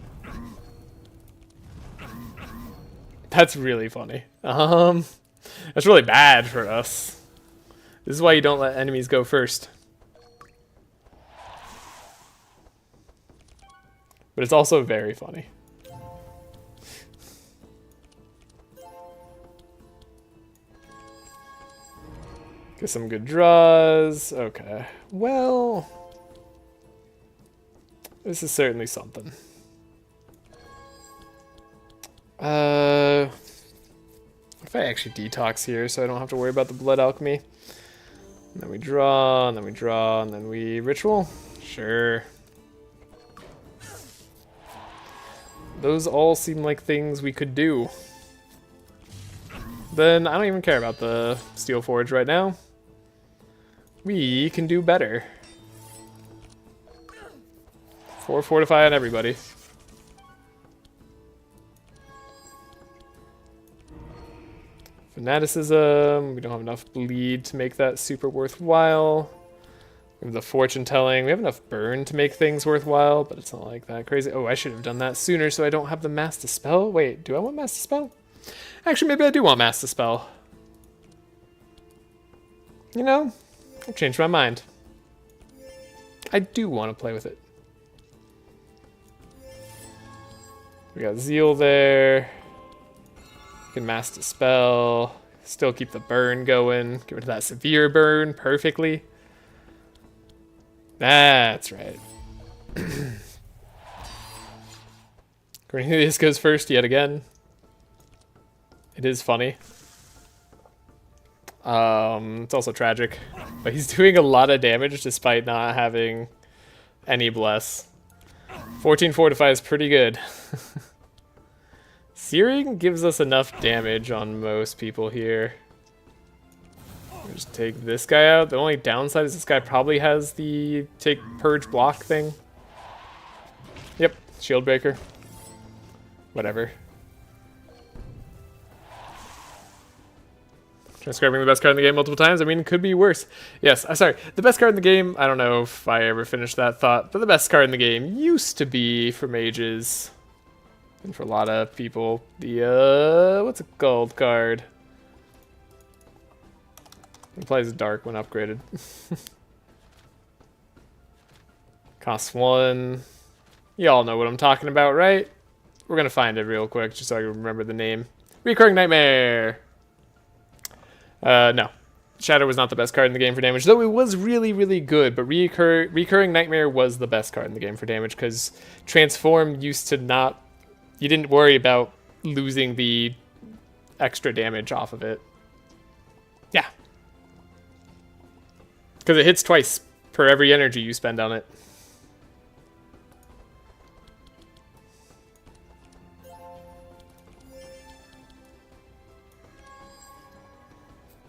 That's really funny. That's really bad for us. This is why you don't let enemies go first. But it's also very funny. Get some good draws. Okay. Well, this is certainly something. What if I actually detox here so I don't have to worry about the Blood Alchemy? And then we draw, and then we draw, and then we ritual? Sure. Those all seem like things we could do. Then I don't even care about the Steel Forge right now. We can do better. 4 fortify on everybody. Fanaticism. We don't have enough bleed to make that super worthwhile. We have the fortune telling. We have enough burn to make things worthwhile, but it's not like that crazy. Oh, I should have done that sooner so I don't have the Mass Dispel. Wait, do I want Mass Dispel? Actually, maybe I do want Mass Dispel. You know, I've changed my mind. I do want to play with it. We got Zeal there. We can Mass Dispel. Still keep the burn going. Get rid of that severe burn perfectly. That's right. Cornelius goes first yet again. It is funny. It's also tragic. But he's doing a lot of damage despite not having any bless. 14 fortify is pretty good. Searing gives us enough damage on most people here. Just take this guy out. The only downside is this guy probably has the take purge block thing. Yep, shield breaker. Whatever. Transcribing the best card in the game multiple times. I mean, it could be worse. Yes, sorry. The best card in the game, I don't know if I ever finished that thought, but the best card in the game used to be for mages. And for a lot of people, the, what's a gold card? It plays dark when upgraded. Costs 1. You all know what I'm talking about, right? We're gonna find it real quick, just so I can remember the name. Recurring Nightmare! No. Shadow was not the best card in the game for damage, though it was really, really good, but Recurring Nightmare was the best card in the game for damage, because Transform used to not... You didn't worry about losing the extra damage off of it. Yeah. Because it hits twice per every energy you spend on it.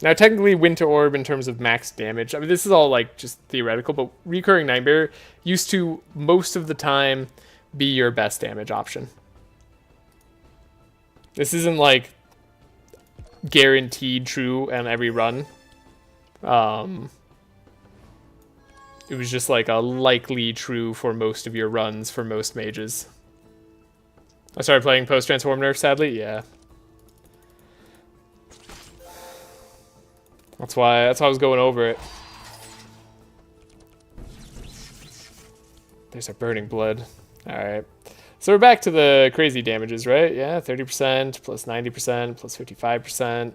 Now, technically, Winter Orb in terms of max damage, I mean, this is all, like, just theoretical, but Recurring Nightmare used to, most of the time, be your best damage option. This isn't, like, guaranteed true on every run. It was just, like, a likely true for most of your runs for most mages. I started playing post-Transform nerf, sadly? Yeah. That's why I was going over it. There's our burning blood. Alright. So we're back to the crazy damages, right? Yeah, 30%, plus 90%, plus 55%.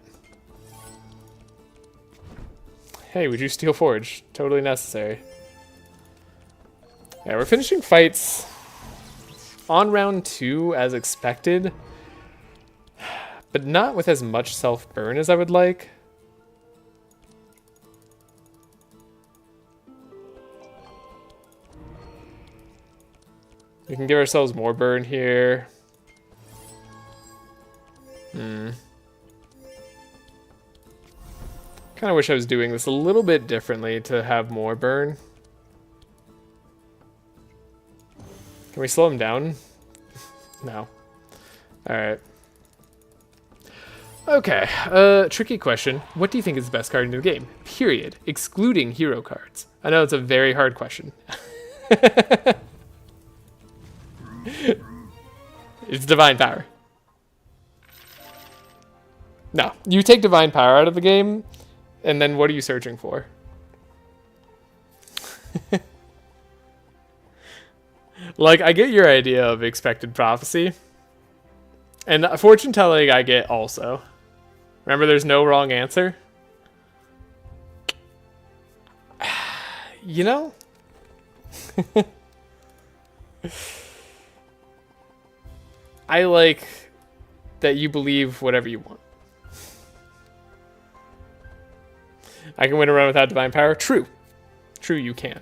Hey, would you steal Forge? Totally necessary. Yeah, we're finishing fights on round 2 as expected, but not with as much self-burn as I would like. We can give ourselves more burn here. Kind of wish I was doing this a little bit differently to have more burn. Can we slow him down? No. Alright. Okay, tricky question. What do you think is the best card in the game? Period. Excluding hero cards. I know it's a very hard question. It's Divine Power. No, you take Divine Power out of the game, and then what are you searching for? Like, I get your idea of expected prophecy. And fortune telling I get also. Remember, there's no wrong answer? You know? I like that you believe whatever you want. I can win a run without Divine Power? True. True, you can.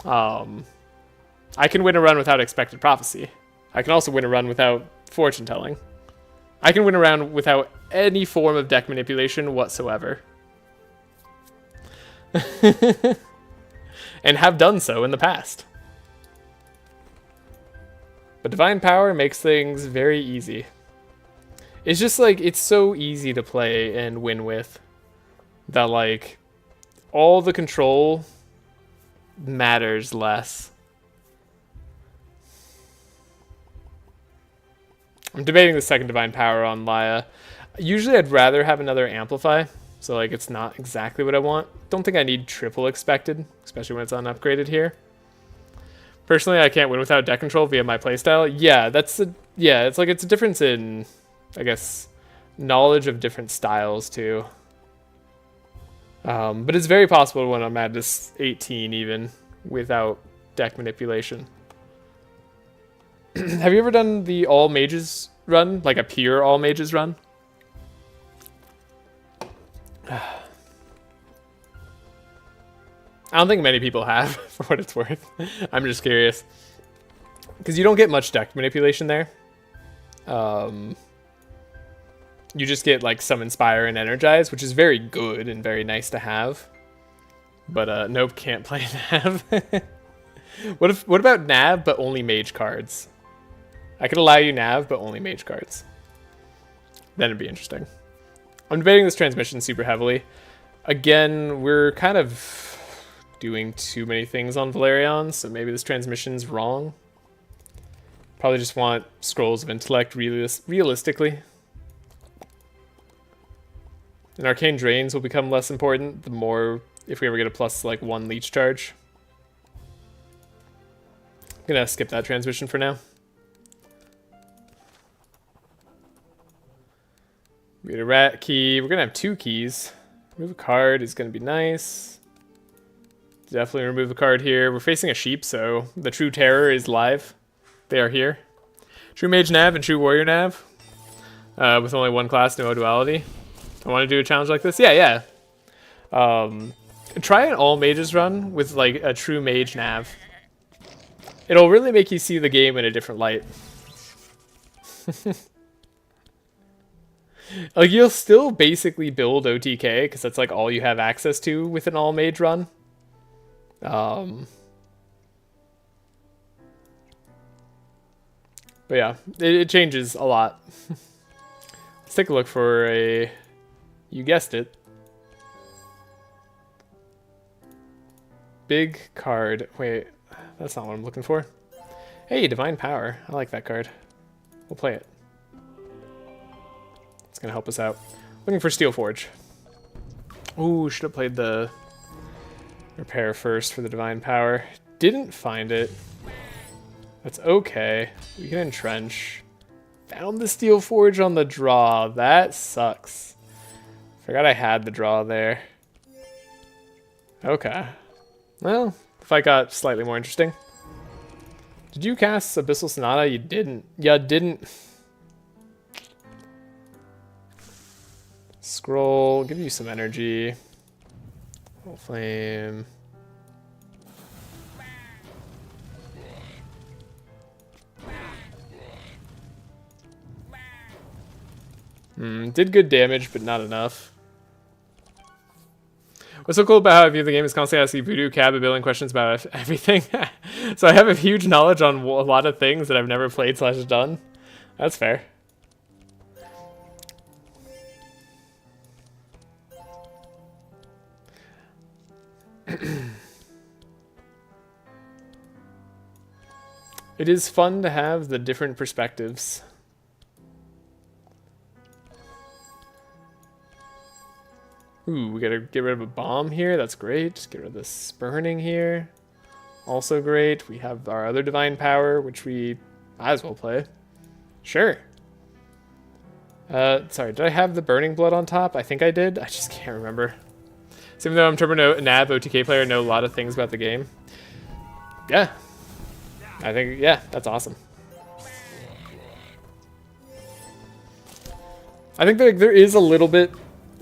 I can win a run without Expected Prophecy. I can also win a run without Fortune Telling. I can win a run without any form of deck manipulation whatsoever. And have done so in the past. But Divine Power makes things very easy. It's just like, it's so easy to play and win with that, like, all the control matters less. I'm debating the second Divine Power on Laia. Usually I'd rather have another Amplify, so like it's not exactly what I want. Don't think I need triple Expected, especially when it's unupgraded here. Personally, I can't win without deck control via my playstyle. Yeah, it's like it's a difference in, I guess, knowledge of different styles too. But it's very possible when I'm at this 18 even without deck manipulation. Have you ever done the all mages run, like a pure all mages run? I don't think many people have, for what it's worth. I'm just curious. Because you don't get much deck manipulation there. you just get like some Inspire and Energize, which is very good and very nice to have. But nope, can't play Nav. What about Nav but only Mage cards? I could allow you Nav but only Mage cards. Then it'd be interesting. I'm debating this transmission super heavily. Again, we're kind of doing too many things on Valerion, so maybe this transmission's wrong. Probably just want Scrolls of Intellect realistically. And Arcane Drains will become less important the more if we ever get a plus like 1 leech charge. I'm gonna skip that transmission for now. We get a rat key. We're gonna have 2 keys. Remove a card is gonna be nice. Definitely remove a card here. We're facing a sheep, so the True Terror is live. They are here. True Mage Nav and True Warrior Nav. With only 1 class, no duality. I want to do a challenge like this? Yeah. Try an all mages run with like a True Mage Nav. It'll really make you see the game in a different light. Like, you'll still basically build OTK, because that's like all you have access to with an all mage run. But yeah, it changes a lot. Let's take a look for a, you guessed it, big card. Wait, that's not what I'm looking for. Hey, Divine Power. I like that card. We'll play it. It's gonna help us out. Looking for Steel Forge. Ooh, should have played the Repair first for the Divine Power. Didn't find it. That's okay. We can entrench. Found the Steel Forge on the draw. That sucks. Forgot I had the draw there. Okay. Well, the fight got slightly more interesting. Did you cast Abyssal Sonata? You didn't. Yeah, didn't. Scroll. Give you some energy. Flame. Did good damage, but not enough. What's so cool about how I view the game is constantly asking Voodoo Cab a billion questions about everything. So I have a huge knowledge on a lot of things that I've never played / done. That's fair. It is fun to have the different perspectives. Ooh, we gotta get rid of a bomb here. That's great. Get rid of this burning here. Also great. We have our other Divine Power, which we might as well play. Sure. Sorry, did I have the Burning Blood on top? I think I did. I just can't remember. So even though I'm Turbo Nav OTK player, I know a lot of things about the game. Yeah. I think, yeah, that's awesome. I think there is a little bit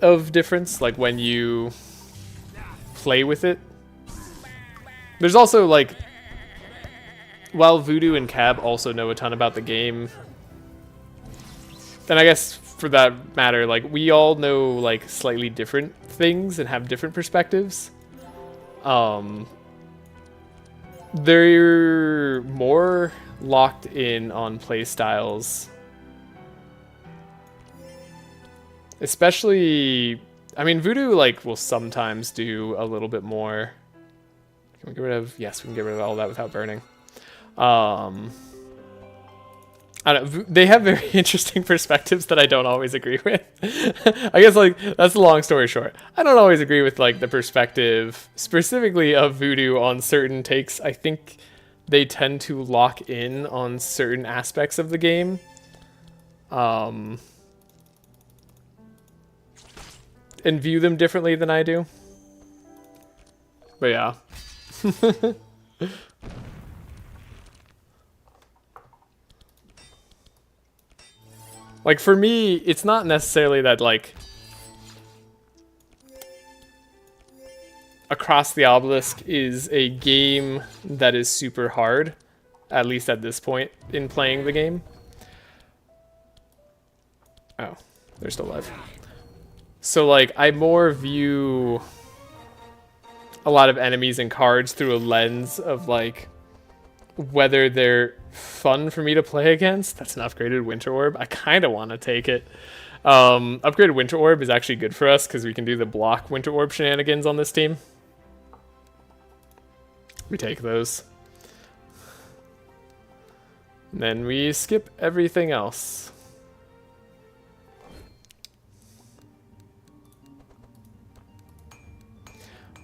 of difference, like when you play with it. There's also like, while Voodoo and Cab also know a ton about the game, then I guess for that matter, like we all know like slightly different things and have different perspectives. They're more locked in on play styles. Especially, I mean, Voodoo like will sometimes do a little bit more. Can we get rid of? Yes, we can get rid of all that without burning. I don't know, they have very interesting perspectives that I don't always agree with. I guess like that's the long story short. I don't always agree with like the perspective specifically of Voodoo on certain takes. I think they tend to lock in on certain aspects of the game. And view them differently than I do. But yeah. Like for me, it's not necessarily that like Across the Obelisk is a game that is super hard, at least at this point in playing the game. Oh, They're still alive. So, like, I more view a lot of enemies and cards through a lens of, like, whether they're fun for me to play against. That's an upgraded Winter Orb. I kind of want to take it. Upgraded Winter Orb is actually good for us because we can do the block Winter Orb shenanigans on this team. We take those. And then we skip everything else.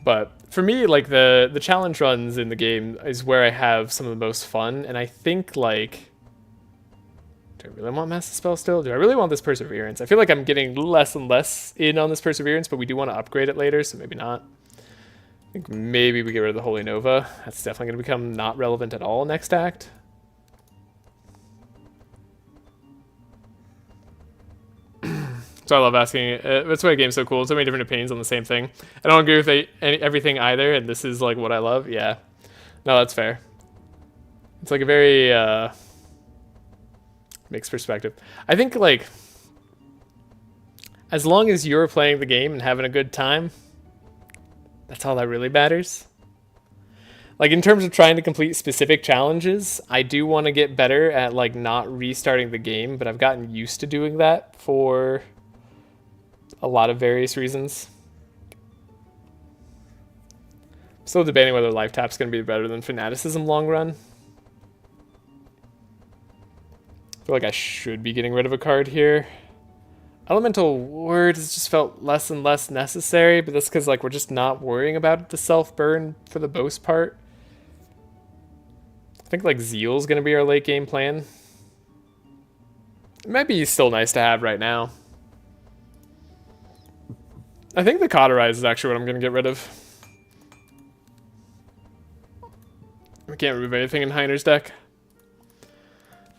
But for me, like, the challenge runs in the game is where I have some of the most fun, and I think, like, do I really want Master Spell still? Do I really want this Perseverance? I feel like I'm getting less and less in on this Perseverance, but we do want to upgrade it later, so maybe not. I think maybe we get rid of the Holy Nova. That's definitely going to become not relevant at all next act. So I love asking. That's why a game's so cool. So many different opinions on the same thing. I don't agree with everything either, and this is like what I love. Yeah, no, that's fair. It's like a very mixed perspective. I think, like, as long as you're playing the game and having a good time, that's all that really matters. Like, in terms of trying to complete specific challenges, I do want to get better at, like, not restarting the game, but I've gotten used to doing that for a lot of various reasons. I'm still debating whether Life Tap's going to be better than Fanaticism long run. I feel like I should be getting rid of a card here. Elemental Word has just felt less and less necessary, but that's because, like, we're just not worrying about the self-burn for the most part. I think, like, Zeal's going to be our late game plan. It might be still nice to have right now. I think the Cauterize is actually what I'm going to get rid of. We can't remove anything in Heiner's deck.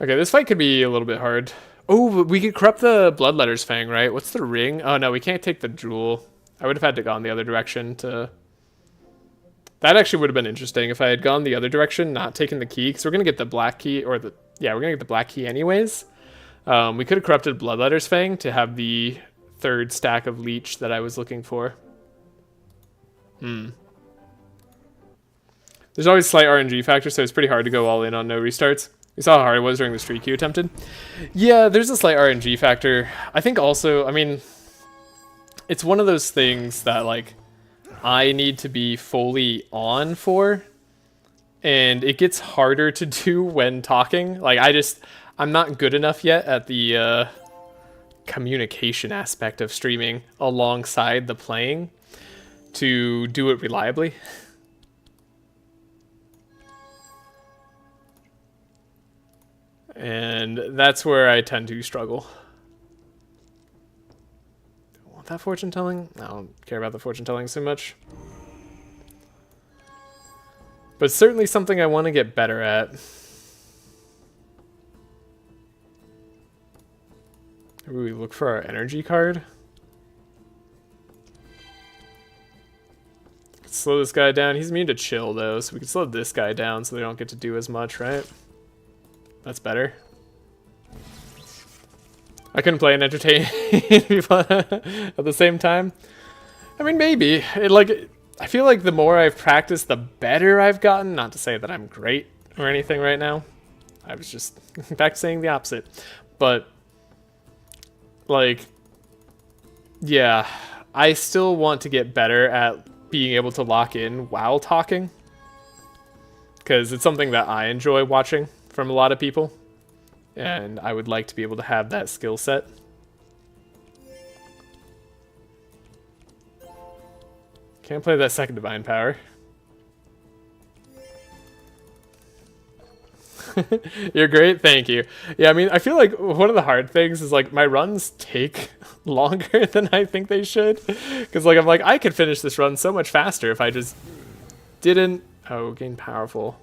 Okay, this fight could be a little bit hard. Oh, but we could corrupt the Bloodletter's Fang, right? What's the ring? Oh, no, we can't take the Jewel. I would have had to go in the other direction to... That actually would have been interesting if I had gone the other direction, not taken the key, because we're going to get the black key, or the... Yeah, we're going to get the black key anyways. We could have corrupted Bloodletter's Fang to have the third stack of Leech that I was looking for. There's always a slight RNG factor, so it's pretty hard to go all in on no restarts. We saw how hard it was during the streak queue attempted. Yeah, there's a slight RNG factor. I think also, I mean, it's one of those things that, like, I need to be fully on for, and it gets harder to do when talking. Like, I'm not good enough yet at the communication aspect of streaming alongside the playing to do it reliably. And that's where I tend to struggle. Do I want that fortune telling? I don't care about the fortune telling so much. But certainly something I want to get better at. Maybe we look for our energy card. Slow this guy down. He's immune to chill though, so we can slow this guy down so they don't get to do as much, right? That's better. I couldn't play and entertain at the same time. I mean, maybe. I feel like the more I've practiced, the better I've gotten. Not to say that I'm great or anything right now. I was just, in fact, saying the opposite. But, like, yeah, I still want to get better at being able to lock in while talking. Because it's something that I enjoy watching from a lot of people, and I would like to be able to have that skill set. Can't play that second Divine Power. You're great, thank you. Yeah, I mean, I feel like one of the hard things is, like, my runs take longer than I think they should, because, like, I'm like, I could finish this run so much faster if I just didn't... Oh, gain powerful.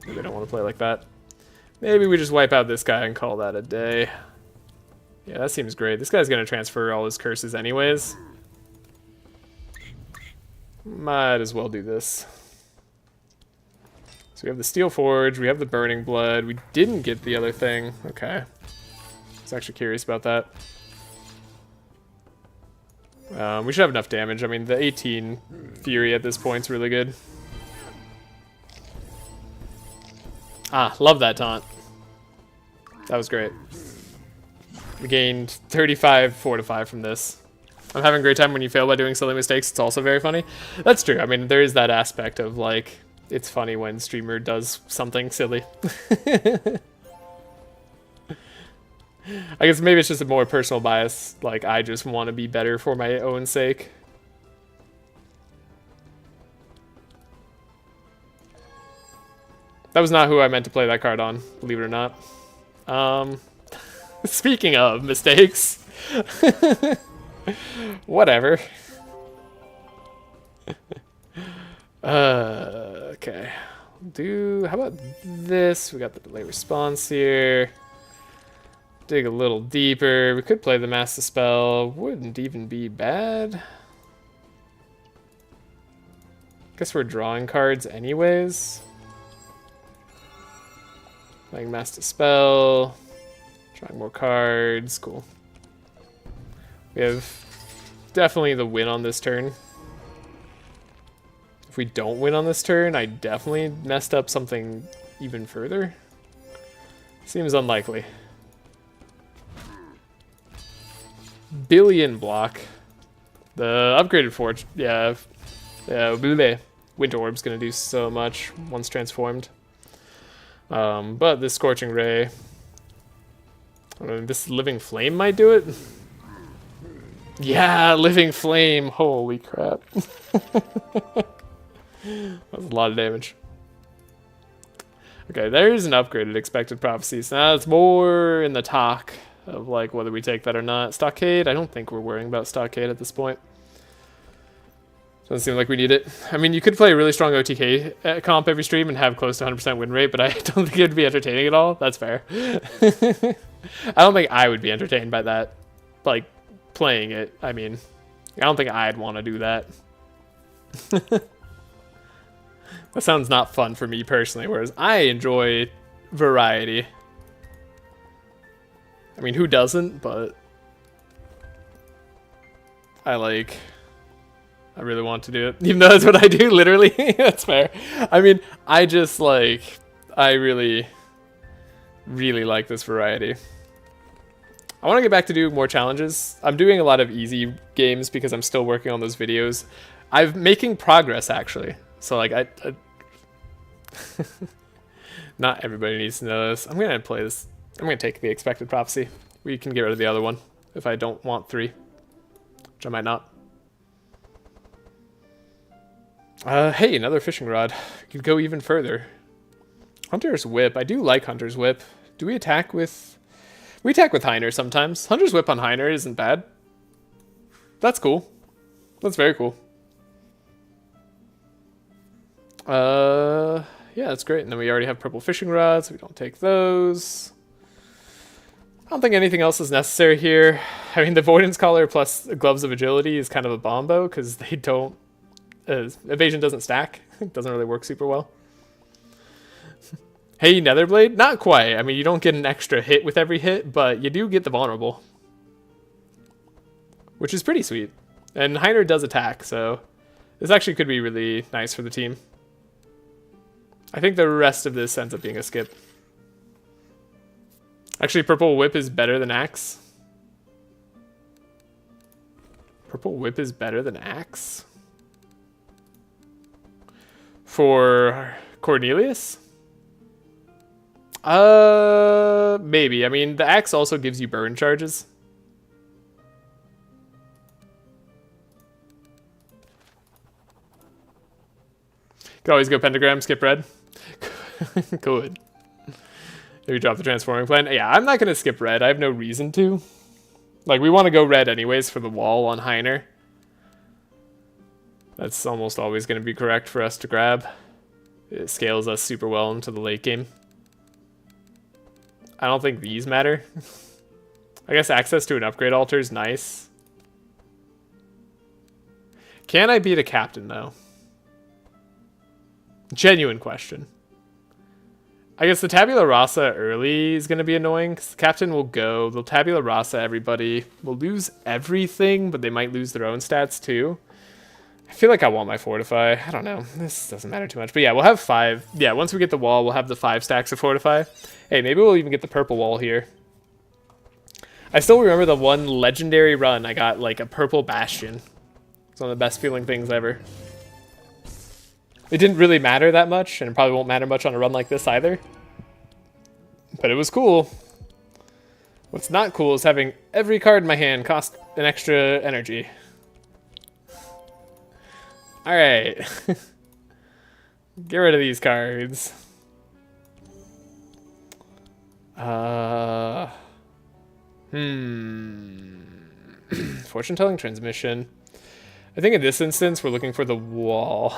Maybe I don't want to play like that. Maybe we just wipe out this guy and call that a day. Yeah, that seems great. This guy's going to transfer all his curses anyways. Might as well do this. So we have the Steel Forge, we have the Burning Blood. We didn't get the other thing. Okay. I was actually curious about that. We should have enough damage. I mean, the 18 Fury at this point's really good. Ah, love that taunt. That was great. We gained 35 Fortify from this. I'm having a great time when you fail by doing silly mistakes. It's also very funny. That's true. I mean, there is that aspect of, like, it's funny when streamer does something silly. I guess maybe it's just a more personal bias. Like, I just want to be better for my own sake. That was not who I meant to play that card on, believe it or not. Speaking of mistakes. Whatever. Okay. How about this? We got the delay response here. Dig a little deeper. We could play the Master Spell. Wouldn't even be bad. Guess we're drawing cards anyways. Playing Master Spell. Drawing more cards. Cool. We have definitely the win on this turn. If we don't win on this turn, I definitely messed up something even further. Seems unlikely. Billion block. The upgraded forge, yeah, Winter Orb's gonna do so much once transformed. But this Scorching Ray, this Living Flame might do it. Yeah, Living Flame. Holy crap. That was a lot of damage. Okay, there's an upgraded Expected Prophecy. So now it's more in the talk of like whether we take that or not. Stockade, I don't think we're worrying about Stockade at this point. Doesn't seem like we need it. I mean, you could play a really strong OTK comp every stream and have close to 100% win rate, but I don't think it'd be entertaining at all. That's fair. I don't think I would be entertained by that. Like, playing it, I mean, I don't think I'd want to do that. That sounds not fun for me personally, whereas I enjoy variety. I mean, who doesn't, but I really want to do it, even though that's what I do, literally. That's fair. I mean, I just like, I really, really like this variety. I want to get back to do more challenges. I'm doing a lot of easy games because I'm still working on those videos. I'm making progress, actually. So, like, not everybody needs to know this. I'm going to play this. I'm going to take the Expected Prophecy. We can get rid of the other one if I don't want 3, which I might not. Hey, another Fishing Rod. Could go even further. Hunter's Whip. I do like Hunter's Whip. Do we attack with... We attack with Heiner sometimes. Hunter's Whip on Heiner isn't bad. That's cool. That's very cool. Yeah, that's great. And then we already have purple fishing rods, so we don't take those. I don't think anything else is necessary here. I mean, the Voidance Collar plus Gloves of Agility is kind of a bombo, because they don't... evasion doesn't stack. It doesn't really work super well. Hey, Netherblade? Not quite. I mean, you don't get an extra hit with every hit, but you do get the vulnerable. Which is pretty sweet. And Heiner does attack, so this actually could be really nice for the team. I think the rest of this ends up being a skip. Actually, Purple Whip is better than Axe. Purple Whip is better than Axe? For Cornelius? Maybe. I mean, the axe also gives you burn charges. Could always go pentagram, skip red. Good. Maybe drop the transforming plan. Yeah, I'm not gonna skip red. I have no reason to. Like, we want to go red anyways for the wall on Heiner. That's almost always gonna be correct for us to grab. It scales us super well into the late game. I don't think these matter. I guess access to an upgrade altar is nice. Can I beat a captain, though? Genuine question. I guess the tabula rasa early is going to be annoying, because the captain will go. They'll tabula rasa everybody. Will lose everything, but they might lose their own stats too. I feel like I want my fortify. I don't know. This doesn't matter too much. But yeah, we'll have 5. Yeah, once we get the wall, we'll have the 5 stacks of fortify. Hey, maybe we'll even get the purple wall here. I still remember the one legendary run I got, like, a purple bastion. It's one of the best feeling things ever. It didn't really matter that much, and it probably won't matter much on a run like this either. But it was cool. What's not cool is having every card in my hand cost an extra energy. Alright. Get rid of these cards. Fortune telling transmission. I think in this instance we're looking for the wall.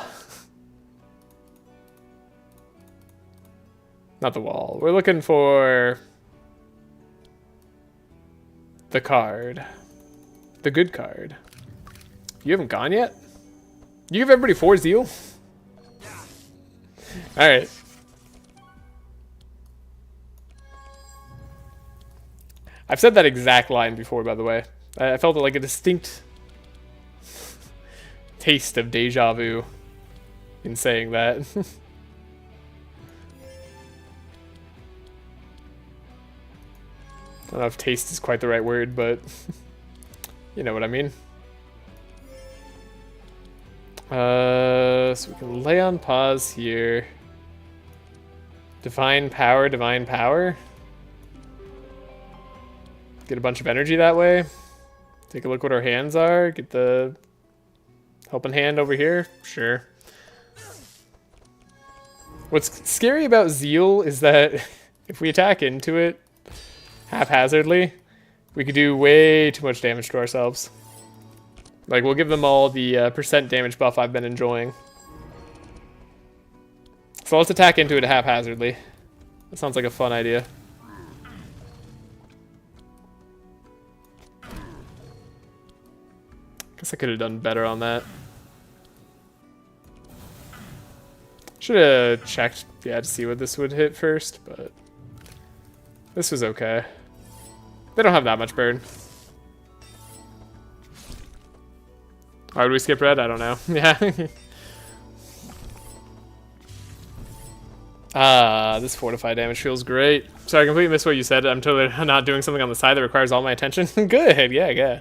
Not the wall. We're looking for the card. The good card. You haven't gone yet? You give everybody 4 zeal? Alright. I've said that exact line before, by the way. I felt like a distinct taste of deja vu in saying that. I don't know if taste is quite the right word, but you know what I mean. So we can lay on pause here. Divine power, divine power. Get a bunch of energy that way. Take a look what our hands are. Get the helping hand over here. Sure. What's scary about Zeal is that if we attack into it haphazardly, we could do way too much damage to ourselves. Like, we'll give them all the percent damage buff I've been enjoying. So let's attack into it haphazardly. That sounds like a fun idea. Guess I could have done better on that. Should have checked, yeah, to see what this would hit first, but this was okay. They don't have that much burn. Why would we skip red? I don't know. Yeah. This fortify damage feels great. Sorry, I completely missed what you said. I'm totally not doing something on the side that requires all my attention. Good, yeah.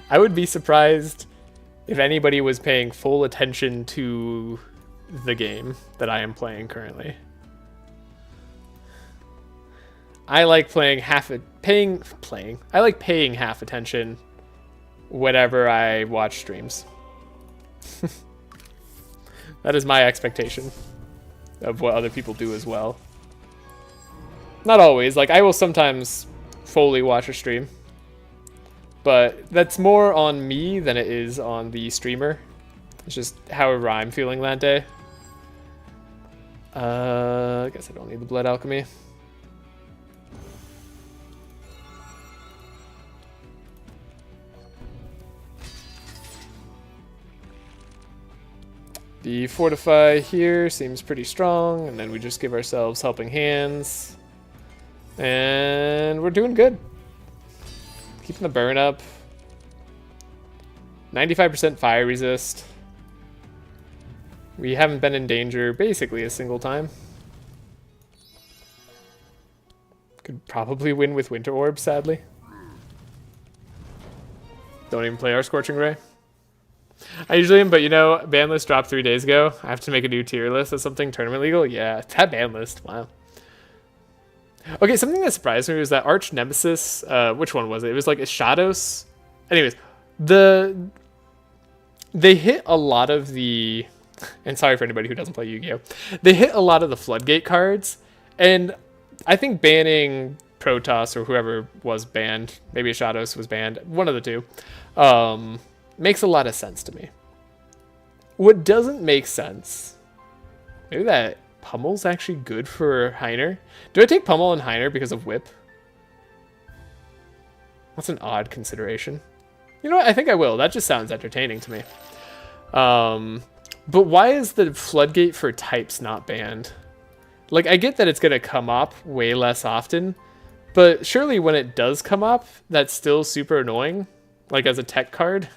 I would be surprised if anybody was paying full attention to the game that I am playing currently. I like paying half attention whenever I watch streams. That is my expectation of what other people do as well. Not always. Like, I will sometimes fully watch a stream, but that's more on me than it is on the streamer. It's just however I'm feeling that day. I guess I don't need the blood alchemy. The fortify here seems pretty strong, and then we just give ourselves helping hands. And we're doing good. Keeping the burn up. 95% fire resist. We haven't been in danger basically a single time. Could probably win with Winter Orb, sadly. Don't even play our Scorching Ray. I usually am, but you know, ban list dropped 3 days ago. I have to make a new tier list of something tournament legal. Yeah, that ban list. Wow. Okay, something that surprised me was that Arch Nemesis. Which one was it? It was like a Shadows. Anyways, they hit a lot of the. And sorry for anybody who doesn't play Yu-Gi-Oh. They hit a lot of the Floodgate cards, and I think banning Protoss or whoever was banned, maybe Shadows was banned, one of the two. Makes a lot of sense to me. What doesn't make sense, maybe that Pummel's actually good for Heiner. Do I take Pummel and Heiner because of Whip? That's an odd consideration. You know what? I think I will. That just sounds entertaining to me. But why is the Floodgate for types not banned? Like, I get that it's going to come up way less often, but surely when it does come up, that's still super annoying. Like, as a tech card.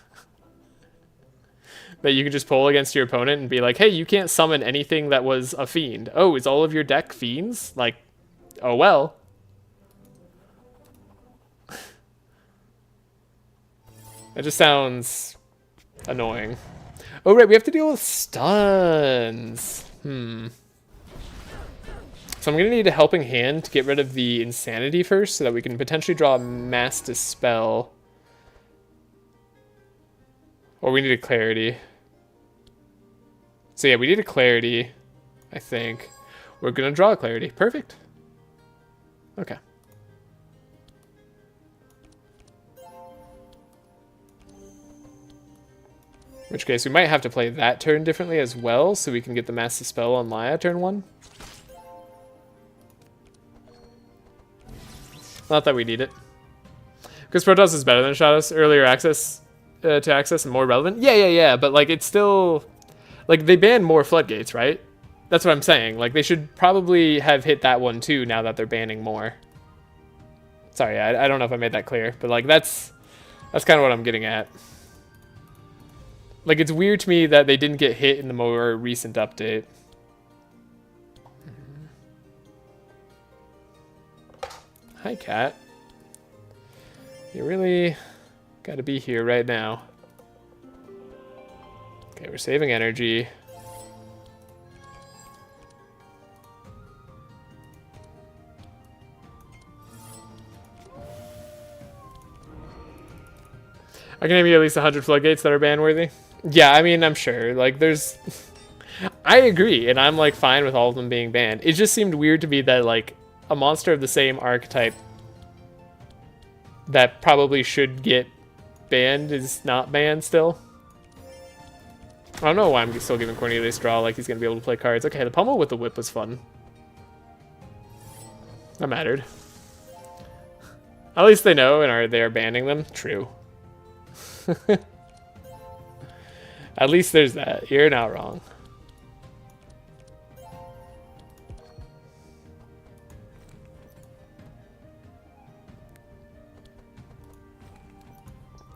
That you can just pull against your opponent and be like, hey, you can't summon anything that was a fiend. Oh, is all of your deck fiends? Like, oh well. That just sounds annoying. Oh, right, we have to deal with stuns. So I'm going to need a helping hand to get rid of the insanity first so that we can potentially draw a mass dispel. Or we need a clarity. So yeah, we need a clarity, I think. We're going to draw a clarity. Perfect. Okay. In which case, we might have to play that turn differently as well, so we can get the Mass Dispel on Laia turn 1. Not that we need it. Because Protoss is better than Shadows. Earlier access to access and more relevant. Yeah, but like it's still... Like, they banned more floodgates, right? That's what I'm saying. Like, they should probably have hit that one too now that they're banning more. Sorry, I don't know if I made that clear, but like that's kind of what I'm getting at. Like, it's weird to me that they didn't get hit in the more recent update. Hi, cat. You really gotta be here right now. Okay, we're saving energy. I can name you at least 100 floodgates that are ban-worthy. Yeah, I mean, I'm sure. Like, there's... I agree, and I'm, like, fine with all of them being banned. It just seemed weird to me that, like, a monster of the same archetype that probably should get banned is not banned still. I don't know why I'm still giving Cornelius draw like he's going to be able to play cards. Okay, the pummel with the whip was fun. That mattered. At least they know and they are banning them. True. At least there's that. You're not wrong.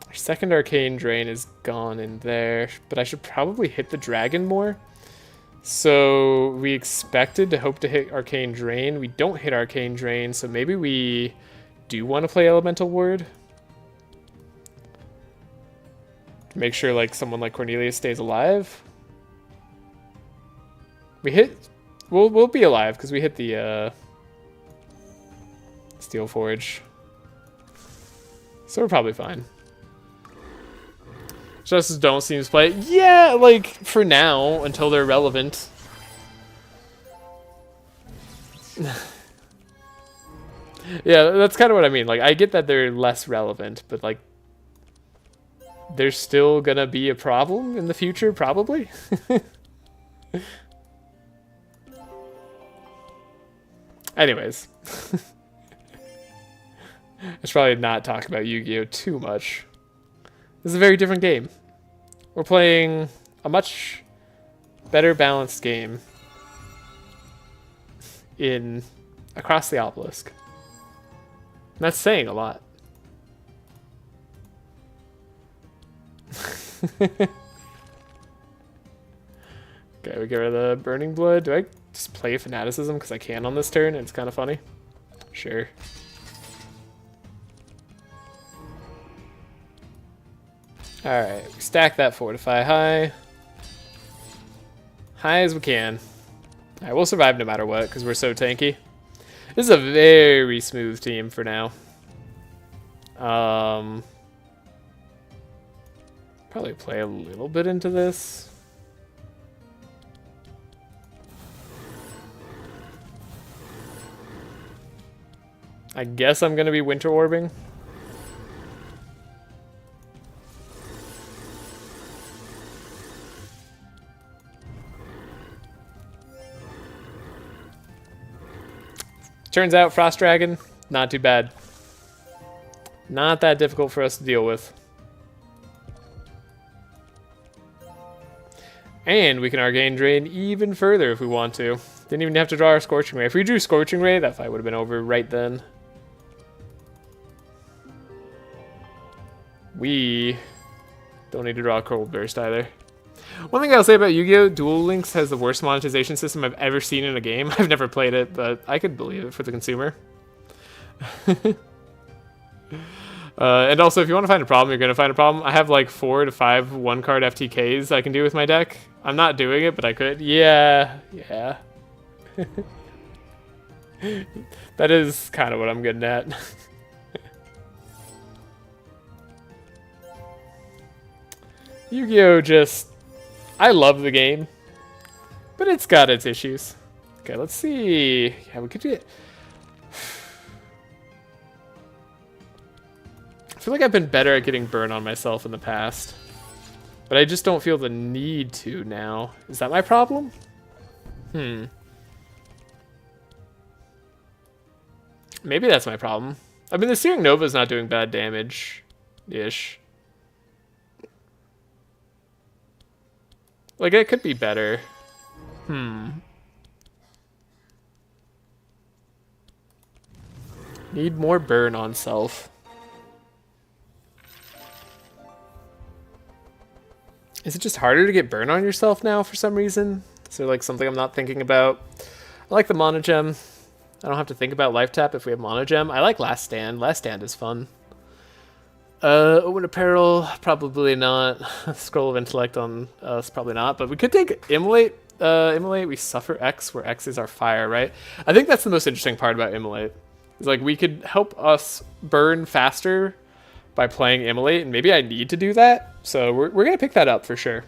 Our second Arcane Drain is gone in there, but I should probably hit the dragon more. So we expected to hope to hit Arcane Drain. We don't hit Arcane Drain, so maybe we do want to play Elemental Ward. To make sure like someone like Cornelius stays alive. We hit... We'll be alive because we hit the Steel Forge. So we're probably fine. Justice don't seem to play. Yeah, like, for now, until they're relevant. Yeah, that's kind of what I mean. Like, I get that they're less relevant, but, like, they're still gonna be a problem in the future, probably. Anyways. I should probably not talk about Yu-Gi-Oh! Too much. This is a very different game. We're playing a much better balanced game in across the Obelisk. And that's saying a lot. Okay, we get rid of the Burning Blood. Do I just play Fanaticism because I can on this turn and it's kind of funny? Sure. Alright, we stack that Fortify high. High as we can. Alright, we'll survive no matter what because we're so tanky. This is a very smooth team for now. Probably play a little bit into this. I guess I'm going to be Winter Orbing. Turns out Frost Dragon, not too bad. Not that difficult for us to deal with. And we can Arcane Drain even further if we want to. Didn't even have to draw our Scorching Ray. If we drew Scorching Ray, that fight would have been over right then. We don't need to draw a Cold Burst either. One thing I'll say about Yu-Gi-Oh! Duel Links has the worst monetization system I've ever seen in a game. I've never played it, but I could believe it for the consumer. And also, if you want to find a problem, you're going to find a problem. I have like 4 to 5 one-card FTKs I can do with my deck. I'm not doing it, but I could. Yeah. That is kind of what I'm getting at. Yu-Gi-Oh! Just... I love the game, but it's got its issues. Okay, let's see. Yeah, we could do it. I feel like I've been better at getting burn on myself in the past, but I just don't feel the need to now. Is that my problem? Maybe that's my problem. I mean, the Searing Nova's not doing bad damage-ish. Like, it could be better. Need more burn on self. Is it just harder to get burn on yourself now for some reason? Is there like something I'm not thinking about? I like the Mono Gem. I don't have to think about Life Tap if we have Mono Gem. I like Last Stand. Last Stand is fun. Owen Apparel, probably not. Scroll of Intellect on us, probably not. But we could take Immolate. Immolate, we suffer X, where X is our fire, right? I think that's the most interesting part about Immolate. Is like we could help us burn faster by playing Immolate, and maybe I need to do that. So we're going to pick that up for sure.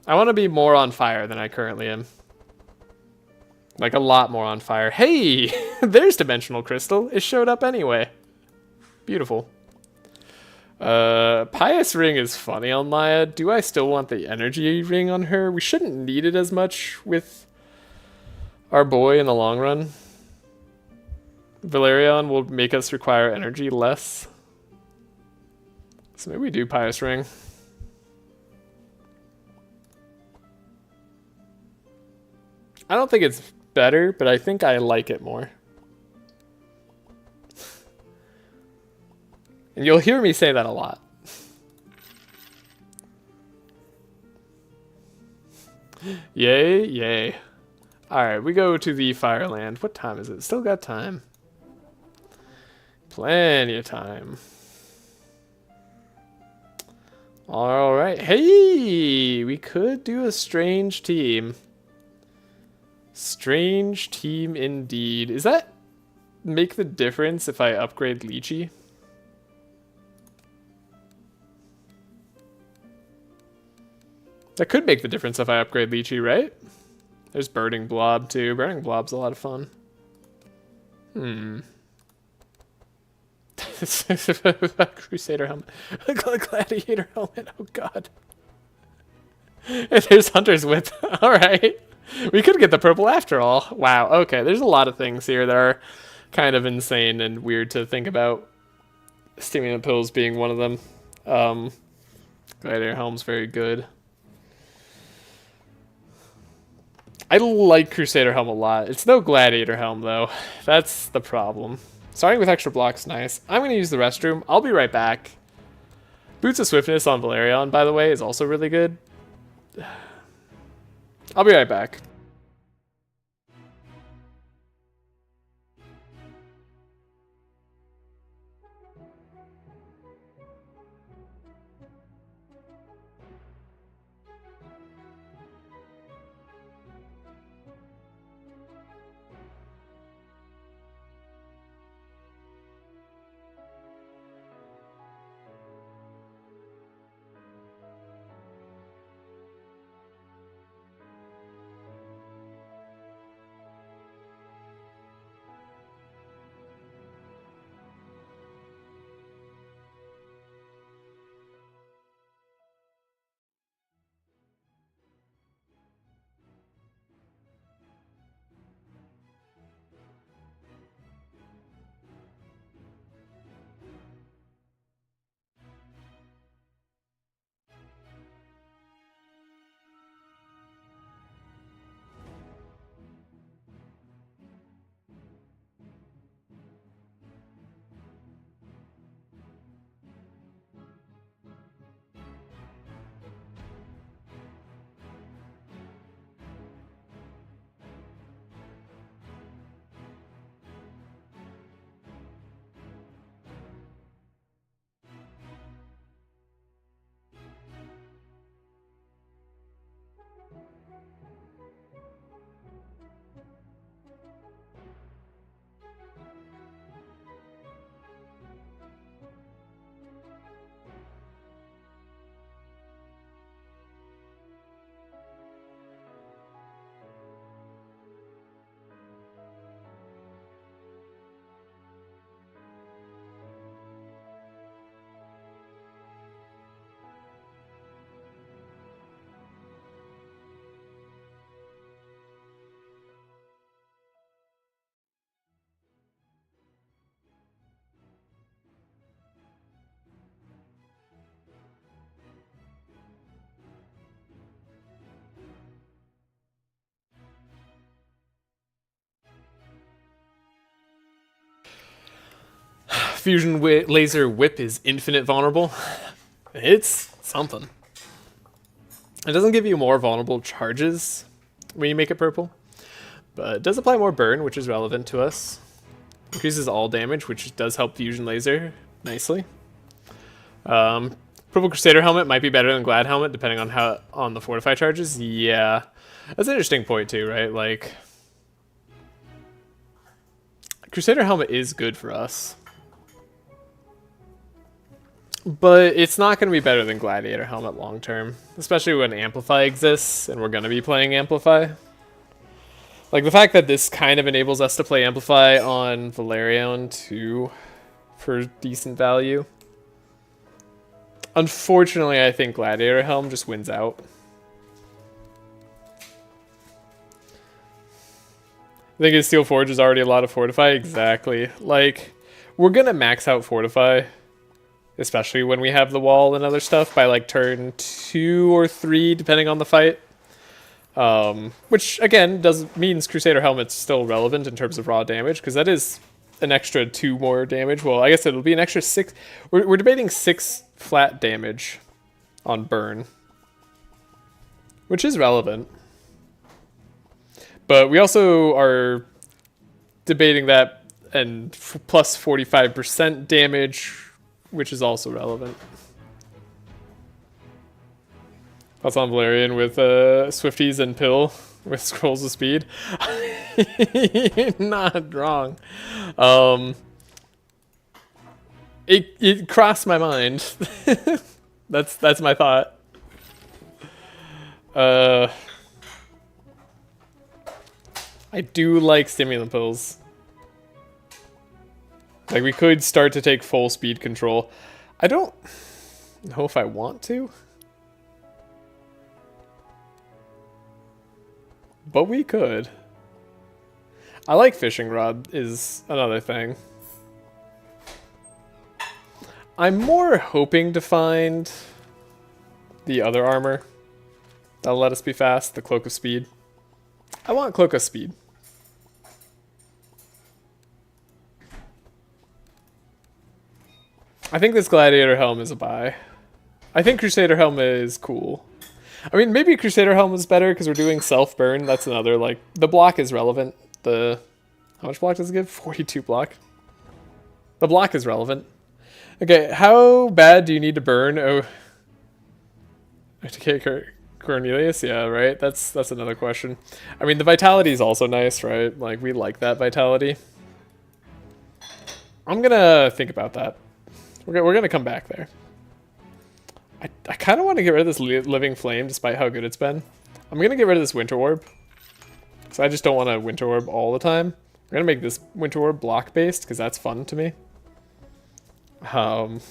I want to be more on fire than I currently am. Like a lot more on fire. Hey, there's Dimensional Crystal. It showed up anyway. Beautiful. Pious Ring is funny on Laia. Do I still want the Energy Ring on her? We shouldn't need it as much with our boy in the long run. Valerion will make us require energy less. So maybe we do Pious Ring. I don't think it's better, but I think I like it more. And you'll hear me say that a lot. Yay, yay. Alright, we go to the Fireland. What time is it? Still got time. Plenty of time. Alright. Hey! We could do a strange team. Strange team indeed. Does that make the difference if I upgrade Lychee? That could make the difference if I upgrade Lychee, right? There's Burning Blob too. Burning Blob's a lot of fun. Crusader helmet. Gladiator helmet. Oh god. There's Hunter's Whip. Alright. We could get the purple after all. Wow. Okay. There's a lot of things here that are kind of insane and weird to think about. Stimulant pills being one of them. Gladiator helm's very good. I like Crusader Helm a lot. It's no Gladiator Helm, though. That's the problem. Starting with extra blocks, nice. I'm going to use the restroom. I'll be right back. Boots of Swiftness on Valerion, by the way, is also really good. I'll be right back. Fusion Laser Whip is infinite vulnerable. It's something. It doesn't give you more vulnerable charges when you make it purple, but it does apply more burn, which is relevant to us. Increases all damage, which does help Fusion Laser nicely. Purple Crusader Helmet might be better than Glad Helmet, depending on the Fortify charges. Yeah, that's an interesting point too, right? Like, Crusader Helmet is good for us, but it's not going to be better than Gladiator Helmet long term, especially when Amplify exists, and we're going to be playing Amplify. Like, the fact that this kind of enables us to play Amplify on Valerion too for decent value. Unfortunately, I think Gladiator Helm just wins out. I think his Steel Forge is already a lot of Fortify. Exactly. Like, we're going to max out Fortify, especially when we have the wall and other stuff, by like turn 2 or 3, depending on the fight. Which, again, means Crusader Helmet's still relevant in terms of raw damage, because that is an extra 2 more damage. Well, I guess it'll be an extra 6. We're debating 6 flat damage on burn, which is relevant. But we also are debating that and plus 45% damage, which is also relevant. That's on Valerian with Swifties and Pill with Scrolls of Speed. Not wrong. It crossed my mind. That's my thought. I do like stimulant pills. Like, we could start to take full speed control. I don't know if I want to, but we could. I like fishing rod is another thing. I'm more hoping to find the other armor that'll let us be fast, the Cloak of Speed. I want Cloak of Speed. I think this Gladiator Helm is a buy. I think Crusader Helm is cool. I mean, maybe Crusader Helm is better because we're doing self-burn. That's another, like, the block is relevant. How much block does it give? 42 block. The block is relevant. Okay, how bad do you need to burn? Oh, to Cornelius? Yeah, right? That's another question. I mean, the vitality is also nice, right? Like, we like that vitality. I'm gonna think about that. We're gonna come back there. I kind of want to get rid of this Living Flame, despite how good it's been. I'm gonna get rid of this Winter Orb, so I just don't want to Winter Orb all the time. I'm gonna make this Winter Orb block based because that's fun to me. And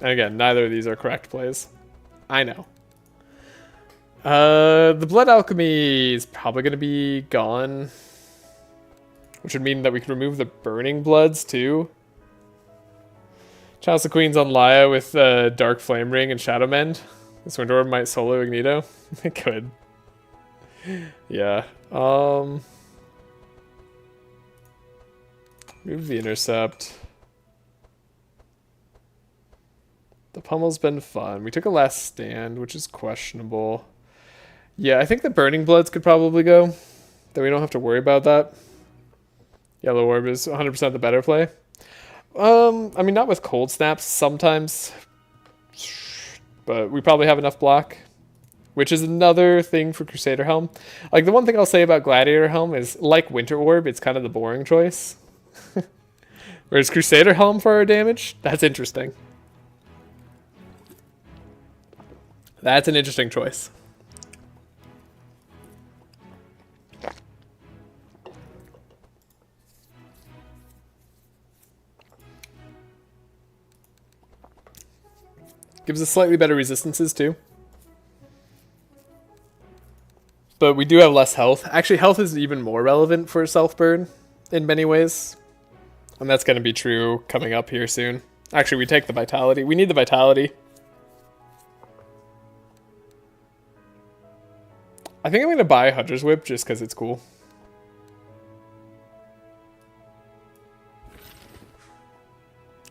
again, neither of these are correct plays. I know. The Blood Alchemy is probably gonna be gone, which would mean that we can remove the Burning Bloods too. Chalice of Queens on Laia with Dark Flame Ring and Shadow Mend. This Winter Orb might solo Ignito. It could. Yeah. Move the Intercept. The Pummel's been fun. We took a Last Stand, which is questionable. Yeah, I think the Burning Bloods could probably go. Then we don't have to worry about that. Yellow Orb is 100% the better play. I mean, not with Cold Snaps sometimes, but we probably have enough block, which is another thing for Crusader Helm. Like, the one thing I'll say about Gladiator Helm is, like Winter Orb, it's kind of the boring choice. Whereas Crusader Helm for our damage, that's interesting. That's an interesting choice. Gives us slightly better resistances too. But we do have less health. Actually, health is even more relevant for self-burn in many ways. And that's going to be true coming up here soon. Actually, we take the vitality. We need the vitality. I think I'm going to buy Hunter's Whip just because it's cool.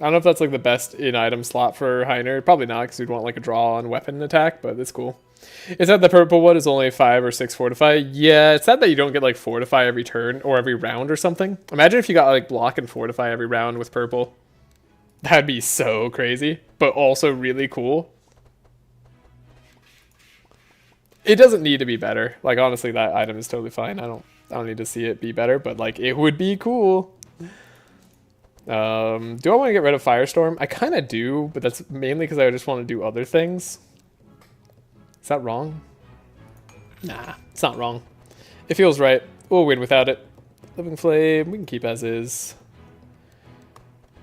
I don't know if that's like the best in-item slot for Heiner. Probably not, because we'd want like a draw on weapon attack, but it's cool. It's that the purple one is only 5 or 6 fortify. Yeah, it's sad that you don't get like fortify every turn or every round or something. Imagine if you got like block and fortify every round with purple. That'd be so crazy, but also really cool. It doesn't need to be better. Like honestly, that item is totally fine. I don't need to see it be better, but like it would be cool. Do I want to get rid of Firestorm? I kind of do, but that's mainly because I just want to do other things. Is that wrong? Nah, it's not wrong. It feels right. We'll win without it. Living Flame, we can keep as is.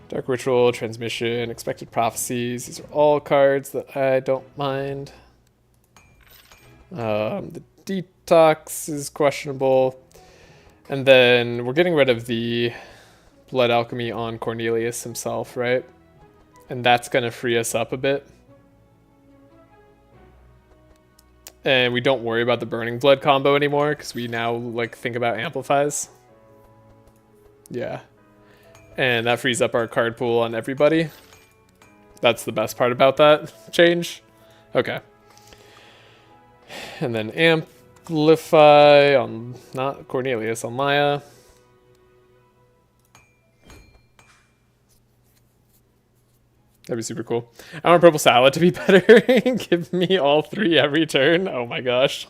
Dark Ritual, Transmission, Expected Prophecies. These are all cards that I don't mind. The Detox is questionable. And then we're getting rid of the Blood Alchemy on Cornelius himself, right? And that's going to free us up a bit. And we don't worry about the Burning Blood combo anymore because we now like think about amplifies. Yeah. And that frees up our card pool on everybody. That's the best part about that change. Okay. And then amplify on, not Cornelius, on Laia. That'd be super cool. I want Purple Salad to be better. Give me all 3 every turn. Oh my gosh.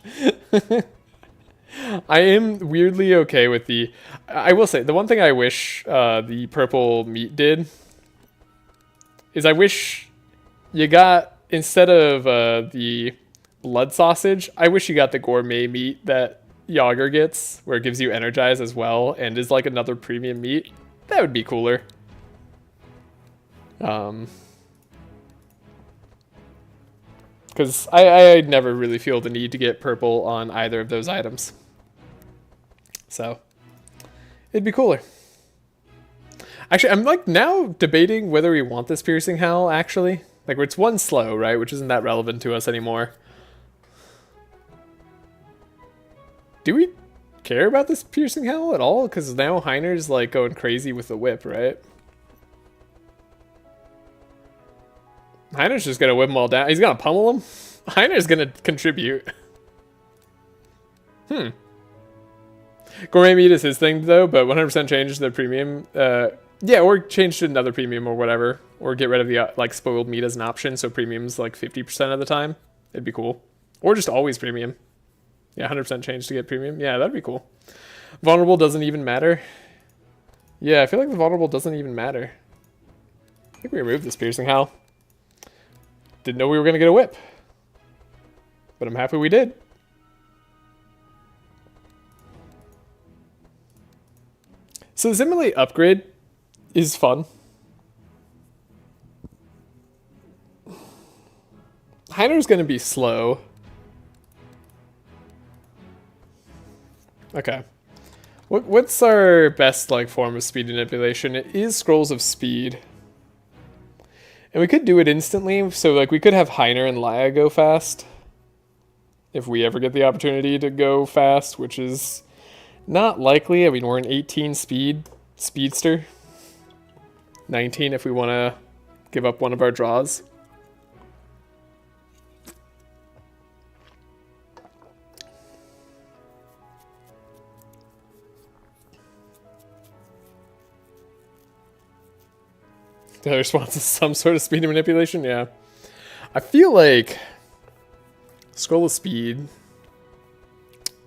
I am weirdly okay with the... I will say, the one thing I wish the purple meat did is I wish you got, instead of the blood sausage, I wish you got the gourmet meat that Yager gets, where it gives you energize as well, and is like another premium meat. That would be cooler. Because I never really feel the need to get purple on either of those items. So, it'd be cooler. Actually, I'm like now debating whether we want this Piercing Howl, actually. Like, it's 1 slow, right? Which isn't that relevant to us anymore. Do we care about this Piercing Howl at all? Because now Heiner's like going crazy with the whip, right? Heiner's just gonna whip them all down. He's gonna pummel them. Heiner's gonna contribute. Gourmet meat is his thing though, but 100% change the premium. Yeah, or change to another premium or whatever, or get rid of the like spoiled meat as an option, so premium's like 50% of the time. It'd be cool. Or just always premium. Yeah, 100% change to get premium. Yeah, that'd be cool. Vulnerable doesn't even matter. Yeah, I feel like the vulnerable doesn't even matter. I think we removed this Piercing Howl. Didn't know we were going to get a whip. But I'm happy we did. So the Simulate upgrade is fun. Heiner's going to be slow. Okay. What's our best like form of speed manipulation? It is Scrolls of Speed. And we could do it instantly, so like we could have Heiner and Laia go fast. If we ever get the opportunity to go fast, which is not likely. I mean, we're an 18 speedster. 19 if we want to give up one of our draws. The response is some sort of speed manipulation, yeah. I feel like Scroll of Speed.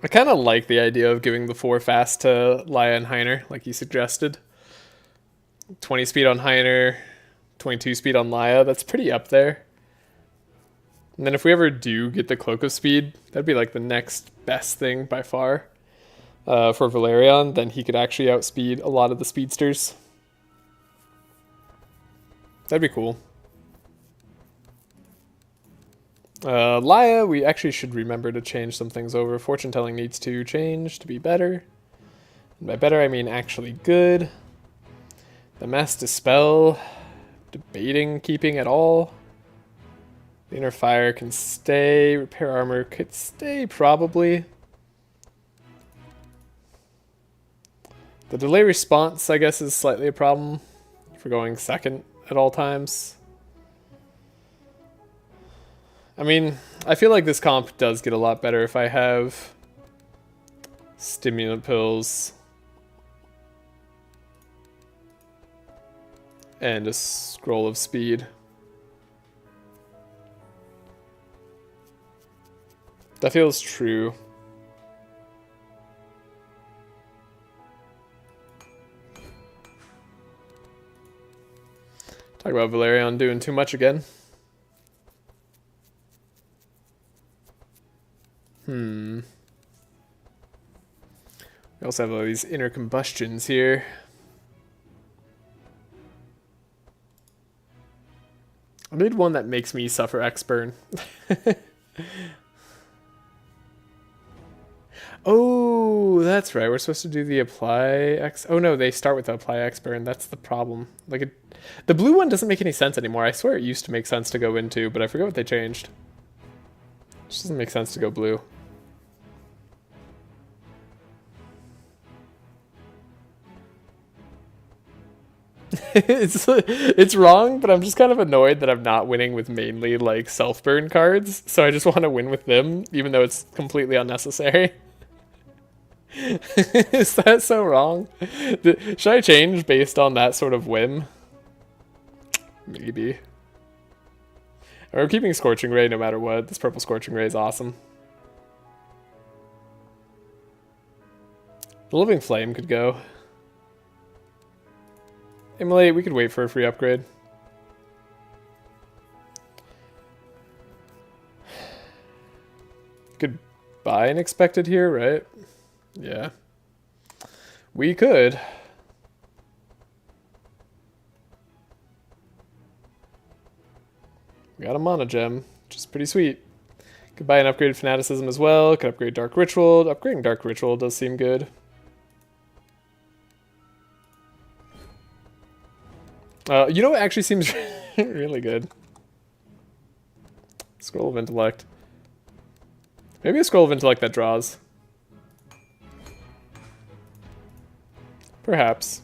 I kind of like the idea of giving the 4 fast to Laia and Heiner, like you suggested. 20 speed on Heiner, 22 speed on Laia, that's pretty up there. And then if we ever do get the Cloak of Speed, that'd be like the next best thing by far for Valerian. Then he could actually outspeed a lot of the speedsters. That'd be cool. Laia, we actually should remember to change some things over. Fortune telling needs to change to be better. And by better, I mean actually good. The Mass Dispel, debating keeping at all. The Inner Fire can stay. Repair Armor could stay, probably. The delay response, I guess, is slightly a problem for going second. at all times. I mean, I feel like this comp does get a lot better if I have stimulant pills and a scroll of speed. That feels true. Talk about Valerion doing too much again. We also have all these inner combustions here. I need one that makes me suffer X burn. Oh, that's right. We're supposed to do the apply X. Oh no, they start with the apply X burn. That's the problem. Like the blue one doesn't make any sense anymore. I swear it used to make sense to go into, but I forget what they changed. It just doesn't make sense to go blue. It's wrong, but I'm just kind of annoyed that I'm not winning with mainly like self-burn cards, so I just want to win with them, even though it's completely unnecessary. Is that so wrong? Should I change based on that sort of whim? Maybe. We're keeping Scorching Ray no matter what. This purple Scorching Ray is awesome. The Living Flame could go. Immolate, we could wait for a free upgrade. Could buy an expected here, right? Yeah. We could. We got a Mana Gem, which is pretty sweet. Could buy an upgraded Fanaticism as well. Could upgrade Dark Ritual. Upgrading Dark Ritual does seem good. You know what actually seems really good? Scroll of Intellect. Maybe a Scroll of Intellect that draws. Perhaps.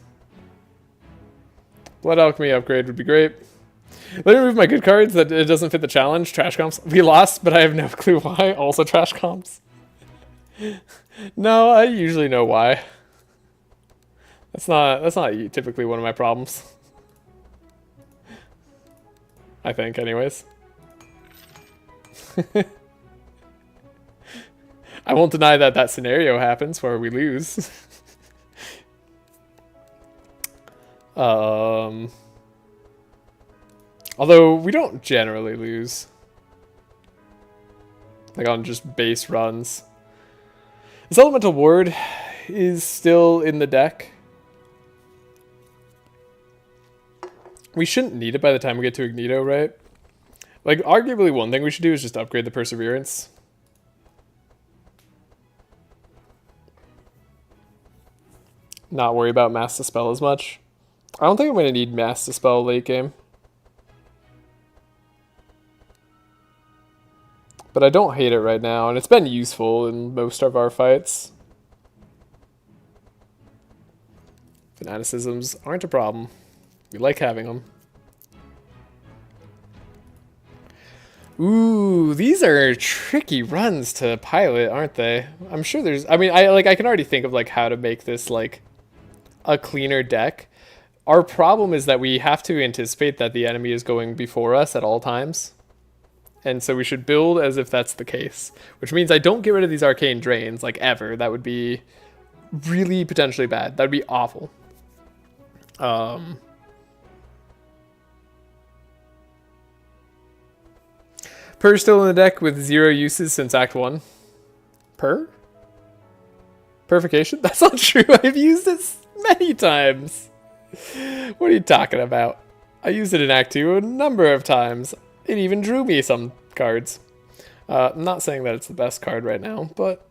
Blood Alchemy upgrade would be great. Let me remove my good cards that it doesn't fit the challenge. Trash comps. We lost, but I have no clue why. Also trash comps. No, I usually know why. That's not typically one of my problems. I think, anyways. I won't deny that that scenario happens where we lose. Although we don't generally lose. Like on just base runs. This Elemental Ward is still in the deck. We shouldn't need it by the time we get to Ignito, right? Like, arguably one thing we should do is just upgrade the Perseverance. Not worry about Mass Dispel as much. I don't think I'm going to need Mass Dispel late game. But I don't hate it right now, and it's been useful in most of our fights. Fanaticisms aren't a problem. We like having them. Ooh, these are tricky runs to pilot, aren't they? I'm sure there's... I mean, I can already think of like how to make this like a cleaner deck. Our problem is that we have to anticipate that the enemy is going before us at all times. And so we should build as if that's the case. Which means I don't get rid of these Arcane Drains, like, ever. That would be really potentially bad. That would be awful. Purr's still in the deck with 0 uses since Act 1. Purr? Purification? That's not true. I've used this many times. What are you talking about? I used it in Act 2 a number of times. It even drew me some cards. I'm not saying that it's the best card right now, but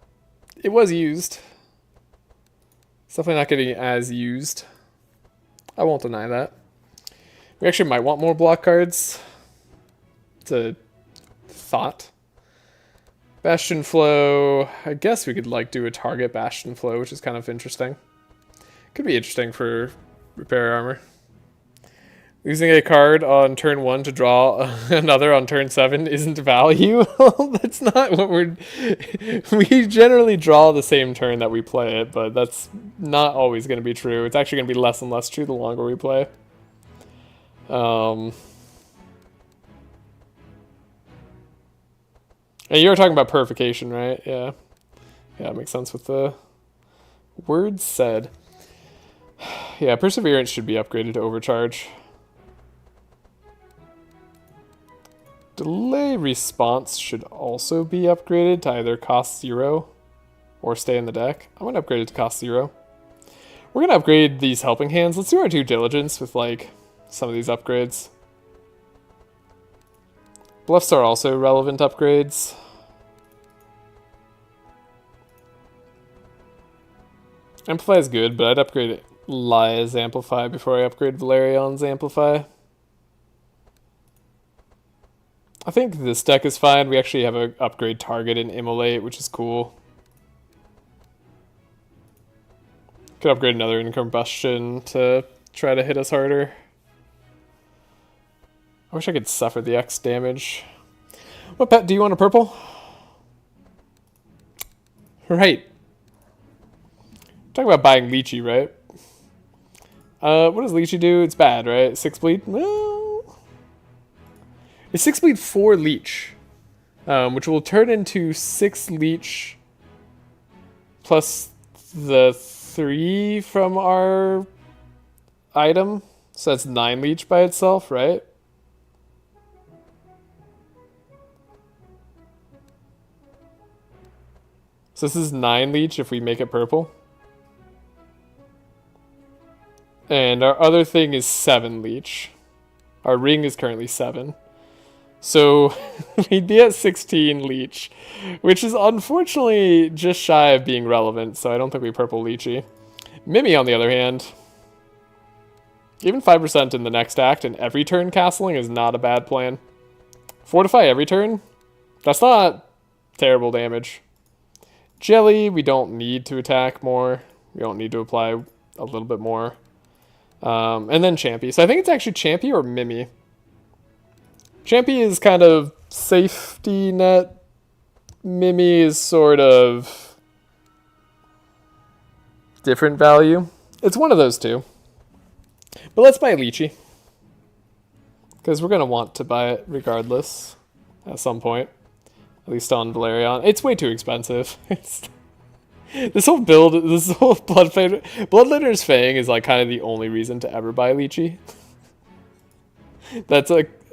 it was used. It's definitely not getting as used. I won't deny that. We actually might want more block cards. It's a thought. Bastion Flow. I guess we could like do a target Bastion Flow, which is kind of interesting. Could be interesting for repair armor. Using a card on turn 1 to draw another on turn 7 isn't value. That's not what we're... We generally draw the same turn that we play it, but that's not always going to be true. It's actually going to be less and less true the longer we play. And you were talking about purification, right? Yeah. Yeah, it makes sense with the words said. Yeah, Perseverance should be upgraded to Overcharge. Delay Response should also be upgraded to either cost 0 or stay in the deck. I'm going to upgrade it to cost 0. We're going to upgrade these Helping Hands. Let's do our due diligence with, like, some of these upgrades. Bluffs are also relevant upgrades. Amplify is good, but I'd upgrade Laia's Amplify before I upgrade Valerion's Amplify. I think this deck is fine. We actually have an upgrade target in Immolate, which is cool. Could upgrade another Incombustion to try to hit us harder. I wish I could suffer the X damage. What pet do you want a purple? Right. Talking about buying Lychee, right? What does Lychee do? It's bad, right? 6 bleed? Well... It's 6 bleed 4 leech, which will turn into 6 leech plus the 3 from our item. So that's 9 leech by itself, right? So this is 9 leech if we make it purple. And our other thing is 7 leech. Our ring is currently 7. So we'd be at 16 leech, which is unfortunately just shy of being relevant, so I don't think we purple Lychee. Mimi, on the other hand, even 5% in the next act and every turn castling is not a bad plan. Fortify every turn? That's not terrible damage. Jelly, we don't need to attack more. We don't need to apply a little bit more. And then Champy. So I think it's actually Champy or Mimi. Champy is kind of safety net. Mimi is sort of different value. It's one of those two. But let's buy Lychee. Because we're going to want to buy it regardless at some point. At least on Valerion. It's way too expensive. This whole build, this whole Bloodletter's Fang is like kind of the only reason to ever buy Lychee.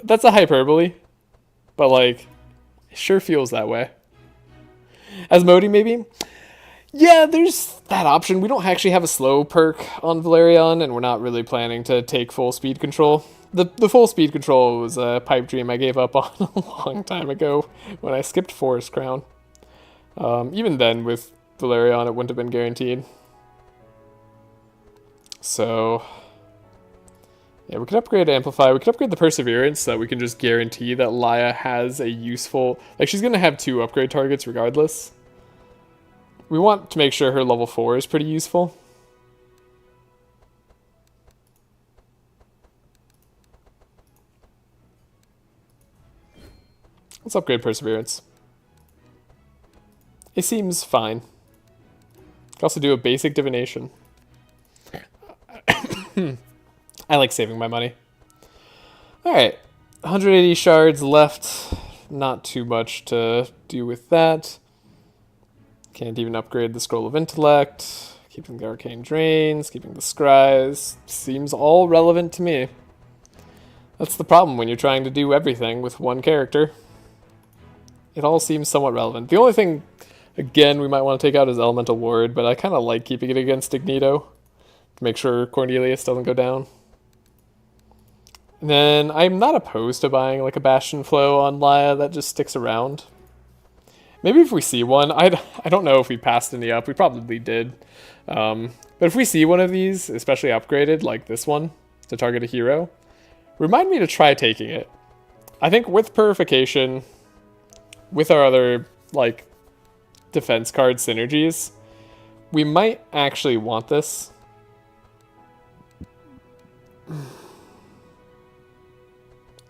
That's a hyperbole, but like, it sure feels that way. Asmodee, maybe? Yeah, there's that option. We don't actually have a slow perk on Valerion, and we're not really planning to take full speed control. The full speed control was a pipe dream I gave up on a long time ago when I skipped Forest Crown. Even then, with Valerion, it wouldn't have been guaranteed. So... yeah, we could upgrade Amplify. We could upgrade the Perseverance so that we can just guarantee that Laia has a useful... like, she's going to have 2 upgrade targets regardless. We want to make sure her level 4 is pretty useful. Let's upgrade Perseverance. It seems fine. Could also do a basic divination. I like saving my money. Alright, 180 shards left. Not too much to do with that. Can't even upgrade the Scroll of Intellect. Keeping the Arcane Drains, keeping the Scries. Seems all relevant to me. That's the problem when you're trying to do everything with one character. It all seems somewhat relevant. The only thing, again, we might want to take out is Elemental Ward, but I kind of like keeping it against Ignito to make sure Cornelius doesn't go down. And then I'm not opposed to buying like a Bastion Flow on Laia that just sticks around. Maybe if we see one, I don't know if we passed any up. We probably did. But if we see one of these, especially upgraded, like this one, to target a hero, remind me to try taking it. I think with Purification, with our other, like, defense card synergies, we might actually want this.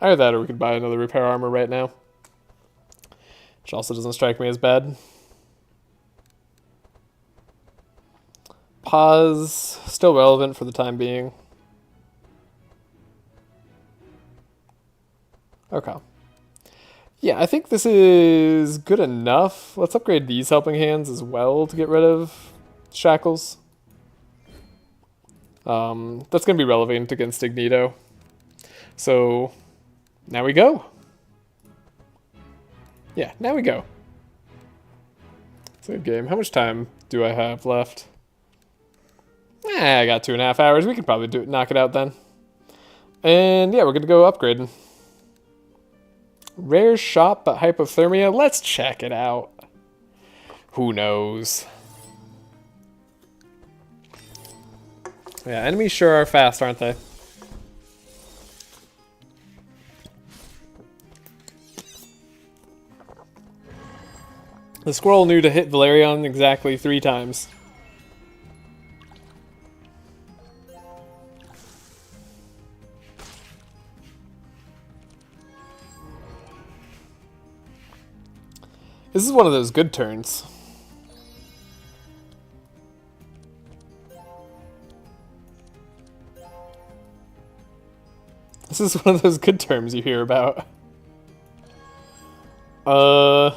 Either that or we could buy another repair armor right now. Which also doesn't strike me as bad. Pause. Still relevant for the time being. Okay. Yeah, I think this is good enough. Let's upgrade these helping hands as well to get rid of shackles. That's going to be relevant against Ignito. So, now we go. Yeah, now we go. It's a good game. How much time do I have left? I got 2.5 hours. We could probably knock it out then. And yeah, we're going to go upgrading. Rare shop, but hypothermia. Let's check it out. Who knows? Yeah, enemies sure are fast, aren't they? The squirrel knew to hit Valerion exactly 3 times. This is one of those good turns. This is one of those good terms you hear about. Huh.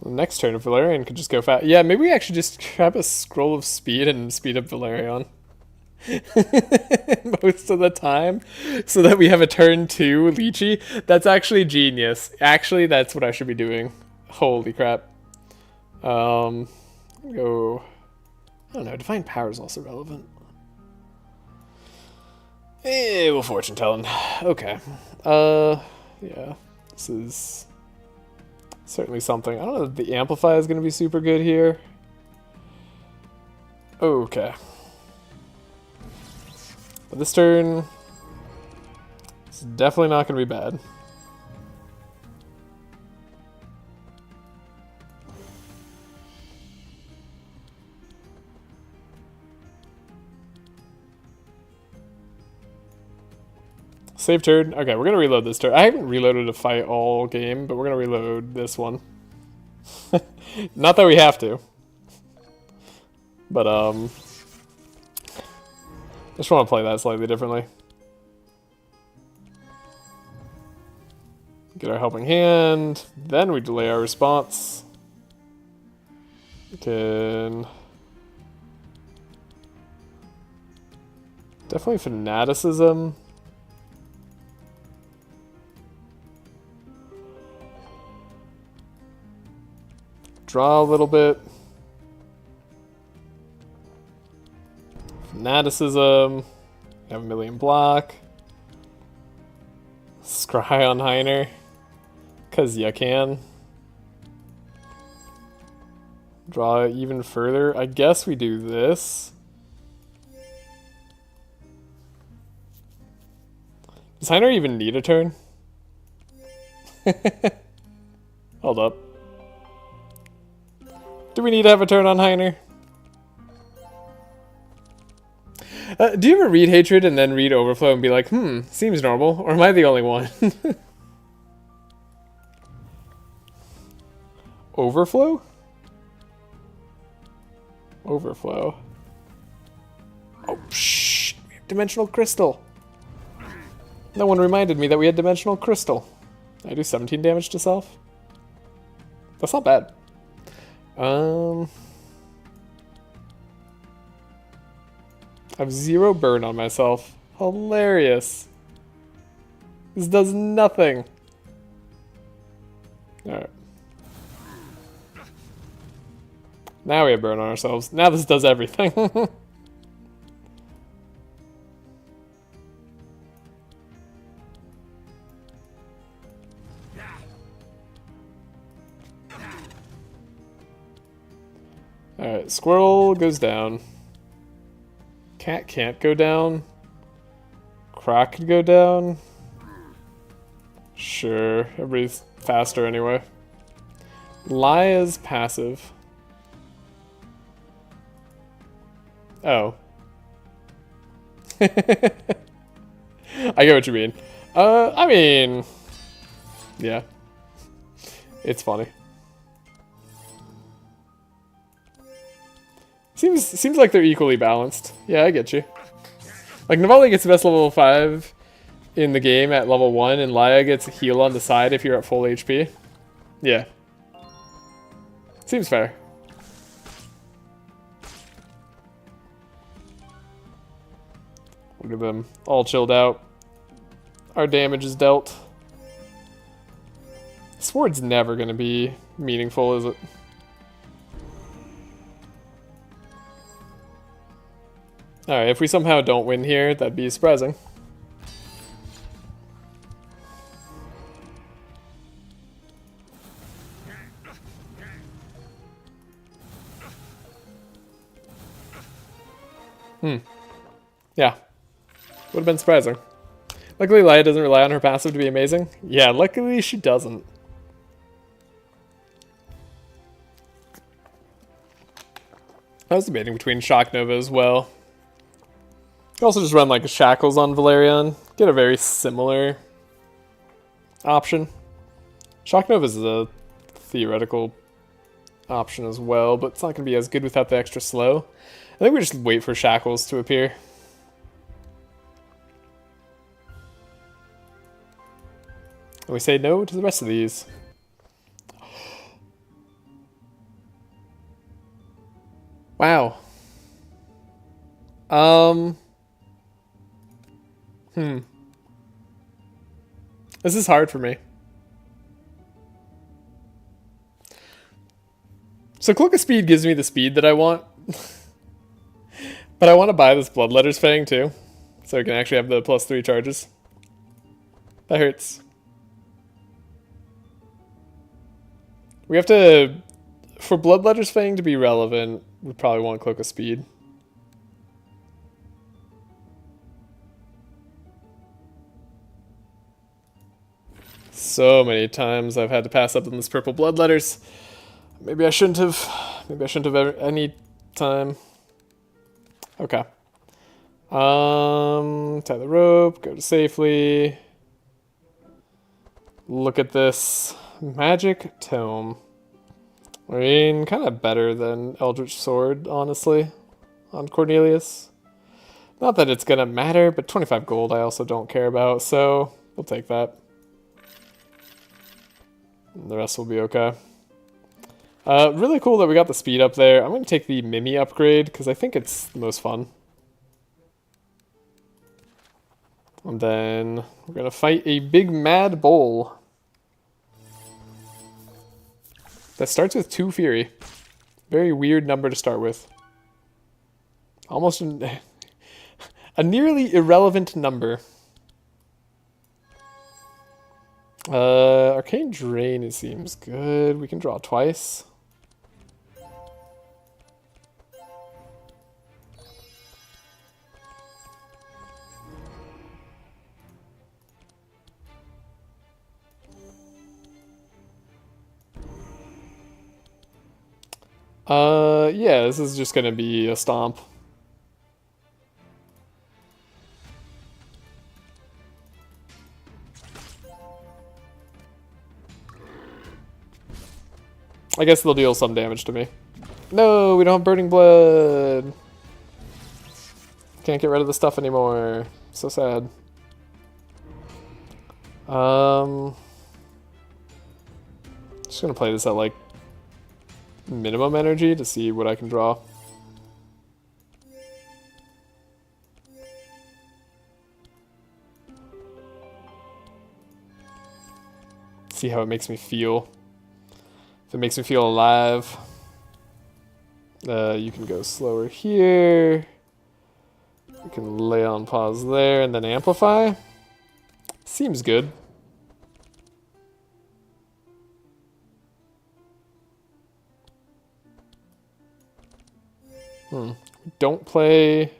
The next turn of Valerion could just go fast. Yeah, maybe we actually just grab a scroll of speed and speed up Valerion. Most of the time, so that we have a turn 2 Lychee. That's actually genius. Actually, that's what I should be doing. Holy crap. Go. I don't know. Divine Power is also relevant. Well, fortune telling. Okay. Yeah. This is certainly something. I don't know if the Amplify is going to be super good here. Okay. But this turn, it's definitely not going to be bad. Save turn. Okay, we're going to reload this turn. I haven't reloaded a fight all game, but we're going to reload this one. Not that we have to. But, I just want to play that slightly differently. Get our helping hand. Then we delay our response. We can... definitely Fanaticism. Draw a little bit. Fanaticism. Have a million block. Scry on Heiner. Cause you can. Draw even further. I guess we do this. Does Heiner even need a turn? Hold up. Do we need to have a turn on Heiner? Do you ever read Hatred and then read Overflow and be like, seems normal, or am I the only one? Overflow? Overflow. Oh, shh! We have Dimensional Crystal. No one reminded me that we had Dimensional Crystal. I do 17 damage to self. That's not bad. I have 0 burn on myself. Hilarious. This does nothing. Alright. Now we have burn on ourselves. Now this does everything. Alright, squirrel goes down. Cat can't go down. Croc could go down. Sure, everybody's faster anyway. Laia's passive. Oh. I get what you mean. I mean, yeah, it's funny. Seems like they're equally balanced. Yeah, I get you. Like Navali gets the best level 5 in the game at level 1, and Laia gets a heal on the side if you're at full HP. Yeah. Seems fair. Look at them, all chilled out. Our damage is dealt. Sword's never gonna be meaningful, is it? Alright, if we somehow don't win here, that'd be surprising. Yeah. Would have been surprising. Luckily, Laia doesn't rely on her passive to be amazing. Yeah, luckily she doesn't. I was debating between Shock Nova as well. You can also just run like Shackles on Valerian. Get a very similar option. Shock Nova is a theoretical option as well, but it's not going to be as good without the extra slow. I think we just wait for Shackles to appear. And we say no to the rest of these. Wow. This is hard for me. So Cloak of Speed gives me the speed that I want. But I want to buy this Bloodletter's Fang too. So I can actually have the +3 charges. That hurts. We have to... For Bloodletter's Fang to be relevant, we probably want Cloak of Speed. So many times I've had to pass up on this purple Bloodletters. Maybe I shouldn't have. Maybe I shouldn't have any time. Okay. Tie the rope, go to safely. Look at this. Magic Tome. I mean, kind of better than Eldritch Sword, honestly, on Cornelius. Not that it's gonna matter, but 25 gold I also don't care about, so we'll take that. And the rest will be okay. Really cool that we got the speed up there. I'm going to take the Mimi upgrade because I think it's the most fun. And then we're going to fight a big mad bull. That starts with 2 Fury. Very weird number to start with. Almost a nearly irrelevant number. Arcane Drain, it seems good. We can draw twice. Yeah, this is just gonna be a stomp. I guess they'll deal some damage to me. No, we don't have Burning Blood. Can't get rid of the stuff anymore. So sad. Just gonna play this at like minimum energy to see what I can draw. See how it makes me feel. If it makes me feel alive. You can go slower here. You can lay on pause there and then amplify. Seems good. Don't play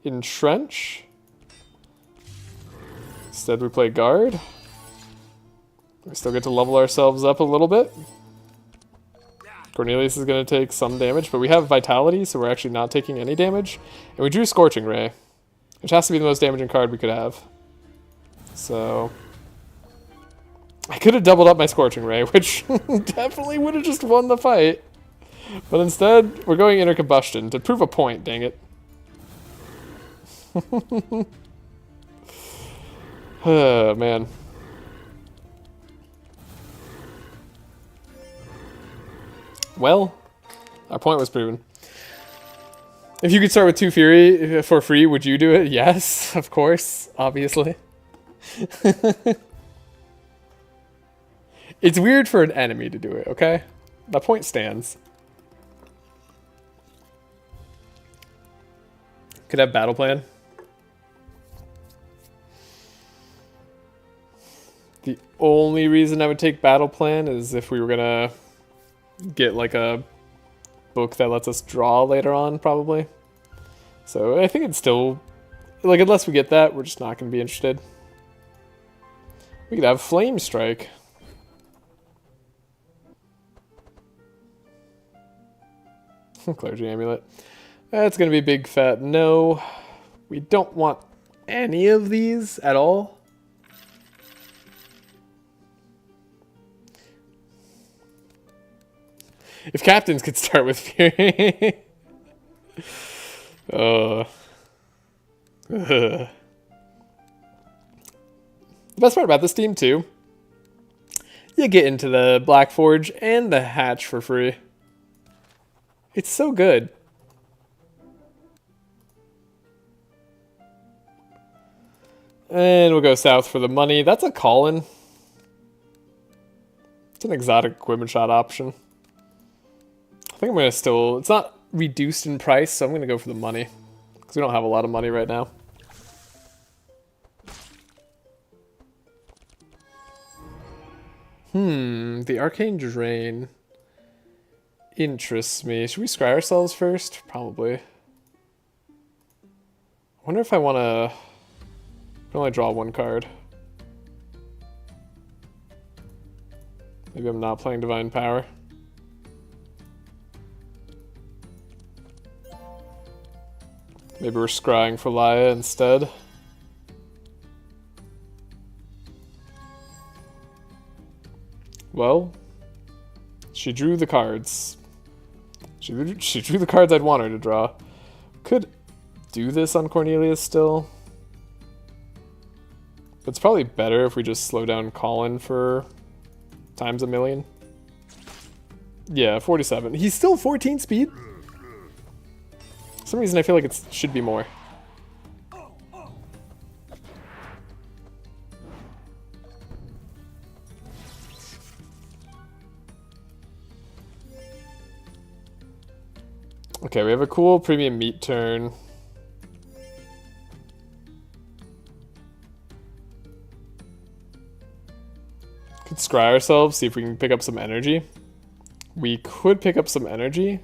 Entrench. Instead we play Guard. We still get to level ourselves up a little bit. Cornelius is going to take some damage, but we have Vitality, so we're actually not taking any damage. And we drew Scorching Ray. Which has to be the most damaging card we could have. So I could have doubled up my Scorching Ray, which definitely would have just won the fight. But instead, we're going Inner Combustion to prove a point, dang it. Oh, man. Well, our point was proven. If you could start with 2 Fury for free, would you do it? Yes, of course, obviously. It's weird for an enemy to do it, okay? The point stands. Could have Battle Plan. The only reason I would take Battle Plan is if we were gonna get like a book that lets us draw later on, probably. So I think it's still, like, unless we get that, we're just not gonna be interested. We could have Flame Strike. Clergy Amulet. That's gonna be a big fat no. We don't want any of these at all. If captains could start with Fury. The best part about this team, too, you get into the Black Forge and the Hatch for free. It's so good. And we'll go south for the money. That's a call-in. It's an exotic equipment shot option. I think I'm going to still... It's not reduced in price, so I'm going to go for the money. Because we don't have a lot of money right now. The Arcane Drain interests me. Should we scry ourselves first? Probably. I wonder if I want to... I can only draw 1 card. Maybe I'm not playing Divine Power. Maybe we're scrying for Laia instead. Well, she drew the cards. She drew the cards I'd want her to draw. Could do this on Cornelius still. It's probably better if we just slow down Colin for times a million. Yeah, 47. He's still 14 speed? For some reason I feel like it should be more. Okay, we have a cool premium meat turn. Could scry ourselves, see if we can pick up some energy. We could pick up some energy.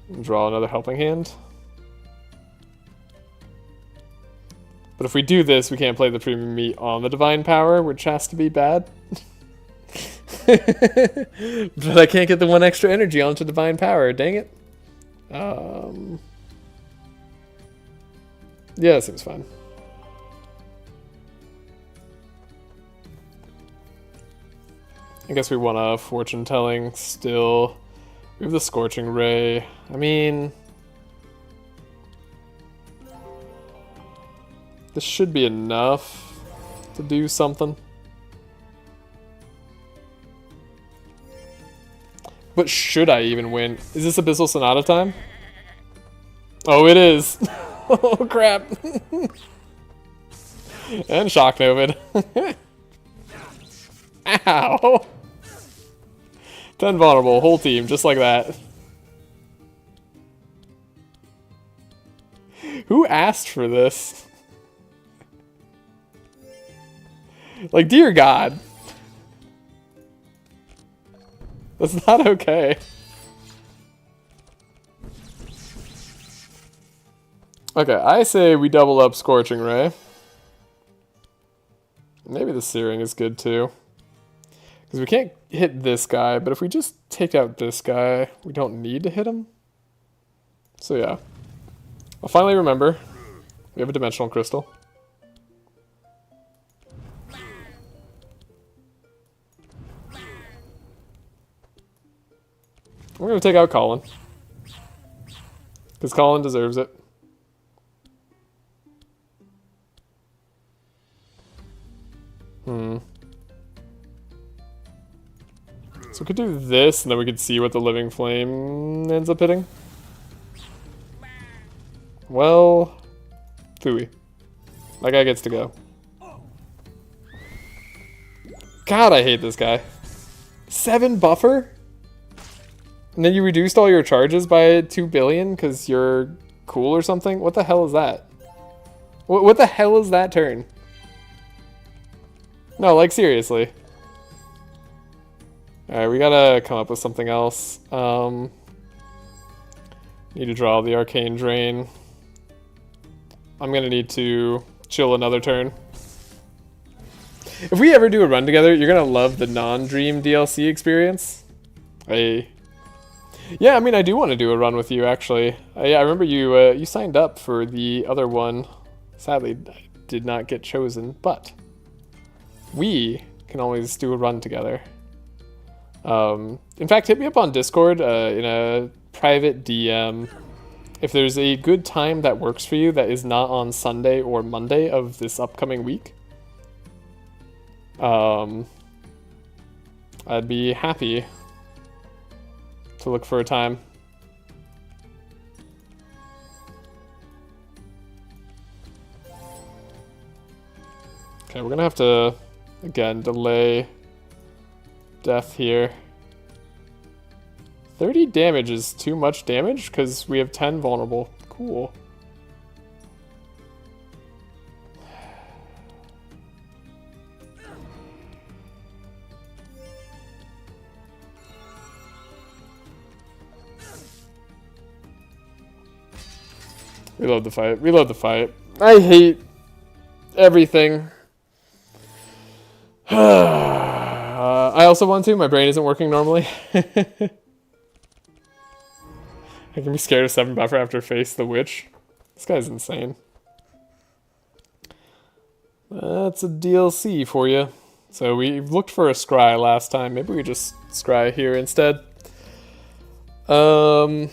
And draw another helping hand. But if we do this, we can't play the premium meat on the Divine Power, which has to be bad. But I can't get the 1 extra energy onto Divine Power, dang it. Yeah, that seems fine. I guess we want a fortune telling still. We have the Scorching Ray. I mean, this should be enough to do something. But should I even win? Is this Abyssal Sonata time? Oh, it is. Oh, crap. And Shock Novid. Ow. 10 vulnerable, whole team, just like that. Who asked for this? Like, dear God. That's not okay. Okay, I say we double up Scorching Ray. Maybe the Searing is good too. Because we can't hit this guy, but if we just take out this guy, we don't need to hit him. So yeah. I'll finally remember. We have a dimensional crystal. We're going to take out Colin. Because Colin deserves it. So we could do this, and then we could see what the Living Flame ends up hitting. Well, phooey. That guy gets to go. God, I hate this guy. 7 buffer? And then you reduced all your charges by 2 billion because you're cool or something? What the hell is that? What the hell is that turn? No, like seriously. Alright, we gotta come up with something else. Need to draw the Arcane Drain. I'm gonna need to chill another turn. If we ever do a run together, you're gonna love the non-Dream DLC experience. Yeah, I mean, I do want to do a run with you, actually. Yeah, I remember you signed up for the other one. Sadly, I did not get chosen, but we can always do a run together. In fact, hit me up on Discord in a private DM if there's a good time that works for you that is not on Sunday or Monday of this upcoming week. I'd be happy to look for a time. Okay, we're gonna have to, again, delay death here. 30 damage is too much damage because we have 10 vulnerable. Cool. Reload the fight. Reload the fight. I hate everything. I also want to. My brain isn't working normally. I can be scared of 7 buffer after face the witch. This guy's insane. That's a DLC for you. So we looked for a scry last time. Maybe we just scry here instead. The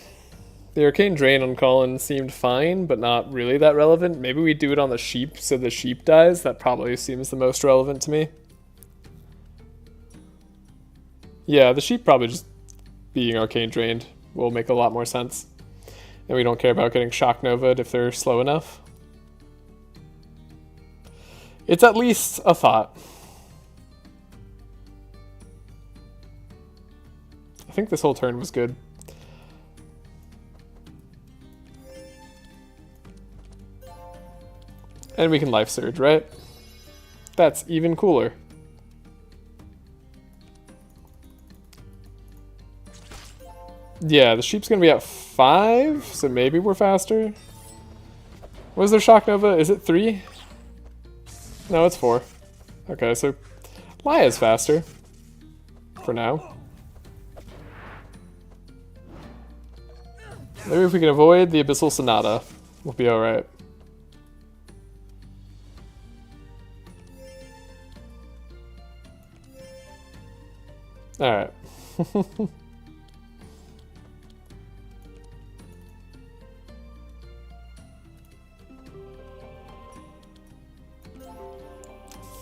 Arcane Drain on Colin seemed fine, but not really that relevant. Maybe we do it on the sheep so the sheep dies. That probably seems the most relevant to me. Yeah, the sheep probably just being Arcane Drained will make a lot more sense. And we don't care about getting Shock Nova'd if they're slow enough. It's at least a thought. I think this whole turn was good. And we can Life Surge, right? That's even cooler. Yeah, the sheep's gonna be at 5, so maybe we're faster. What is their Shock Nova? Is it 3? No, it's 4. Okay, so Laia's faster. For now. Maybe if we can avoid the Abyssal Sonata, we'll be alright. Alright.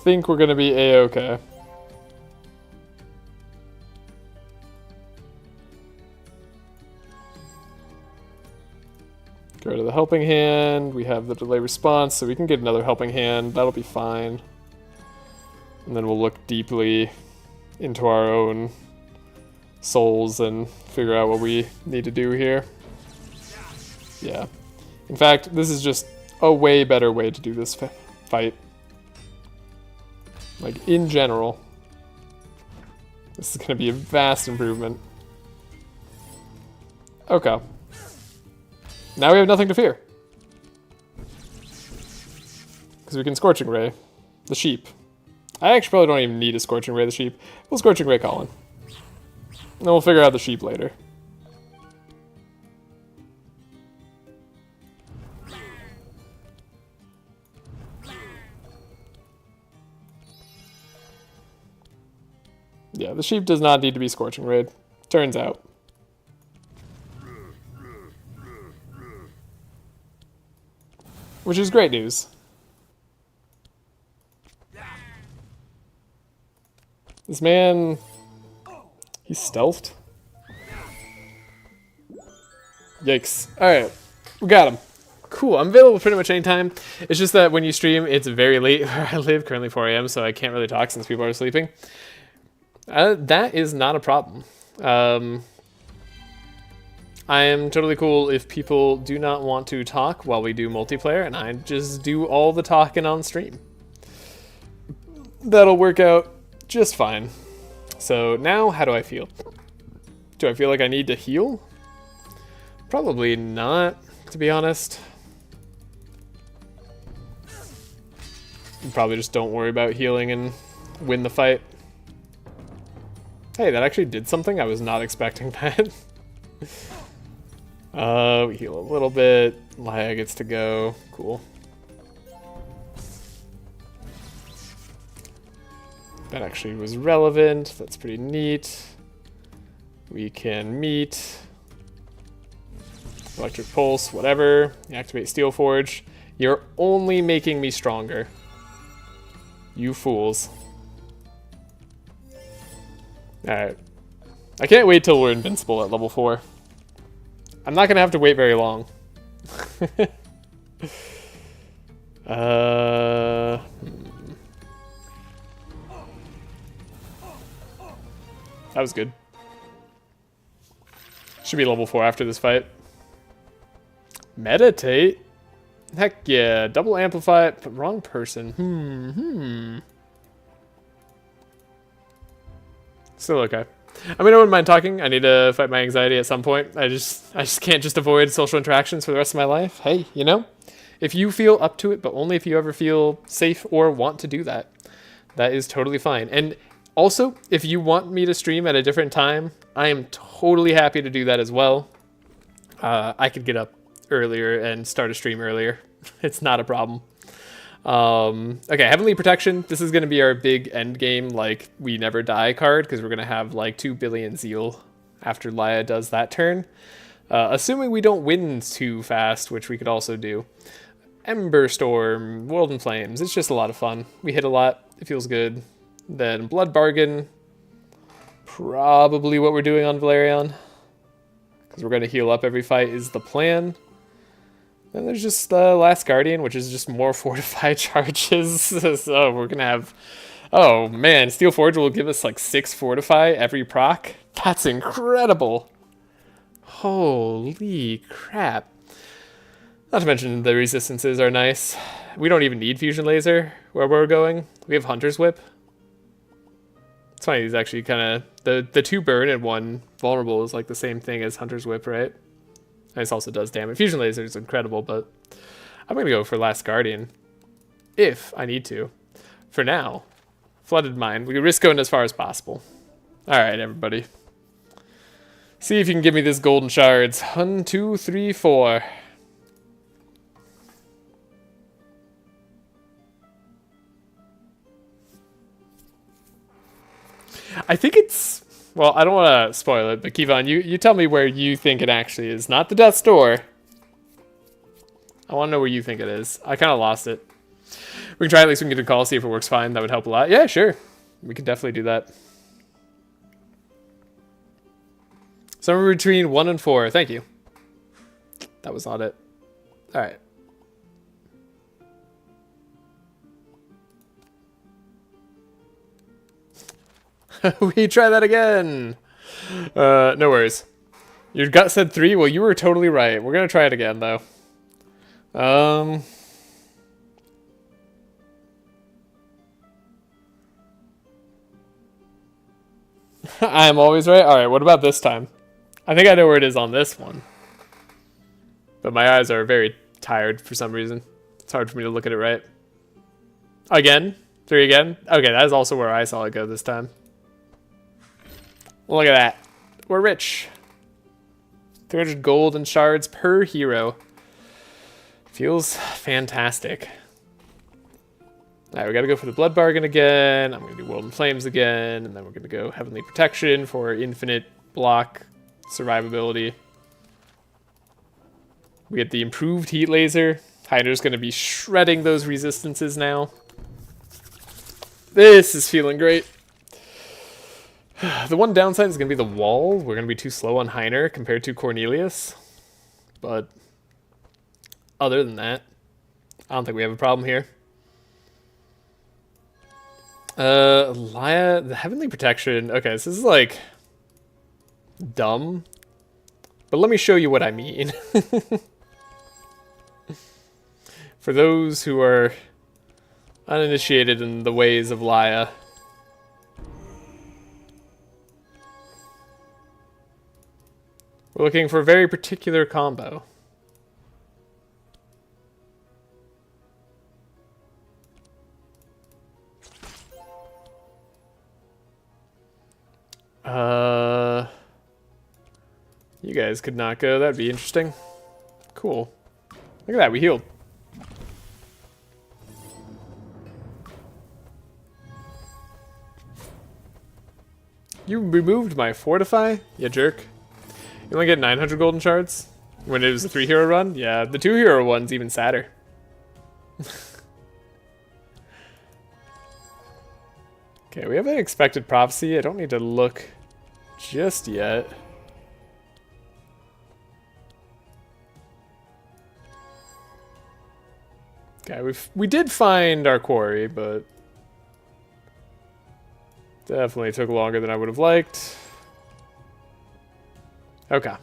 Think we're gonna be A-okay. Go to the helping hand. We have the delay response, so we can get another helping hand. That'll be fine. And then we'll look deeply into our own souls and figure out what we need to do here. Yeah. In fact, this is just a way better way to do this fight. Like, in general. This is going to be a vast improvement. Okay. Now we have nothing to fear. Because we can Scorching Ray the sheep. I actually probably don't even need a Scorching Ray the sheep. We'll Scorching Ray Colin. And then we'll figure out the sheep later. Yeah, the sheep does not need to be Scorching Raid. Turns out. Which is great news. This man... He's stealthed? Yikes. Alright. We got him. Cool. I'm available pretty much anytime. It's just that when you stream, it's very late where I live. Currently 4 a.m., so I can't really talk since people are sleeping. That is not a problem. I am totally cool if people do not want to talk while we do multiplayer, and I just do all the talking on stream. That'll work out just fine. So now, how do I feel? Do I feel like I need to heal? Probably not, to be honest. Probably just don't worry about healing and win the fight. Hey, that actually did something. I was not expecting that. We heal a little bit. Laia gets to go. Cool. That actually was relevant. That's pretty neat. We can meet. Electric Pulse, whatever. You activate Steel Forge. You're only making me stronger. You fools. Alright. I can't wait till we're invincible at level 4. I'm not gonna have to wait very long. That was good. Should be level 4 after this fight. Meditate? Heck yeah. Double amplify it, but wrong person. Still okay. I mean, I wouldn't mind talking. I need to fight my anxiety at some point. I just can't just avoid social interactions for the rest of my life. Hey, you know? If you feel up to it, but only if you ever feel safe or want to do that, that is totally fine. And also, if you want me to stream at a different time, I am totally happy to do that as well. I could get up earlier and start a stream earlier. It's not a problem. Okay, Heavenly Protection. This is going to be our big end game, like, we never die card, because we're going to have, like, 2 billion zeal after Laia does that turn. Assuming we don't win too fast, which we could also do. Ember Storm, World in Flames. It's just a lot of fun. We hit a lot. It feels good. Then Blood Bargain. Probably what we're doing on Valerion. Because we're going to heal up every fight is the plan. Then there's just Last Guardian, which is just more fortified charges. So we're going to have... Oh, man. Steel Forge will give us like 6 fortify every proc. That's incredible. Holy crap. Not to mention the resistances are nice. We don't even need Fusion Laser where we're going. We have Hunter's Whip. It's funny, he's actually kind of... The 2 burn and 1 vulnerable is like the same thing as Hunter's Whip, right? This also does damage. Fusion Laser is incredible, but I'm going to go for Last Guardian. If I need to. For now, Flooded Mind. We can risk going as far as possible. Alright, everybody. See if you can give me this golden shards. 1, 2, 3, 4. I think it's... Well, I don't want to spoil it, but Kevon, you tell me where you think it actually is. Not the Death's Door. I want to know where you think it is. I kind of lost it. We can try at least we can get a call, see if it works fine. That would help a lot. Yeah, sure. We can definitely do that. Somewhere between 1 and 4. Thank you. That was not it. All right. We try that again. No worries. Your gut said 3. Well, you were totally right. We're gonna try it again, though. I'm always right. All right. What about this time? I think I know where it is on this one, but my eyes are very tired for some reason. It's hard for me to look at it right. Again, 3 again. Okay, that is also where I saw it go this time. Look at that. We're rich. 300 gold and shards per hero. Feels fantastic. Alright, we gotta go for the Blood Bargain again. I'm gonna do World in Flames again, and then we're gonna go Heavenly Protection for infinite block survivability. We get the improved Heat Laser. Heiner's gonna be shredding those resistances now. This is feeling great. The one downside is gonna be the wall. We're gonna be too slow on Heiner compared to Cornelius. But other than that, I don't think we have a problem here. Laia, the Heavenly Protection. Okay, so this is like dumb. But let me show you what I mean. For those who are uninitiated in the ways of Laia. We're looking for a very particular combo. You guys could not go. That'd be interesting. Cool. Look at that, we healed. You removed my Fortify? You jerk. You only get 900 golden shards? When it was a 3-hero run? Yeah, the 2-hero one's even sadder. Okay, we have an Expected Prophecy. I don't need to look just yet. Okay, we did find our quarry, but definitely took longer than I would have liked. Okay.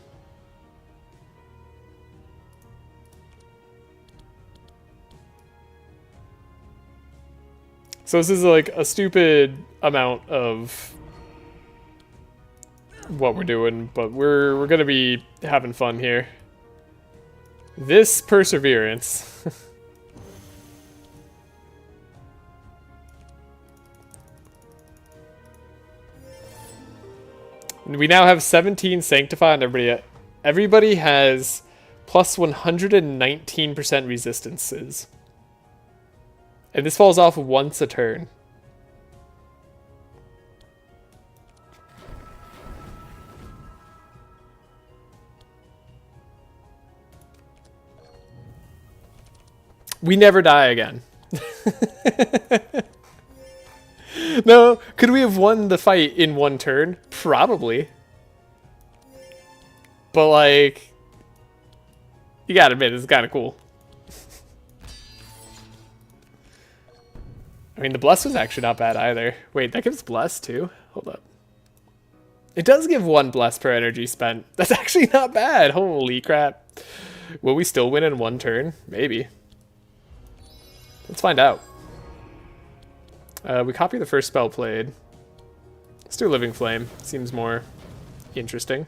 So this is like a stupid amount of what we're doing, but we're gonna be having fun here. This perseverance. We now have 17 Sanctify and everybody has plus 119% resistances. And this falls off once a turn. We never die again. No, could we have won the fight in one turn? Probably. But like, you gotta admit, it's kind of cool. I mean, the Bless was actually not bad either. Wait, that gives Bless too? Hold up. It does give 1 Bless per energy spent. That's actually not bad. Holy crap. Will we still win in one turn? Maybe. Let's find out. We copy the first spell played. Let's do Living Flame. Seems more interesting.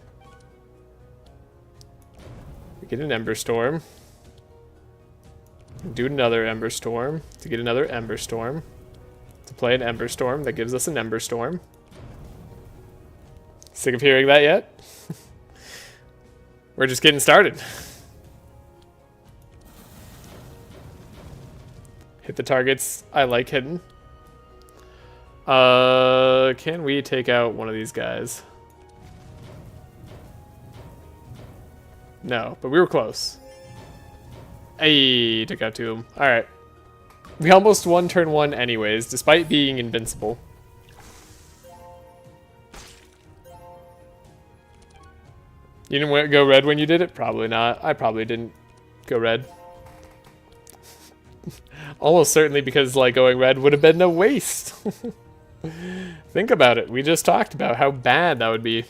We get an Ember Storm. Do another Ember Storm. To get another Ember Storm. To play an Ember Storm. That gives us an Ember Storm. Sick of hearing that yet? We're just getting started. Hit the targets I like hitting. Can we take out one of these guys? No, but we were close. Hey, took out 2 of them. Alright. We almost won turn 1 anyways, despite being invincible. You didn't go red when you did it? Probably not. I probably didn't go red. Almost certainly because like going red would have been a waste. Think about it. We just talked about how bad that would be.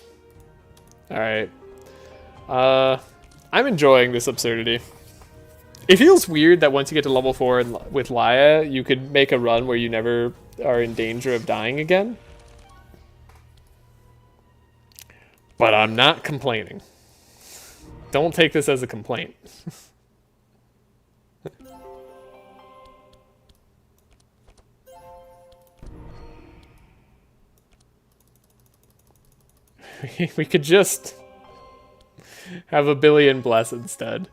Alright. I'm enjoying this absurdity. It feels weird that once you get to level 4 with Laia, you could make a run where you never are in danger of dying again. But I'm not complaining. Don't take this as a complaint. We could just have a billion bless instead.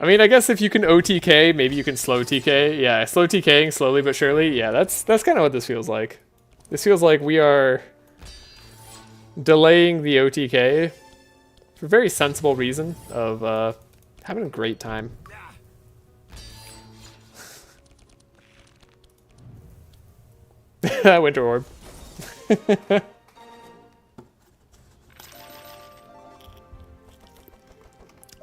I mean, I guess if you can OTK, maybe you can slow TK. Yeah, slow TKing slowly but surely. Yeah, that's kind of what this feels like. This feels like we are delaying the OTK for a very sensible reason of having a great time. Winter Orb.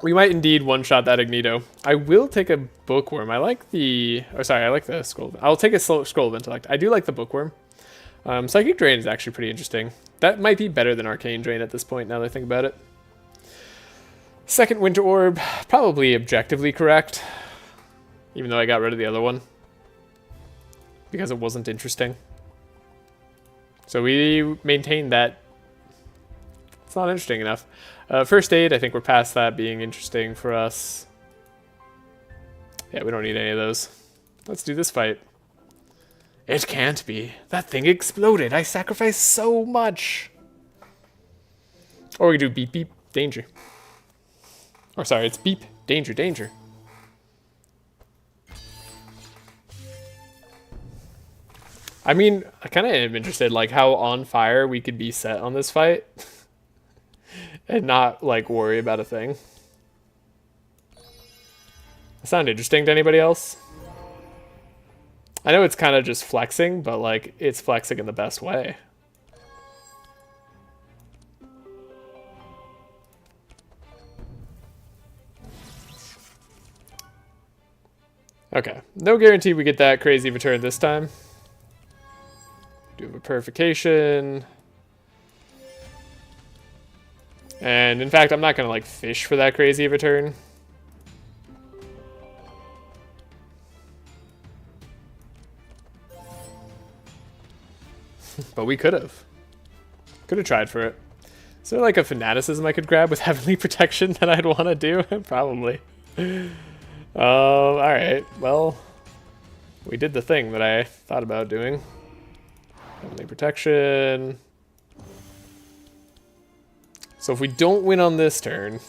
We might indeed one-shot that Ignito. I will take a Bookworm. I like the... Oh, sorry, I like the Scroll. I'll take a Scroll of Intellect. I do like the Bookworm. Psychic Drain is actually pretty interesting. That might be better than Arcane Drain at this point, now that I think about it. Second Winter Orb, probably objectively correct. Even though I got rid of the other one. Because it wasn't interesting. So we maintain that. It's not interesting enough. First Aid, I think we're past that being interesting for us. Yeah, we don't need any of those. Let's do this fight. It can't be. That thing exploded. I sacrificed so much. Or we do beep beep, danger. Or sorry, it's beep, danger, danger. I mean, I kind of am interested, like, how on fire we could be set on this fight. And not, like, worry about a thing. That sound interesting to anybody else? I know it's kind of just flexing, but, like, it's flexing in the best way. Okay. No guarantee we get that crazy return this time. Do a purification. And in fact, I'm not going to like fish for that crazy of a turn. But we could have. Could have tried for it. Is there like a fanaticism I could grab with Heavenly Protection that I'd want to do? Probably. Alright. Well, we did the thing that I thought about doing. Heavenly Protection. So if we don't win on this turn,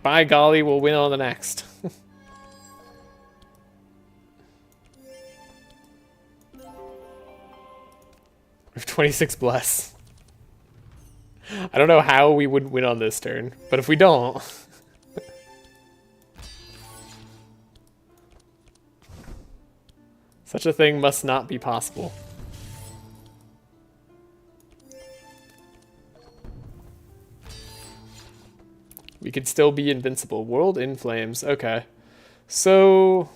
by golly, we'll win on the next. We have 26 Bless. I don't know how we wouldn't win on this turn, but if we don't... Such a thing must not be possible. We could still be invincible. World in Flames. Okay. So...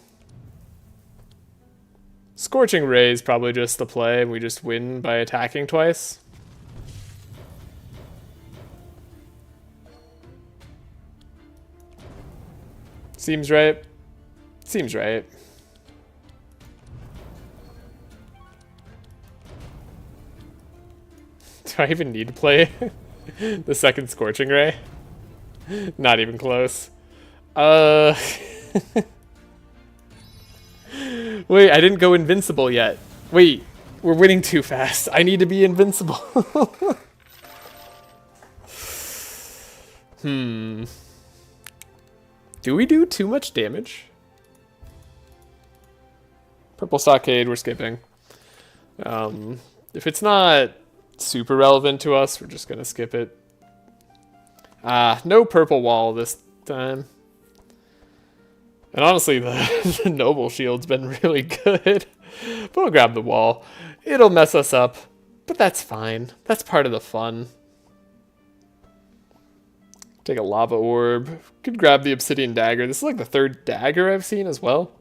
Scorching Ray is probably just the play, and we just win by attacking twice. Seems right. Seems right. Do I even need to play the second Scorching Ray? Not even close. Wait, I didn't go invincible yet. Wait, we're winning too fast. I need to be invincible. Do we do too much damage? Purple Stockade, we're skipping. If it's not super relevant to us, we're just gonna skip it. No purple wall this time. And honestly, the Noble Shield's been really good. But we'll grab the wall. It'll mess us up, but that's fine. That's part of the fun. Take a Lava Orb. Could grab the Obsidian Dagger. This is like the third dagger I've seen as well.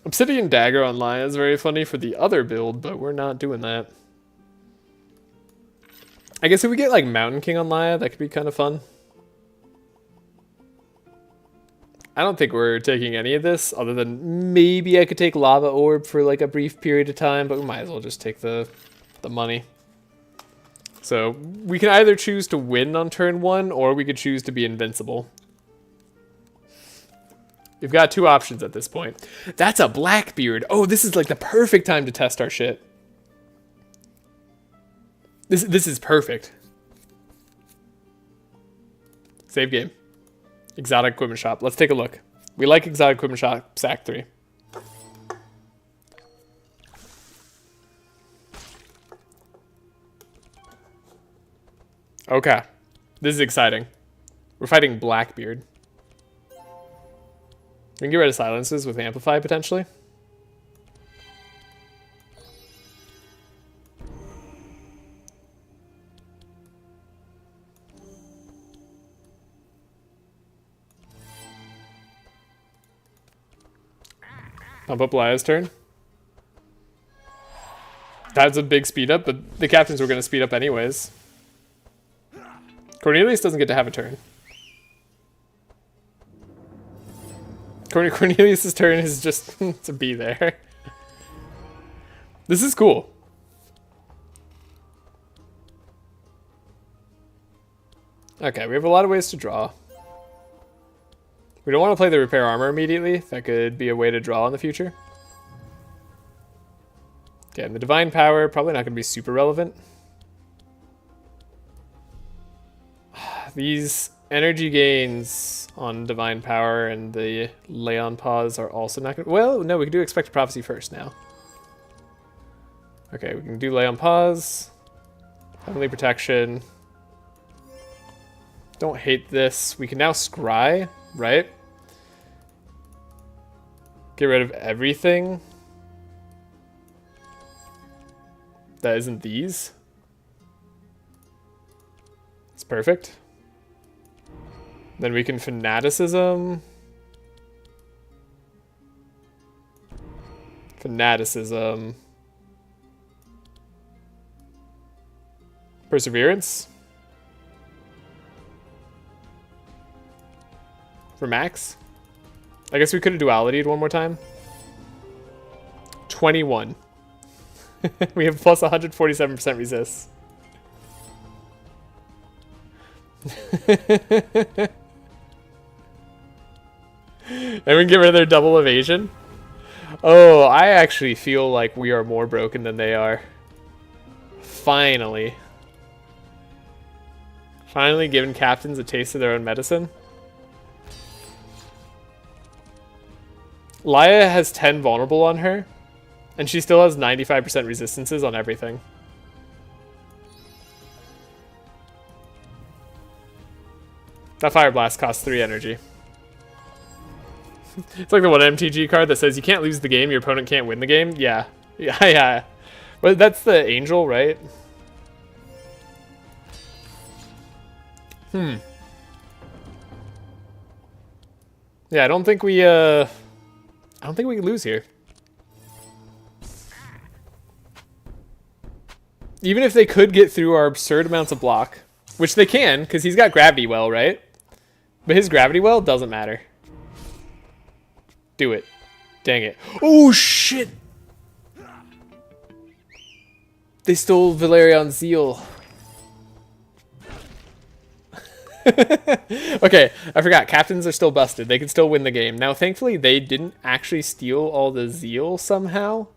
Obsidian Dagger on Laia is very funny for the other build, but we're not doing that. I guess if we get like Mountain King on Laia, that could be kind of fun. I don't think we're taking any of this, other than maybe I could take Lava Orb for like a brief period of time, but we might as well just take the money. So we can either choose to win on turn 1, or we could choose to be invincible. We've got 2 options at this point. That's a Blackbeard. Oh, this is like the perfect time to test our shit. This is perfect. Save game. Exotic equipment shop. Let's take a look. We like exotic equipment shop, Sack 3. Okay. This is exciting. We're fighting Blackbeard. We can get rid of silences with Amplify, potentially. Pump up Laia's turn. That's a big speed up, but the captains were going to speed up anyways. Cornelius doesn't get to have a turn. Cornelius' turn is just to be there. This is cool. Okay, we have a lot of ways to draw. We don't want to play the repair armor immediately. That could be a way to draw in the future. Okay, and the divine power, probably not going to be super relevant. These energy gains on divine power and the lay on pause are also not going to... Well, no, we can do expected prophecy first now. Okay, we can do lay on pause. Heavenly protection. Don't hate this. We can now scry, right? Get rid of everything that isn't these. It's perfect. Then we can fanaticism. Fanaticism. Perseverance. For max. I guess we could have duality'd one more time. 21. We have plus 147% resist. And we can get rid of their double evasion. Oh, I actually feel like we are more broken than they are. Finally. Finally giving captains a taste of their own medicine. Laia has 10 vulnerable on her, and she still has 95% resistances on everything. That Fire Blast costs 3 energy. It's like the one MTG card that says you can't lose the game, your opponent can't win the game. Yeah. Yeah. But that's the angel, right? Yeah, I don't think we can lose here. Even if they could get through our absurd amounts of block, which they can, because he's got Gravity Well, right? But his Gravity Well doesn't matter. Do it. Dang it. Oh, shit! They stole Valerion's Zeal. Okay, I forgot. Captains are still busted. They can still win the game. Now, thankfully, they didn't actually steal all the Zeal somehow.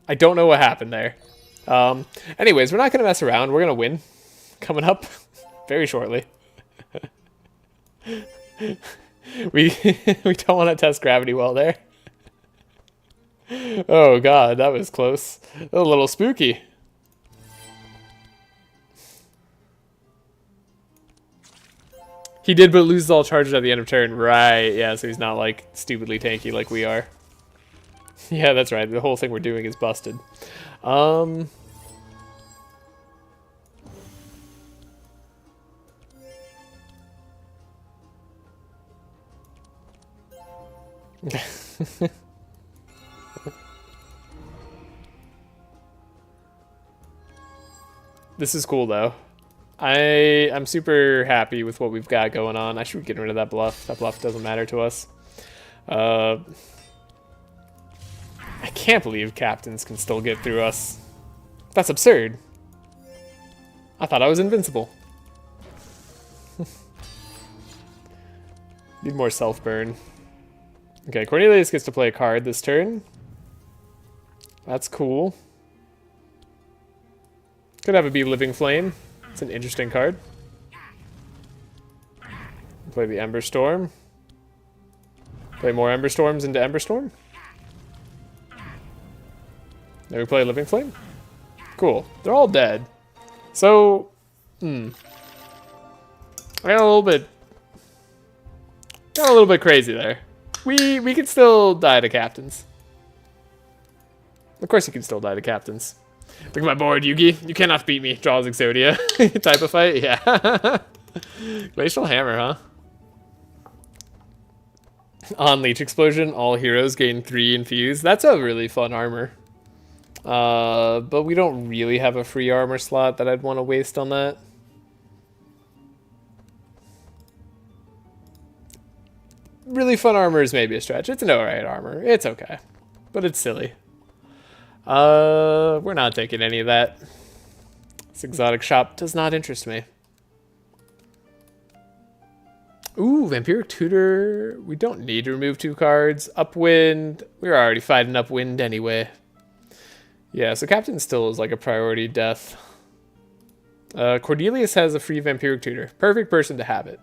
I don't know what happened there. Anyways, we're not going to mess around. We're going to win. Coming up very shortly. we don't want to test Gravity Well there. Oh, God, that was close. A little spooky. He did, but loses all charges at the end of turn. Right, yeah, so he's not, like, stupidly tanky like we are. Yeah, that's right. The whole thing we're doing is busted. This is cool, though. I'm super happy with what we've got going on. I should get rid of that bluff. That bluff doesn't matter to us. I can't believe captains can still get through us. That's absurd. I thought I was invincible. Need more self-burn. Okay, Cornelius gets to play a card this turn. That's cool. Could have it be Living Flame. It's an interesting card. Play the Ember Storm. Play more Ember Storms into Ember Storm. Then we play Living Flame. Cool. They're all dead. So, I got a little bit crazy there. We can still die to captains. Of course you can still die to captains. Look at my board, Yugi. You cannot beat me. Draws Exodia. Type of fight? Yeah. Glacial Hammer, huh? On Leech Explosion, all heroes gain 3 infuse. That's a really fun armor. But we don't really have a free armor slot that I'd want to waste on that. Really fun armor is maybe a stretch. It's an alright armor. It's okay. But it's silly. We're not taking any of that. This exotic shop does not interest me. Ooh, Vampiric Tutor. We don't need to remove 2 cards. Upwind. We're already fighting Upwind anyway. Yeah, so Captain still is like a priority death. Cornelius has a free Vampiric Tutor. Perfect person to have it.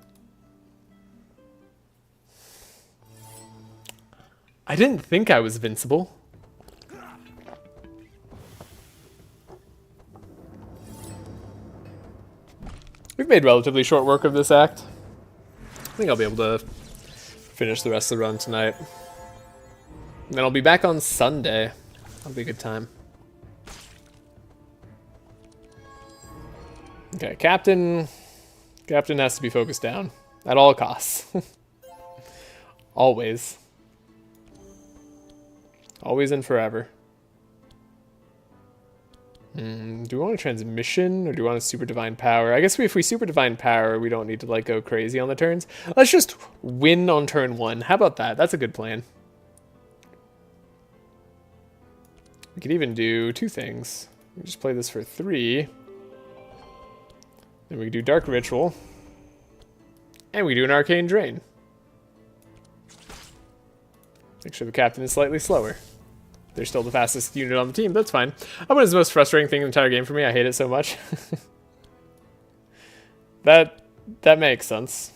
I didn't think I was invincible. We've made relatively short work of this act. I think I'll be able to finish the rest of the run tonight. And then I'll be back on Sunday. That'll be a good time. Okay, Captain. Captain has to be focused down at all costs. Always. Always and forever. Do we want a transmission or do we want a super divine power? I guess if we super divine power, we don't need to like go crazy on the turns. Let's just win on turn 1. How about that? That's a good plan. We could even do 2 things. We just play this for 3. Then we could do Dark Ritual. And we do an Arcane Drain. Make sure the captain is slightly slower. They're still the fastest unit on the team. That's fine. Upwind is the most frustrating thing in the entire game for me. I hate it so much. That makes sense.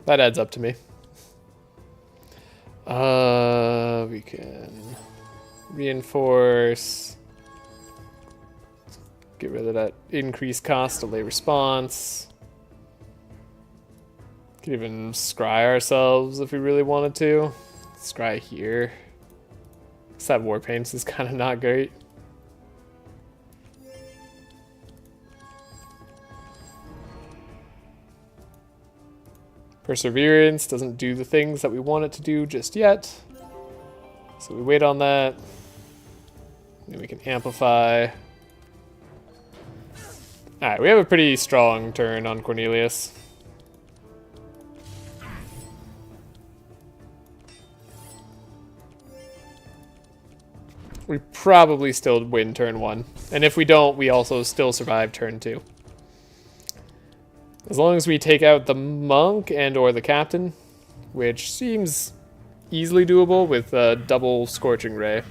That adds up to me. We can reinforce. Get rid of that increased cost, delay response. Could even scry ourselves if we really wanted to. Scry here. Because that war paints is kind of not great. Perseverance doesn't do the things that we want it to do just yet. So we wait on that. Then we can amplify. Alright, we have a pretty strong turn on Cornelius. We probably still win turn 1. And if we don't, we also still survive turn 2. As long as we take out the monk and or the captain, which seems easily doable with a double Scorching Ray.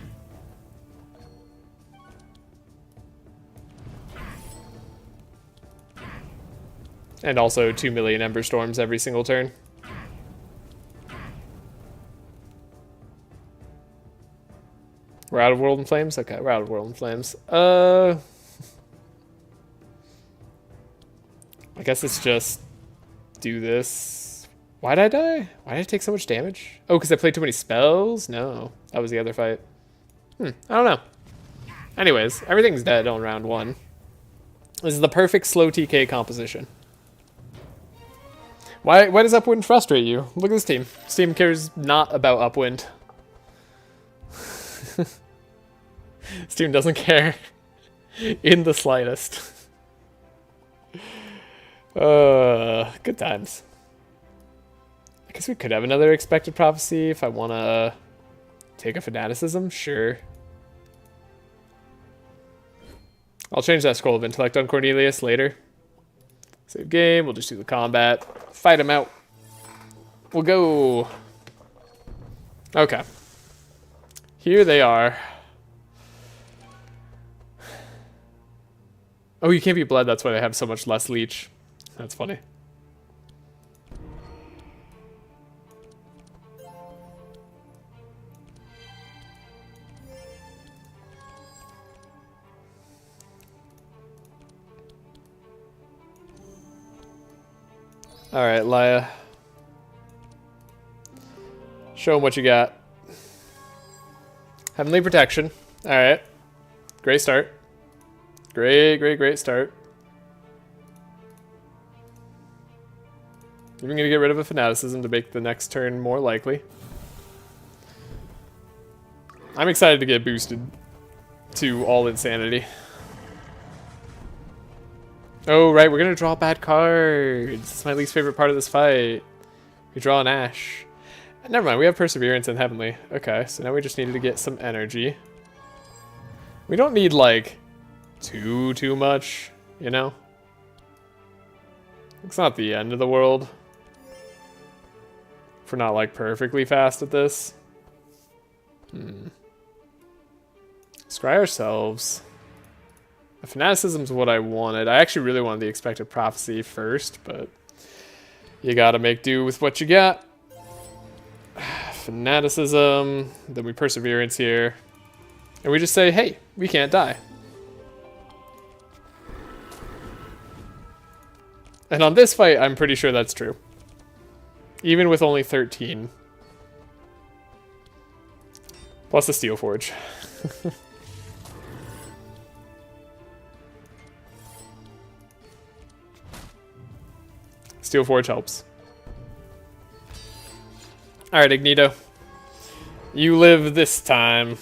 And also 2 million Ember Storms every single turn. We're out of World in Flames? Okay, we're out of World in Flames. I guess it's just do this. Why did I die? Why did I take so much damage? Oh, because I played too many spells? No, that was the other fight. I don't know. Anyways, everything's dead on round 1. This is the perfect slow TK composition. Why does Upwind frustrate you? Look at this team. This team cares not about Upwind. This team doesn't care in the slightest. Good times. I guess we could have another Expected Prophecy if I want to take a Fanaticism. Sure. I'll change that Scroll of Intellect on Cornelius later. Save game. We'll just do the combat. Fight him out. We'll go. Okay. Here they are. Oh, you can't be bled. That's why they have so much less leech. That's funny. All right, Laia. Show them what you got. Heavenly Protection. All right. Great start. Great start. Even gonna get rid of a fanaticism to make the next turn more likely. I'm excited to get boosted to all insanity. Oh, right, we're gonna draw bad cards. It's my least favorite part of this fight. We draw an Ash. Never mind, we have Perseverance and Heavenly. Okay, so now we just needed to get some energy. We don't need, like, too much, you know? It's not the end of the world. If we're not, like, perfectly fast at this. Scry ourselves. The Fanaticism's what I wanted. I actually really wanted the Expected Prophecy first, but you gotta make do with what you got. Fanaticism, then we Perseverance here. And we just say, hey, we can't die. And on this fight, I'm pretty sure that's true. Even with only 13. Plus the Steel Forge. Steel Forge helps. Alright, Ignito. You live this time.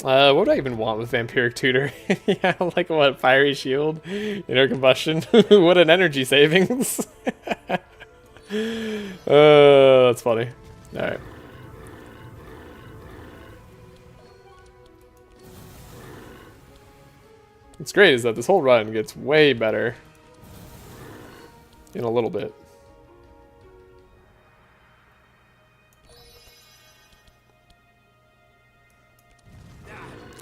What do I even want with Vampiric Tutor? Yeah, like what? Fiery Shield? Inner Combustion? What an energy savings. That's funny. Alright. What's great is that this whole run gets way better in a little bit.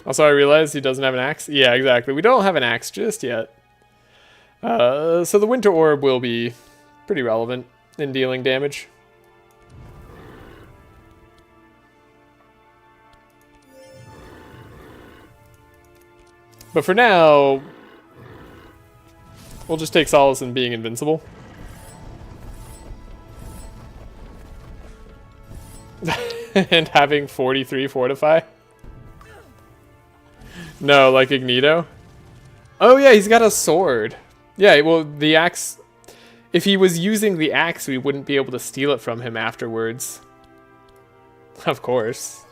Also, I realized he doesn't have an axe. Yeah, exactly. We don't have an axe just yet. So the Winter Orb will be pretty relevant in dealing damage. But for now, we'll just take solace in being invincible. And having 43 Fortify. No, like Ignito. Oh yeah, he's got a sword. Yeah, well, the axe... If he was using the axe, we wouldn't be able to steal it from him afterwards. Of course.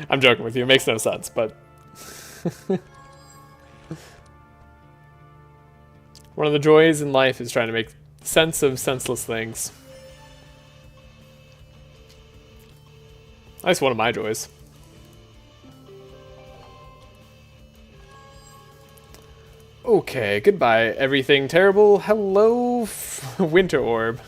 I'm joking with you, it makes no sense, but... One of the joys in life is trying to make sense of senseless things. That's one of my joys. Okay, goodbye, everything terrible. Hello, Winter Orb.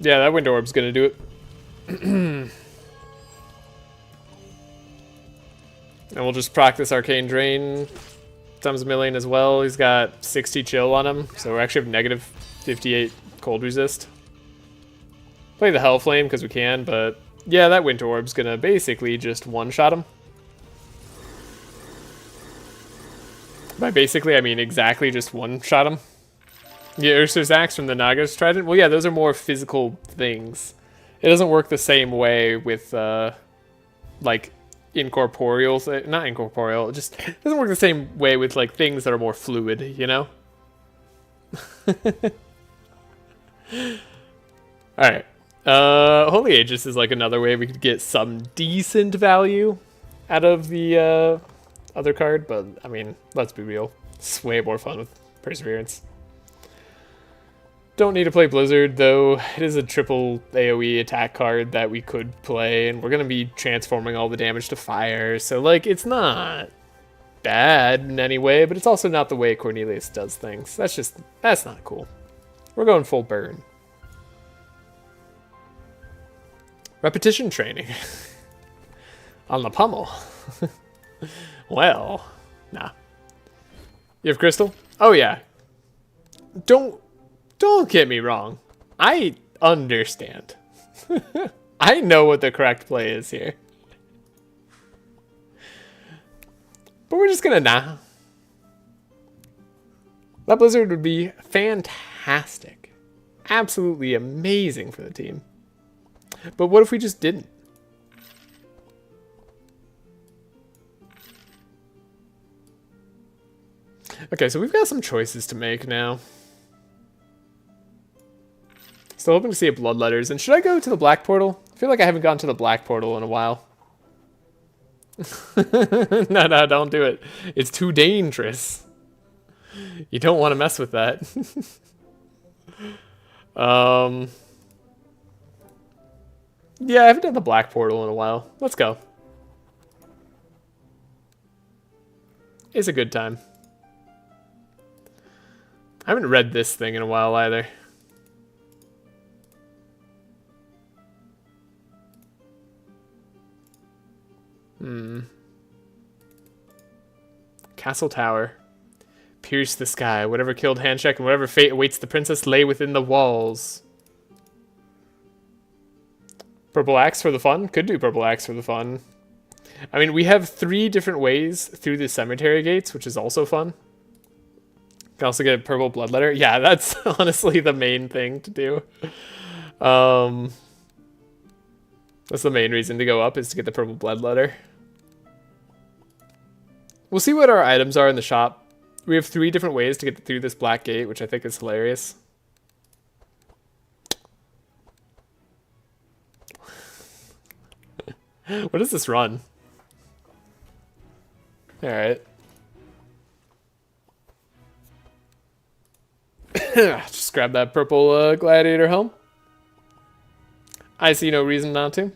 Yeah, that Winter Orb's gonna do it. And we'll just practice Arcane Drain times a million as well. He's got 60 chill on him, so we actually have negative 58 cold resist. Play the Hell Flame because we can, but yeah, that Winter Orb's gonna basically just one-shot him. By basically, I mean exactly just one-shot him. Yeah, Ursa's Axe from the Naga's Trident. Well, yeah, those are more physical things. It doesn't work the same way with, like, incorporeal, not incorporeal, it just doesn't work the same way with, like, things that are more fluid, you know? Alright. Holy Aegis is, like, another way we could get some decent value out of the other card, but I mean, let's be real. It's way more fun with Perseverance. Don't need to play Blizzard, though. It is a triple AoE attack card that we could play, and we're going to be transforming all the damage to fire, so, like, it's not bad in any way, but it's also not the way Cornelius does things. That's not cool. We're going full burn. Repetition training. On the pummel. Well, nah. You have Crystal? Oh, yeah. Don't get me wrong. I understand. I know what the correct play is here. But we're just gonna nah. That Blizzard would be fantastic. Absolutely amazing for the team. But what if we just didn't? Okay, so we've got some choices to make now. Still hoping to see a Bloodletters. And should I go to the Black Portal? I feel like I haven't gone to the Black Portal in a while. No, don't do it. It's too dangerous. You don't want to mess with that. Yeah, I haven't done the Black Portal in a while. Let's go. It's a good time. I haven't read this thing in a while either. Castle Tower. Pierce the sky. Whatever killed Handshake and whatever fate awaits the princess lay within the walls. Purple Axe for the fun? Could do Purple Axe for the fun. I mean, we have 3 different ways through the cemetery gates, which is also fun. Can also get Purple Bloodletter. Yeah, that's honestly the main thing to do. That's the main reason to go up, is to get the Purple Bloodletter. We'll see what our items are in the shop. We have 3 different ways to get through this black gate, which I think is hilarious. What does this run? Alright. Just grab that purple gladiator helm. I see no reason not to.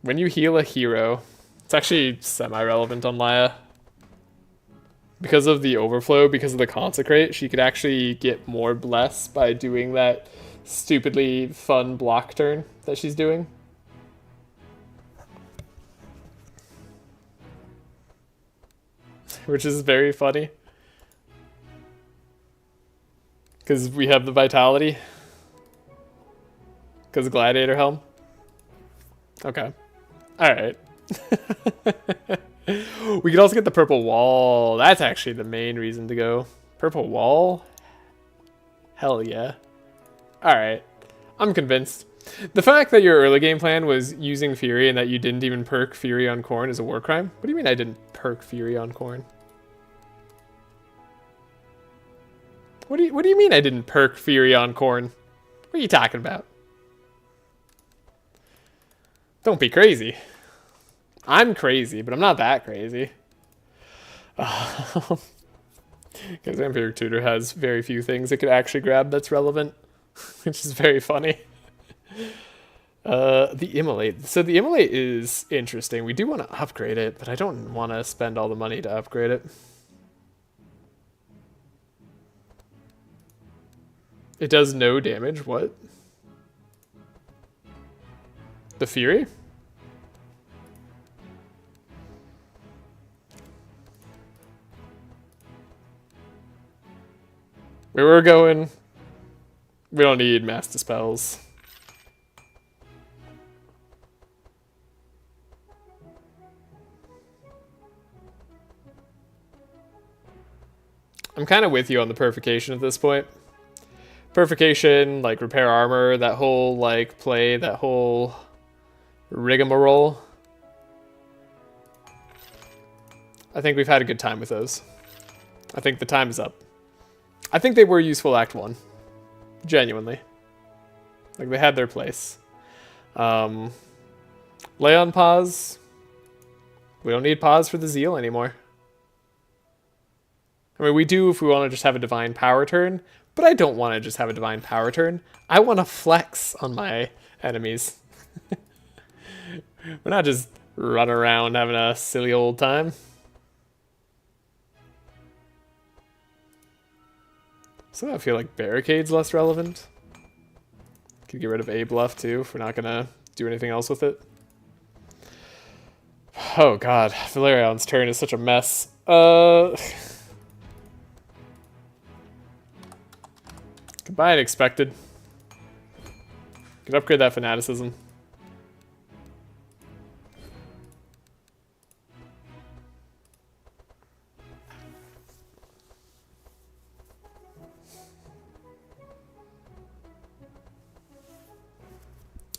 When you heal a hero, it's actually semi-relevant on Laia. Because of the overflow, because of the consecrate, she could actually get more bless by doing that stupidly fun block turn that she's doing. Which is very funny. Because we have the vitality. Because of gladiator helm. Okay. Alright. We could also get the purple wall. That's actually the main reason to go. Purple wall? Hell yeah. Alright. I'm convinced. The fact that your early game plan was using Fury and that you didn't even perk Fury on Corn is a war crime. What do you mean I didn't perk Fury on Corn? What do you mean I didn't perk Fury on Corn? What are you talking about? Don't be crazy. I'm crazy, but I'm not that crazy. Because Vampiric Tutor has very few things it could actually grab that's relevant, which is very funny. The Immolate. So the Immolate is interesting. We do want to upgrade it, but I don't want to spend all the money to upgrade it. It does no damage. What? The Fury? Where we're going, we don't need Mass Dispels. I'm kind of with you on the Purification at this point. Purification, like repair armor, that whole like play, that whole rigmarole. I think we've had a good time with those. I think the time is up. I think they were useful Act 1. Genuinely. Like, they had their place. Lay on pause. We don't need pause for the Zeal anymore. I mean, we do if we want to just have a Divine Power turn, but I don't want to just have a Divine Power turn. I want to flex on my enemies. We're not just running around having a silly old time. So I feel like Barricade's less relevant. Could get rid of A bluff too if we're not gonna do anything else with it. Oh god, Valerion's turn is such a mess. Goodbye Unexpected. Could upgrade that Fanaticism.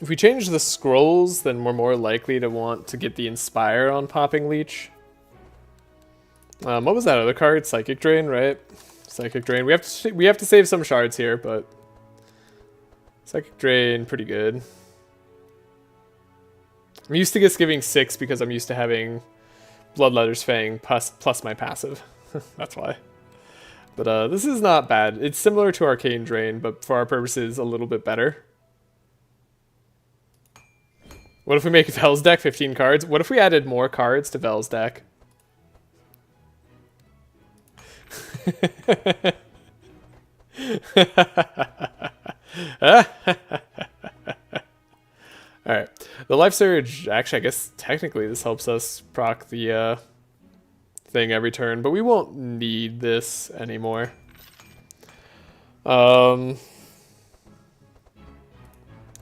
If we change the scrolls, then we're more likely to want to get the Inspire on popping Leech. What was that other card? Psychic Drain, right? Psychic Drain. We have to save some shards here, but Psychic Drain, pretty good. I'm used to just giving 6 because I'm used to having Bloodletter's Fang plus my passive. That's why. But this is not bad. It's similar to Arcane Drain, but for our purposes, a little bit better. What if we make Vel's deck 15 cards? What if we added more cards to Vel's deck? Alright. The Life Surge, actually, I guess technically this helps us proc the thing every turn, but we won't need this anymore.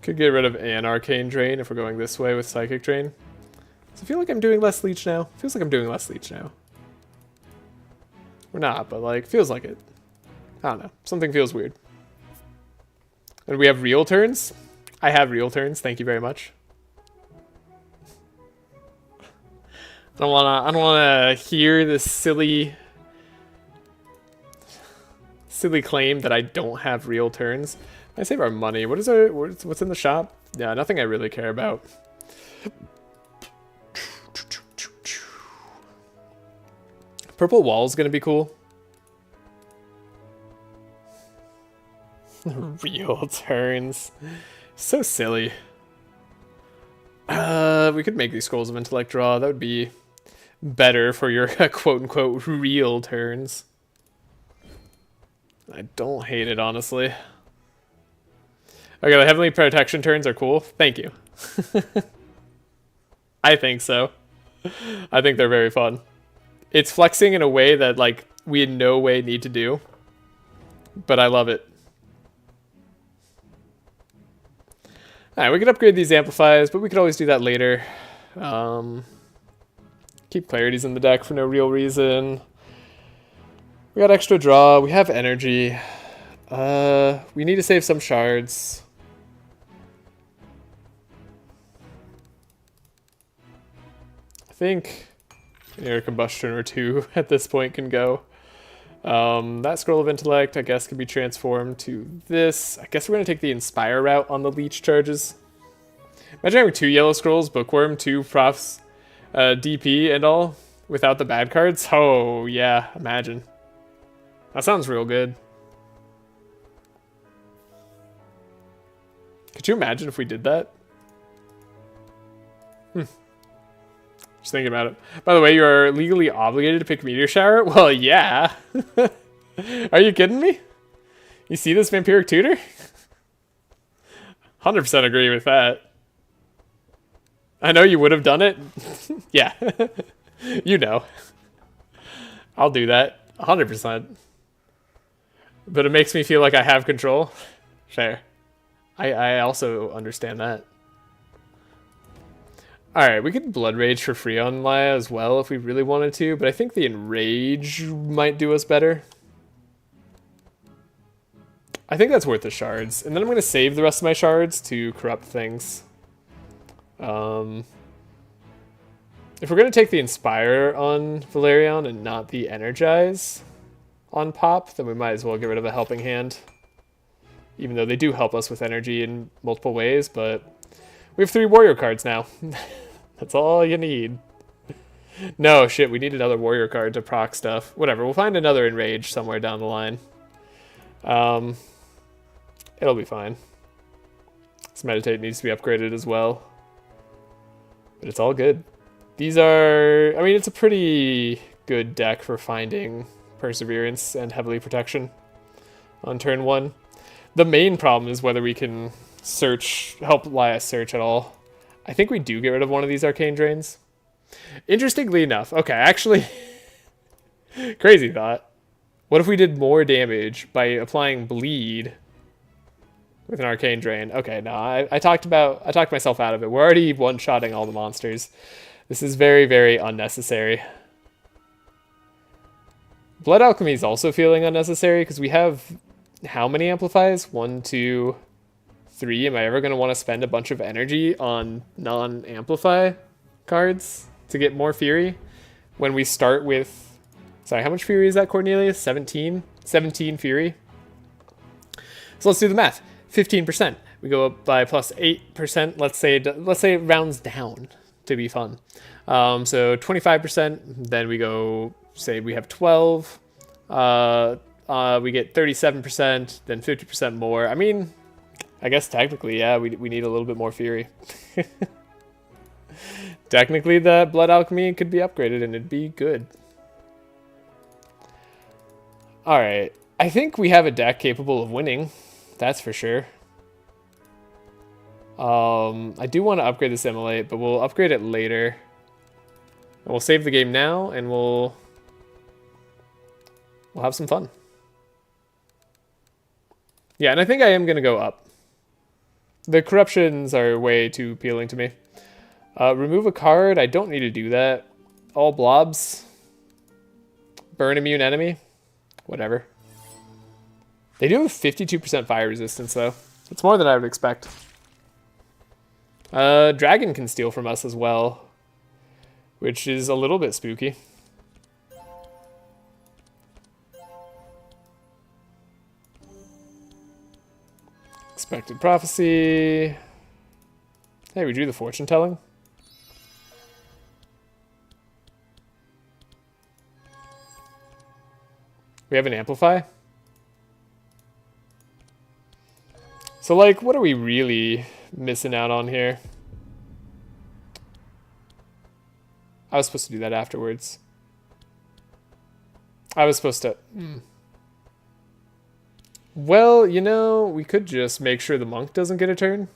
Could get rid of an Arcane Drain if we're going this way with Psychic Drain. So I feel like I'm doing less Leech now. Feels like I'm doing less Leech now. We're not, but like, feels like it. I don't know. Something feels weird. And we have real turns? I have real turns, thank you very much. I don't wanna hear this silly claim that I don't have real turns. I save our money. What's in the shop? Yeah, nothing I really care about. Purple wall's gonna be cool. Real turns. So silly. We could make these Scrolls of Intellect draw. That would be better for your quote-unquote real turns. I don't hate it, honestly. Okay, the Heavenly Protection turns are cool. Thank you. I think so. I think they're very fun. It's flexing in a way that, like, we in no way need to do. But I love it. Alright, we could upgrade these Amplifiers, but we could always do that later. Keep Clarities in the deck for no real reason. We got extra draw. We have energy. We need to save some shards. I think Air Combustion or 2 at this point can go. That Scroll of Intellect, I guess, can be transformed to this. I guess we're going to take the Inspire route on the Leech charges. Imagine having 2 yellow scrolls, Bookworm, 2 Profs, DP, and all, without the bad cards. Oh, yeah, imagine. That sounds real good. Could you imagine if we did that? Just thinking about it. By the way, you are legally obligated to pick Meteor Shower? Well, yeah. Are you kidding me? You see this Vampiric Tutor? 100% agree with that. I know you would have done it. Yeah. You know. I'll do that. 100%. But it makes me feel like I have control. Fair. I also understand that. Alright, we could Blood Rage for free on Laia as well if we really wanted to, but I think the Enrage might do us better. I think that's worth the shards. And then I'm going to save the rest of my shards to corrupt things. If we're going to take the Inspire on Valerion and not the Energize on Pop, then we might as well get rid of a Helping Hand. Even though they do help us with energy in multiple ways, but we have 3 warrior cards now. That's all you need. No, shit, we need another warrior card to proc stuff. Whatever, we'll find another enrage somewhere down the line. It'll be fine. This meditate needs to be upgraded as well. But it's all good. These are... I mean, it's a pretty good deck for finding perseverance and heavily protection on turn 1. The main problem is whether we can help Laia search at all. I think we do get rid of one of these arcane drains. Interestingly enough, okay, actually, crazy thought. What if we did more damage by applying bleed with an arcane drain? Okay, no, I talked myself out of it. We're already one-shotting all the monsters. This is very, very unnecessary. Blood Alchemy is also feeling unnecessary because we have how many amplifies? 1, 2, 3. Am I ever going to want to spend a bunch of energy on non-amplify cards to get more Fury when we start with... Sorry, how much Fury is that, Cornelius? 17? 17 Fury. So let's do the math. 15%. We go up by plus 8%. Let's say it rounds down to be fun. So 25%. Then we go, say we have 12. We get 37%, then 50% more. I mean, I guess technically, yeah, we need a little bit more Fury. Technically, the Blood Alchemy could be upgraded and it'd be good. Alright, I think we have a deck capable of winning. That's for sure. I do want to upgrade this Immolate, but we'll upgrade it later. And we'll save the game now, and we'll have some fun. Yeah, and I think I am going to go up. The corruptions are way too appealing to me. Remove a card. I don't need to do that. All blobs. Burn immune enemy. Whatever. They do have 52% fire resistance, though. It's more than I would expect. Dragon can steal from us as well, which is a little bit spooky. Expected Prophecy. Hey, we drew the fortune telling. We have an Amplify. So, like, what are we really missing out on here? I was supposed to do that afterwards. I was supposed to... Well, you know, we could just make sure the monk doesn't get a turn.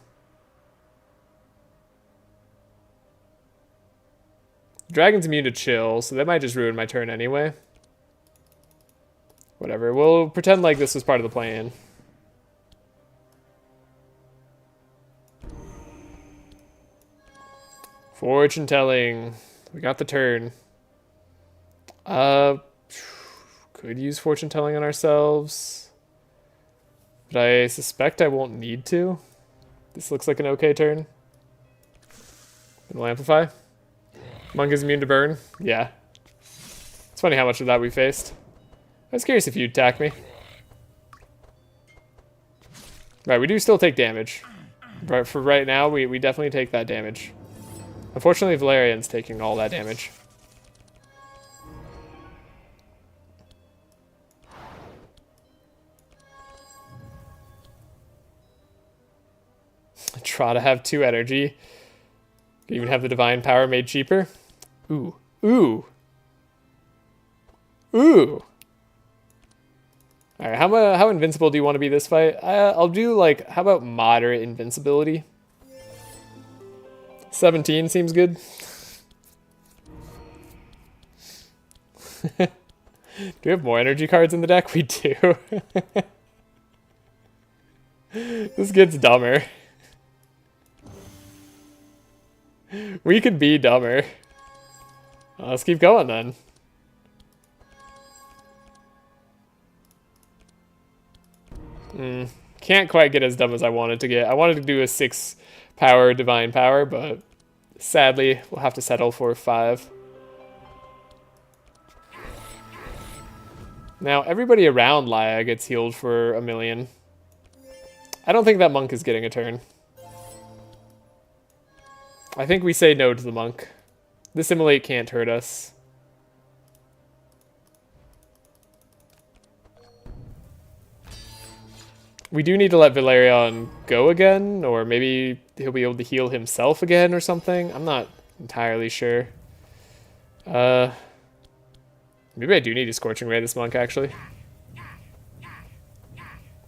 Dragon's immune to chill, so that might just ruin my turn anyway. Whatever, we'll pretend like this was part of the plan. Fortune telling. We got the turn. Could use fortune telling on ourselves. But I suspect I won't need to. This looks like an okay turn. And we'll amplify. Monk is immune to burn. Yeah. It's funny how much of that we faced. I was curious if you'd attack me. Right, we do still take damage. But for right now, we definitely take that damage. Unfortunately, Valerian's taking all that damage. Try to have 2 energy. Even have the divine power made cheaper. Ooh. Ooh. Ooh. Alright, how invincible do you want to be this fight? I'll do, like, how about moderate invincibility? 17 seems good. Do we have more energy cards in the deck? We do. This gets dumber. We could be dumber. Let's keep going then. Can't quite get as dumb as I wanted to get. I wanted to do a 6 power divine power, but sadly we'll have to settle for 5. Now everybody around Laia gets healed for 1,000,000. I don't think that monk is getting a turn. I think we say no to the monk. This Immolate can't hurt us. We do need to let Valerian go again, or maybe he'll be able to heal himself again or something. I'm not entirely sure. Maybe I do need to Scorching Ray this monk, actually.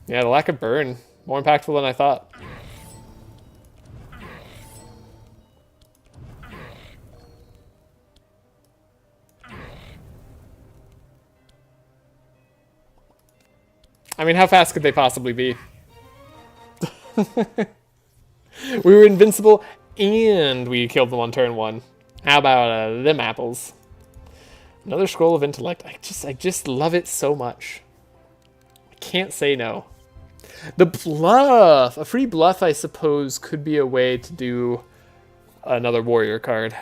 Yeah, the lack of burn. More impactful than I thought. I mean, how fast could they possibly be? We were invincible and we killed them on turn 1. How about them apples? Another Scroll of Intellect. I just love it so much. I can't say no. The bluff! A free bluff, I suppose, could be a way to do another warrior card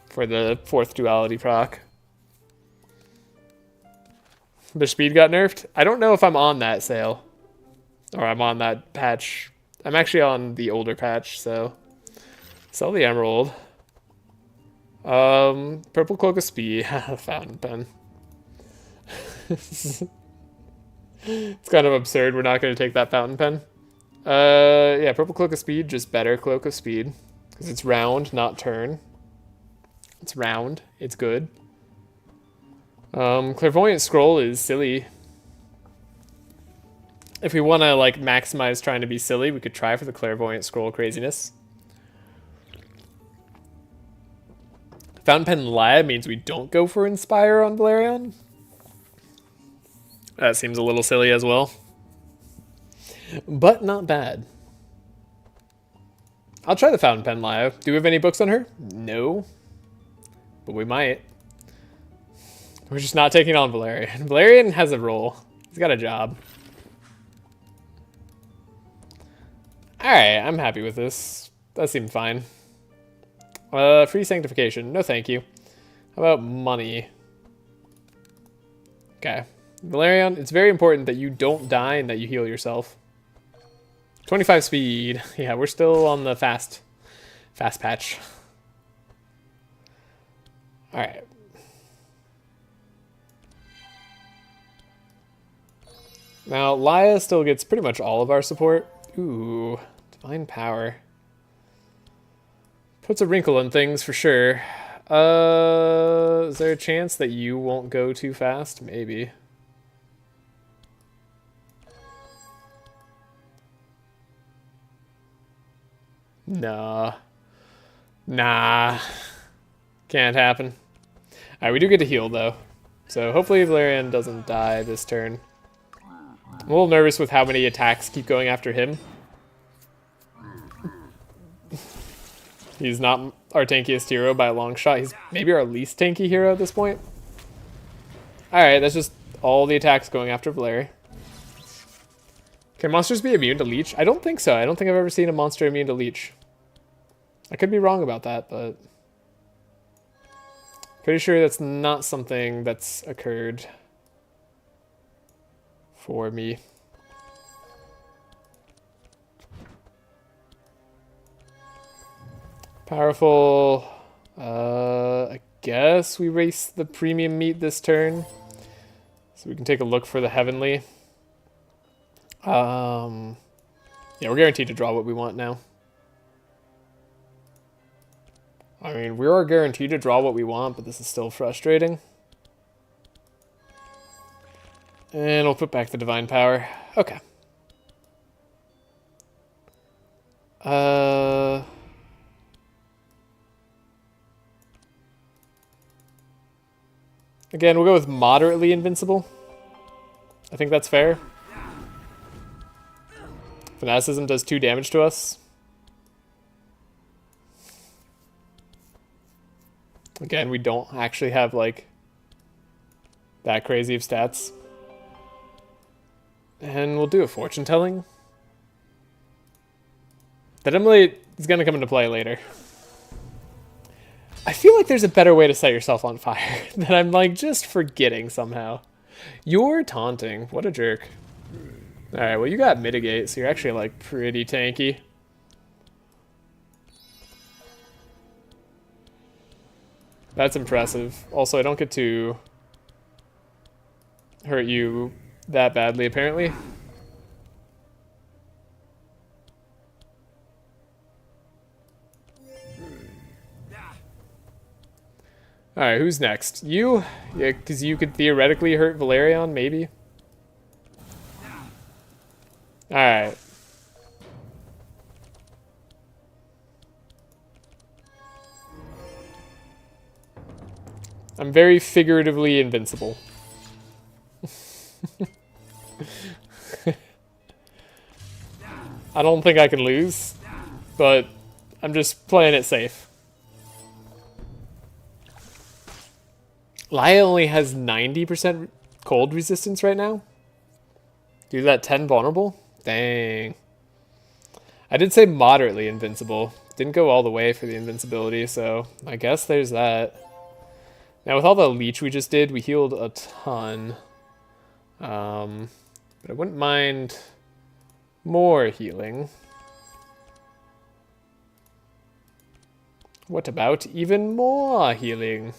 for the 4th duality proc. The speed got nerfed? I don't know if I'm on that sale. Or I'm on that patch. I'm actually on the older patch, so... Sell the emerald. Purple Cloak of Speed. Fountain Pen. It's kind of absurd we're not going to take that Fountain Pen. Yeah, Purple Cloak of Speed, just better Cloak of Speed. Because it's round, not turn. It's round. It's good. Clairvoyant Scroll is silly. If we want to, like, maximize trying to be silly, we could try for the Clairvoyant Scroll craziness. Fountain Pen Laia means we don't go for Inspire on Valerian. That seems a little silly as well. But not bad. I'll try the Fountain Pen Laia. Do we have any books on her? No. But we might. We're just not taking on Valerian. Valerian has a role. He's got a job. Alright, I'm happy with this. That seemed fine. Free Sanctification. No thank you. How about money? Okay. Valerian, it's very important that you don't die and that you heal yourself. 25 speed. Yeah, we're still on the fast patch. Alright. Now, Laia still gets pretty much all of our support. Ooh, Divine Power. Puts a wrinkle in things for sure. Is there a chance that you won't go too fast? Maybe. Nah. Can't happen. Alright, we do get to heal though. So hopefully Valerian doesn't die this turn. I'm a little nervous with how many attacks keep going after him. He's not our tankiest hero by a long shot. He's maybe our least tanky hero at this point. Alright, that's just all the attacks going after Valeri. Can monsters be immune to leech? I don't think so. I don't think I've ever seen a monster immune to leech. I could be wrong about that, but... pretty sure that's not something that's occurred for me. Powerful. I guess we race the premium meat this turn. So we can take a look for the heavenly. Yeah, we're guaranteed to draw what we want now. I mean, we are guaranteed to draw what we want, but this is still frustrating. And we'll put back the Divine Power. Okay. Again, we'll go with moderately invincible. I think that's fair. Fanaticism does 2 damage to us. Again, we don't actually have, like, that crazy of stats. And we'll do a fortune telling. That Emily is going to come into play later. I feel like there's a better way to set yourself on fire that I'm, like, just forgetting somehow. You're taunting. What a jerk. Alright, well, you got mitigate, so you're actually, like, pretty tanky. That's impressive. Also, I don't get to hurt you that badly, apparently. Alright, who's next? You? Yeah, because you could theoretically hurt Valerion, maybe? Alright. I'm very figuratively invincible. I don't think I can lose, but I'm just playing it safe. Laia only has 90% cold resistance right now? Do that 10 vulnerable? Dang. I did say moderately invincible. Didn't go all the way for the invincibility, so I guess there's that. Now with all the leech we just did, we healed a ton. But I wouldn't mind more healing. What about even more healing?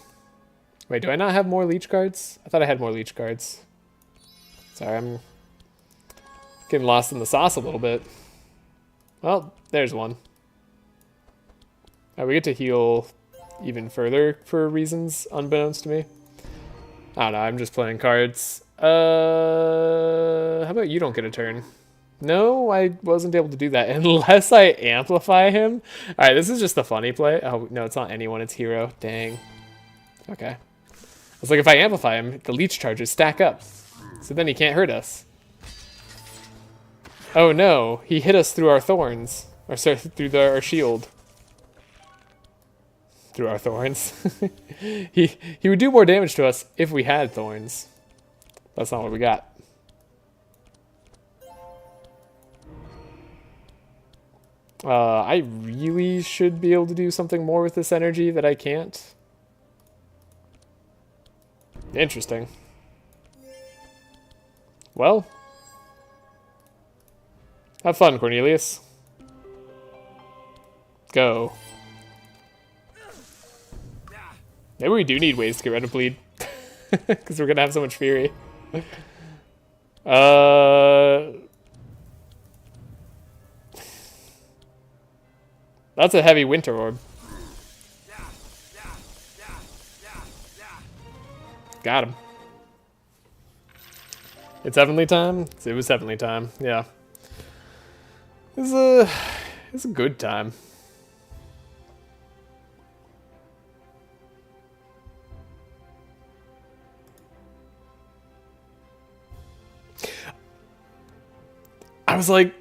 Wait, do I not have more leech cards? I thought I had more leech cards. Sorry, I'm getting lost in the sauce a little bit. Well, there's one. We get to heal even further for reasons unbeknownst to me. I don't know, I'm just playing cards. How about you don't get a turn? No, I wasn't able to do that unless I amplify him. Alright, this is just the funny play. Oh, no, it's not anyone, it's hero. Dang. Okay. It's like if I amplify him, the leech charges stack up. So then he can't hurt us. Oh no, he hit us through our thorns. Or sorry, through our shield. Through our thorns. He would do more damage to us if we had thorns. That's not what we got. I really should be able to do something more with this energy that I can't. Interesting. Well. Have fun, Cornelius. Go. Maybe we do need ways to get rid of bleed. Because we're going to have so much fury. That's a heavy winter orb. Got him. It's heavenly time? It was heavenly time, yeah. It's a good time. I was like,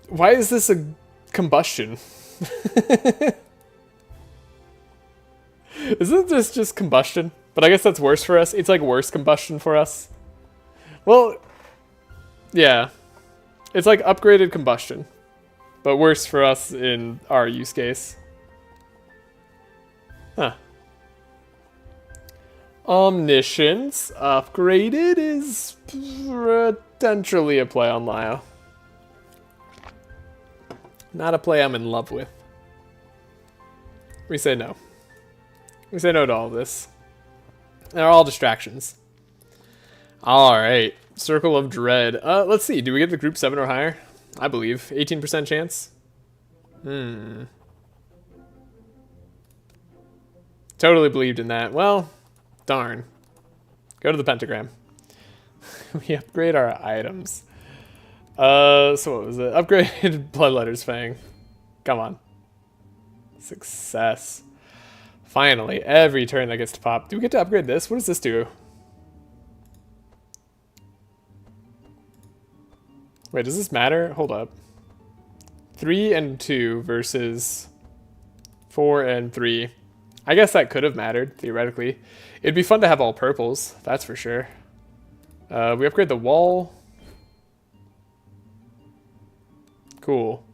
why is this a combustion? Isn't this just combustion? But I guess that's worse for us. It's like worse combustion for us. Well, yeah. It's like upgraded combustion. But worse for us in our use case. Huh. Omniscience upgraded is potentially a play on Laia. Not a play I'm in love with. We say no. We say no to all of this. They're all distractions. Alright. Circle of Dread. Let's see. Do we get the group 7 or higher? I believe. 18% chance? Totally believed in that. Well, darn. Go to the pentagram. We upgrade our items. So what was it? Upgraded Bloodletter's Fang. Come on. Success. Finally, every turn that gets to pop. Do we get to upgrade this? What does this do? Wait, does this matter? Hold up. 3 and 2 versus 4 and 3. I guess that could have mattered, theoretically. It'd be fun to have all purples, that's for sure. We upgrade the wall. Cool.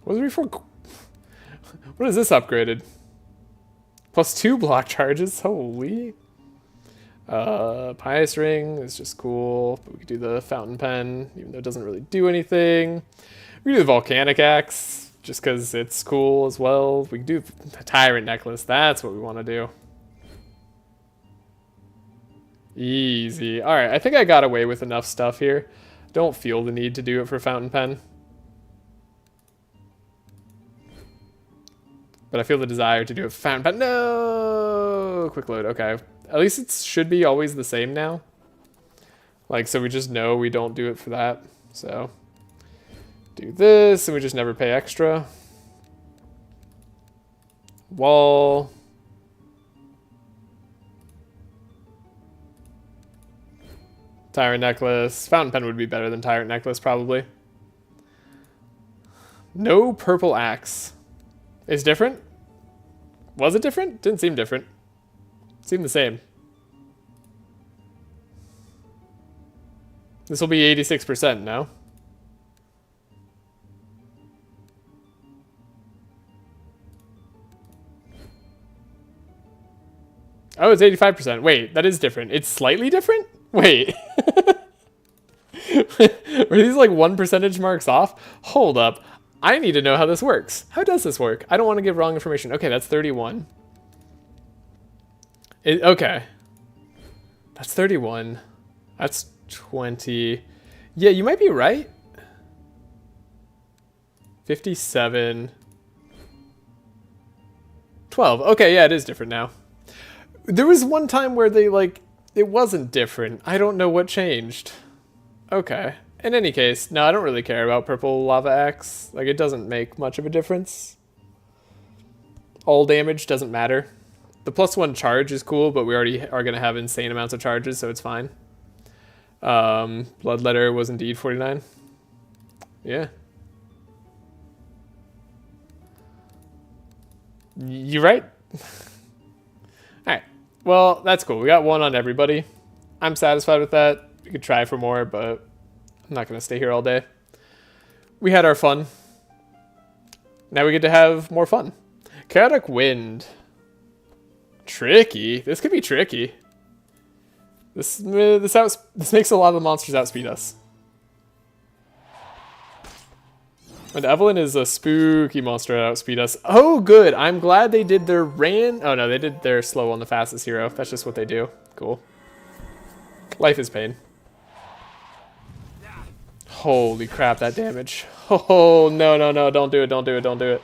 What was it before? What is this upgraded? +2 block charges, holy. Pious Ring is just cool, but we could do the Fountain Pen, even though it doesn't really do anything. We do the Volcanic Axe, just because it's cool as well. We can do a Tyrant necklace. That's what we want to do. Easy. All right, I think I got away with enough stuff here. Don't feel the need to do it for Fountain Pen. But I feel the desire to do it for Fountain Pen. No! Quick load. Okay. At least it should be always the same now. Like, so we just know we don't do it for that. So, do this, and we just never pay extra. Wall. Tyrant necklace. Fountain pen would be better than tyrant necklace, probably. No purple axe. It's different? Was it different? Didn't seem different. Seemed the same. This will be 86%, no? Oh, it's 85%. Wait, that is different. It's slightly different? Wait. Were these like 1 percentage marks off? Hold up. I need to know how this works. How does this work? I don't want to give wrong information. Okay, that's 31. Okay. That's 31. That's 20. Yeah, you might be right. 57. 12. Okay, yeah, it is different now. There was one time where they, like, it wasn't different. I don't know what changed. Okay. In any case, no, I don't really care about purple lava axe. Like, it doesn't make much of a difference. All damage doesn't matter. The +1 charge is cool, but we already are going to have insane amounts of charges, so it's fine. Bloodletter was indeed 49. Yeah. You're right. Alright. Well, that's cool. We got 1 on everybody. I'm satisfied with that. We could try for more, but I'm not going to stay here all day. We had our fun. Now we get to have more fun. Chaotic Wind. Tricky. This could be tricky. This makes a lot of the monsters outspeed us. And Evelyn is a spooky monster that outspeed us. Oh, good. I'm glad they did their Oh, no, they did their slow on the fastest hero. That's just what they do. Cool. Life is pain. Holy crap, that damage. Oh, no, no, no. Don't do it, don't do it, don't do it.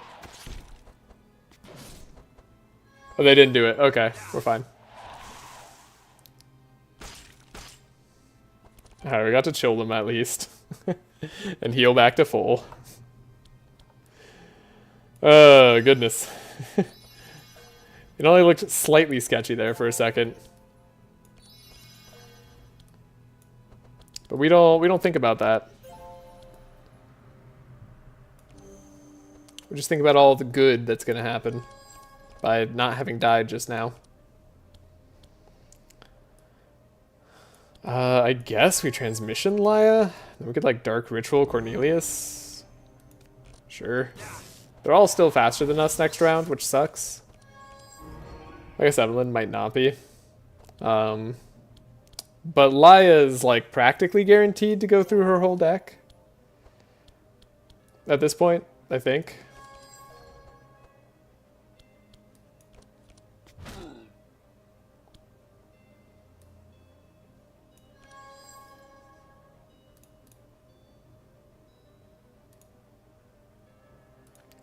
Oh, they didn't do it. Okay, we're fine. Alright, we got to chill them at least. And heal back to full. Oh, goodness. It only looked slightly sketchy there for a second. But we don't think about that. We just think about all the good that's going to happen by not having died just now. I guess we transmission Laia. Then we could like Dark Ritual Cornelius. Sure. They're all still faster than us next round, which sucks. I guess Evelyn might not be. But Laia is like practically guaranteed to go through her whole deck. At this point, I think.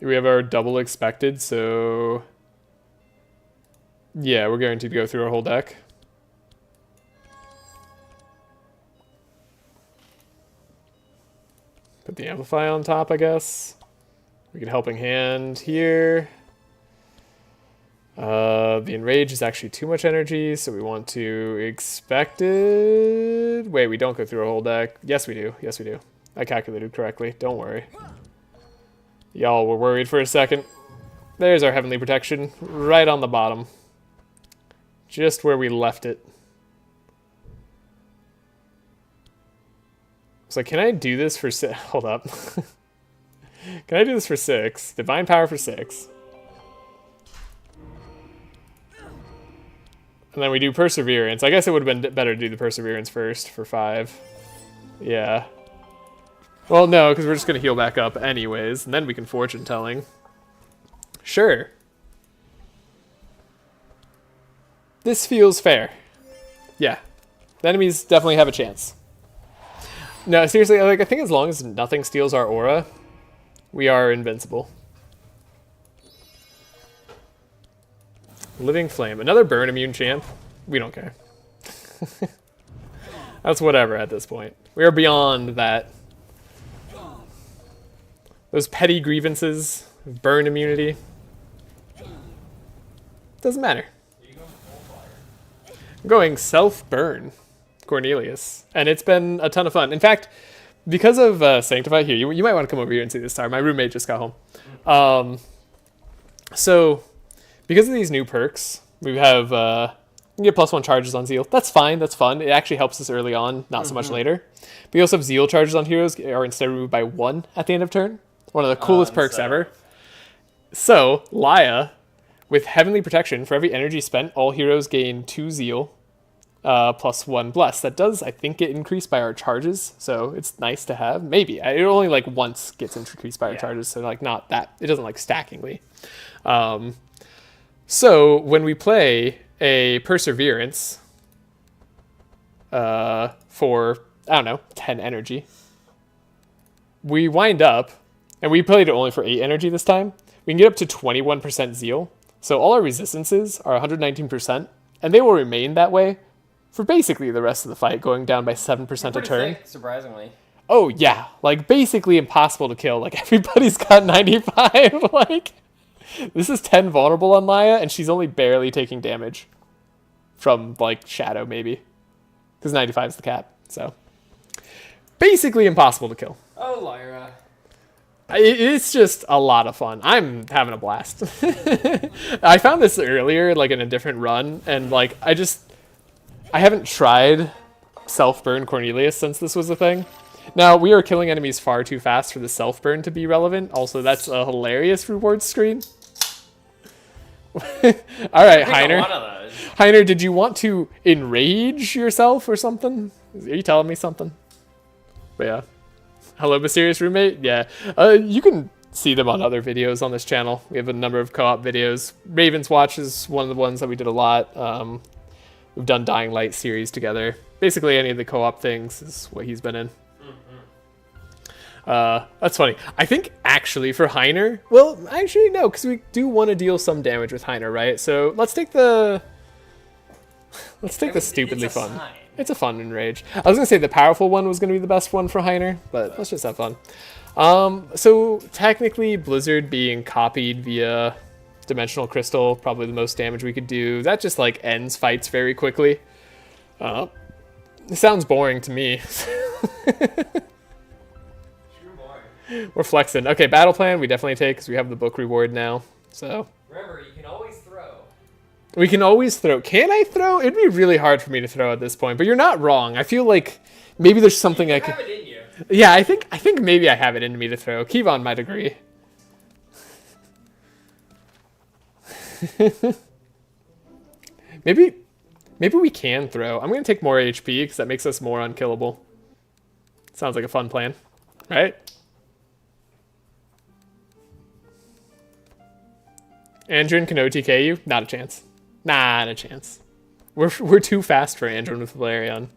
We have our double expected, so yeah, we're guaranteed to go through our whole deck. Put the Amplify on top, I guess. We get Helping Hand here. The Enrage is actually too much energy, so we want to Expected. Wait, we don't go through a whole deck. Yes, we do. Yes, we do. I calculated correctly. Don't worry. Y'all were worried for a second. There's our Heavenly Protection, right on the bottom. Just where we left it. So can I do this for 6? Hold up. Can I do this for 6? Divine Power for 6. And then we do Perseverance. I guess it would have been better to do the Perseverance first for 5. Yeah. Well, no, because we're just going to heal back up anyways, and then we can fortune telling. Sure. This feels fair. Yeah. The enemies definitely have a chance. No, seriously, like I think as long as nothing steals our aura, we are invincible. Living Flame. Another burn immune champ. We don't care. That's whatever at this point. We are beyond that. Those petty grievances, burn immunity. Doesn't matter. I'm going self-burn, Cornelius. And it's been a ton of fun. In fact, because of Sanctify, here, you might want to come over here and see this star. My roommate just got home. So, because of these new perks, we have... you get +1 charges on Zeal. That's fine, that's fun. It actually helps us early on, not so much later. We also have Zeal charges on heroes are instead removed by 1 at the end of turn. One of the coolest perks ever. So, Laia, with Heavenly Protection, for every energy spent, all heroes gain 2 Zeal, +1 Bless. That does, I think, get increased by our charges, so it's nice to have. Maybe. It only, like, once gets increased by our charges, so, like, not that. It doesn't, like, stackingly. So, when we play a Perseverance for, I don't know, 10 energy, we wind up, and we played it only for 8 energy this time, we can get up to 21% Zeal. So all our resistances are 119%, and they will remain that way for basically the rest of the fight, going down by 7% a turn. Thick, surprisingly. Oh, yeah. Like, basically impossible to kill. Like, everybody's got 95. Like, this is 10 vulnerable on Laia, and she's only barely taking damage from, like, Shadow, maybe. Because 95 is the cap, so. Basically impossible to kill. Oh, Lyra. It's just a lot of fun. I'm having a blast. I found this earlier, like in a different run, and like I haven't tried self-burn Cornelius since this was a thing. Now, we are killing enemies far too fast for the self-burn to be relevant. Also, that's a hilarious reward screen. All right, Heiner. Heiner, did you want to enrage yourself or something? Are you telling me something? But yeah. Hello, mysterious roommate. Yeah, you can see them on other videos on this channel. We have a number of co-op videos. Raven's Watch is one of the ones that we did a lot. We've done Dying Light series together. Basically, any of the co-op things is what he's been in. That's funny. I think actually for Heiner, well, actually no, because we do want to deal some damage with Heiner, right? So let's take the stupidly fun. Sign. It's a fun enrage. I was gonna say the powerful one was gonna be the best one for Heiner, but let's just have fun. So technically Blizzard being copied via Dimensional Crystal, probably the most damage we could do. That just like ends fights very quickly. It sounds boring to me. We're flexing. Okay, battle plan we definitely take because we have the book reward now. So Remember, you can always throw. we can always throw. Can I throw? It'd be really hard for me to throw at this point, but you're not wrong. I feel like maybe there's something I could. Have it in you. Yeah, I think maybe I have it in me to throw. Kevon might agree. maybe we can throw. I'm gonna take more HP because that makes us more unkillable. Sounds like a fun plan, right? Andrin can OTK you? Not a chance. Not a chance. We're too fast for Andrin with Valerion.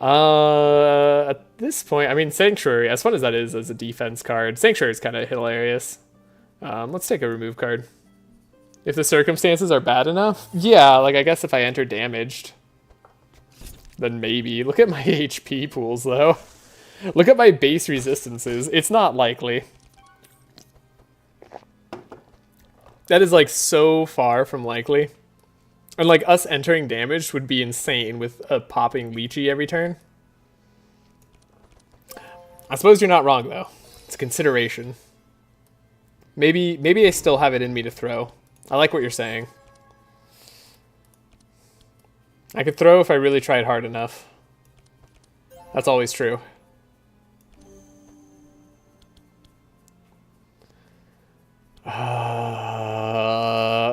At this point, I mean, Sanctuary, as fun as that is as a defense card, Sanctuary is kind of hilarious. Let's take a remove card. If the circumstances are bad enough, yeah, like I guess if I enter damaged, then maybe. Look at my HP pools though. Look at my base resistances. It's not likely. That is like so far from likely. And like us entering damaged would be insane with a popping Lychee every turn. I suppose you're not wrong though. It's a consideration. Maybe I still have it in me to throw. I like what you're saying. I could throw if I really tried hard enough. That's always true.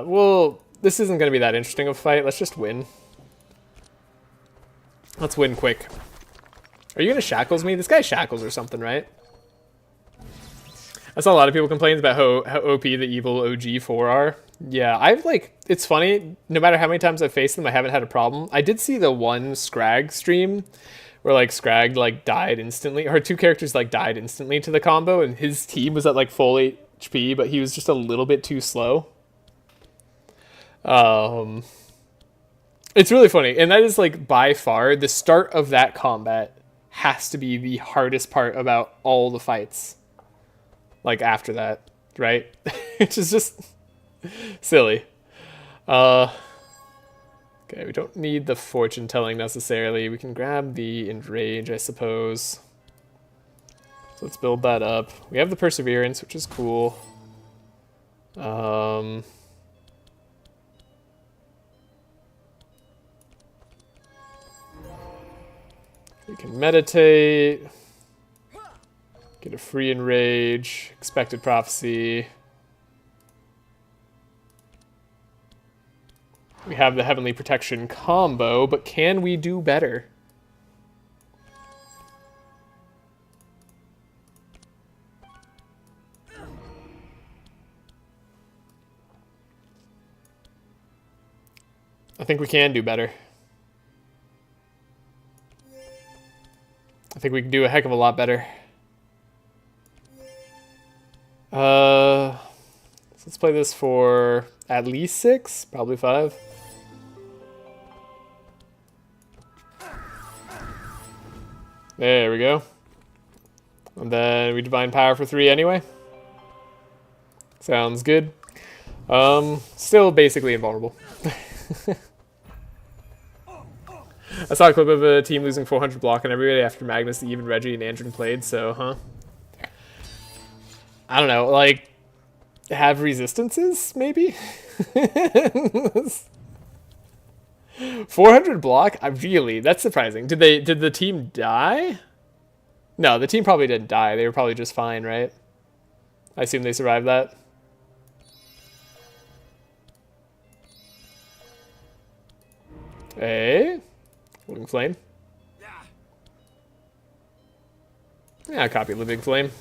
Well, this isn't going to be that interesting of a fight. Let's just win. Let's win quick. Are you gonna shackles me? This guy shackles or something, right? I saw a lot of people complain about how OP the evil OG4 are. Yeah, I've like, it's funny, no matter how many times I've faced them, I haven't had a problem. I did see the one Scrag stream where like Scrag like died instantly, or two characters like died instantly to the combo, and his team was at like full HP, but he was just a little bit too slow. It's really funny, and that is like by far the start of that combat has to be the hardest part about all the fights. Like after that, right? Which is just silly. Okay, we don't need the fortune telling necessarily. We can grab the enrage, I suppose. So let's build that up. We have the perseverance, which is cool. We can meditate. Get a free enrage, expected prophecy. We have the heavenly protection combo, but can we do better? I think we can do better. I think we can do a heck of a lot better. So let's play this for at least 6, probably 5. There we go. And then we divine power for 3 anyway. Sounds good. Still basically invulnerable. I saw a clip of a team losing 400 block on everybody after Magnus, even Reggie, and Andrew played, so, I don't know, like, have resistances, maybe? 400 block? Really? That's surprising. Did the team die? No, the team probably didn't die. They were probably just fine, right? I assume they survived that. Hey? Living Flame. Yeah, copy Living Flame.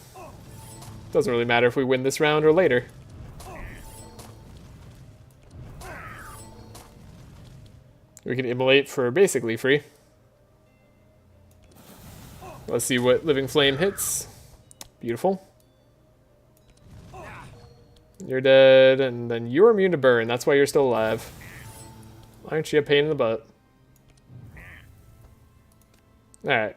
Doesn't really matter if we win this round or later. We can immolate for basically free. Let's see what Living Flame hits. Beautiful. You're dead, and then you're immune to burn. That's why you're still alive. Aren't you a pain in the butt? Alright.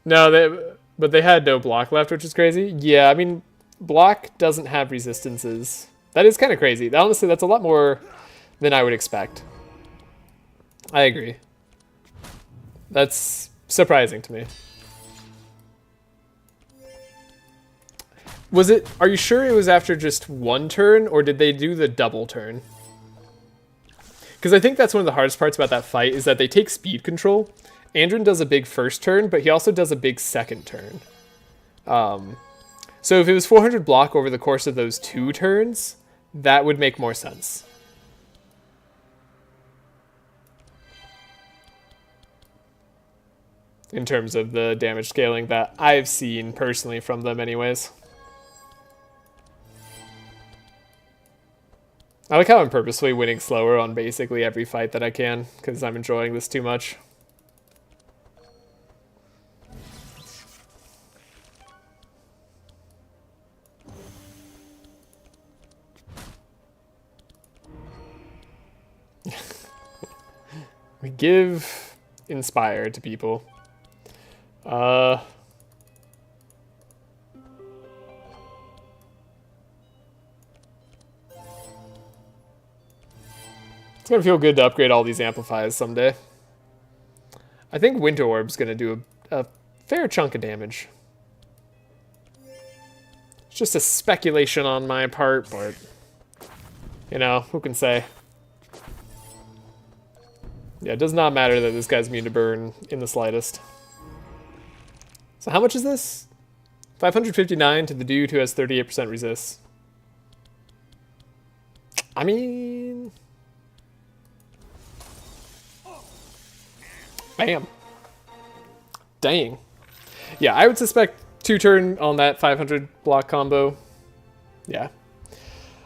No, but they had no block left, which is crazy. Yeah, I mean, block doesn't have resistances. That is kind of crazy. Honestly, that's a lot more than I would expect. I agree. That's surprising to me. Was it... Are you sure it was after just one turn, or did they do the double turn? Because I think that's one of the hardest parts about that fight, is that they take speed control. Andrin does a big first turn, but he also does a big second turn. So if it was 400 block over the course of those 2 turns, that would make more sense. In terms of the damage scaling that I've seen personally from them anyways. I like how I'm purposefully winning slower on basically every fight that I can, because I'm enjoying this too much. We give inspire to people. It's gonna feel good to upgrade all these amplifiers someday. I think Winter Orb's gonna do a fair chunk of damage. It's just a speculation on my part, but you know, who can say? Yeah, it does not matter that this guy's immune to burn in the slightest. So how much is this? 559 to the dude who has 38% resist. I mean... Bam. Dang. Yeah, I would suspect 2-turn on that 500 block combo. Yeah.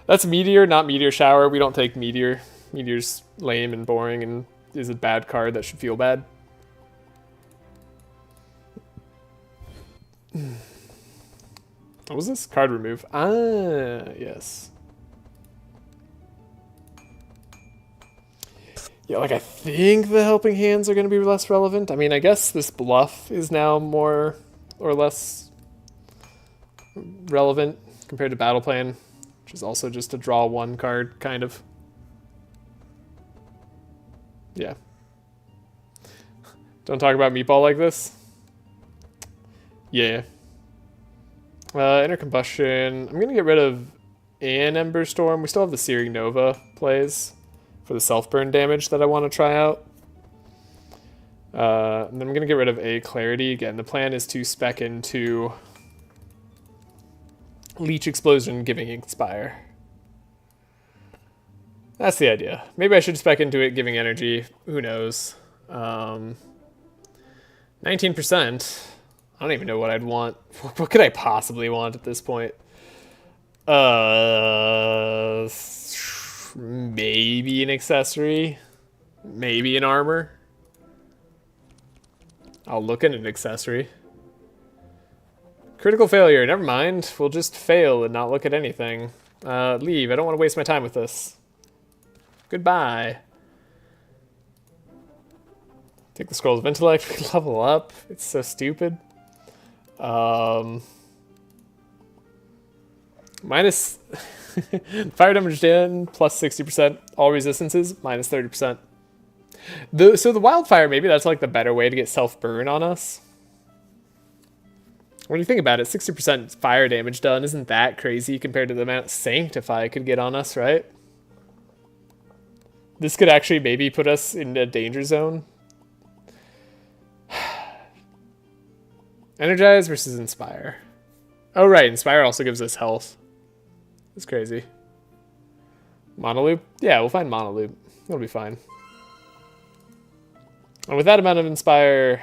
That's Meteor, not Meteor Shower. We don't take Meteor. Meteor's lame and boring and is a bad card that should feel bad. What was this? Card remove. Ah, yes. Yeah, like I think the helping hands are going to be less relevant. I mean, I guess this bluff is now more or less relevant compared to battle plan, which is also just a draw one card, kind of. Yeah. Don't talk about meatball like this. Yeah. Inner combustion. I'm going to get rid of an Ember Storm. We still have the Searing Nova plays for the self-burn damage that I want to try out. And then I'm going to get rid of a Clarity. Again, the plan is to spec into Leech Explosion, giving Inspire. That's the idea. Maybe I should spec into it, giving energy. Who knows? 19%. I don't even know what I'd want. What could I possibly want at this point? Maybe an accessory. Maybe an armor. I'll look at an accessory. Critical failure. Never mind. We'll just fail and not look at anything. Leave. I don't want to waste my time with this. Goodbye. Take the Scrolls of Intellect. Level up. It's so stupid. Minus fire damage in, plus 60%. All resistances, minus 30%. So the wildfire, maybe that's like the better way to get self-burn on us. When you think about it, 60% fire damage done isn't that crazy compared to the amount Sanctify could get on us, right? This could actually maybe put us in a danger zone. Energize versus Inspire. Oh, right. Inspire also gives us health. That's crazy. Monoloop? Yeah, we'll find Monoloop. It'll be fine. And with that amount of Inspire,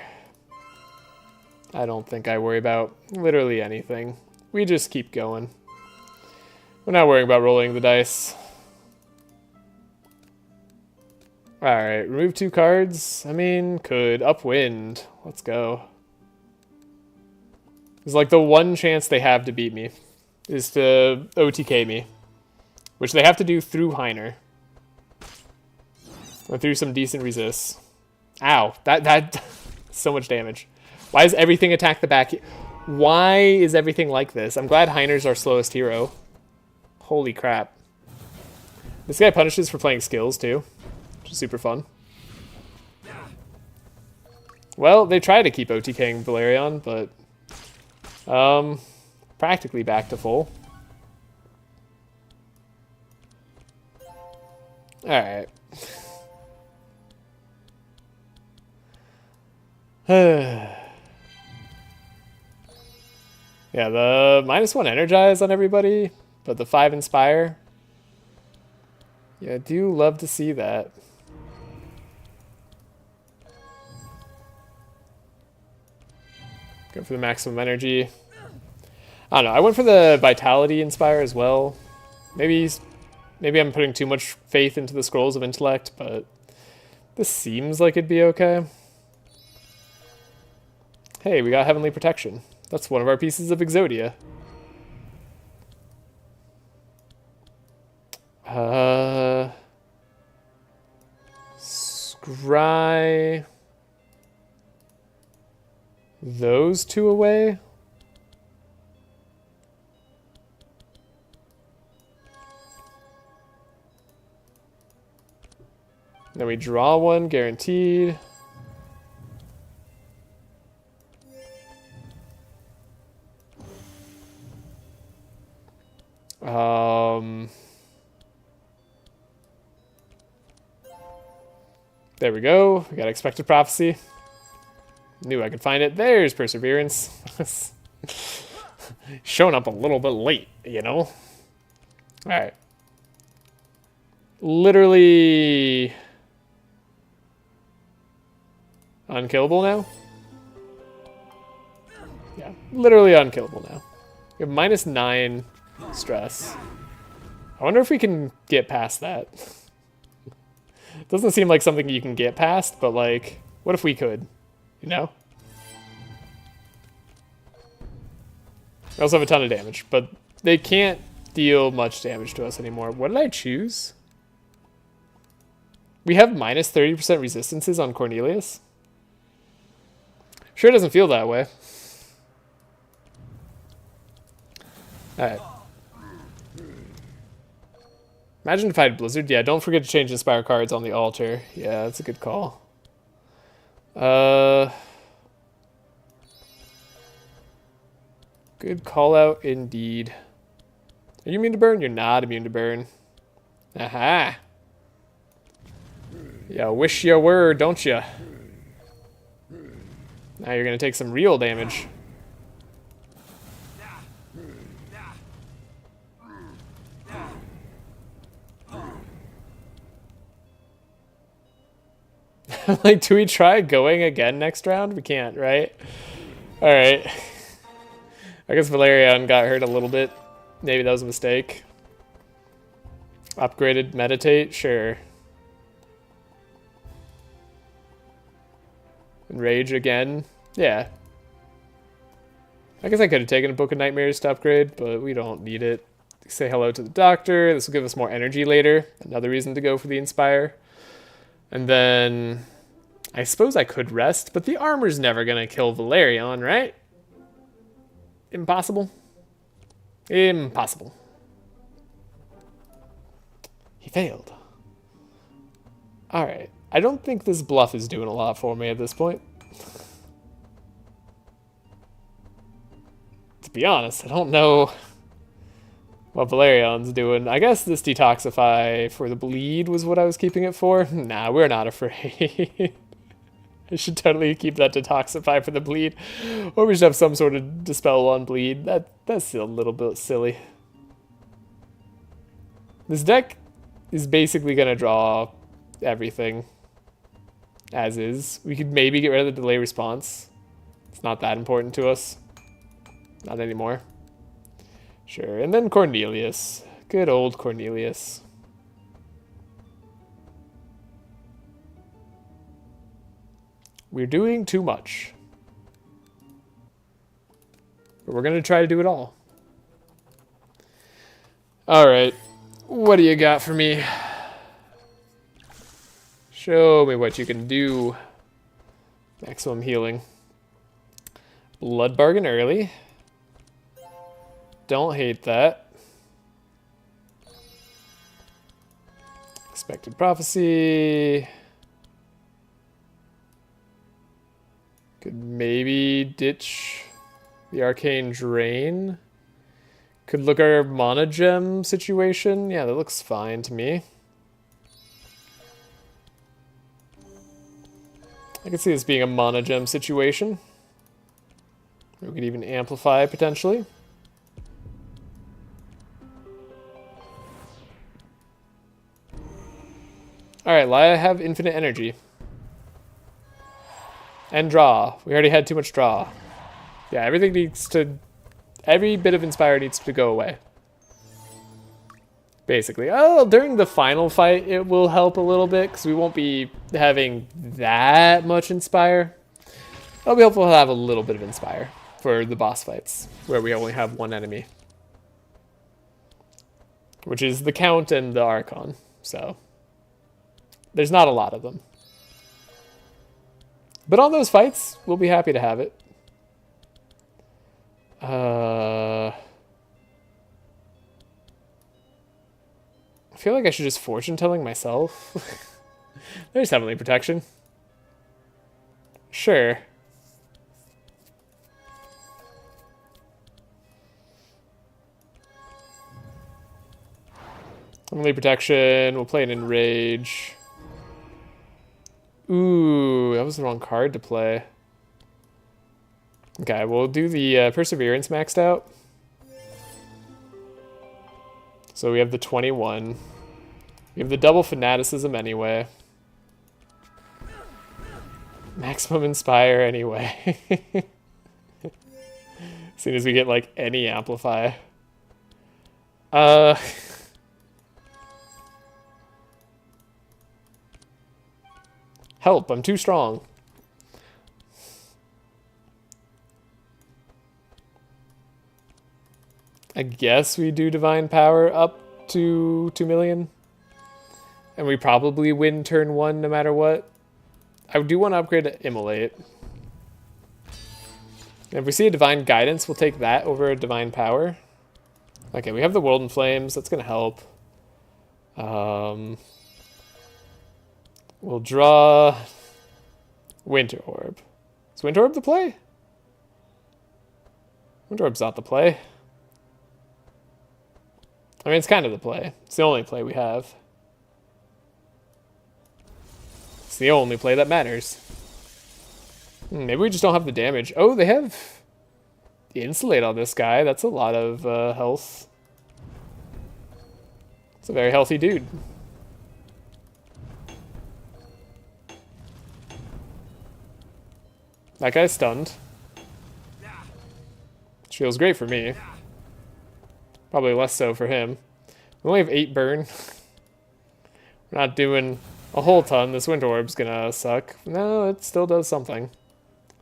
I don't think I worry about literally anything. We just keep going. We're not worrying about rolling the dice. Alright, remove 2 cards. I mean, could. Upwind. Let's go. It's like the one chance they have to beat me is to OTK me, which they have to do through Heiner. Or through some decent resists. Ow, that so much damage. Why does everything attack the back? Why is everything like this? I'm glad Heiner's our slowest hero. Holy crap. This guy punishes for playing skills too, which is super fun. Well, they try to keep OTKing Valerion, but practically back to full. Alright. Yeah, the -1 energize on everybody, but the 5 inspire. Yeah, I do love to see that. Go for the maximum energy. I don't know. I went for the Vitality Inspire as well. Maybe I'm putting too much faith into the Scrolls of Intellect, but this seems like it'd be okay. Hey, we got Heavenly Protection. That's one of our pieces of Exodia. Scry those 2 away. Then we draw 1, guaranteed. There we go. We got Expected Prophecy. Knew I could find it. There's Perseverance. Showing up a little bit late, you know? Alright. Literally unkillable now? Yeah, literally unkillable now. We have -9 stress. I wonder if we can get past that. Doesn't seem like something you can get past, but like, what if we could? You know? We also have a ton of damage, but they can't deal much damage to us anymore. What did I choose? We have -30% resistances on Cornelius. Sure doesn't feel that way. Alright. Imagine if I had Blizzard. Yeah, don't forget to change Inspire cards on the altar. Yeah, that's a good call. Good call out indeed. Are you immune to burn? You're not immune to burn. Aha! Yeah, wish you were, don't you? Now you're gonna take some real damage. Like, do we try going again next round? We can't, right? Alright. I guess Valerian got hurt a little bit. Maybe that was a mistake. Upgraded meditate? Sure. Rage again? Yeah. I guess I could have taken a Book of Nightmares to upgrade, but we don't need it. Say hello to the doctor. This will give us more energy later. Another reason to go for the Inspire. And then I suppose I could rest, but the armor's never gonna kill Valerian, right? Impossible. Impossible. He failed. Alright. I don't think this bluff is doing a lot for me at this point. To be honest, I don't know what Valerian's doing. I guess this detoxify for the bleed was what I was keeping it for. Nah, we're not afraid. I should totally keep that detoxify for the bleed. Or we should have some sort of dispel on bleed. That's still a little bit silly. This deck is basically going to draw everything as is. We could maybe get rid of the delay response. It's not that important to us. Not anymore. Sure, and then Cornelius. Good old Cornelius. We're doing too much. But we're going to try to do it all. Alright, what do you got for me? Show me what you can do. Maximum healing. Blood bargain early. Don't hate that. Expected prophecy. Could maybe ditch the arcane drain. Could look at our mana gem situation. Yeah, that looks fine to me. I could see this being a mana gem situation. We could even amplify potentially. Alright, Laia, have infinite energy. And draw. We already had too much draw. Yeah, everything needs to... Every bit of Inspire needs to go away. Basically. Oh, during the final fight, it will help a little bit, because we won't be having that much Inspire. It'll be helpful to have a little bit of Inspire for the boss fights, where we only have one enemy. Which is the Count and the Archon, so... There's not a lot of them. But on those fights, we'll be happy to have it. I feel like I should just fortune telling myself. There's Heavenly Protection. Sure. Heavenly Protection. We'll play an Enrage. Ooh, that was the wrong card to play. Okay, we'll do the Perseverance maxed out. So we have the 21. We have the double Fanaticism anyway. Maximum Inspire anyway. soon as we get like any amplify. Help, I'm too strong. I guess we do Divine Power up to 2 million. And we probably win turn 1 no matter what. I do want to upgrade to Immolate. And if we see a Divine Guidance, we'll take that over a Divine Power. Okay, we have the World in Flames. That's going to help. We'll draw Winter Orb. Is Winter Orb the play? Winter Orb's not the play. I mean, it's kind of the play. It's the only play we have. It's the only play that matters. Maybe we just don't have the damage. Oh, they have the Insulate on this guy. That's a lot of health. It's a very healthy dude. That guy's stunned. Which feels great for me. Probably less so for him. We only have 8 burn. We're not doing a whole ton. This Winter Orb's gonna suck. No, it still does something.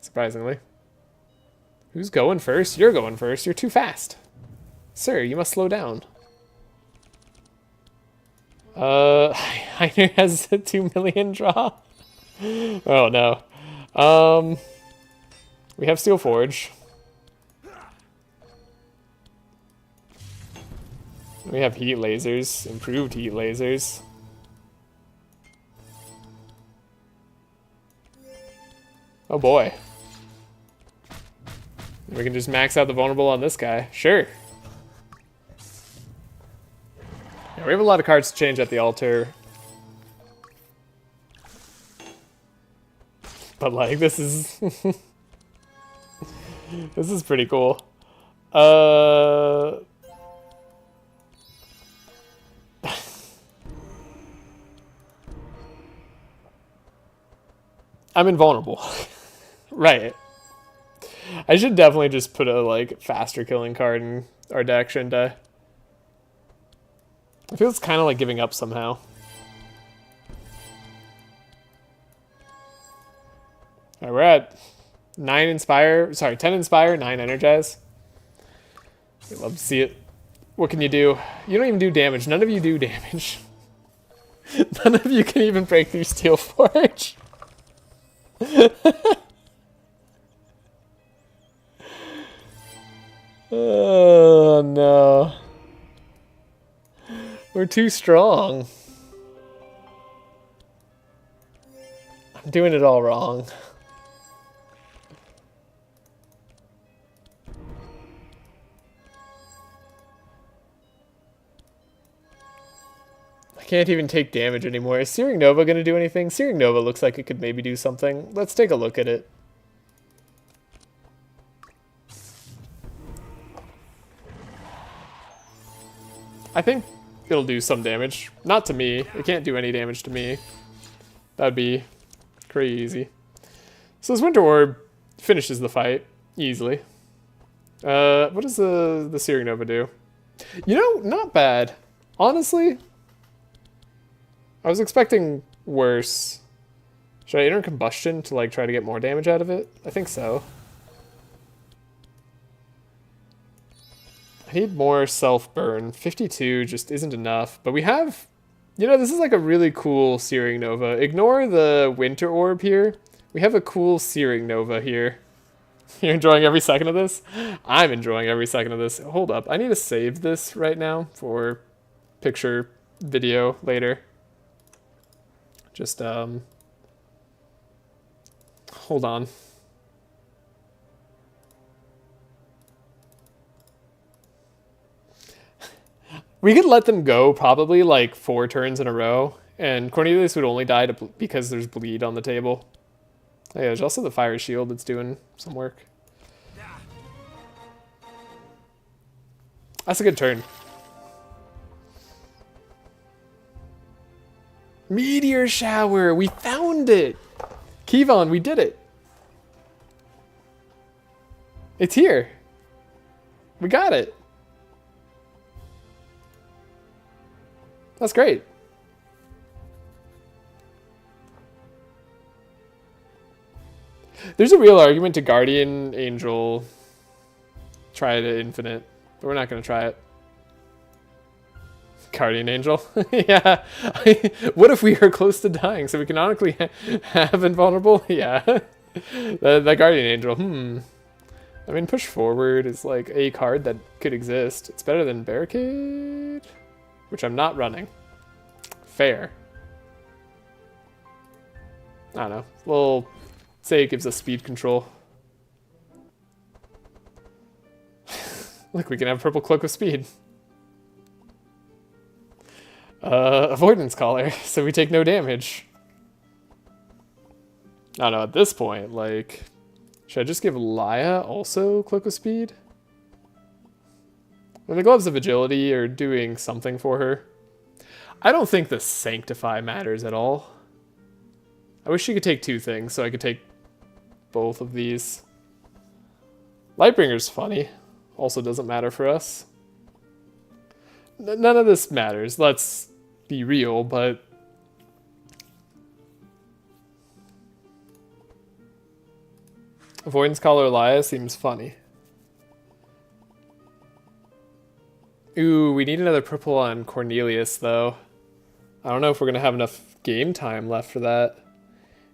Surprisingly. Who's going first? You're going first. You're too fast. Sir, you must slow down. Heiner has a 2 million draw. Oh no. We have Steel Forge. We have heat lasers, improved heat lasers. Oh boy. We can just max out the vulnerable on this guy. Sure. Yeah, we have a lot of cards to change at the altar. But like, this is... this is pretty cool. I'm invulnerable. Right. I should definitely just put a like faster killing card in our deck, shouldn't I? I feel it's kind of like giving up somehow. Alright, we're at 10 Inspire, 9 Energize. I'd love to see it. What can you do? You don't even do damage. None of you do damage. None of you can even break through Steel Forge. Oh no. We're too strong. I'm doing it all wrong. I can't even take damage anymore. Is Searing Nova going to do anything? Searing Nova looks like it could maybe do something. Let's take a look at it. I think it'll do some damage. Not to me. It can't do any damage to me. That'd be crazy. So this Winter Orb finishes the fight easily. What does the Searing Nova do? You know, not bad. Honestly, I was expecting worse. Should I enter Combustion to like try to get more damage out of it? I think so. I need more self-burn. 52 just isn't enough. But we have... You know, this is like a really cool Searing Nova. Ignore the Winter Orb here. We have a cool Searing Nova here. You're enjoying every second of this? I'm enjoying every second of this. Hold up. I need to save this right now for picture video later. Just, hold on. We could let them go probably like 4 turns in a row, and Cornelius would only die because there's bleed on the table. Oh, yeah, there's also the Fire Shield that's doing some work. That's a good turn. Meteor Shower! We found it! Kevon, we did it! It's here! We got it. That's great. There's a real argument to Guardian Angel try to infinite, but we're not going to try it. Guardian Angel. Yeah. What if we are close to dying so we canonically have invulnerable? Yeah. The Guardian Angel. I mean, push forward is like a card that could exist. It's better than Barricade, which I'm not running. Fair. I don't know. We'll say it gives us speed control. Look, we can have purple cloak of speed. Avoidance collar, so we take no damage. I don't know, at this point, like, should I just give Laia also cloak of speed? When the gloves of agility are doing something for her. I don't think the sanctify matters at all. I wish she could take two things, so I could take both of these. Lightbringer's funny. Also doesn't matter for us. None of this matters. Let's be real, but Avoidance Collar Laia seems funny. Ooh, we need another purple on Cornelius, though. I don't know if we're going to have enough game time left for that.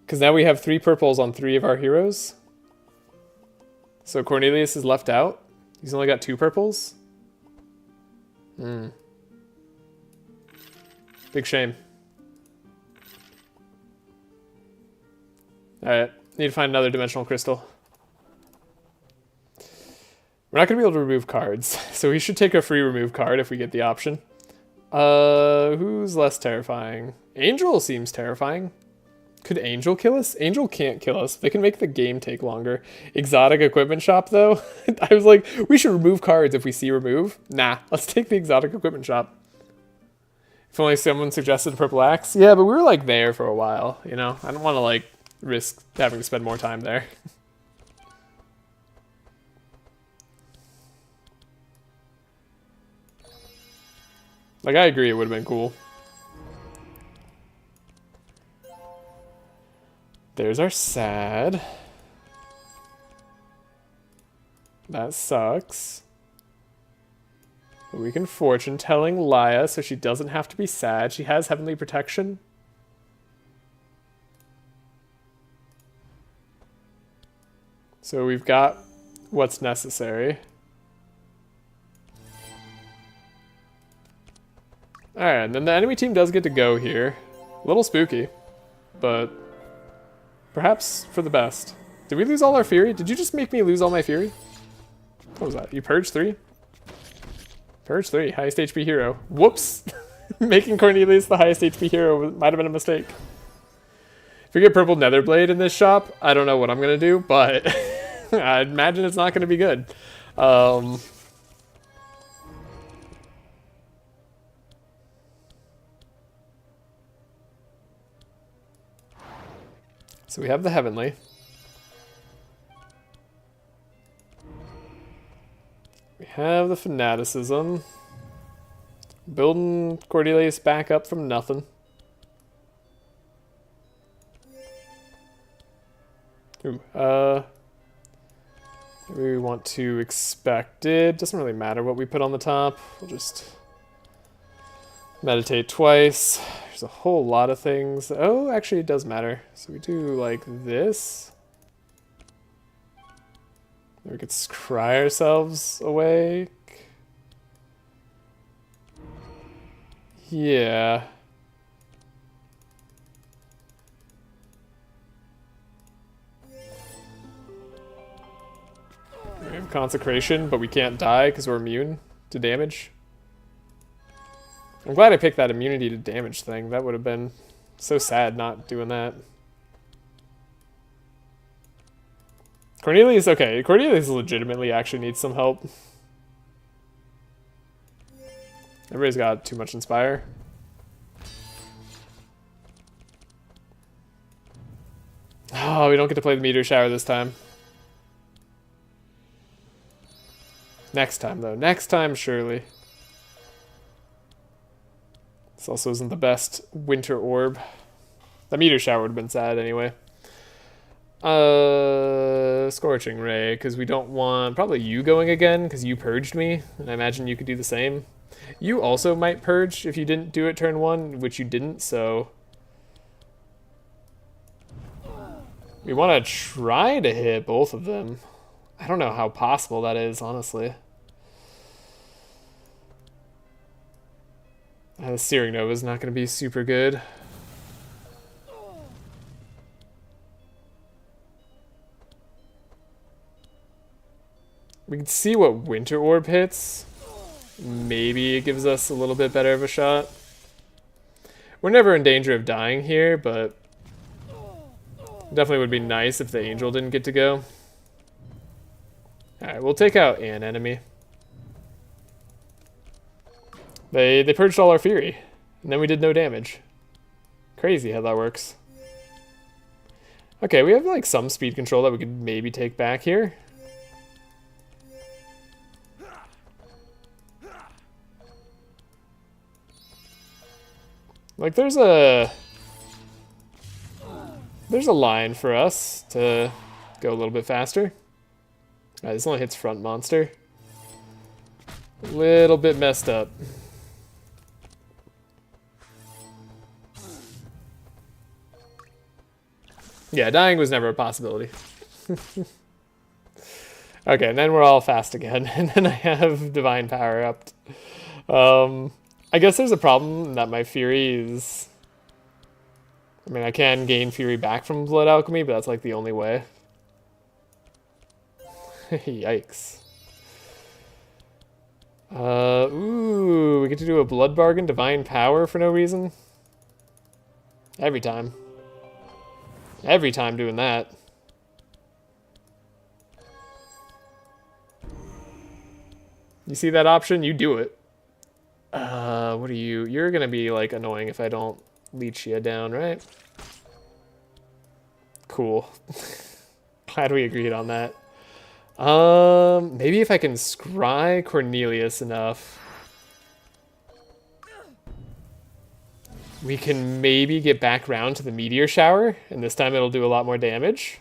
Because now we have 3 purples on 3 of our heroes. So Cornelius is left out. He's only got 2 purples. Big shame. Alright, need to find another dimensional crystal. We're not going to be able to remove cards, so we should take a free remove card if we get the option. Who's less terrifying? Angel seems terrifying. Could Angel kill us? Angel can't kill us. They can make the game take longer. Exotic equipment shop, though? I was like, we should remove cards if we see remove. Nah, let's take the exotic equipment shop. If only someone suggested purple axe. Yeah, but we were like there for a while, you know? I don't want to like risk having to spend more time there. Like, I agree, it would have been cool. There's our sad. That sucks. But we can fortune telling Laia so she doesn't have to be sad. She has heavenly protection. So we've got what's necessary. Alright, and then the enemy team does get to go here. A little spooky, but perhaps for the best. Did we lose all our fury? Did you just make me lose all my fury? What was that? You purged 3? Purge 3, highest HP hero. Whoops! Making Cornelius the highest HP hero might have been a mistake. If we get purple netherblade in this shop, I don't know what I'm gonna do, but I imagine it's not gonna be good. So we have the heavenly. We have the fanaticism. Building Cornelius back up from nothing. Ooh, we want to expect it. Doesn't really matter what we put on the top. We'll just meditate twice. There's a whole lot of things. Oh, actually it does matter. So we do like this. We could cry ourselves awake. Yeah. We have consecration, but we can't die because we're immune to damage. I'm glad I picked that immunity to damage thing. That would have been so sad not doing that. Cornelius, okay. Cornelius legitimately actually needs some help. Everybody's got too much inspire. Oh, we don't get to play the meteor shower this time. Next time, though. Next time, surely. This also isn't the best winter orb. The meteor shower would have been sad anyway. Scorching Ray, because we don't want probably you going again, because you purged me, and I imagine you could do the same. You also might purge if you didn't do it turn 1, which you didn't, so we want to try to hit both of them. I don't know how possible that is, honestly. The Searing Nova is not going to be super good. We can see what Winter Orb hits. Maybe it gives us a little bit better of a shot. We're never in danger of dying here, but definitely would be nice if the Angel didn't get to go. Alright, we'll take out an enemy. They purged all our Fury, and then we did no damage. Crazy how that works. Okay, we have like some speed control that we could maybe take back here. Like there's a line for us to go a little bit faster. Alright, this only hits front monster. A little bit messed up. Yeah, dying was never a possibility. Okay, and then we're all fast again, and then I have Divine Power upped. I guess there's a problem that my Fury is... I mean, I can gain Fury back from Blood Alchemy, but that's like the only way. Yikes. Ooh, we get to do a Blood Bargain, Divine Power for no reason. Every time. Every time doing that. You see that option? You do it. What are you? You're gonna be like annoying if I don't leech you down, right? Cool. Glad we agreed on that. Maybe if I can scry Cornelius enough, we can maybe get back round to the meteor shower, and this time it'll do a lot more damage.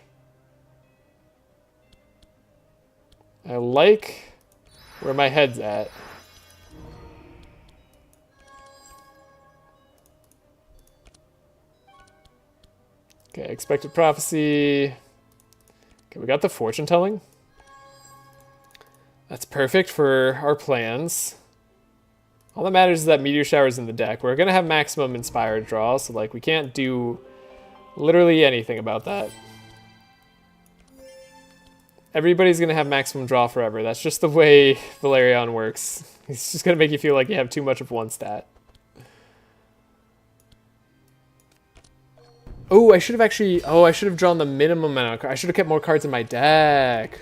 I like where my head's at. Okay, expected prophecy. Okay, we got the fortune telling. That's perfect for our plans. All that matters is that meteor shower's in the deck. We're gonna have maximum inspired draw, so like we can't do literally anything about that. Everybody's gonna have maximum draw forever. That's just the way Valerian works. He's just gonna make you feel like you have too much of one stat. Oh, I should have drawn the minimum amount of cards. I should have kept more cards in my deck.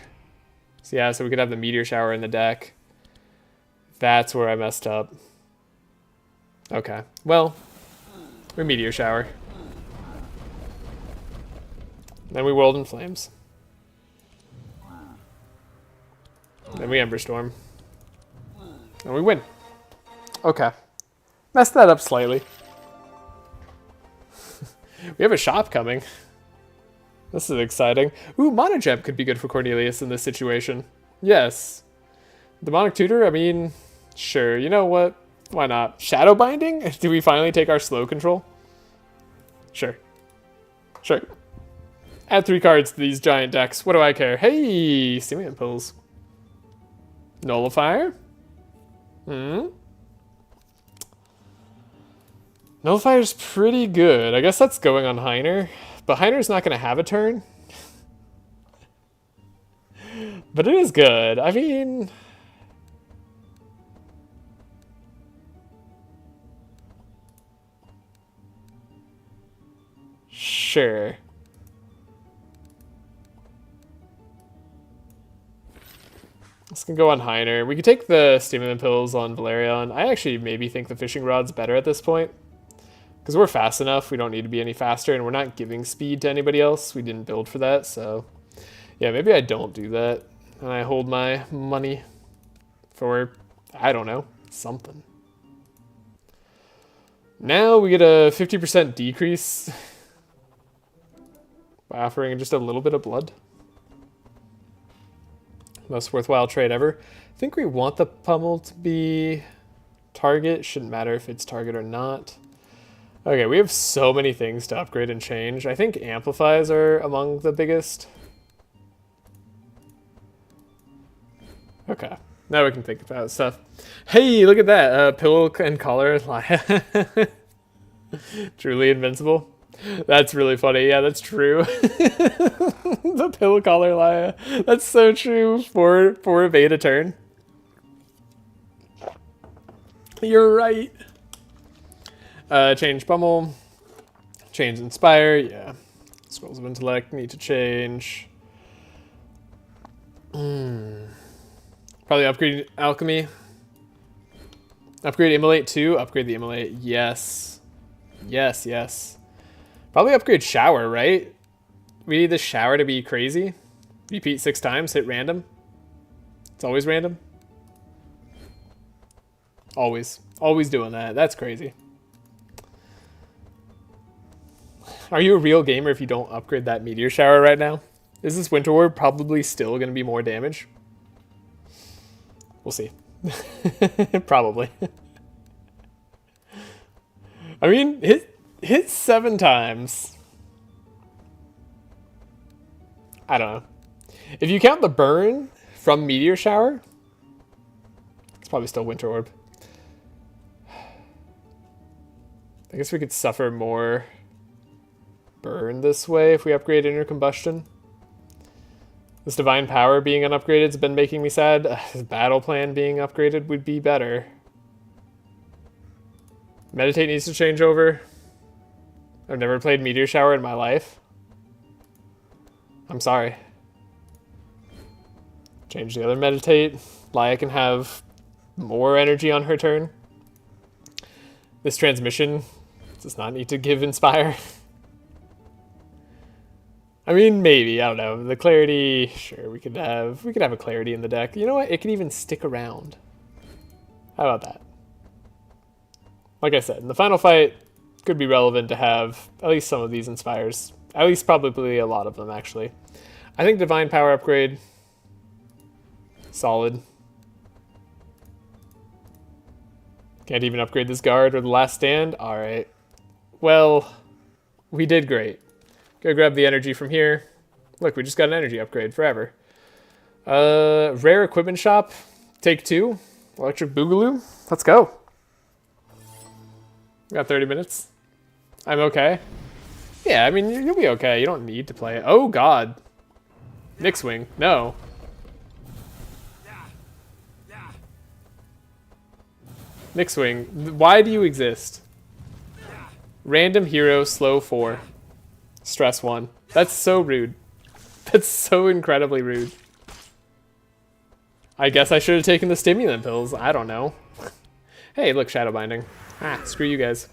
So yeah, so we could have the meteor shower in the deck. That's where I messed up. Okay, well, we meteor shower. Then we World in Flames. Then we Ember Storm. And we win. Okay. Messed that up slightly. We have a shop coming. This is exciting. Ooh, Monogem could be good for Cornelius in this situation. Yes. Demonic Tutor, I mean, sure. You know what? Why not? Shadow Binding? Do we finally take our slow control? Sure. Sure. Add 3 cards to these giant decks. What do I care? Hey, Stimulant Pills. Nullifier? Nullifier's pretty good. I guess that's going on Heiner. But Heiner's not going to have a turn. But it is good. I mean... Sure. This can go on Heiner. We could take the Stimulant Pills on Valerian. I actually maybe think the Fishing Rod's better at this point. Because we're fast enough, we don't need to be any faster, and we're not giving speed to anybody else. We didn't build for that, so... Yeah, maybe I don't do that, and I hold my money. for, I don't know, something. Now we get a 50% decrease by offering just a little bit of blood. Most worthwhile trade ever. I think we want the pummel to be target. Shouldn't matter if it's target or not. Okay, we have so many things to upgrade and change. I think amplifies are among the biggest. Okay, now we can think about stuff. Hey, look at that. Pillow and collar. Truly invincible. That's really funny. Yeah, that's true. The pillow collar Laia. That's so true for a beta turn. You're right. Change pummel. Change inspire. Yeah. Scrolls of intellect need to change. Probably upgrade alchemy. Upgrade immolate too. Upgrade the immolate. Yes. Yes, yes. Probably upgrade shower, right? We need the shower to be crazy. Repeat 6 times, hit random. It's always random. Always. Always doing that. That's crazy. Are you a real gamer if you don't upgrade that meteor shower right now? Is this Winter Orb probably still going to be more damage? We'll see. Probably. I mean, hit 7 times. I don't know. If you count the burn from meteor shower, it's probably still Winter Orb. I guess we could suffer more burn this way if we upgrade inner combustion. This divine power being unupgraded has been making me sad. This battle plan being upgraded would be better. Meditate needs to change over. I've never played meteor shower in my life. I'm sorry. Change the other meditate. Laia can have more energy on her turn. This transmission does not need to give inspire. I mean, maybe, I don't know. The clarity, sure, we could have a clarity in the deck. You know what? It could even stick around. How about that? Like I said, in the final fight, could be relevant to have at least some of these inspires. At least probably a lot of them, actually. I think divine power upgrade, solid. Can't even upgrade this guard or the last stand. All right. Well, we did great. Go grab the energy from here. Look, we just got an energy upgrade forever. Rare equipment shop. Take 2. Electric Boogaloo. Let's go. We got 30 minutes. I'm okay. Yeah, I mean, you'll be okay. You don't need to play it. Oh, God. Nick swing. No. Nick swing. Why do you exist? Random hero, slow 4. Stress 1. That's so rude. That's so incredibly rude. I guess I should have taken the stimulant pills. I don't know. Hey, look, shadow binding. Ah, screw you guys.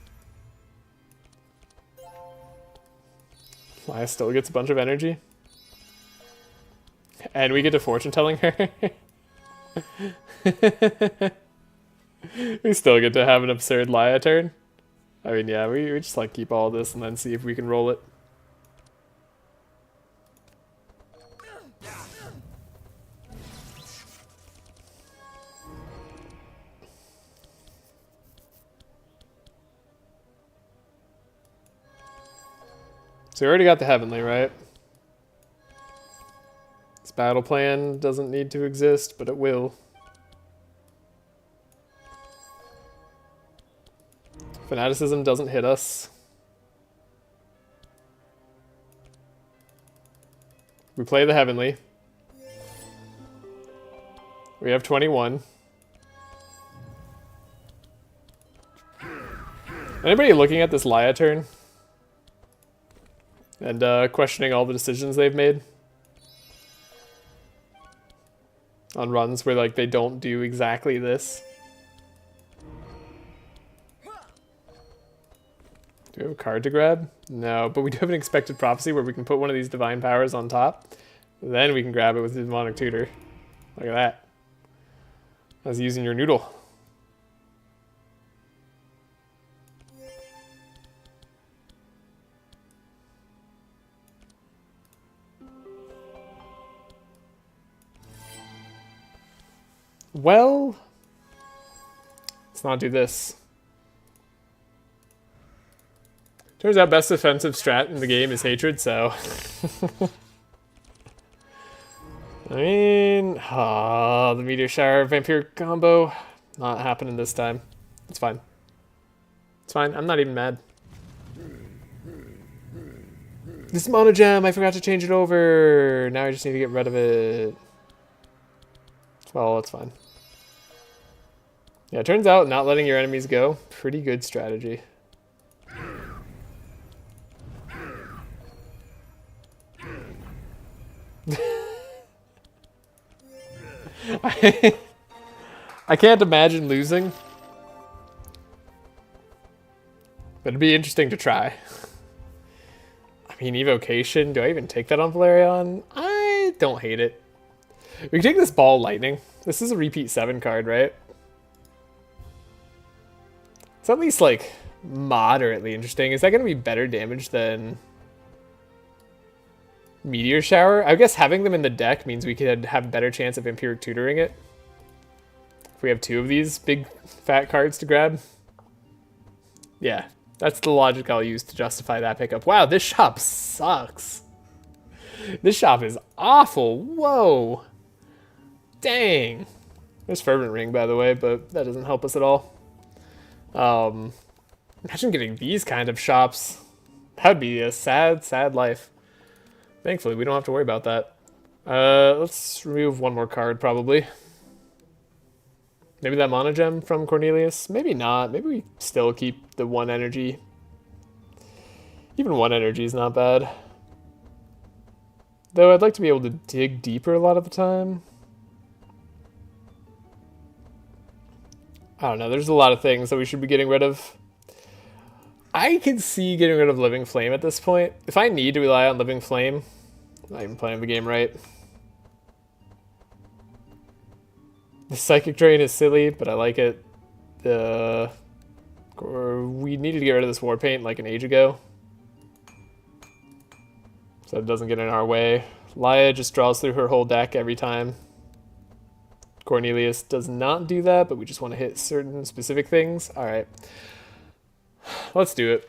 Laia still gets a bunch of energy. And we get to fortune telling her. We still get to have an absurd Laia turn. I mean, yeah, we just like keep all this and then see if we can roll it. So we already got the Heavenly, right? This battle plan doesn't need to exist, but it will. Fanaticism doesn't hit us. We play the Heavenly. We have 21. Anybody looking at this Laia turn? And questioning all the decisions they've made? On runs where like they don't do exactly this. Do we have a card to grab? No, but we do have an expected prophecy where we can put one of these divine powers on top. Then we can grab it with the demonic tutor. Look at that. I was using your noodle. Well, let's not do this. Turns out best defensive strat in the game is hatred, so... I mean, the meteor shower vampire combo, not happening this time. It's fine. It's fine, I'm not even mad. This mono gem, I forgot to change it over. Now I just need to get rid of it. Well, that's fine. Yeah, it turns out not letting your enemies go, pretty good strategy. I can't imagine losing. But it'd be interesting to try. I mean, evocation, do I even take that on Valerion? I don't hate it. We can take this ball lightning. This is a repeat 7 card, right? It's at least, like, moderately interesting. Is that going to be better damage than Meteor Shower? I guess having them in the deck means we could have a better chance of Empiric Tutoring it. If we have 2 of these big, fat cards to grab. Yeah, that's the logic I'll use to justify that pickup. Wow, this shop sucks. This shop is awful. Whoa. Dang. There's Fervent Ring, by the way, but that doesn't help us at all. Imagine getting these kind of shops. That'd be a sad, sad life. Thankfully, we don't have to worry about that. Let's remove one more card, probably. Maybe that Mono Gem from Cornelius? Maybe not. Maybe we still keep the 1 energy. Even 1 energy is not bad. Though I'd like to be able to dig deeper a lot of the time. I don't know, there's a lot of things that we should be getting rid of. I could see getting rid of Living Flame at this point. If I need to rely on Living Flame, I'm not even playing the game right. The Psychic Drain is silly, but I like it. We needed to get rid of this War Paint like an age ago, so it doesn't get in our way. Laia just draws through her whole deck every time. Cornelius does not do that, but we just want to hit certain specific things. All right, let's do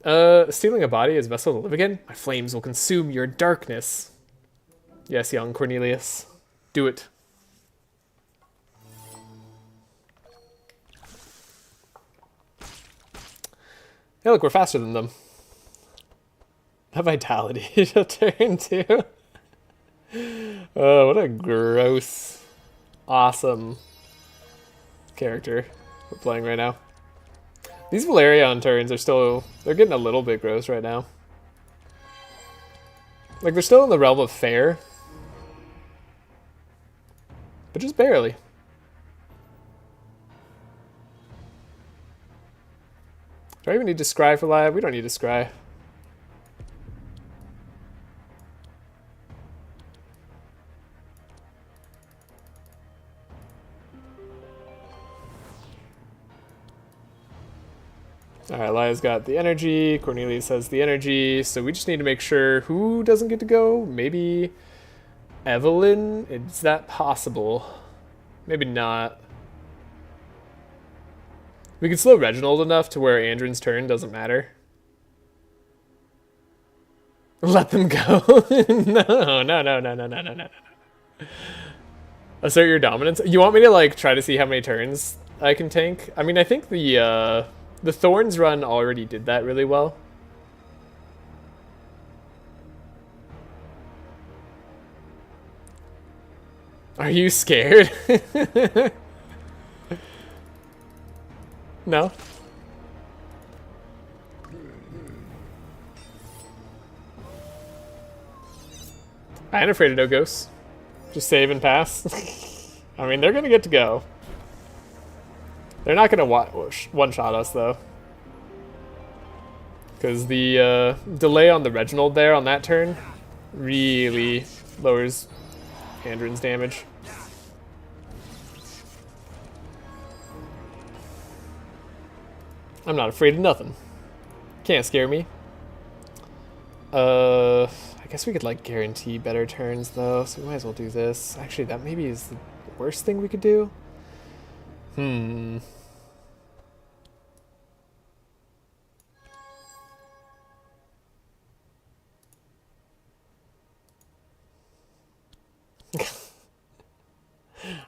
it. Stealing a body is vessel to live again. My flames will consume your darkness. Yes, young Cornelius, do it. Hey, look, we're faster than them. That vitality to turn too. Oh, what a gross. Awesome character we're playing right now. These Valerion turns are still, they're getting a little bit gross right now. Like, they're still in the realm of fair, but just barely. Do I even need to scry for Laia? We don't need to scry. Alright, Laia's got the energy, Cornelius has the energy, so we just need to make sure who doesn't get to go. Maybe Evelyn? Is that possible? Maybe not. We can slow Reginald enough to where Andrin's turn doesn't matter. Let them go. No. Assert your dominance. You want me to like try to see how many turns I can tank? I mean, I think the Thorns run already did that really well. Are you scared? No? I ain't afraid of no ghosts. Just save and pass. I mean, they're gonna get to go. They're not gonna one-shot us, though. Because the delay on the Reginald there on that turn really lowers Andrin's damage. I'm not afraid of nothing. Can't scare me. I guess we could like guarantee better turns though, so we might as well do this. Actually, that maybe is the worst thing we could do.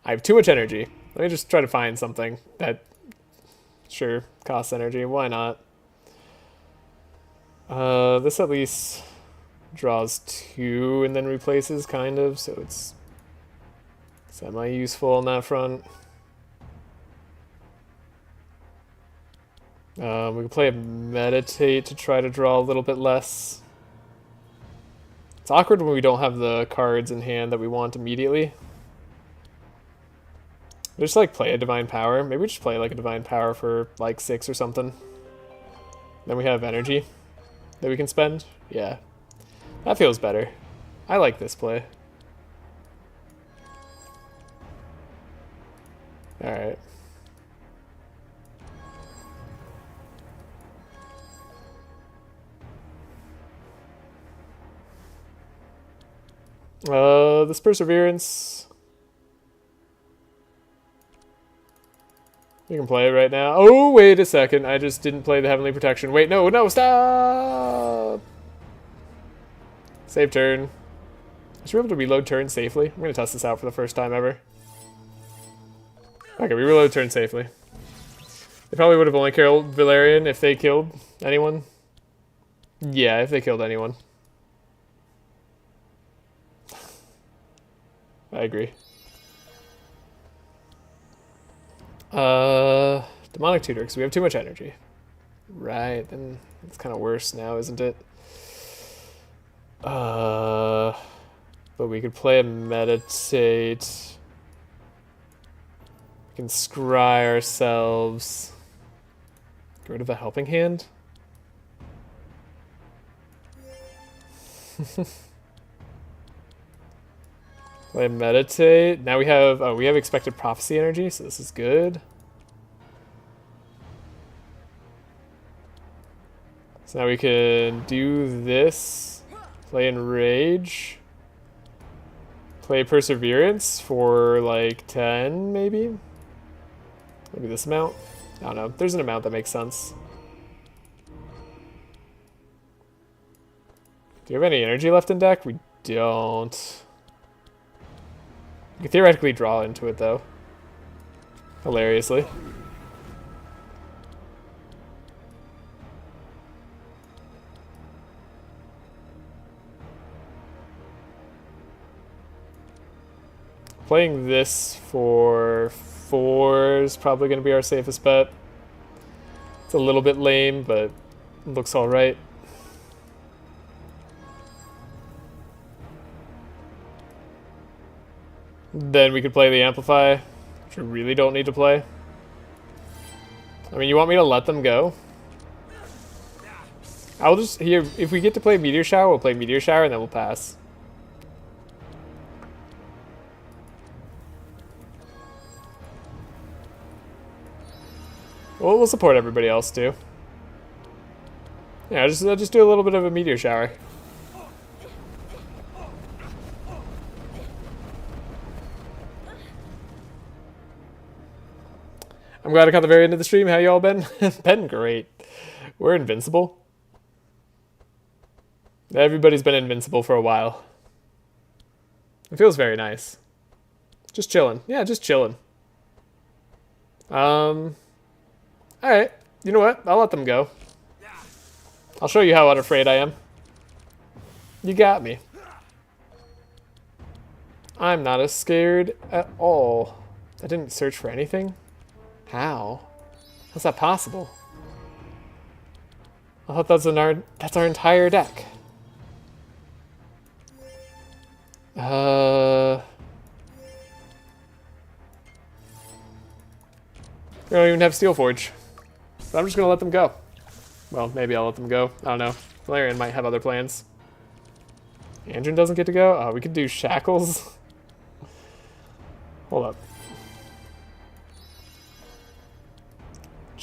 I have too much energy. Let me just try to find something that sure costs energy. Why not? This at least draws 2 and then replaces, kind of, so it's semi-useful on that front. We can play a meditate to try to draw a little bit less. It's awkward when we don't have the cards in hand that we want immediately. We just like play a divine power. Maybe we just play like a divine power for like 6 or something. Then we have energy that we can spend. Yeah, that feels better. I like this play. All right. This perseverance. You can play it right now. Oh, wait a second. I just didn't play the Heavenly Protection. Wait, no, no, stop! Save turn. I should be able to reload turn safely. I'm going to test this out for the first time ever. Okay, we reload turn safely. They probably would have only killed Valerian if they killed anyone. Yeah, if they killed anyone. I agree. Demonic Tutor, because we have too much energy. Right, then it's kind of worse now, isn't it? But we could play a meditate. We can scry ourselves. Get rid of a helping hand. Play meditate. Now we have expected prophecy energy, so this is good. So now we can do this. Play enrage. Play perseverance for like 10 maybe? Maybe this amount? I don't know. There's an amount that makes sense. Do you have any energy left in deck? We don't. You can theoretically draw into it, though. Hilariously. Playing this for 4 is probably going to be our safest bet. It's a little bit lame, but it looks alright. Then we could play the Amplify, which we really don't need to play. I mean, you want me to let them go? I'll just, here, if we get to play Meteor Shower, we'll play Meteor Shower and then we'll pass. Well, we'll support everybody else too. Yeah, I'll just do a little bit of a Meteor Shower. I'm glad I caught the very end of the stream. How y'all been? Been great. We're invincible. Everybody's been invincible for a while. It feels very nice. Just chilling. Yeah, just chilling. Alright. You know what? I'll let them go. I'll show you how unafraid I am. You got me. I'm not as scared at all. I didn't search for anything. How? How's that possible? I thought that's our entire deck. We don't even have Steelforge. But I'm just gonna let them go. Well, maybe I'll let them go. I don't know. Valerian might have other plans. Andrin doesn't get to go? Oh, we could do Shackles. Hold up.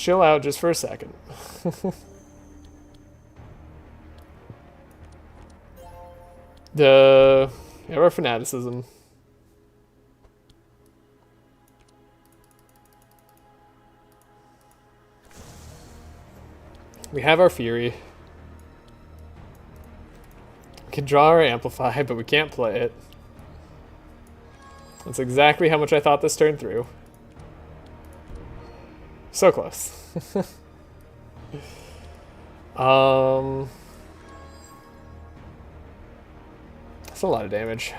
chill out just for a second. Our fanaticism. We have our Fury. We can draw our Amplify, but we can't play it. That's exactly how much I thought this turn through. So close. That's a lot of damage.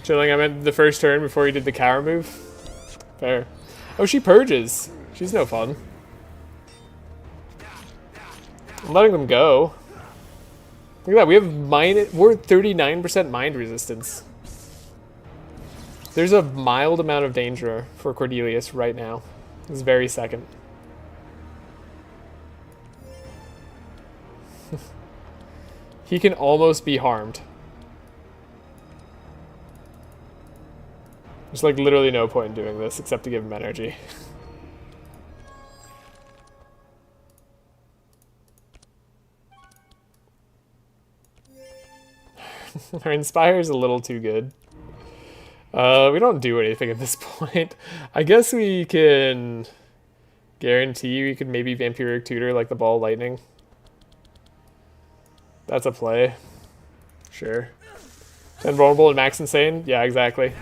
Chilling, I meant the first turn before he did the cower move. Fair. Oh, she purges. She's no fun. I'm letting them go. Look at that, we have we're 39% mind resistance. There's a mild amount of danger for Cornelius right now. This very second. He can almost be harmed. There's like literally no point in doing this except to give him energy. Our Inspire's a little too good. We don't do anything at this point. I guess we can guarantee we could maybe Vampiric Tutor like the Ball Lightning. That's a play. Sure. Invulnerable and Max Insane? Yeah, exactly.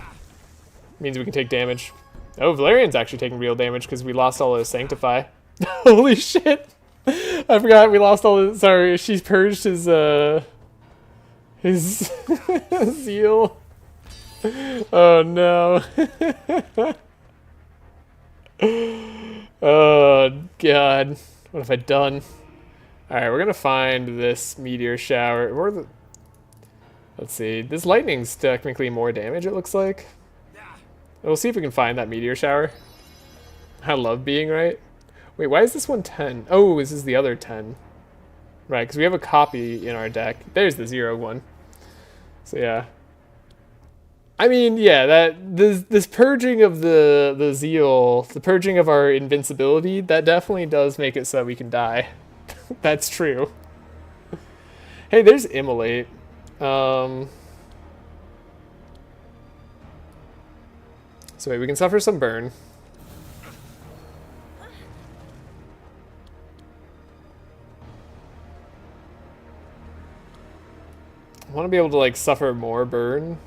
Means we can take damage. Oh, Valerian's actually taking real damage because we lost all his Sanctify. Holy shit! I forgot we lost all his... Sorry, she's purged his zeal. Oh no. Oh god. What have I done? Alright, we're gonna find this meteor shower. Let's see. This lightning's technically more damage, it looks like. We'll see if we can find that meteor shower. I love being right. Wait, why is this one 10? Oh, this is the other 10. Right, because we have a copy in our deck. There's the 0-1. So yeah. I mean, yeah, this purging of the zeal, the purging of our invincibility, that definitely does make it so that we can die. That's true. Hey, there's Immolate. So wait, we can suffer some burn. I want to be able to like suffer more burn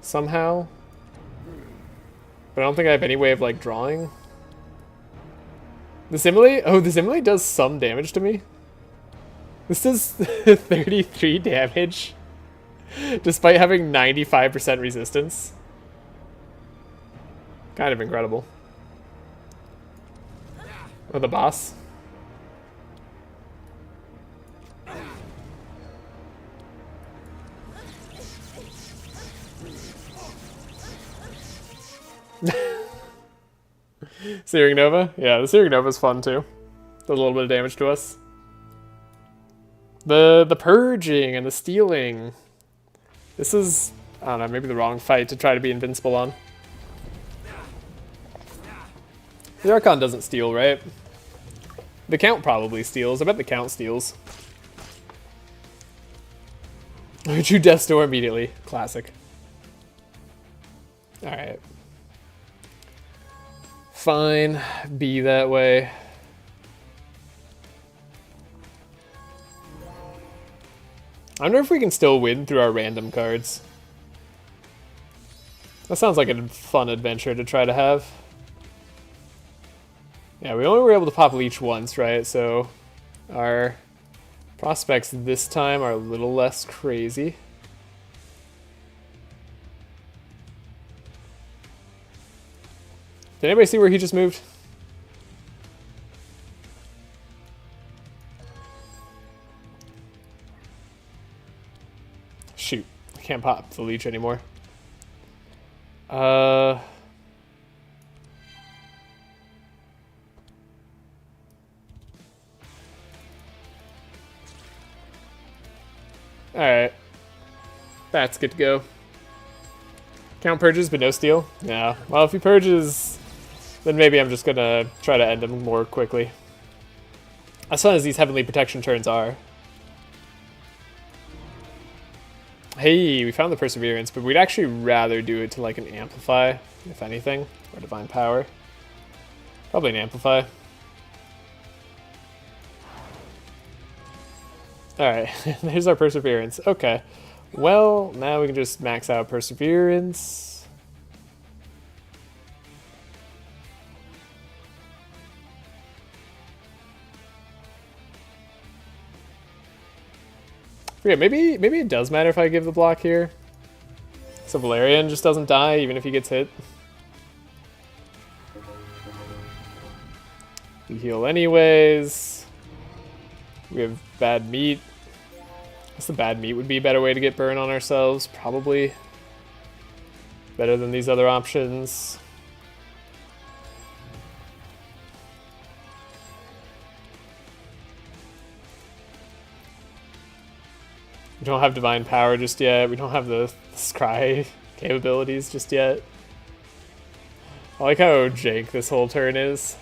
somehow, but I don't think I have any way of like drawing. The Immolate? Oh, the Immolate does some damage to me. This does 33 damage despite having 95% resistance. Kind of incredible. Oh, the boss. Searing Nova? Yeah, the Searing Nova is fun too. Does a little bit of damage to us. The purging and the stealing. This is, I don't know, maybe the wrong fight to try to be invincible on. The Archon doesn't steal, right? The Count probably steals. I bet the Count steals. True Death Door immediately. Classic. Alright. Fine. Be that way. I wonder if we can still win through our random cards. That sounds like a fun adventure to try to have. Yeah, we only were able to pop Leech once, right? So our prospects this time are a little less crazy. Did anybody see where he just moved? Shoot, I can't pop the Leech anymore. Alright. That's good to go. Count purges, but no steal? Yeah. Well, if he purges, then maybe I'm just gonna try to end him more quickly. As fun as these Heavenly Protection turns are. Hey, we found the Perseverance, but we'd actually rather do it to like an Amplify, if anything, or Divine Power. Probably an Amplify. Alright, there's our Perseverance. Okay. Well, now we can just max out Perseverance. Yeah, maybe it does matter if I give the block here. So Valerian just doesn't die even if he gets hit. We heal anyways. We have bad meat. I guess the bad meat would be a better way to get burn on ourselves, probably. Better than these other options. We don't have Divine Power just yet. We don't have the Scry capabilities just yet. I like how jank this whole turn is.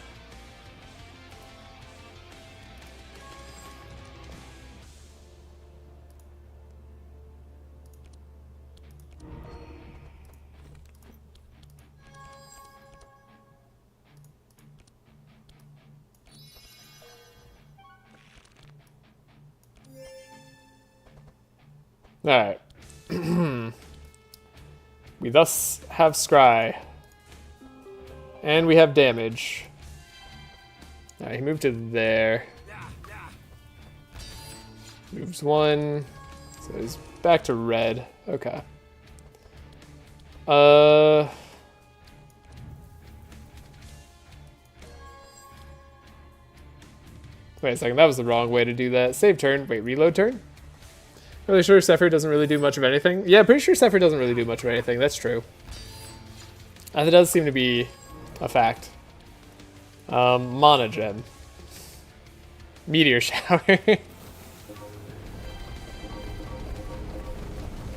Alright. We thus have Scry. And we have damage. Alright, he moved to there. Moves one. So he's back to red. Okay. Wait a second, that was the wrong way to do that. Save turn. Wait, reload turn? Really sure Zephyr doesn't really do much of anything? Yeah, pretty sure Zephyr doesn't really do much of anything. That's true. That does seem to be a fact. Mana Gem. Meteor Shower.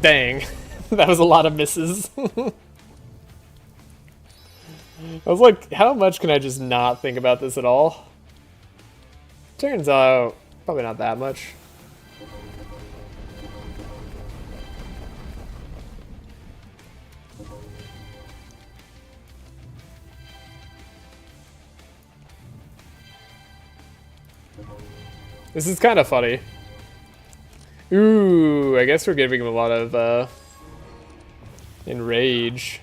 Dang. That was a lot of misses. I was like, how much can I just not think about this at all? Turns out, probably not that much. This is kind of funny. Ooh, I guess we're giving him a lot of enrage.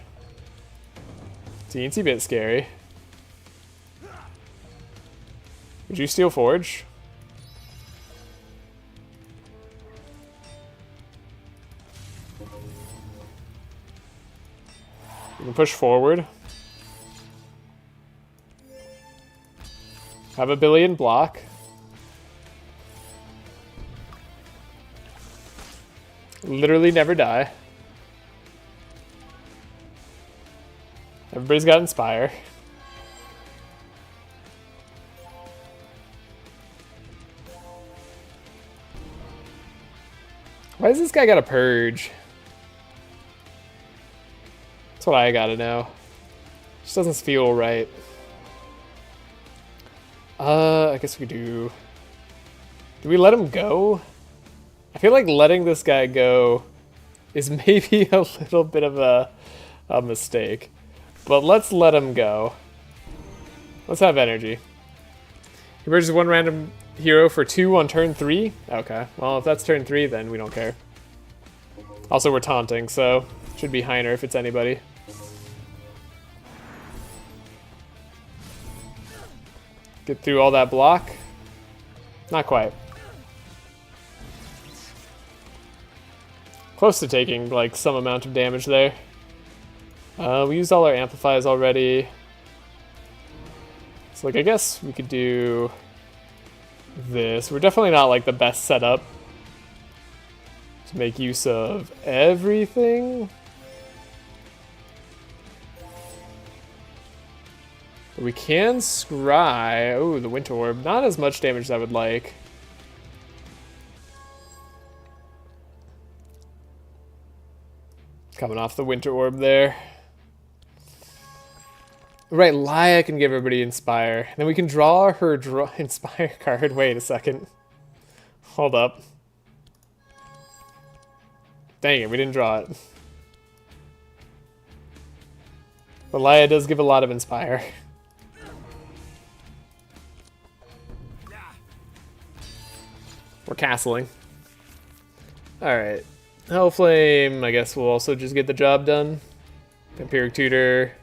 Teensy bit scary. Would you steal Forge? You can push forward. Have a billion block. Literally never die. Everybody's got Inspire. Why does this guy got a Purge? That's what I gotta know. Just doesn't feel right. I guess we do... Do we let him go? I feel like letting this guy go is maybe a little bit of a mistake. But let's let him go. Let's have energy. He purchases one random hero for 2 on turn 3? Okay, well if that's turn 3 then we don't care. Also we're taunting, so it should be Heiner if it's anybody. Get through all that block? Not quite. Close to taking like some amount of damage there. We used all our amplifiers already. So like I guess we could do this. We're definitely not like the best setup to make use of everything. But we can scry. Oh, the Winter Orb. Not as much damage as I would like. Coming off the Winter Orb there. Right, Laia can give everybody Inspire. Then we can draw her Inspire card. Wait a second. Hold up. Dang it, we didn't draw it. But Laia does give a lot of Inspire. We're castling. Alright. Hellflame, I guess we'll also just get the job done. Vampiric Tutor.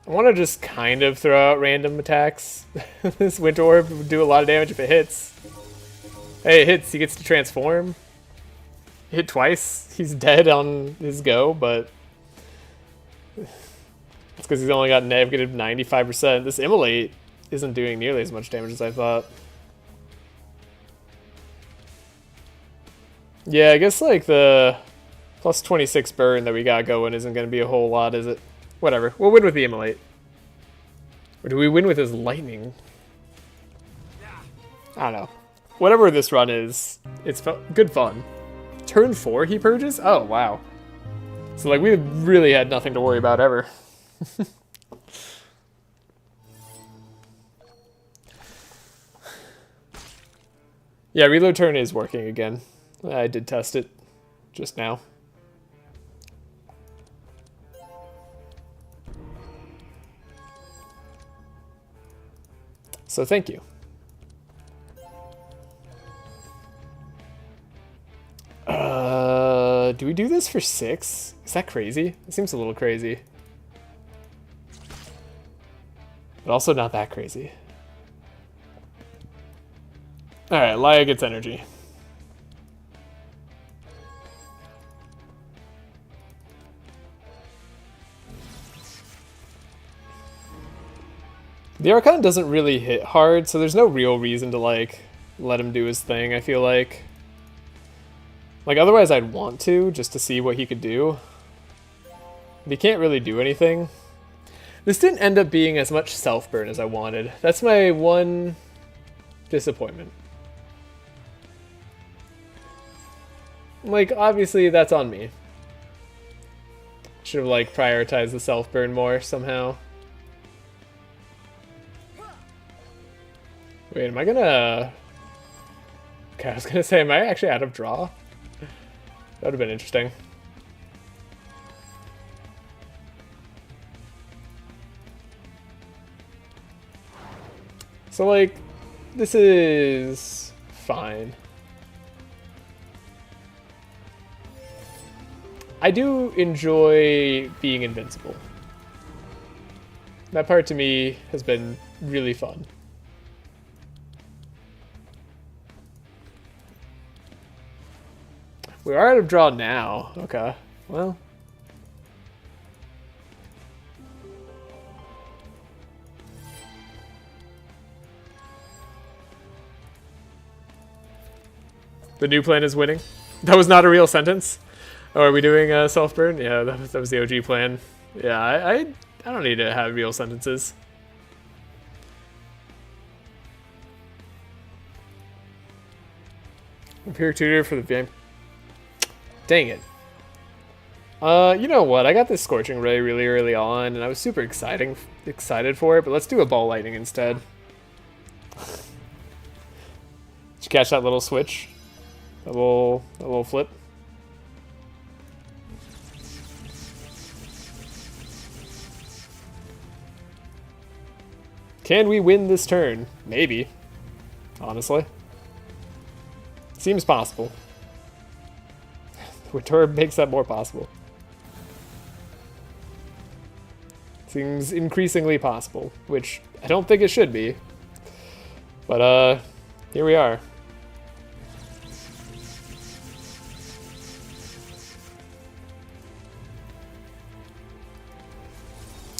I want to just kind of throw out random attacks. This Winter Orb would do a lot of damage if it hits. Hey, it hits. He gets to transform. Hit twice. He's dead on his go, but it's because he's only got negative 95%. This Immolate isn't doing nearly as much damage as I thought. Yeah, I guess like the plus 26 burn that we got going isn't going to be a whole lot, is it? Whatever. We'll win with the Immolate. Or do we win with his Lightning? I don't know. Whatever this run is, it's good fun. Turn 4 he purges? Oh, wow. So like we really had nothing to worry about ever. Yeah, reload turn is working again. I did test it just now. So thank you. Do we do this for 6? Is that crazy? It seems a little crazy. But also not that crazy. Alright, Laia gets energy. The Archon doesn't really hit hard, so there's no real reason to, like, let him do his thing, I feel like. Like, otherwise I'd want to, just to see what he could do. But he can't really do anything. This didn't end up being as much self-burn as I wanted. That's my one disappointment. Like, obviously that's on me. Should have, like, prioritized the self-burn more somehow. Wait, am I gonna... Okay, I was gonna say, am I actually out of draw? That would have been interesting. So, like, this is fine. I do enjoy being invincible. That part to me has been really fun. We are out of draw now. Okay, well. The new plan is winning. That was not a real sentence. Oh, are we doing self-burn? Yeah, that was the OG plan. Yeah, I don't need to have real sentences. Vampiric Tutor for the vamp. Dang it. You know what? I got this Scorching Ray really early on, and I was super excited for it, but let's do a Ball Lightning instead. Did you catch that little switch? That little flip? Can we win this turn? Maybe. Honestly. Seems possible. Winter makes that more possible. Seems increasingly possible, which I don't think it should be. But, here we are.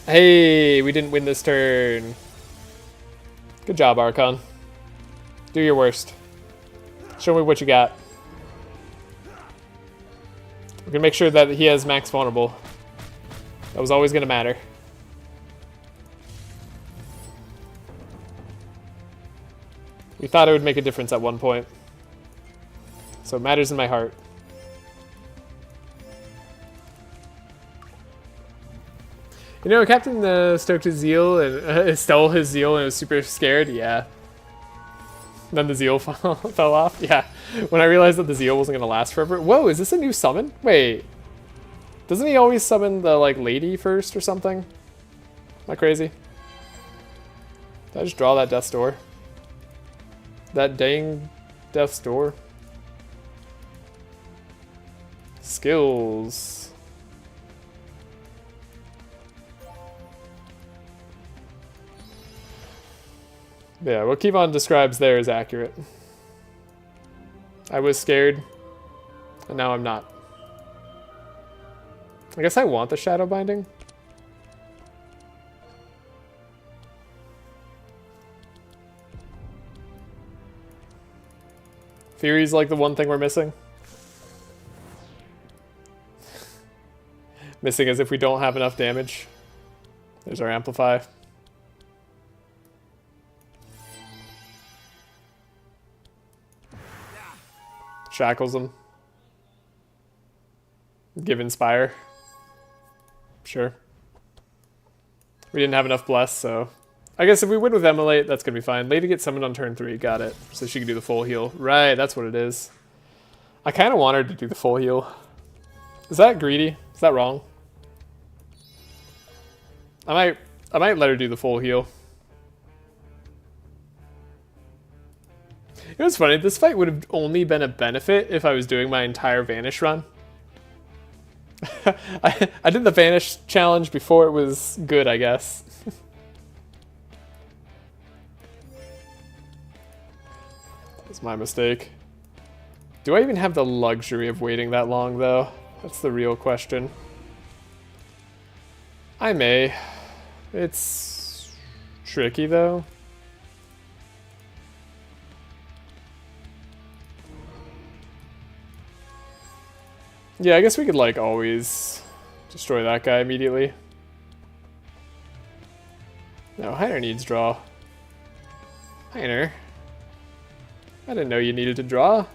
Hey, we didn't win this turn. Good job, Archon. Do your worst. Show me what you got. We're gonna make sure that he has max vulnerable. That was always gonna matter. We thought it would make a difference at one point. So it matters in my heart. You know, Captain stoked his zeal and stole his zeal and was super scared. Yeah. Then the zeal fell off. Yeah. When I realized that the zeal wasn't gonna last forever. Whoa, is this a new summon? Wait. Doesn't he always summon the like lady first or something? Am I crazy? Did I just draw that death's door? That dang death's door. Skills. Yeah, what Kevon describes there is accurate. I was scared, and now I'm not. I guess I want the shadow binding. Fury's like the one thing we're missing. Missing as if we don't have enough damage. There's our amplify. Shackles him. Give Inspire. Sure. We didn't have enough Bless, so... I guess if we win with Emulate, that's gonna be fine. Lady gets summoned on turn 3, got it. So she can do the full heal. Right, that's what it is. I kind of want her to do the full heal. Is that greedy? Is that wrong? I might let her do the full heal. You know what's funny? This fight would have only been a benefit if I was doing my entire Vanish run. I did the Vanish challenge before it was good, I guess. That's my mistake. Do I even have the luxury of waiting that long, though? That's the real question. I may. It's tricky, though. Yeah, I guess we could, like, always destroy that guy immediately. No, Heiner needs draw. Heiner? I didn't know you needed to draw.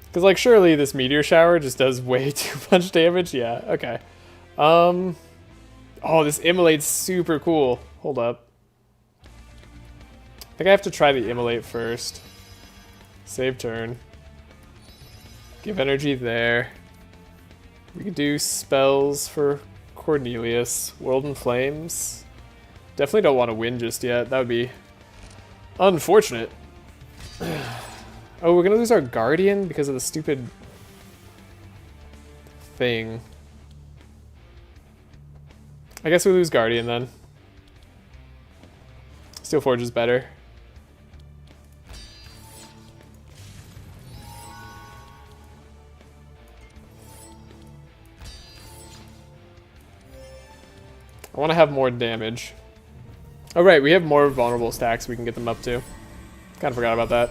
Because, like, surely this Meteor Shower just does way too much damage. Yeah, okay. Oh, this Immolate's super cool. Hold up. I think I have to try the Immolate first. Save turn. Give energy there. We could do spells for Cornelius. World in Flames. Definitely don't want to win just yet. That would be unfortunate. Oh, we're gonna lose our Guardian because of the stupid thing. I guess we lose Guardian then. Steel Forge is better. I want to have more damage. Oh right, we have more vulnerable stacks we can get them up to. Kind of forgot about that.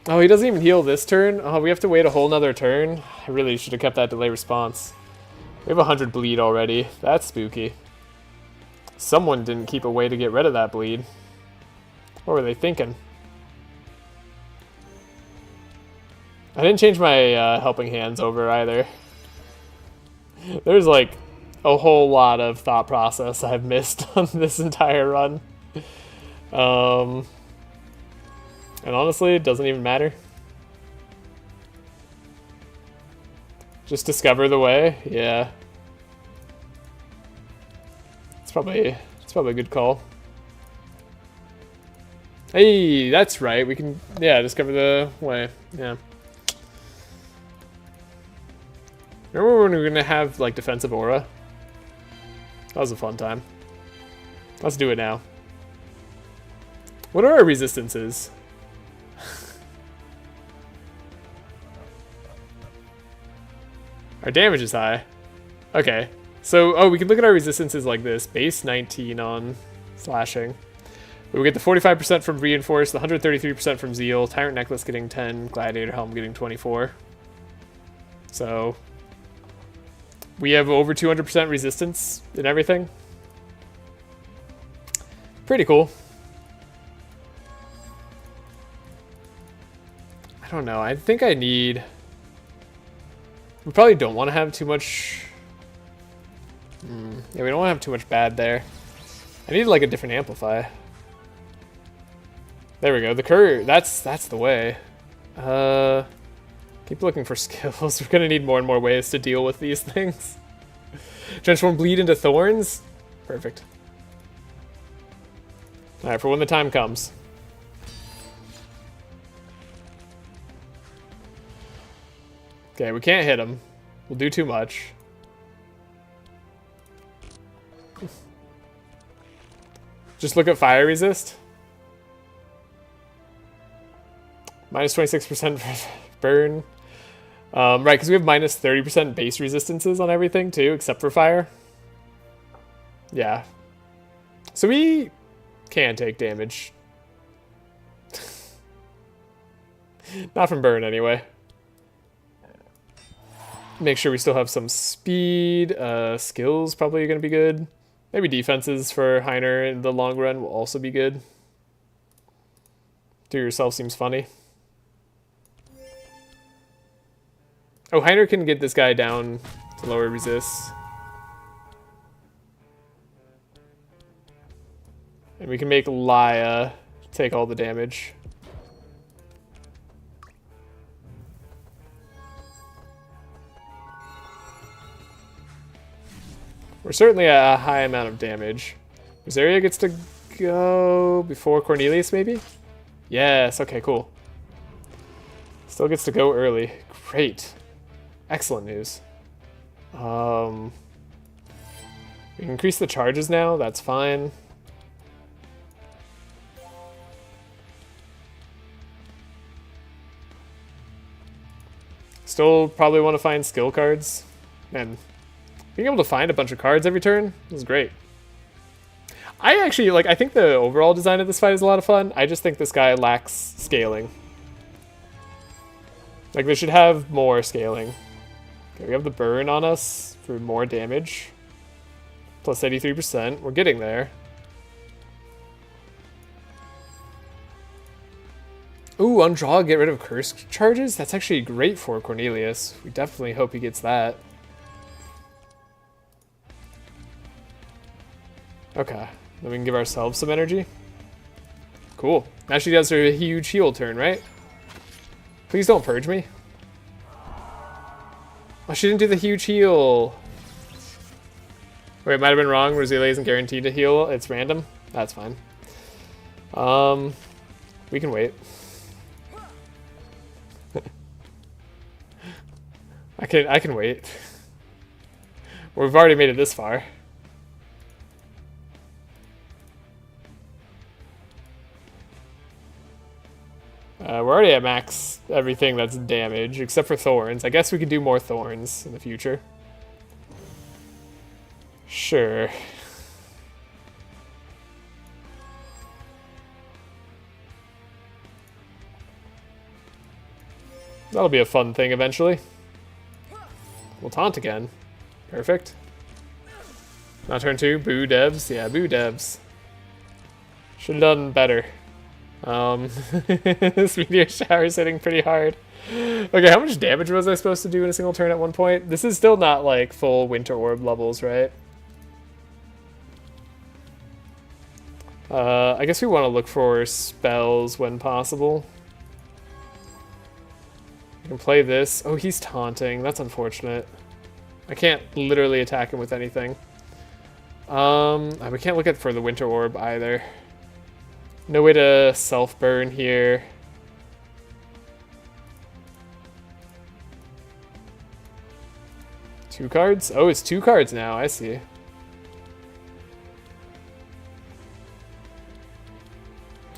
Oh, he doesn't even heal this turn? Oh, we have to wait a whole nother turn? I really should have kept that delay response. We have 100 bleed already. That's spooky. Someone didn't keep a way to get rid of that bleed. What were they thinking? I didn't change my helping hands over either. There's like a whole lot of thought process I've missed on this entire run. And honestly, it doesn't even matter. Just discover the way, yeah. It's probably a good call. Hey, that's right. We can, yeah, discover the way. Yeah. Remember when we were gonna have like defensive aura? That was a fun time. Let's do it now. What are our resistances? Our damage is high. Okay. So, oh, we can look at our resistances like this. Base 19 on slashing. We get the 45% from Reinforce, the 133% from Zeal, Tyrant Necklace getting 10, Gladiator Helm getting 24. So, we have over 200% resistance in everything. Pretty cool. don't know. I think I need... We probably don't want to have too much... Yeah, we don't want to have too much bad there. I need like a different amplify. There we go. The curve. That's the way. Keep looking for skills. We're gonna need more and more ways to deal with these things. Transform bleed into thorns. Perfect. All right, for when the time comes. Okay, we can't hit him. We'll do too much. Just look at fire resist. Minus 26% burn. Right, because we have minus 30% base resistances on everything too, except for fire. Yeah. So we can take damage. Not from burn anyway. Make sure we still have some speed. Skills probably going to be good. Maybe defenses for Heiner in the long run will also be good. Do yourself seems funny. Oh, Heiner can get this guy down to lower resist. And we can make Laia take all the damage. We're certainly at a high amount of damage. Rosaria gets to go before Cornelius, maybe? Yes, okay, cool. Still gets to go early. Great. Excellent news. We can increase the charges now, that's fine. Still probably want to find skill cards. Man, being able to find a bunch of cards every turn is great. I actually, like, I think the overall design of this fight is a lot of fun. I just think this guy lacks scaling. Like, they should have more scaling. Okay, we have the burn on us for more damage. Plus 83%. We're getting there. Ooh, on draw, get rid of curse charges? That's actually great for Cornelius. We definitely hope he gets that. Okay, then we can give ourselves some energy. Cool. Now she does her huge heal turn, right? Please don't purge me. Oh, she didn't do the huge heal. Wait, it might have been wrong. Rosalia isn't guaranteed to heal. It's random. That's fine. We can wait. I can wait. We've already made it this far. We're already at max everything that's damage, except for thorns. I guess we could do more thorns in the future. Sure. That'll be a fun thing eventually. We'll taunt again. Perfect. Now turn 2, boo devs. Yeah, boo devs. Should have done better. This meteor shower is hitting pretty hard. Okay, how much damage was I supposed to do in a single turn at one point? This is still not like full winter orb levels, right? I guess we want to look for spells when possible. I can play this. Oh, he's taunting. That's unfortunate. I can't literally attack him with anything. We can't look at for the winter orb either. No way to self-burn here. Two cards? Oh, it's 2 cards now. I see.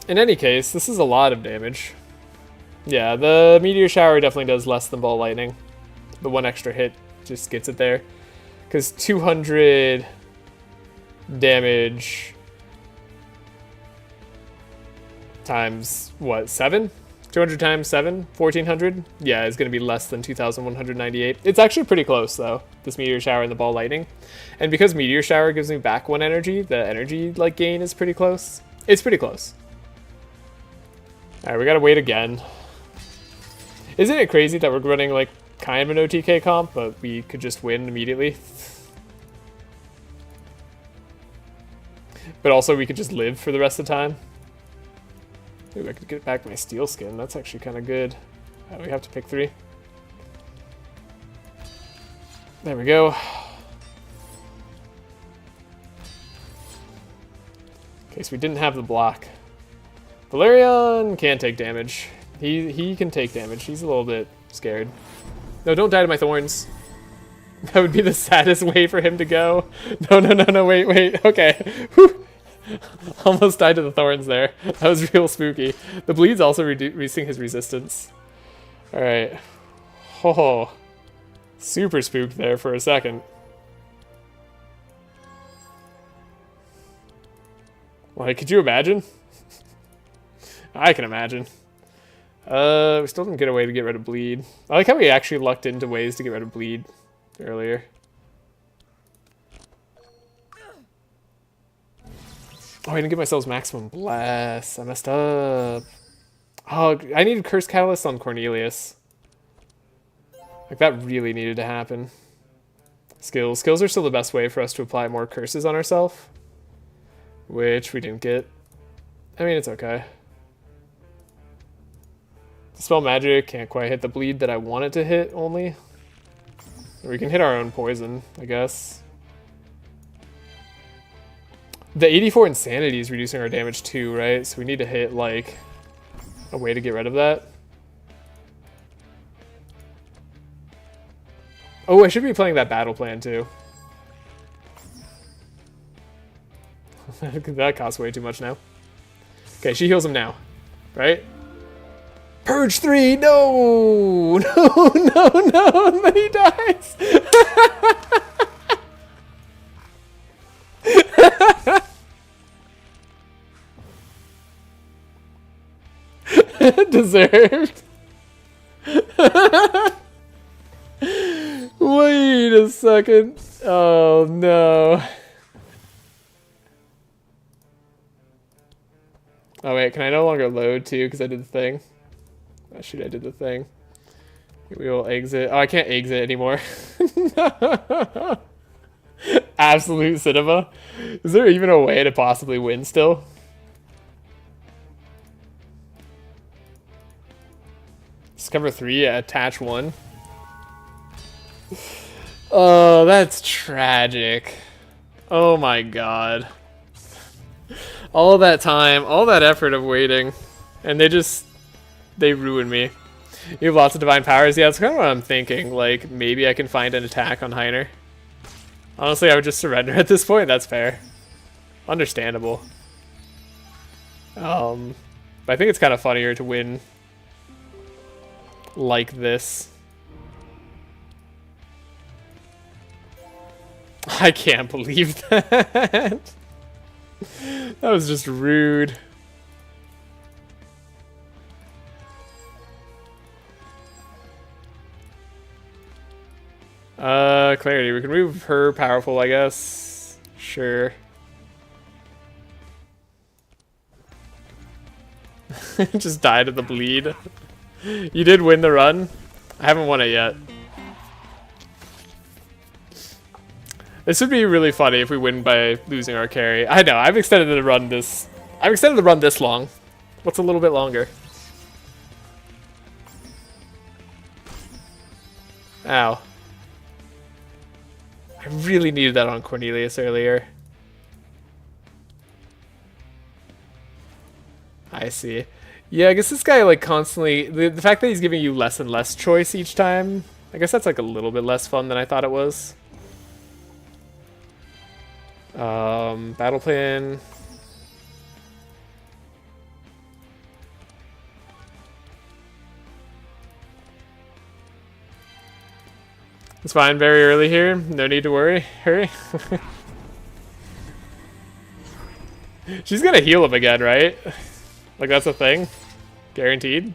In any case, this is a lot of damage. Yeah, the meteor shower definitely does less than ball lightning. The 1 extra hit just gets it there. Because 200 damage times, what, 7? 200 times 7? 1400? Yeah, it's going to be less than 2198. It's actually pretty close, though, this meteor shower and the ball lightning. And because meteor shower gives me back 1 energy, the energy like gain is pretty close. It's pretty close. Alright, we gotta wait again. Isn't it crazy that we're running like kind of an OTK comp, but we could just win immediately? But also we could just live for the rest of the time. Maybe I could get back my steel skin. That's actually kind of good. We have to pick 3. There we go. Okay, so we didn't have the block. Valerian can take damage. He can take damage. He's a little bit scared. No, don't die to my thorns. That would be the saddest way for him to go. No, wait. Okay. Whew. Almost died to the thorns there. That was real spooky. The bleed's also reducing his resistance. Alright. Oh. Super spooked there for a second. Like, could you imagine? I can imagine. We still didn't get a way to get rid of bleed. I like how we actually lucked into ways to get rid of bleed earlier. Oh, I didn't give myself maximum bless. I messed up. Oh, I needed Curse Catalyst on Cornelius. Like, that really needed to happen. Skills. Skills are still the best way for us to apply more curses on ourselves. Which we didn't get. I mean, it's okay. Dispel magic, can't quite hit the bleed that I want it to hit only. Or we can hit our own poison, I guess. The 84 insanity is reducing our damage too, right? So we need to hit like a way to get rid of that. Oh, I should be playing that battle plan too. That costs way too much now. Okay, she heals him now, right? Purge 3, no! No, and then he dies! Deserved. Wait a second. Oh no. Oh wait, can I no longer load too because I did the thing? Oh shoot, I did the thing. We will exit. Oh, I can't exit anymore. No. Absolute cinema. Is there even a way to possibly win still? Discover 3, attach 1. Oh, that's tragic. Oh my god. All that time, all that effort of waiting, and they ruined me. You have lots of divine powers. Yeah, that's kind of what I'm thinking. Like, maybe I can find an attack on Heiner. Honestly, I would just surrender at this point. That's fair. Understandable. But I think it's kind of funnier to win like this. I can't believe that. That was just rude. Clarity. We can move her powerful, I guess. Sure. Just died of the bleed. You did win the run. I haven't won it yet. This would be really funny if we win by losing our carry. I know, I've extended the run this long. What's a little bit longer? Ow. I really needed that on Cornelius earlier. I see. Yeah, I guess this guy like constantly the fact that he's giving you less and less choice each time, I guess that's like a little bit less fun than I thought it was. Battle plan. It's fine, very early here. No need to worry. Hurry. She's gonna heal him again, right? Like that's a thing? Guaranteed?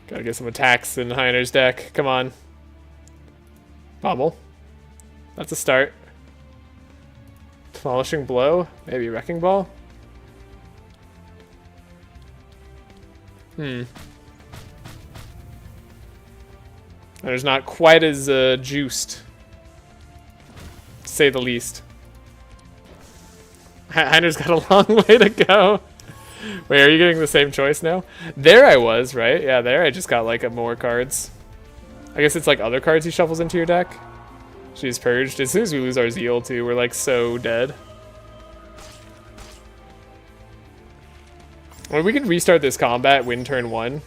Gotta get some attacks in Heiner's deck. Come on. Pommel. That's a start. Demolishing Blow? Maybe Wrecking Ball? There's not quite as juiced, to say the least. Heiner's got a long way to go. Wait, are you getting the same choice now? There I was, right? Yeah, there I just got like more cards. I guess it's like other cards he shuffles into your deck. She's purged. As soon as we lose our Zeal too, we're like so dead. Well, we could restart this combat, win turn 1.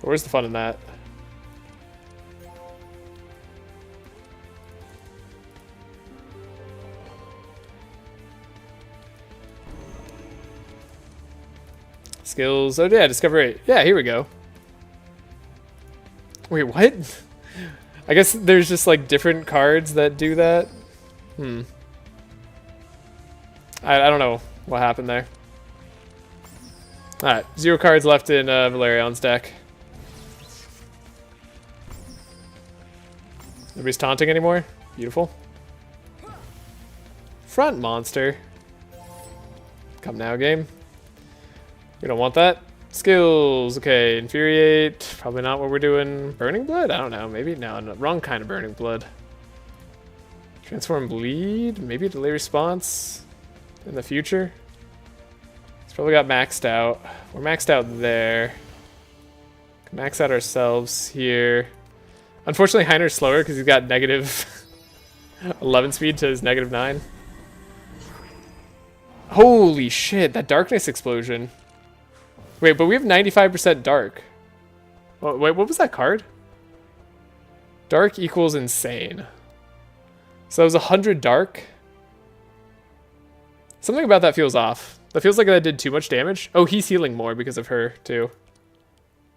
Where's the fun in that? Skills. Oh yeah, discover 8. Yeah, here we go. Wait, what? I guess there's just like different cards that do that. I don't know what happened there. Alright, 0 cards left in Valerion's deck. Nobody's taunting anymore. Beautiful. Front monster. Come now, game. We don't want that. Skills. Okay, Infuriate. Probably not what we're doing. Burning Blood? I don't know. Maybe. No, wrong kind of Burning Blood. Transform Bleed? Maybe delay response in the future? It's probably got maxed out. We're maxed out there. Can max out ourselves here. Unfortunately, Heiner's slower because he's got negative 11 speed to his negative 9. Holy shit, that darkness explosion. Wait, but we have 95% dark. Oh, wait, what was that card? Dark equals insane. So that was 100 dark? Something about that feels off. That feels like that did too much damage. Oh, he's healing more because of her, too.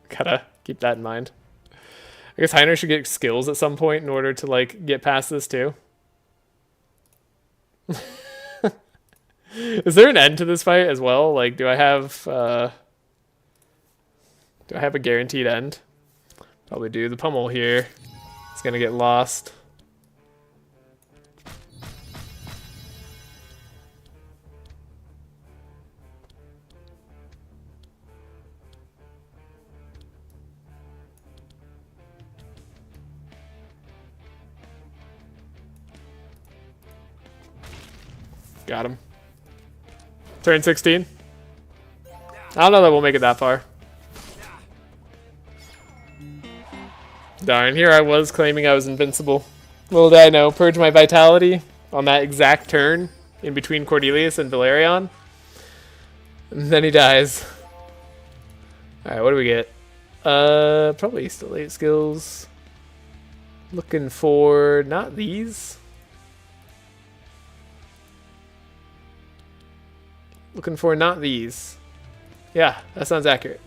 Gotta keep that in mind. I guess Heiner should get skills at some point in order to, like, get past this, too. Is there an end to this fight as well? Like, do I have a guaranteed end? Probably do. The pummel here is gonna get lost. Got him. Turn 16. I don't know that we'll make it that far. Darn, here I was claiming I was invincible. Little did I know, purge my vitality on that exact turn in between Cornelius and Valerion. And then he dies. Alright, what do we get? Probably still 8 skills. Looking for not these. Looking for not these. Yeah, that sounds accurate.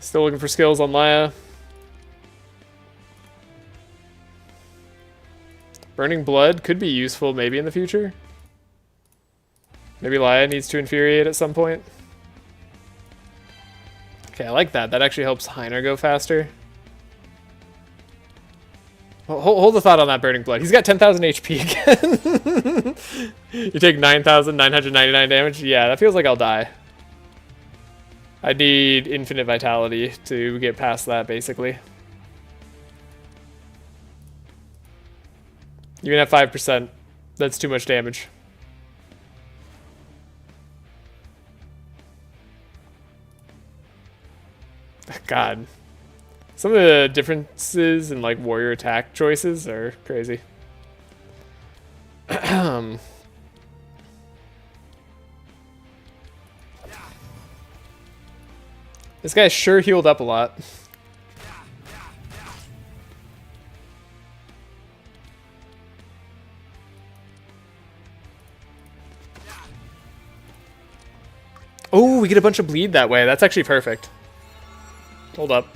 Still looking for skills on Laia. Burning Blood could be useful maybe in the future. Maybe Laia needs to infuriate at some point. Okay, I like that. That actually helps Heiner go faster. Hold the thought on that Burning Blood. He's got 10,000 HP again. You take 9,999 damage? Yeah, that feels like I'll die. I need infinite vitality to get past that, basically. Even at 5%, that's too much damage. God. Some of the differences in like warrior attack choices are crazy. This guy's sure healed up a lot. Oh, we get a bunch of bleed that way. That's actually perfect. Hold up.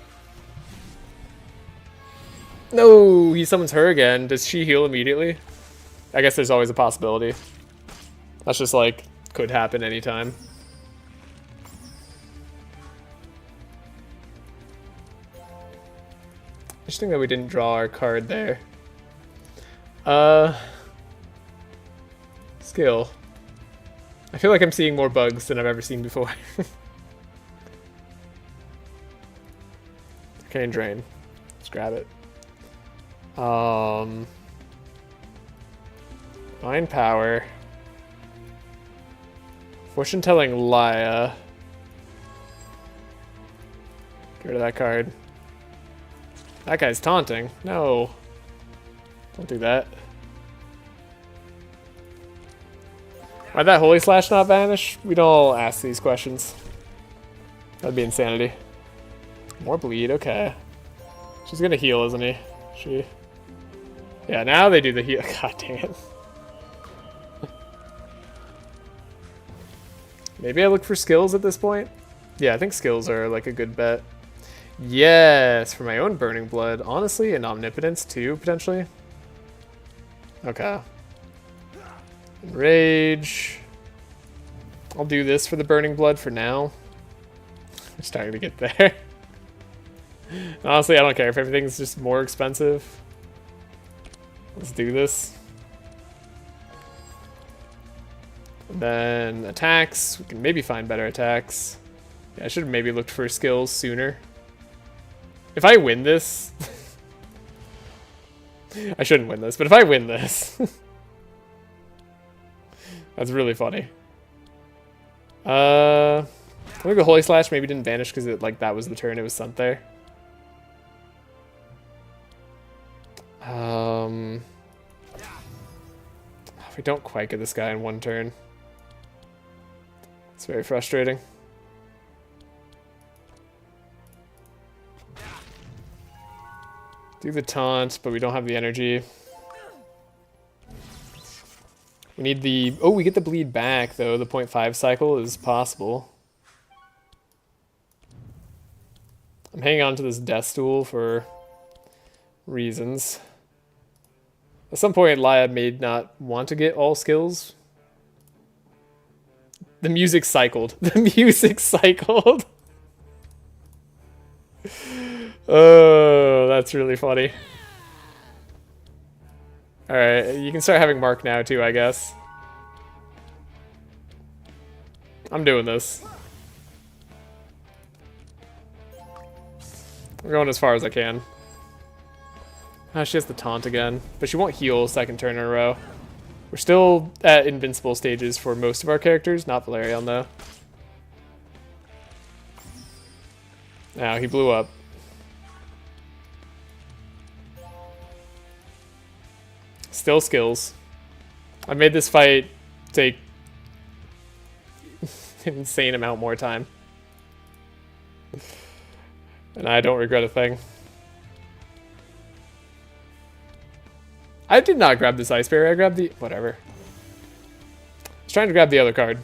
No, he summons her again. Does she heal immediately? I guess there's always a possibility. That's just like, could happen anytime. Interesting that we didn't draw our card there. Skill. I feel like I'm seeing more bugs than I've ever seen before. Arcane Drain. Let's grab it. Mind Power. Fortune Telling Laia. Get rid of that card. That guy's taunting. No. Don't do that. Why'd that Holy Slash not vanish? We don't all ask these questions. That'd be insanity. More bleed, okay. She's gonna heal, isn't he? She... Yeah, now they do the heal. God dang it. Maybe I look for skills at this point? Yeah, I think skills are like a good bet. Yes, for my own Burning Blood. Honestly, and Omnipotence too, potentially. Okay. Rage. I'll do this for the Burning Blood for now. I'm starting to get there. Honestly, I don't care if everything's just more expensive. Let's do this. And then attacks. We can maybe find better attacks. Yeah, I should have maybe looked for skills sooner. If I win this... I shouldn't win this, but if I win this... That's really funny. I think the Holy Slash maybe didn't vanish because it like that was the turn it was sent there. We don't quite get this guy in one turn. It's very frustrating. Do the taunt, but we don't have the energy. We need the... Oh, we get the bleed back, though. The 0.5 cycle is possible. I'm hanging on to this Death Stool for reasons. At some point, Laia may not want to get all skills. The music cycled. The music cycled. Oh, that's really funny. Alright, you can start having Mark now too, I guess. I'm doing this. I'm going as far as I can. Oh, she has the taunt again, but she won't heal second turn in a row. We're still at invincible stages for most of our characters, not Valerian though. Now he blew up. Still skills. I made this fight take an insane amount more time. And I don't regret a thing. I did not grab this Ice Barrier, I grabbed the... whatever. I was trying to grab the other card.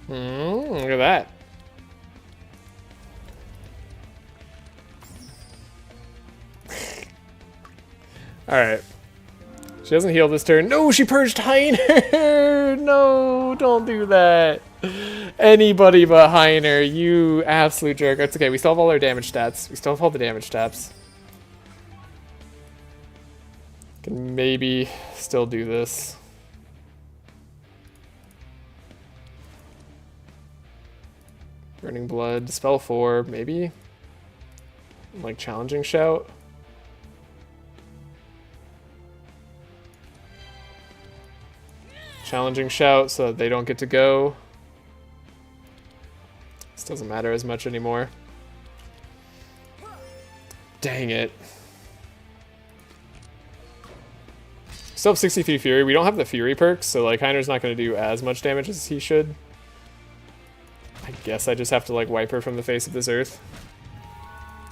Look at that. Alright. She doesn't heal this turn. No, she purged Heiner! No, don't do that. Anybody but Heiner, you absolute jerk. It's okay, we still have all our damage stats. We still have all the damage stats. Can maybe still do this. Burning Blood, Spell 4, maybe? Like Challenging Shout? Challenging Shout so that they don't get to go. This doesn't matter as much anymore. Dang it. Still have 63 Fury. We don't have the Fury perks, so like Heiner's not going to do as much damage as he should. I guess I just have to like wipe her from the face of this earth.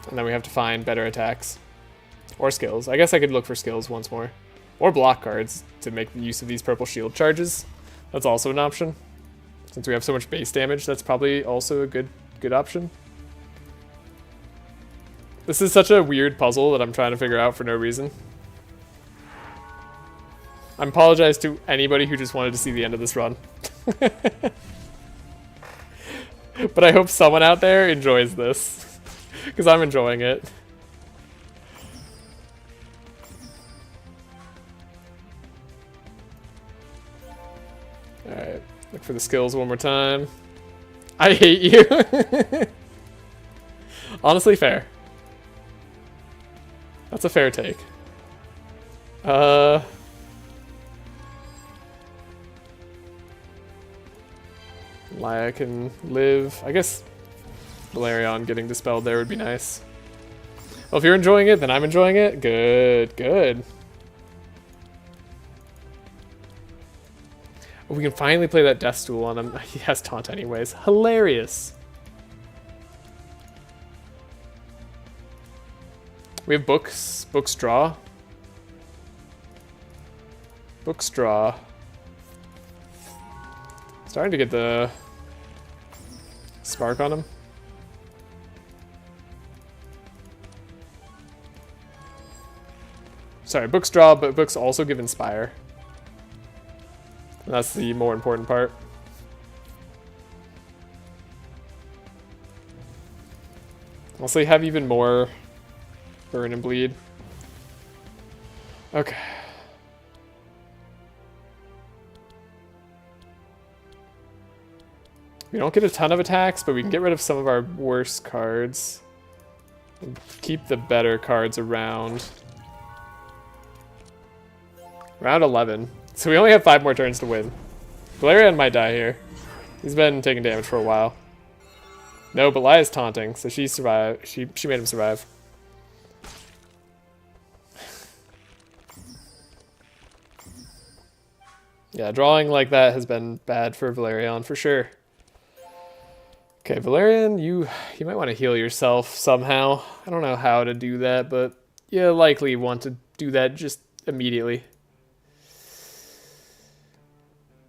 And then we have to find better attacks. Or skills. I guess I could look for skills once more. Or block cards to make use of these purple shield charges. That's also an option. Since we have so much base damage, that's probably also a good option. This is such a weird puzzle that I'm trying to figure out for no reason. I apologize to anybody who just wanted to see the end of this run. But I hope someone out there enjoys this, because I'm enjoying it. Alright, look for the skills one more time. I hate you. Honestly, fair. That's a fair take. Laia can live. I guess Valerion getting dispelled there would be nice. Well, if you're enjoying it, then I'm enjoying it. Good, good. We can finally play that Death Stool on him. He has taunt anyways. Hilarious. We have books. Books draw. Books draw. Starting to get the spark on him. Sorry, books draw, but books also give Inspire. And that's the more important part. Also, you have even more burn and bleed. Okay. We don't get a ton of attacks, but we can get rid of some of our worst cards. And keep the better cards around. Round 11. So we only have 5 more turns to win. Valerian might die here. He's been taking damage for a while. No, but Laia's taunting, so she survived. She made him survive. Yeah, drawing like that has been bad for Valerian for sure. Okay, Valerian, you might want to heal yourself somehow. I don't know how to do that, but you likely want to do that just immediately.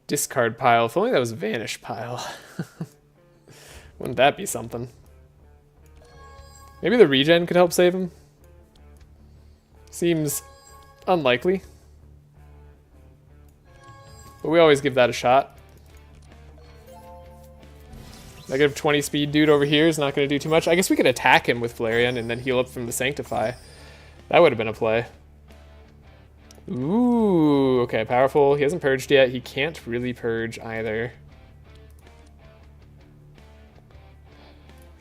Discard pile. If only that was Vanish pile. Wouldn't that be something? Maybe the regen could help save him. Seems unlikely. But we always give that a shot. Negative 20 speed dude over here is not going to do too much. I guess we could attack him with Valerian and then heal up from the Sanctify. That would have been a play. Ooh, okay, powerful. He hasn't purged yet. He can't really purge either.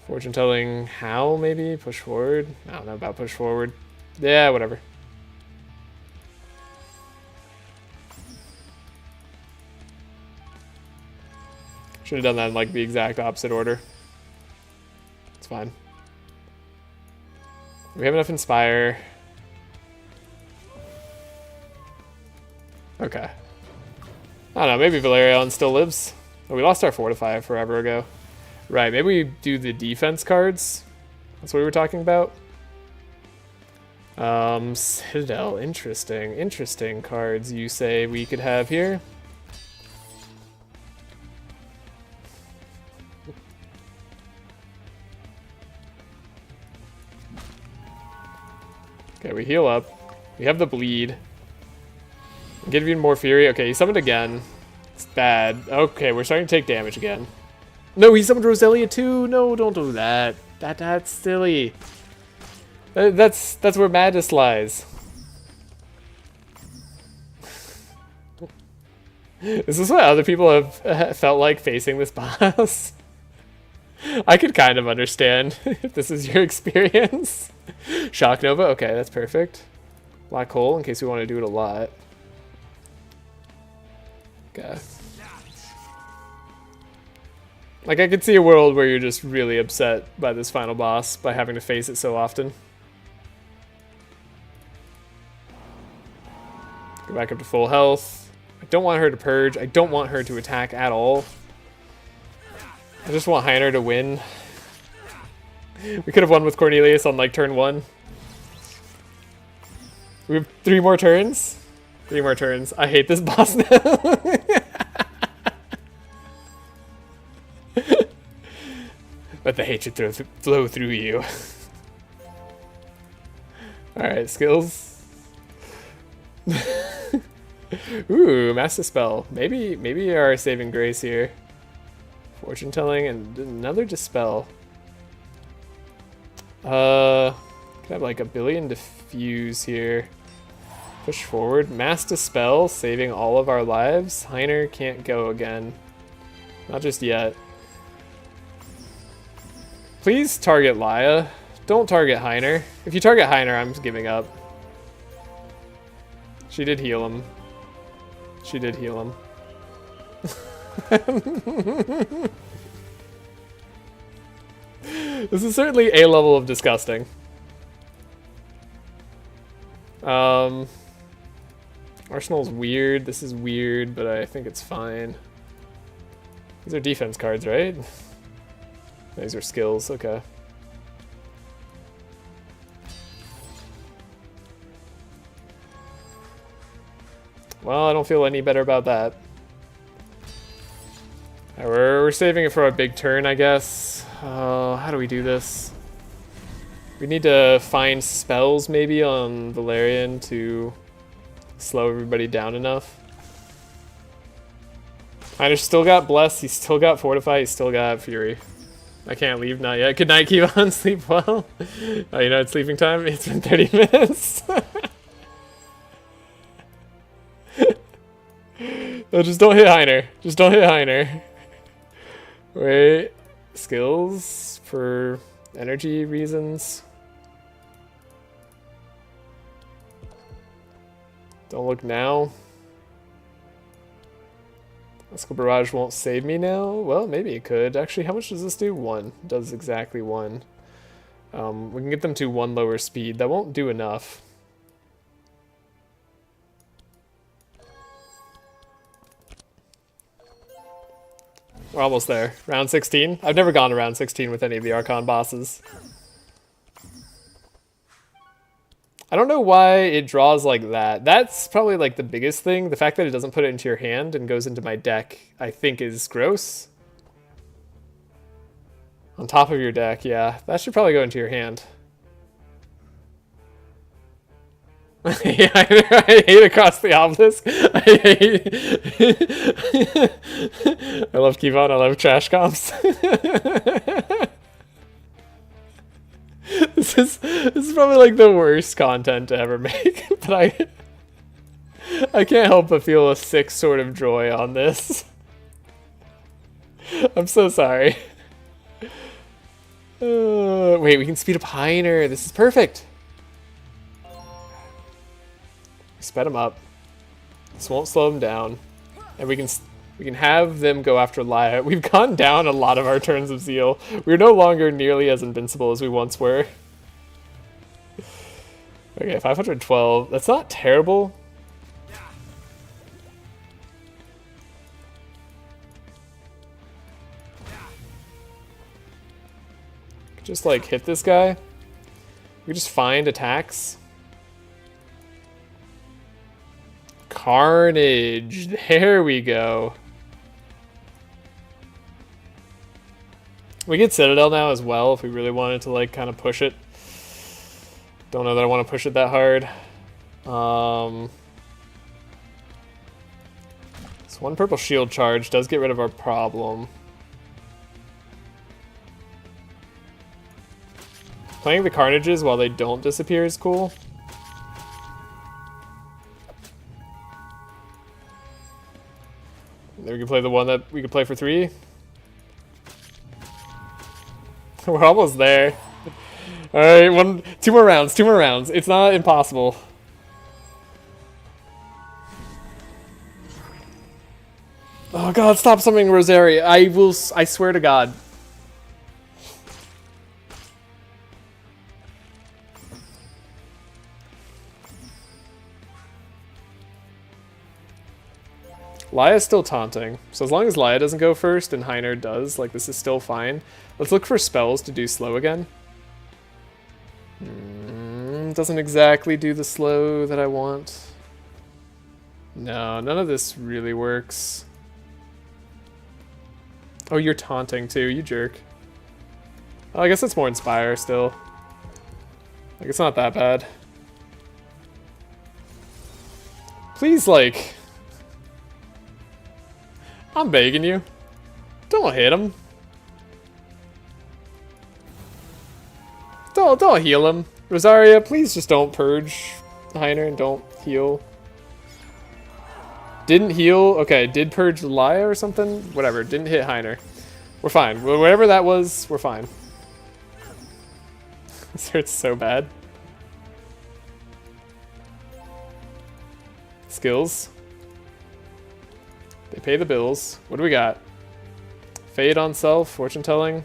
Fortune telling how, maybe? Push forward? I don't know about push forward. Yeah, whatever. Should have done that in like the exact opposite order. It's fine. We have enough Inspire. Okay. I don't know, maybe Valerion still lives. Oh, we lost our Fortify forever ago. Right, maybe we do the defense cards. That's what we were talking about. Citadel, interesting. Interesting cards you say we could have here. Okay, we heal up. We have the bleed. Get even more fury. Okay, he summoned again. It's bad. Okay, we're starting to take damage again. No, he summoned Roselia too. No, don't do that. That's silly. That's where madness lies. Is this what other people have felt like facing this boss? I could kind of understand if this is your experience. Shock Nova, okay, that's perfect. Black Hole, in case we want to do it a lot. Okay. Like, I could see a world where you're just really upset by this final boss, by having to face it so often. Go back up to full health. I don't want her to purge. I don't want her to attack at all. I just want Heiner to win. We could have won with Cornelius on like turn 1. We have 3 more turns? 3 more turns. I hate this boss now. Let the hatred flow through you. Alright, skills. Ooh, Mass Dispel. Maybe our saving grace here. Fortune telling and another Dispel. Could have like a billion Diffuse here. Push forward. Mass Dispel, saving all of our lives. Heiner can't go again. Not just yet. Please target Laia. Don't target Heiner. If you target Heiner, I'm giving up. She did heal him. She did heal him. This is certainly a level of disgusting. Arsenal's weird. This is weird, but I think it's fine. These are defense cards, right? These are skills, okay. Well, I don't feel any better about that. Right, we're saving it for a big turn, I guess. How do we do this? We need to find spells maybe on Valerian to slow everybody down enough. Heiner's still got Bless, he's still got Fortify, he's still got Fury. I can't leave, not yet. Good night, keep on, sleep well. Oh, you know it's sleeping time? It's been 30 minutes. No, just don't hit Heiner. Just don't hit Heiner. Wait. Skills for energy reasons. Don't look now. Escal Barrage won't save me now. Well, maybe it could. Actually, how much does this do? 1. It does exactly 1. We can get them to 1 lower speed. That won't do enough. We're almost there. Round 16? I've never gone to round 16 with any of the Archon bosses. I don't know why it draws like that. That's probably like the biggest thing. The fact that it doesn't put it into your hand and goes into my deck, I think is gross. On top of your deck, yeah. That should probably go into your hand. Yeah, I hate across the obelisk. I love Keyvon, I love trash comps. This is probably like the worst content to ever make, but I can't help but feel a sick sort of joy on this. I'm so sorry. Wait, we can speed up Heiner. This is perfect. Sped him up. This won't slow him down, and we can have them go after Laia. We've gone down a lot of our turns of zeal. We're no longer nearly as invincible as we once were. Okay, 512. That's not terrible. Just like hit this guy. We just find attacks. Carnage. There we go. We get Citadel now as well if we really wanted to like kind of push it. Don't know that I want to push it that hard. This 1 purple shield charge does get rid of our problem. Playing the Carnages while they don't disappear is cool. Then we can play the one that we could play for 3. We're almost there. Alright, 2 more rounds, 2 more rounds. It's not impossible. Oh god, stop summoning Rosary. I swear to god. Laia's still taunting, so as long as Laia doesn't go first and Heiner does, like this is still fine. Let's look for spells to do slow again. Doesn't exactly do the slow that I want. No, none of this really works. Oh, you're taunting too, you jerk. Oh, I guess it's more Inspire still. Like, it's not that bad. Please, like, I'm begging you. Don't hit him. Don't heal him. Rosaria, please just don't purge Heiner and don't heal. Didn't heal. Okay, did purge Laia or something? Whatever, didn't hit Heiner. We're fine. Whatever that was, we're fine. This hurts so bad. Skills. They pay the bills. What do we got? Fade on self, fortune telling.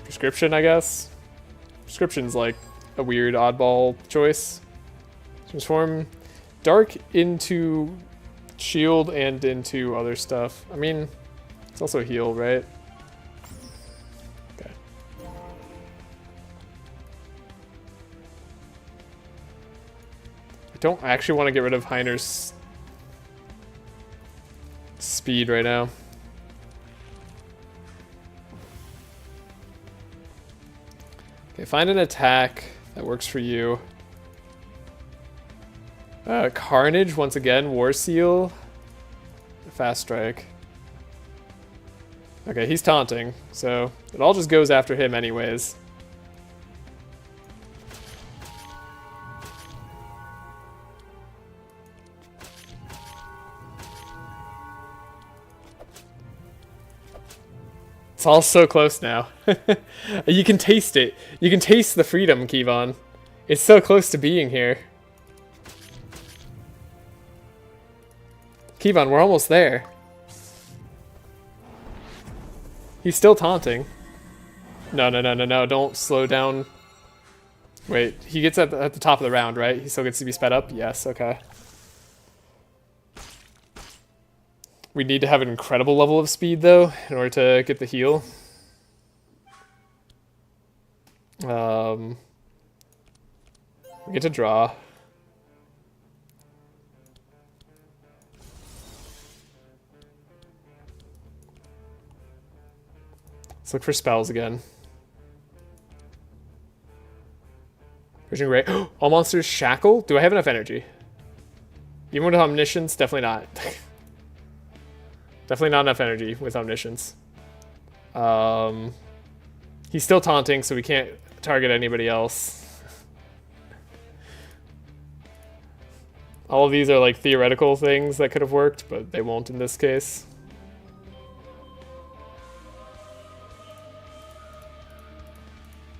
Prescription, I guess. Prescription's like a weird oddball choice. Transform dark into shield and into other stuff. I mean, it's also heal, right? Okay. I don't actually want to get rid of Heiner's speed right now. Okay, find an attack that works for you. Carnage, once again, War Seal. Fast Strike. Okay, he's taunting, so it all just goes after him anyways. It's all so close now. You can taste it. You can taste the freedom, Kevon. It's so close to being here. Kevon, we're almost there. He's still taunting. No, don't slow down. Wait, he gets at the top of the round, right? He still gets to be sped up? Yes, okay. We need to have an incredible level of speed, though, in order to get the heal. We get to draw. Let's look for spells again. Vision Ray. All monsters shackle? Do I have enough energy? Even with omniscience? Definitely not. Definitely not enough energy with omniscience. He's still taunting, so we can't target anybody else. All of these are like theoretical things that could have worked, but they won't in this case.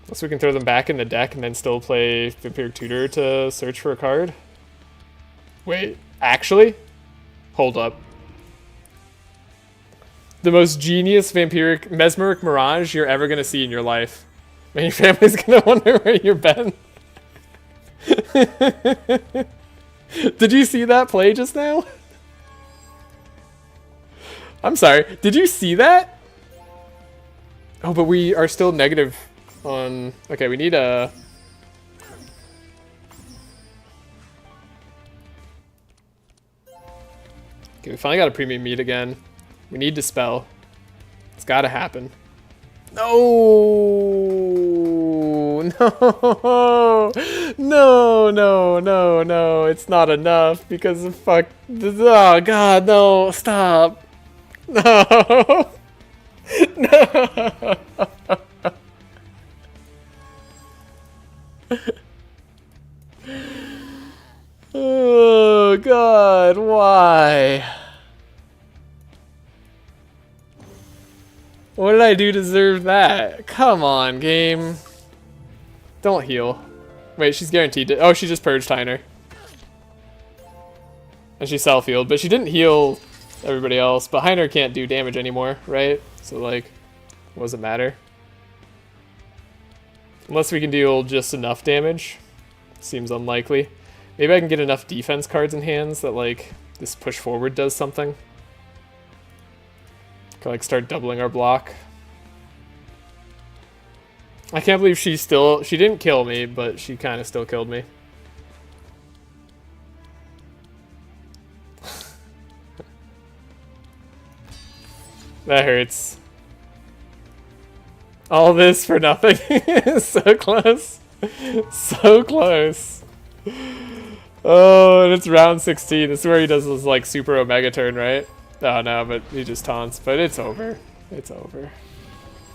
Unless we can throw them back in the deck and then still play Vampiric Tutor to search for a card. Wait, actually? Hold up. The most genius vampiric mesmeric mirage you're ever gonna see in your life. And your family's gonna wonder where you've been. Did you see that play just now? I'm sorry, did you see that? Oh, but we are still negative on... Okay, we need a... Okay, we finally got a premium meat again. We need Dispel. It's gotta happen. No! No! No! It's not enough because of fuck... Oh god, no! Stop! No! No! Oh god, why? What did I do to deserve that? Come on, game. Don't heal. Wait, she's guaranteed to... Oh, she just purged Heiner. And she self-healed, but she didn't heal everybody else. But Heiner can't do damage anymore, right? So, like, what does it matter? Unless we can deal just enough damage. Seems unlikely. Maybe I can get enough defense cards in hands that, like, this push forward does something. Could, like, start doubling our block. I can't believe she didn't kill me, but she kind of still killed me. That hurts. All this for nothing. So close. So close. Oh, and it's round 16. This is where he does his, like, super omega turn, right? Oh no, but he just taunts. But it's over. It's over.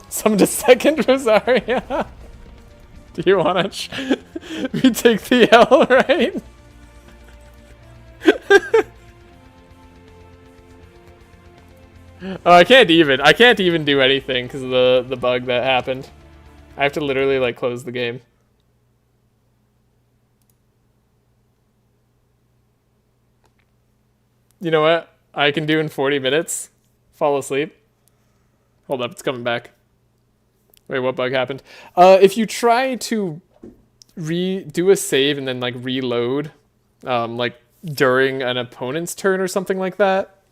Summoned a second Rosaria. Do you want to retake the L, right? Oh, I can't even do anything because of the bug that happened. I have to literally like close the game. You know what? I can do in 40 minutes. Fall asleep. Hold up, it's coming back. Wait, what bug happened? If you try to do a save and then like reload, like during an opponent's turn or something like that,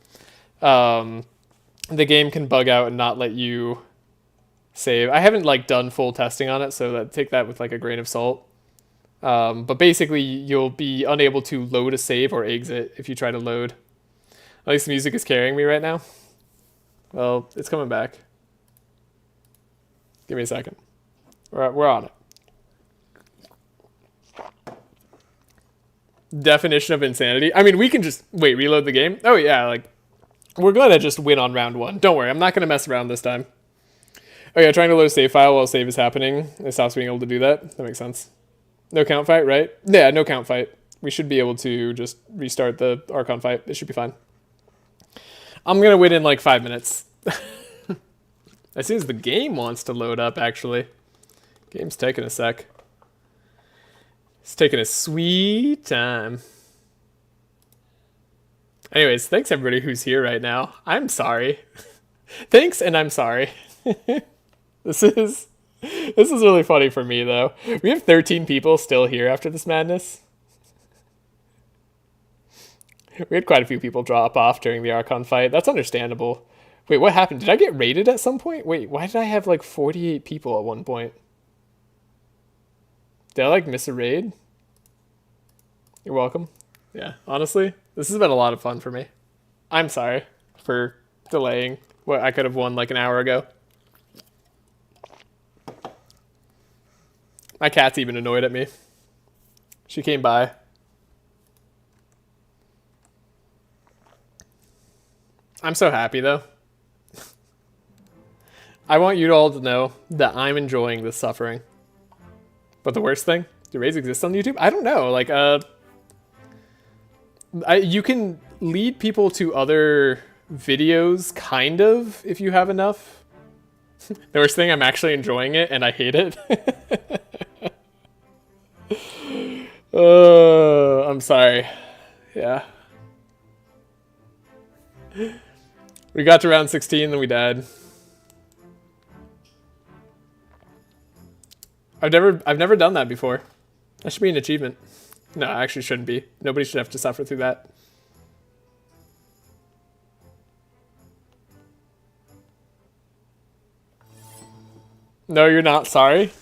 the game can bug out and not let you save. I haven't like done full testing on it, so take that with like a grain of salt. But basically, you'll be unable to load a save or exit if you try to load. At least the music is carrying me right now. Well, it's coming back. Give me a second. We're on it. Definition of insanity. I mean, we can just wait, reload the game. Oh yeah, like we're gonna just win on round one. Don't worry, I'm not gonna mess around this time. Oh yeah, trying to load a save file while save is happening. It stops being able to do that. That makes sense. No count fight, right? Yeah, no count fight. We should be able to just restart the Archon fight. It should be fine. I'm gonna win in like 5 minutes. As soon as the game wants to load up, actually. Game's taking a sec. It's taking a sweet time. Anyways, thanks everybody who's here right now. I'm sorry. Thanks, and I'm sorry. This is really funny for me, though. We have 13 people still here after this madness. We had quite a few people drop off during the Archon fight. That's understandable. Wait, what happened? Did I get raided at some point? Wait, why did I have like 48 people at one point? Did I like miss a raid? You're welcome. Yeah, honestly, this has been a lot of fun for me. I'm sorry for delaying what I could have won like an hour ago. My cat's even annoyed at me. She came by. I'm so happy though. I want you all to know that I'm enjoying this suffering. But the worst thing, do raids exist on YouTube? I don't know. Like, you can lead people to other videos, kind of, if you have enough. The worst thing, I'm actually enjoying it, and I hate it. I'm sorry. Yeah. We got to round 16, then we died. I've never done that before. That should be an achievement. No, it actually shouldn't be. Nobody should have to suffer through that. No, you're not sorry.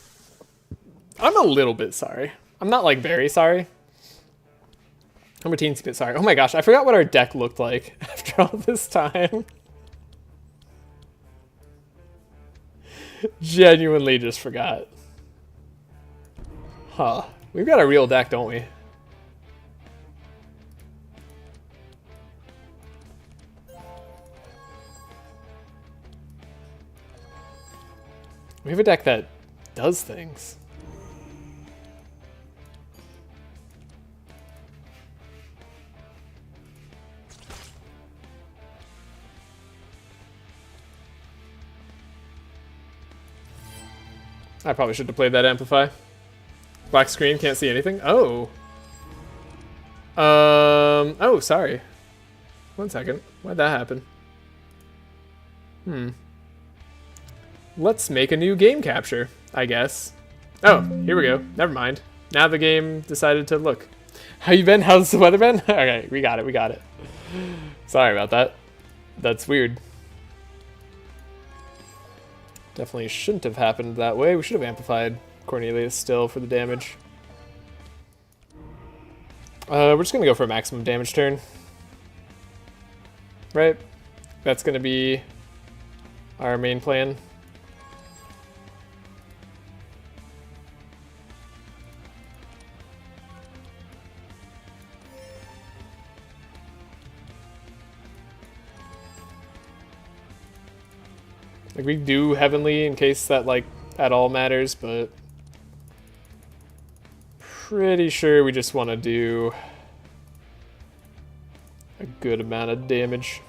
I'm a little bit sorry. I'm not like very sorry. I'm a teensy bit sorry. Oh my gosh, I forgot what our deck looked like after all this time. Genuinely just forgot. Huh. We've got a real deck, don't we? We have a deck that does things. I probably should have played that Amplify. Black screen, can't see anything. Oh. Oh, sorry. 1 second. Why'd that happen? Let's make a new game capture, I guess. Oh, here we go. Never mind. Now the game decided to look. How you been? How's the weather been? Okay, we got it. Sorry about that. That's weird. Definitely shouldn't have happened that way. We should have amplified Cornelius still for the damage. We're just gonna go for a maximum damage turn. Right? That's gonna be our main plan. Like, we do Heavenly in case that, like, at all matters, but pretty sure we just want to do a good amount of damage.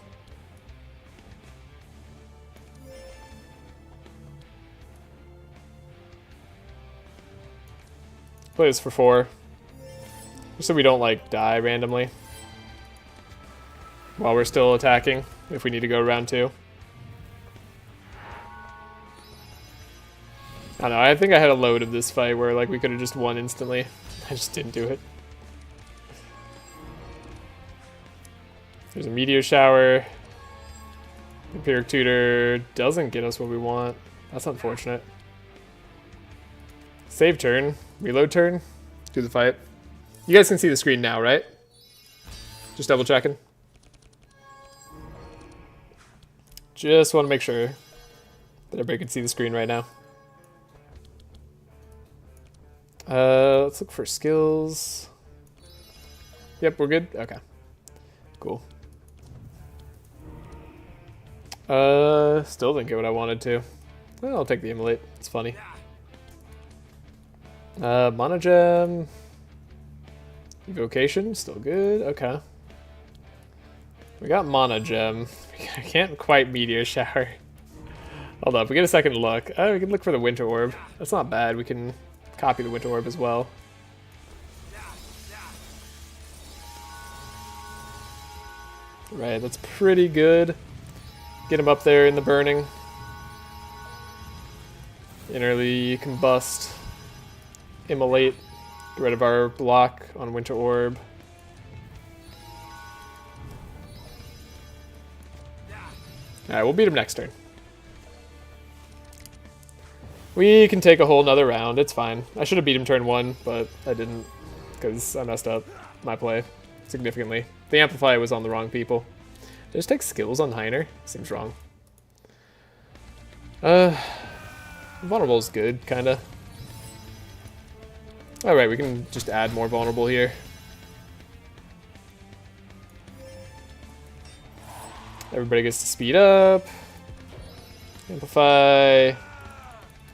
Play this for 4. Just so we don't, like, die randomly while we're still attacking, if we need to go round 2. I don't know, I think I had a load of this fight where, like, we could have just won instantly. I just didn't do it. There's a meteor shower. Empiric tutor doesn't get us what we want. That's unfortunate. Save turn. Reload turn. Do the fight. You guys can see the screen now, right? Just double checking. Just want to make sure that everybody can see the screen right now. Let's look for skills. Yep, we're good? Okay. Cool. Still didn't get what I wanted to. Well, I'll take the immolate. It's funny. Monogem. Evocation, still good. Okay. We got Monogem. I can't quite Meteor Shower. Hold up, we get a second look. Oh, we can look for the Winter Orb. That's not bad. We can copy the Winter Orb as well. Right, that's pretty good. Get him up there in the burning. Innerly combust. Immolate. Get rid of our block on Winter Orb. Alright, we'll beat him next turn. We can take a whole nother round. It's fine. I should have beat him turn 1, but I didn't because I messed up my play significantly. The Amplify was on the wrong people. Did I just take skills on Heiner? Seems wrong. Vulnerable is good, kinda. Alright, we can just add more vulnerable here. Everybody gets to speed up. Amplify. Look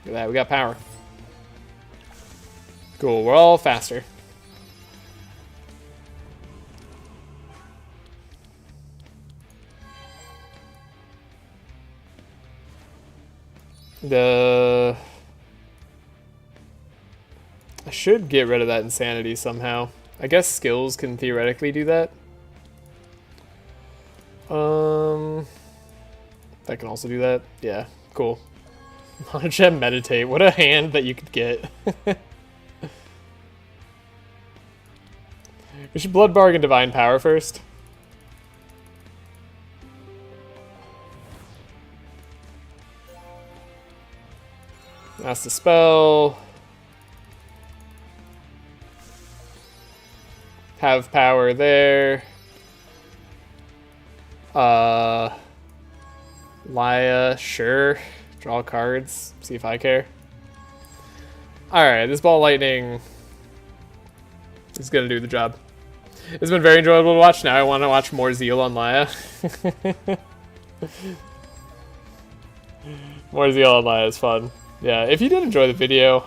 at that, we got power. Cool, we're all faster. I should get rid of that insanity somehow. I guess skills can theoretically do that. That can also do that. Yeah, cool. Monogem Meditate. What a hand that you could get. We should Blood Bargain Divine Power first. That's the spell. Have power there. Laia, sure. Draw cards. See if I care. Alright, this ball lightning is gonna do the job. It's been very enjoyable to watch. Now I want to watch more Zeal on Laia. More Zeal on Laia is fun. Yeah, if you did enjoy the video,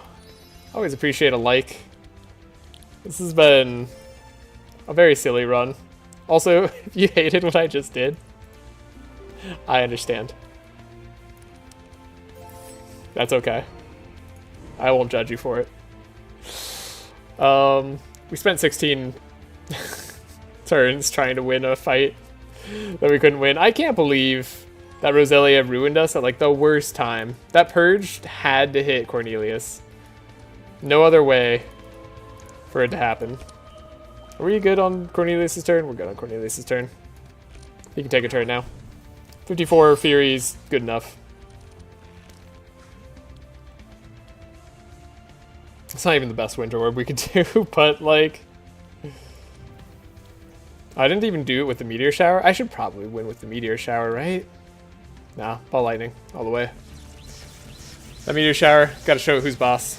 always appreciate a like. This has been a very silly run. Also, if you hated what I just did, I understand. That's okay. I won't judge you for it. We spent 16 turns trying to win a fight that we couldn't win. I can't believe that Roselia ruined us at like the worst time. That purge had to hit Cornelius. No other way for it to happen. Are we good on Cornelius' turn? We're good on Cornelius' turn. He can take a turn now. 54 Fury's good enough. It's not even the best Winter Orb we could do, but like... I didn't even do it with the Meteor Shower. I should probably win with the Meteor Shower, right? Nah, Ball Lightning, all the way. That Meteor Shower, gotta show who's boss.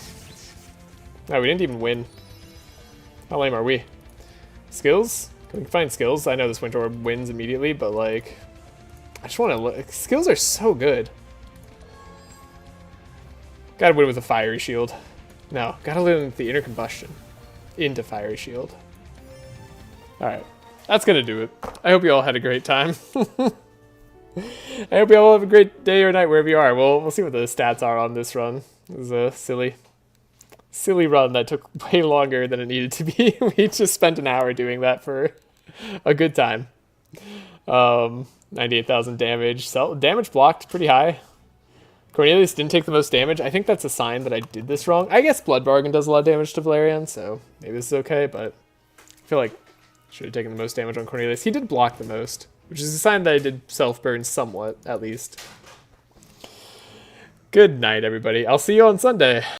No, we didn't even win. How lame are we? Skills? Can we find skills? I know this Winter Orb wins immediately, but like... I just want to look. Skills are so good. Gotta win with a fiery shield. No, gotta win with the inner combustion. Into fiery shield. Alright. That's gonna do it. I hope you all had a great time. I hope you all have a great day or night wherever you are. We'll see what the stats are on this run. It was a silly run that took way longer than it needed to be. We just spent an hour doing that for a good time. 98,000 damage. Damage blocked pretty high. Cornelius didn't take the most damage. I think that's a sign that I did this wrong. I guess Blood Bargain does a lot of damage to Valerian, so maybe this is okay, but I feel like I should have taken the most damage on Cornelius. He did block the most, which is a sign that I did self-burn somewhat, at least. Good night, everybody. I'll see you on Sunday.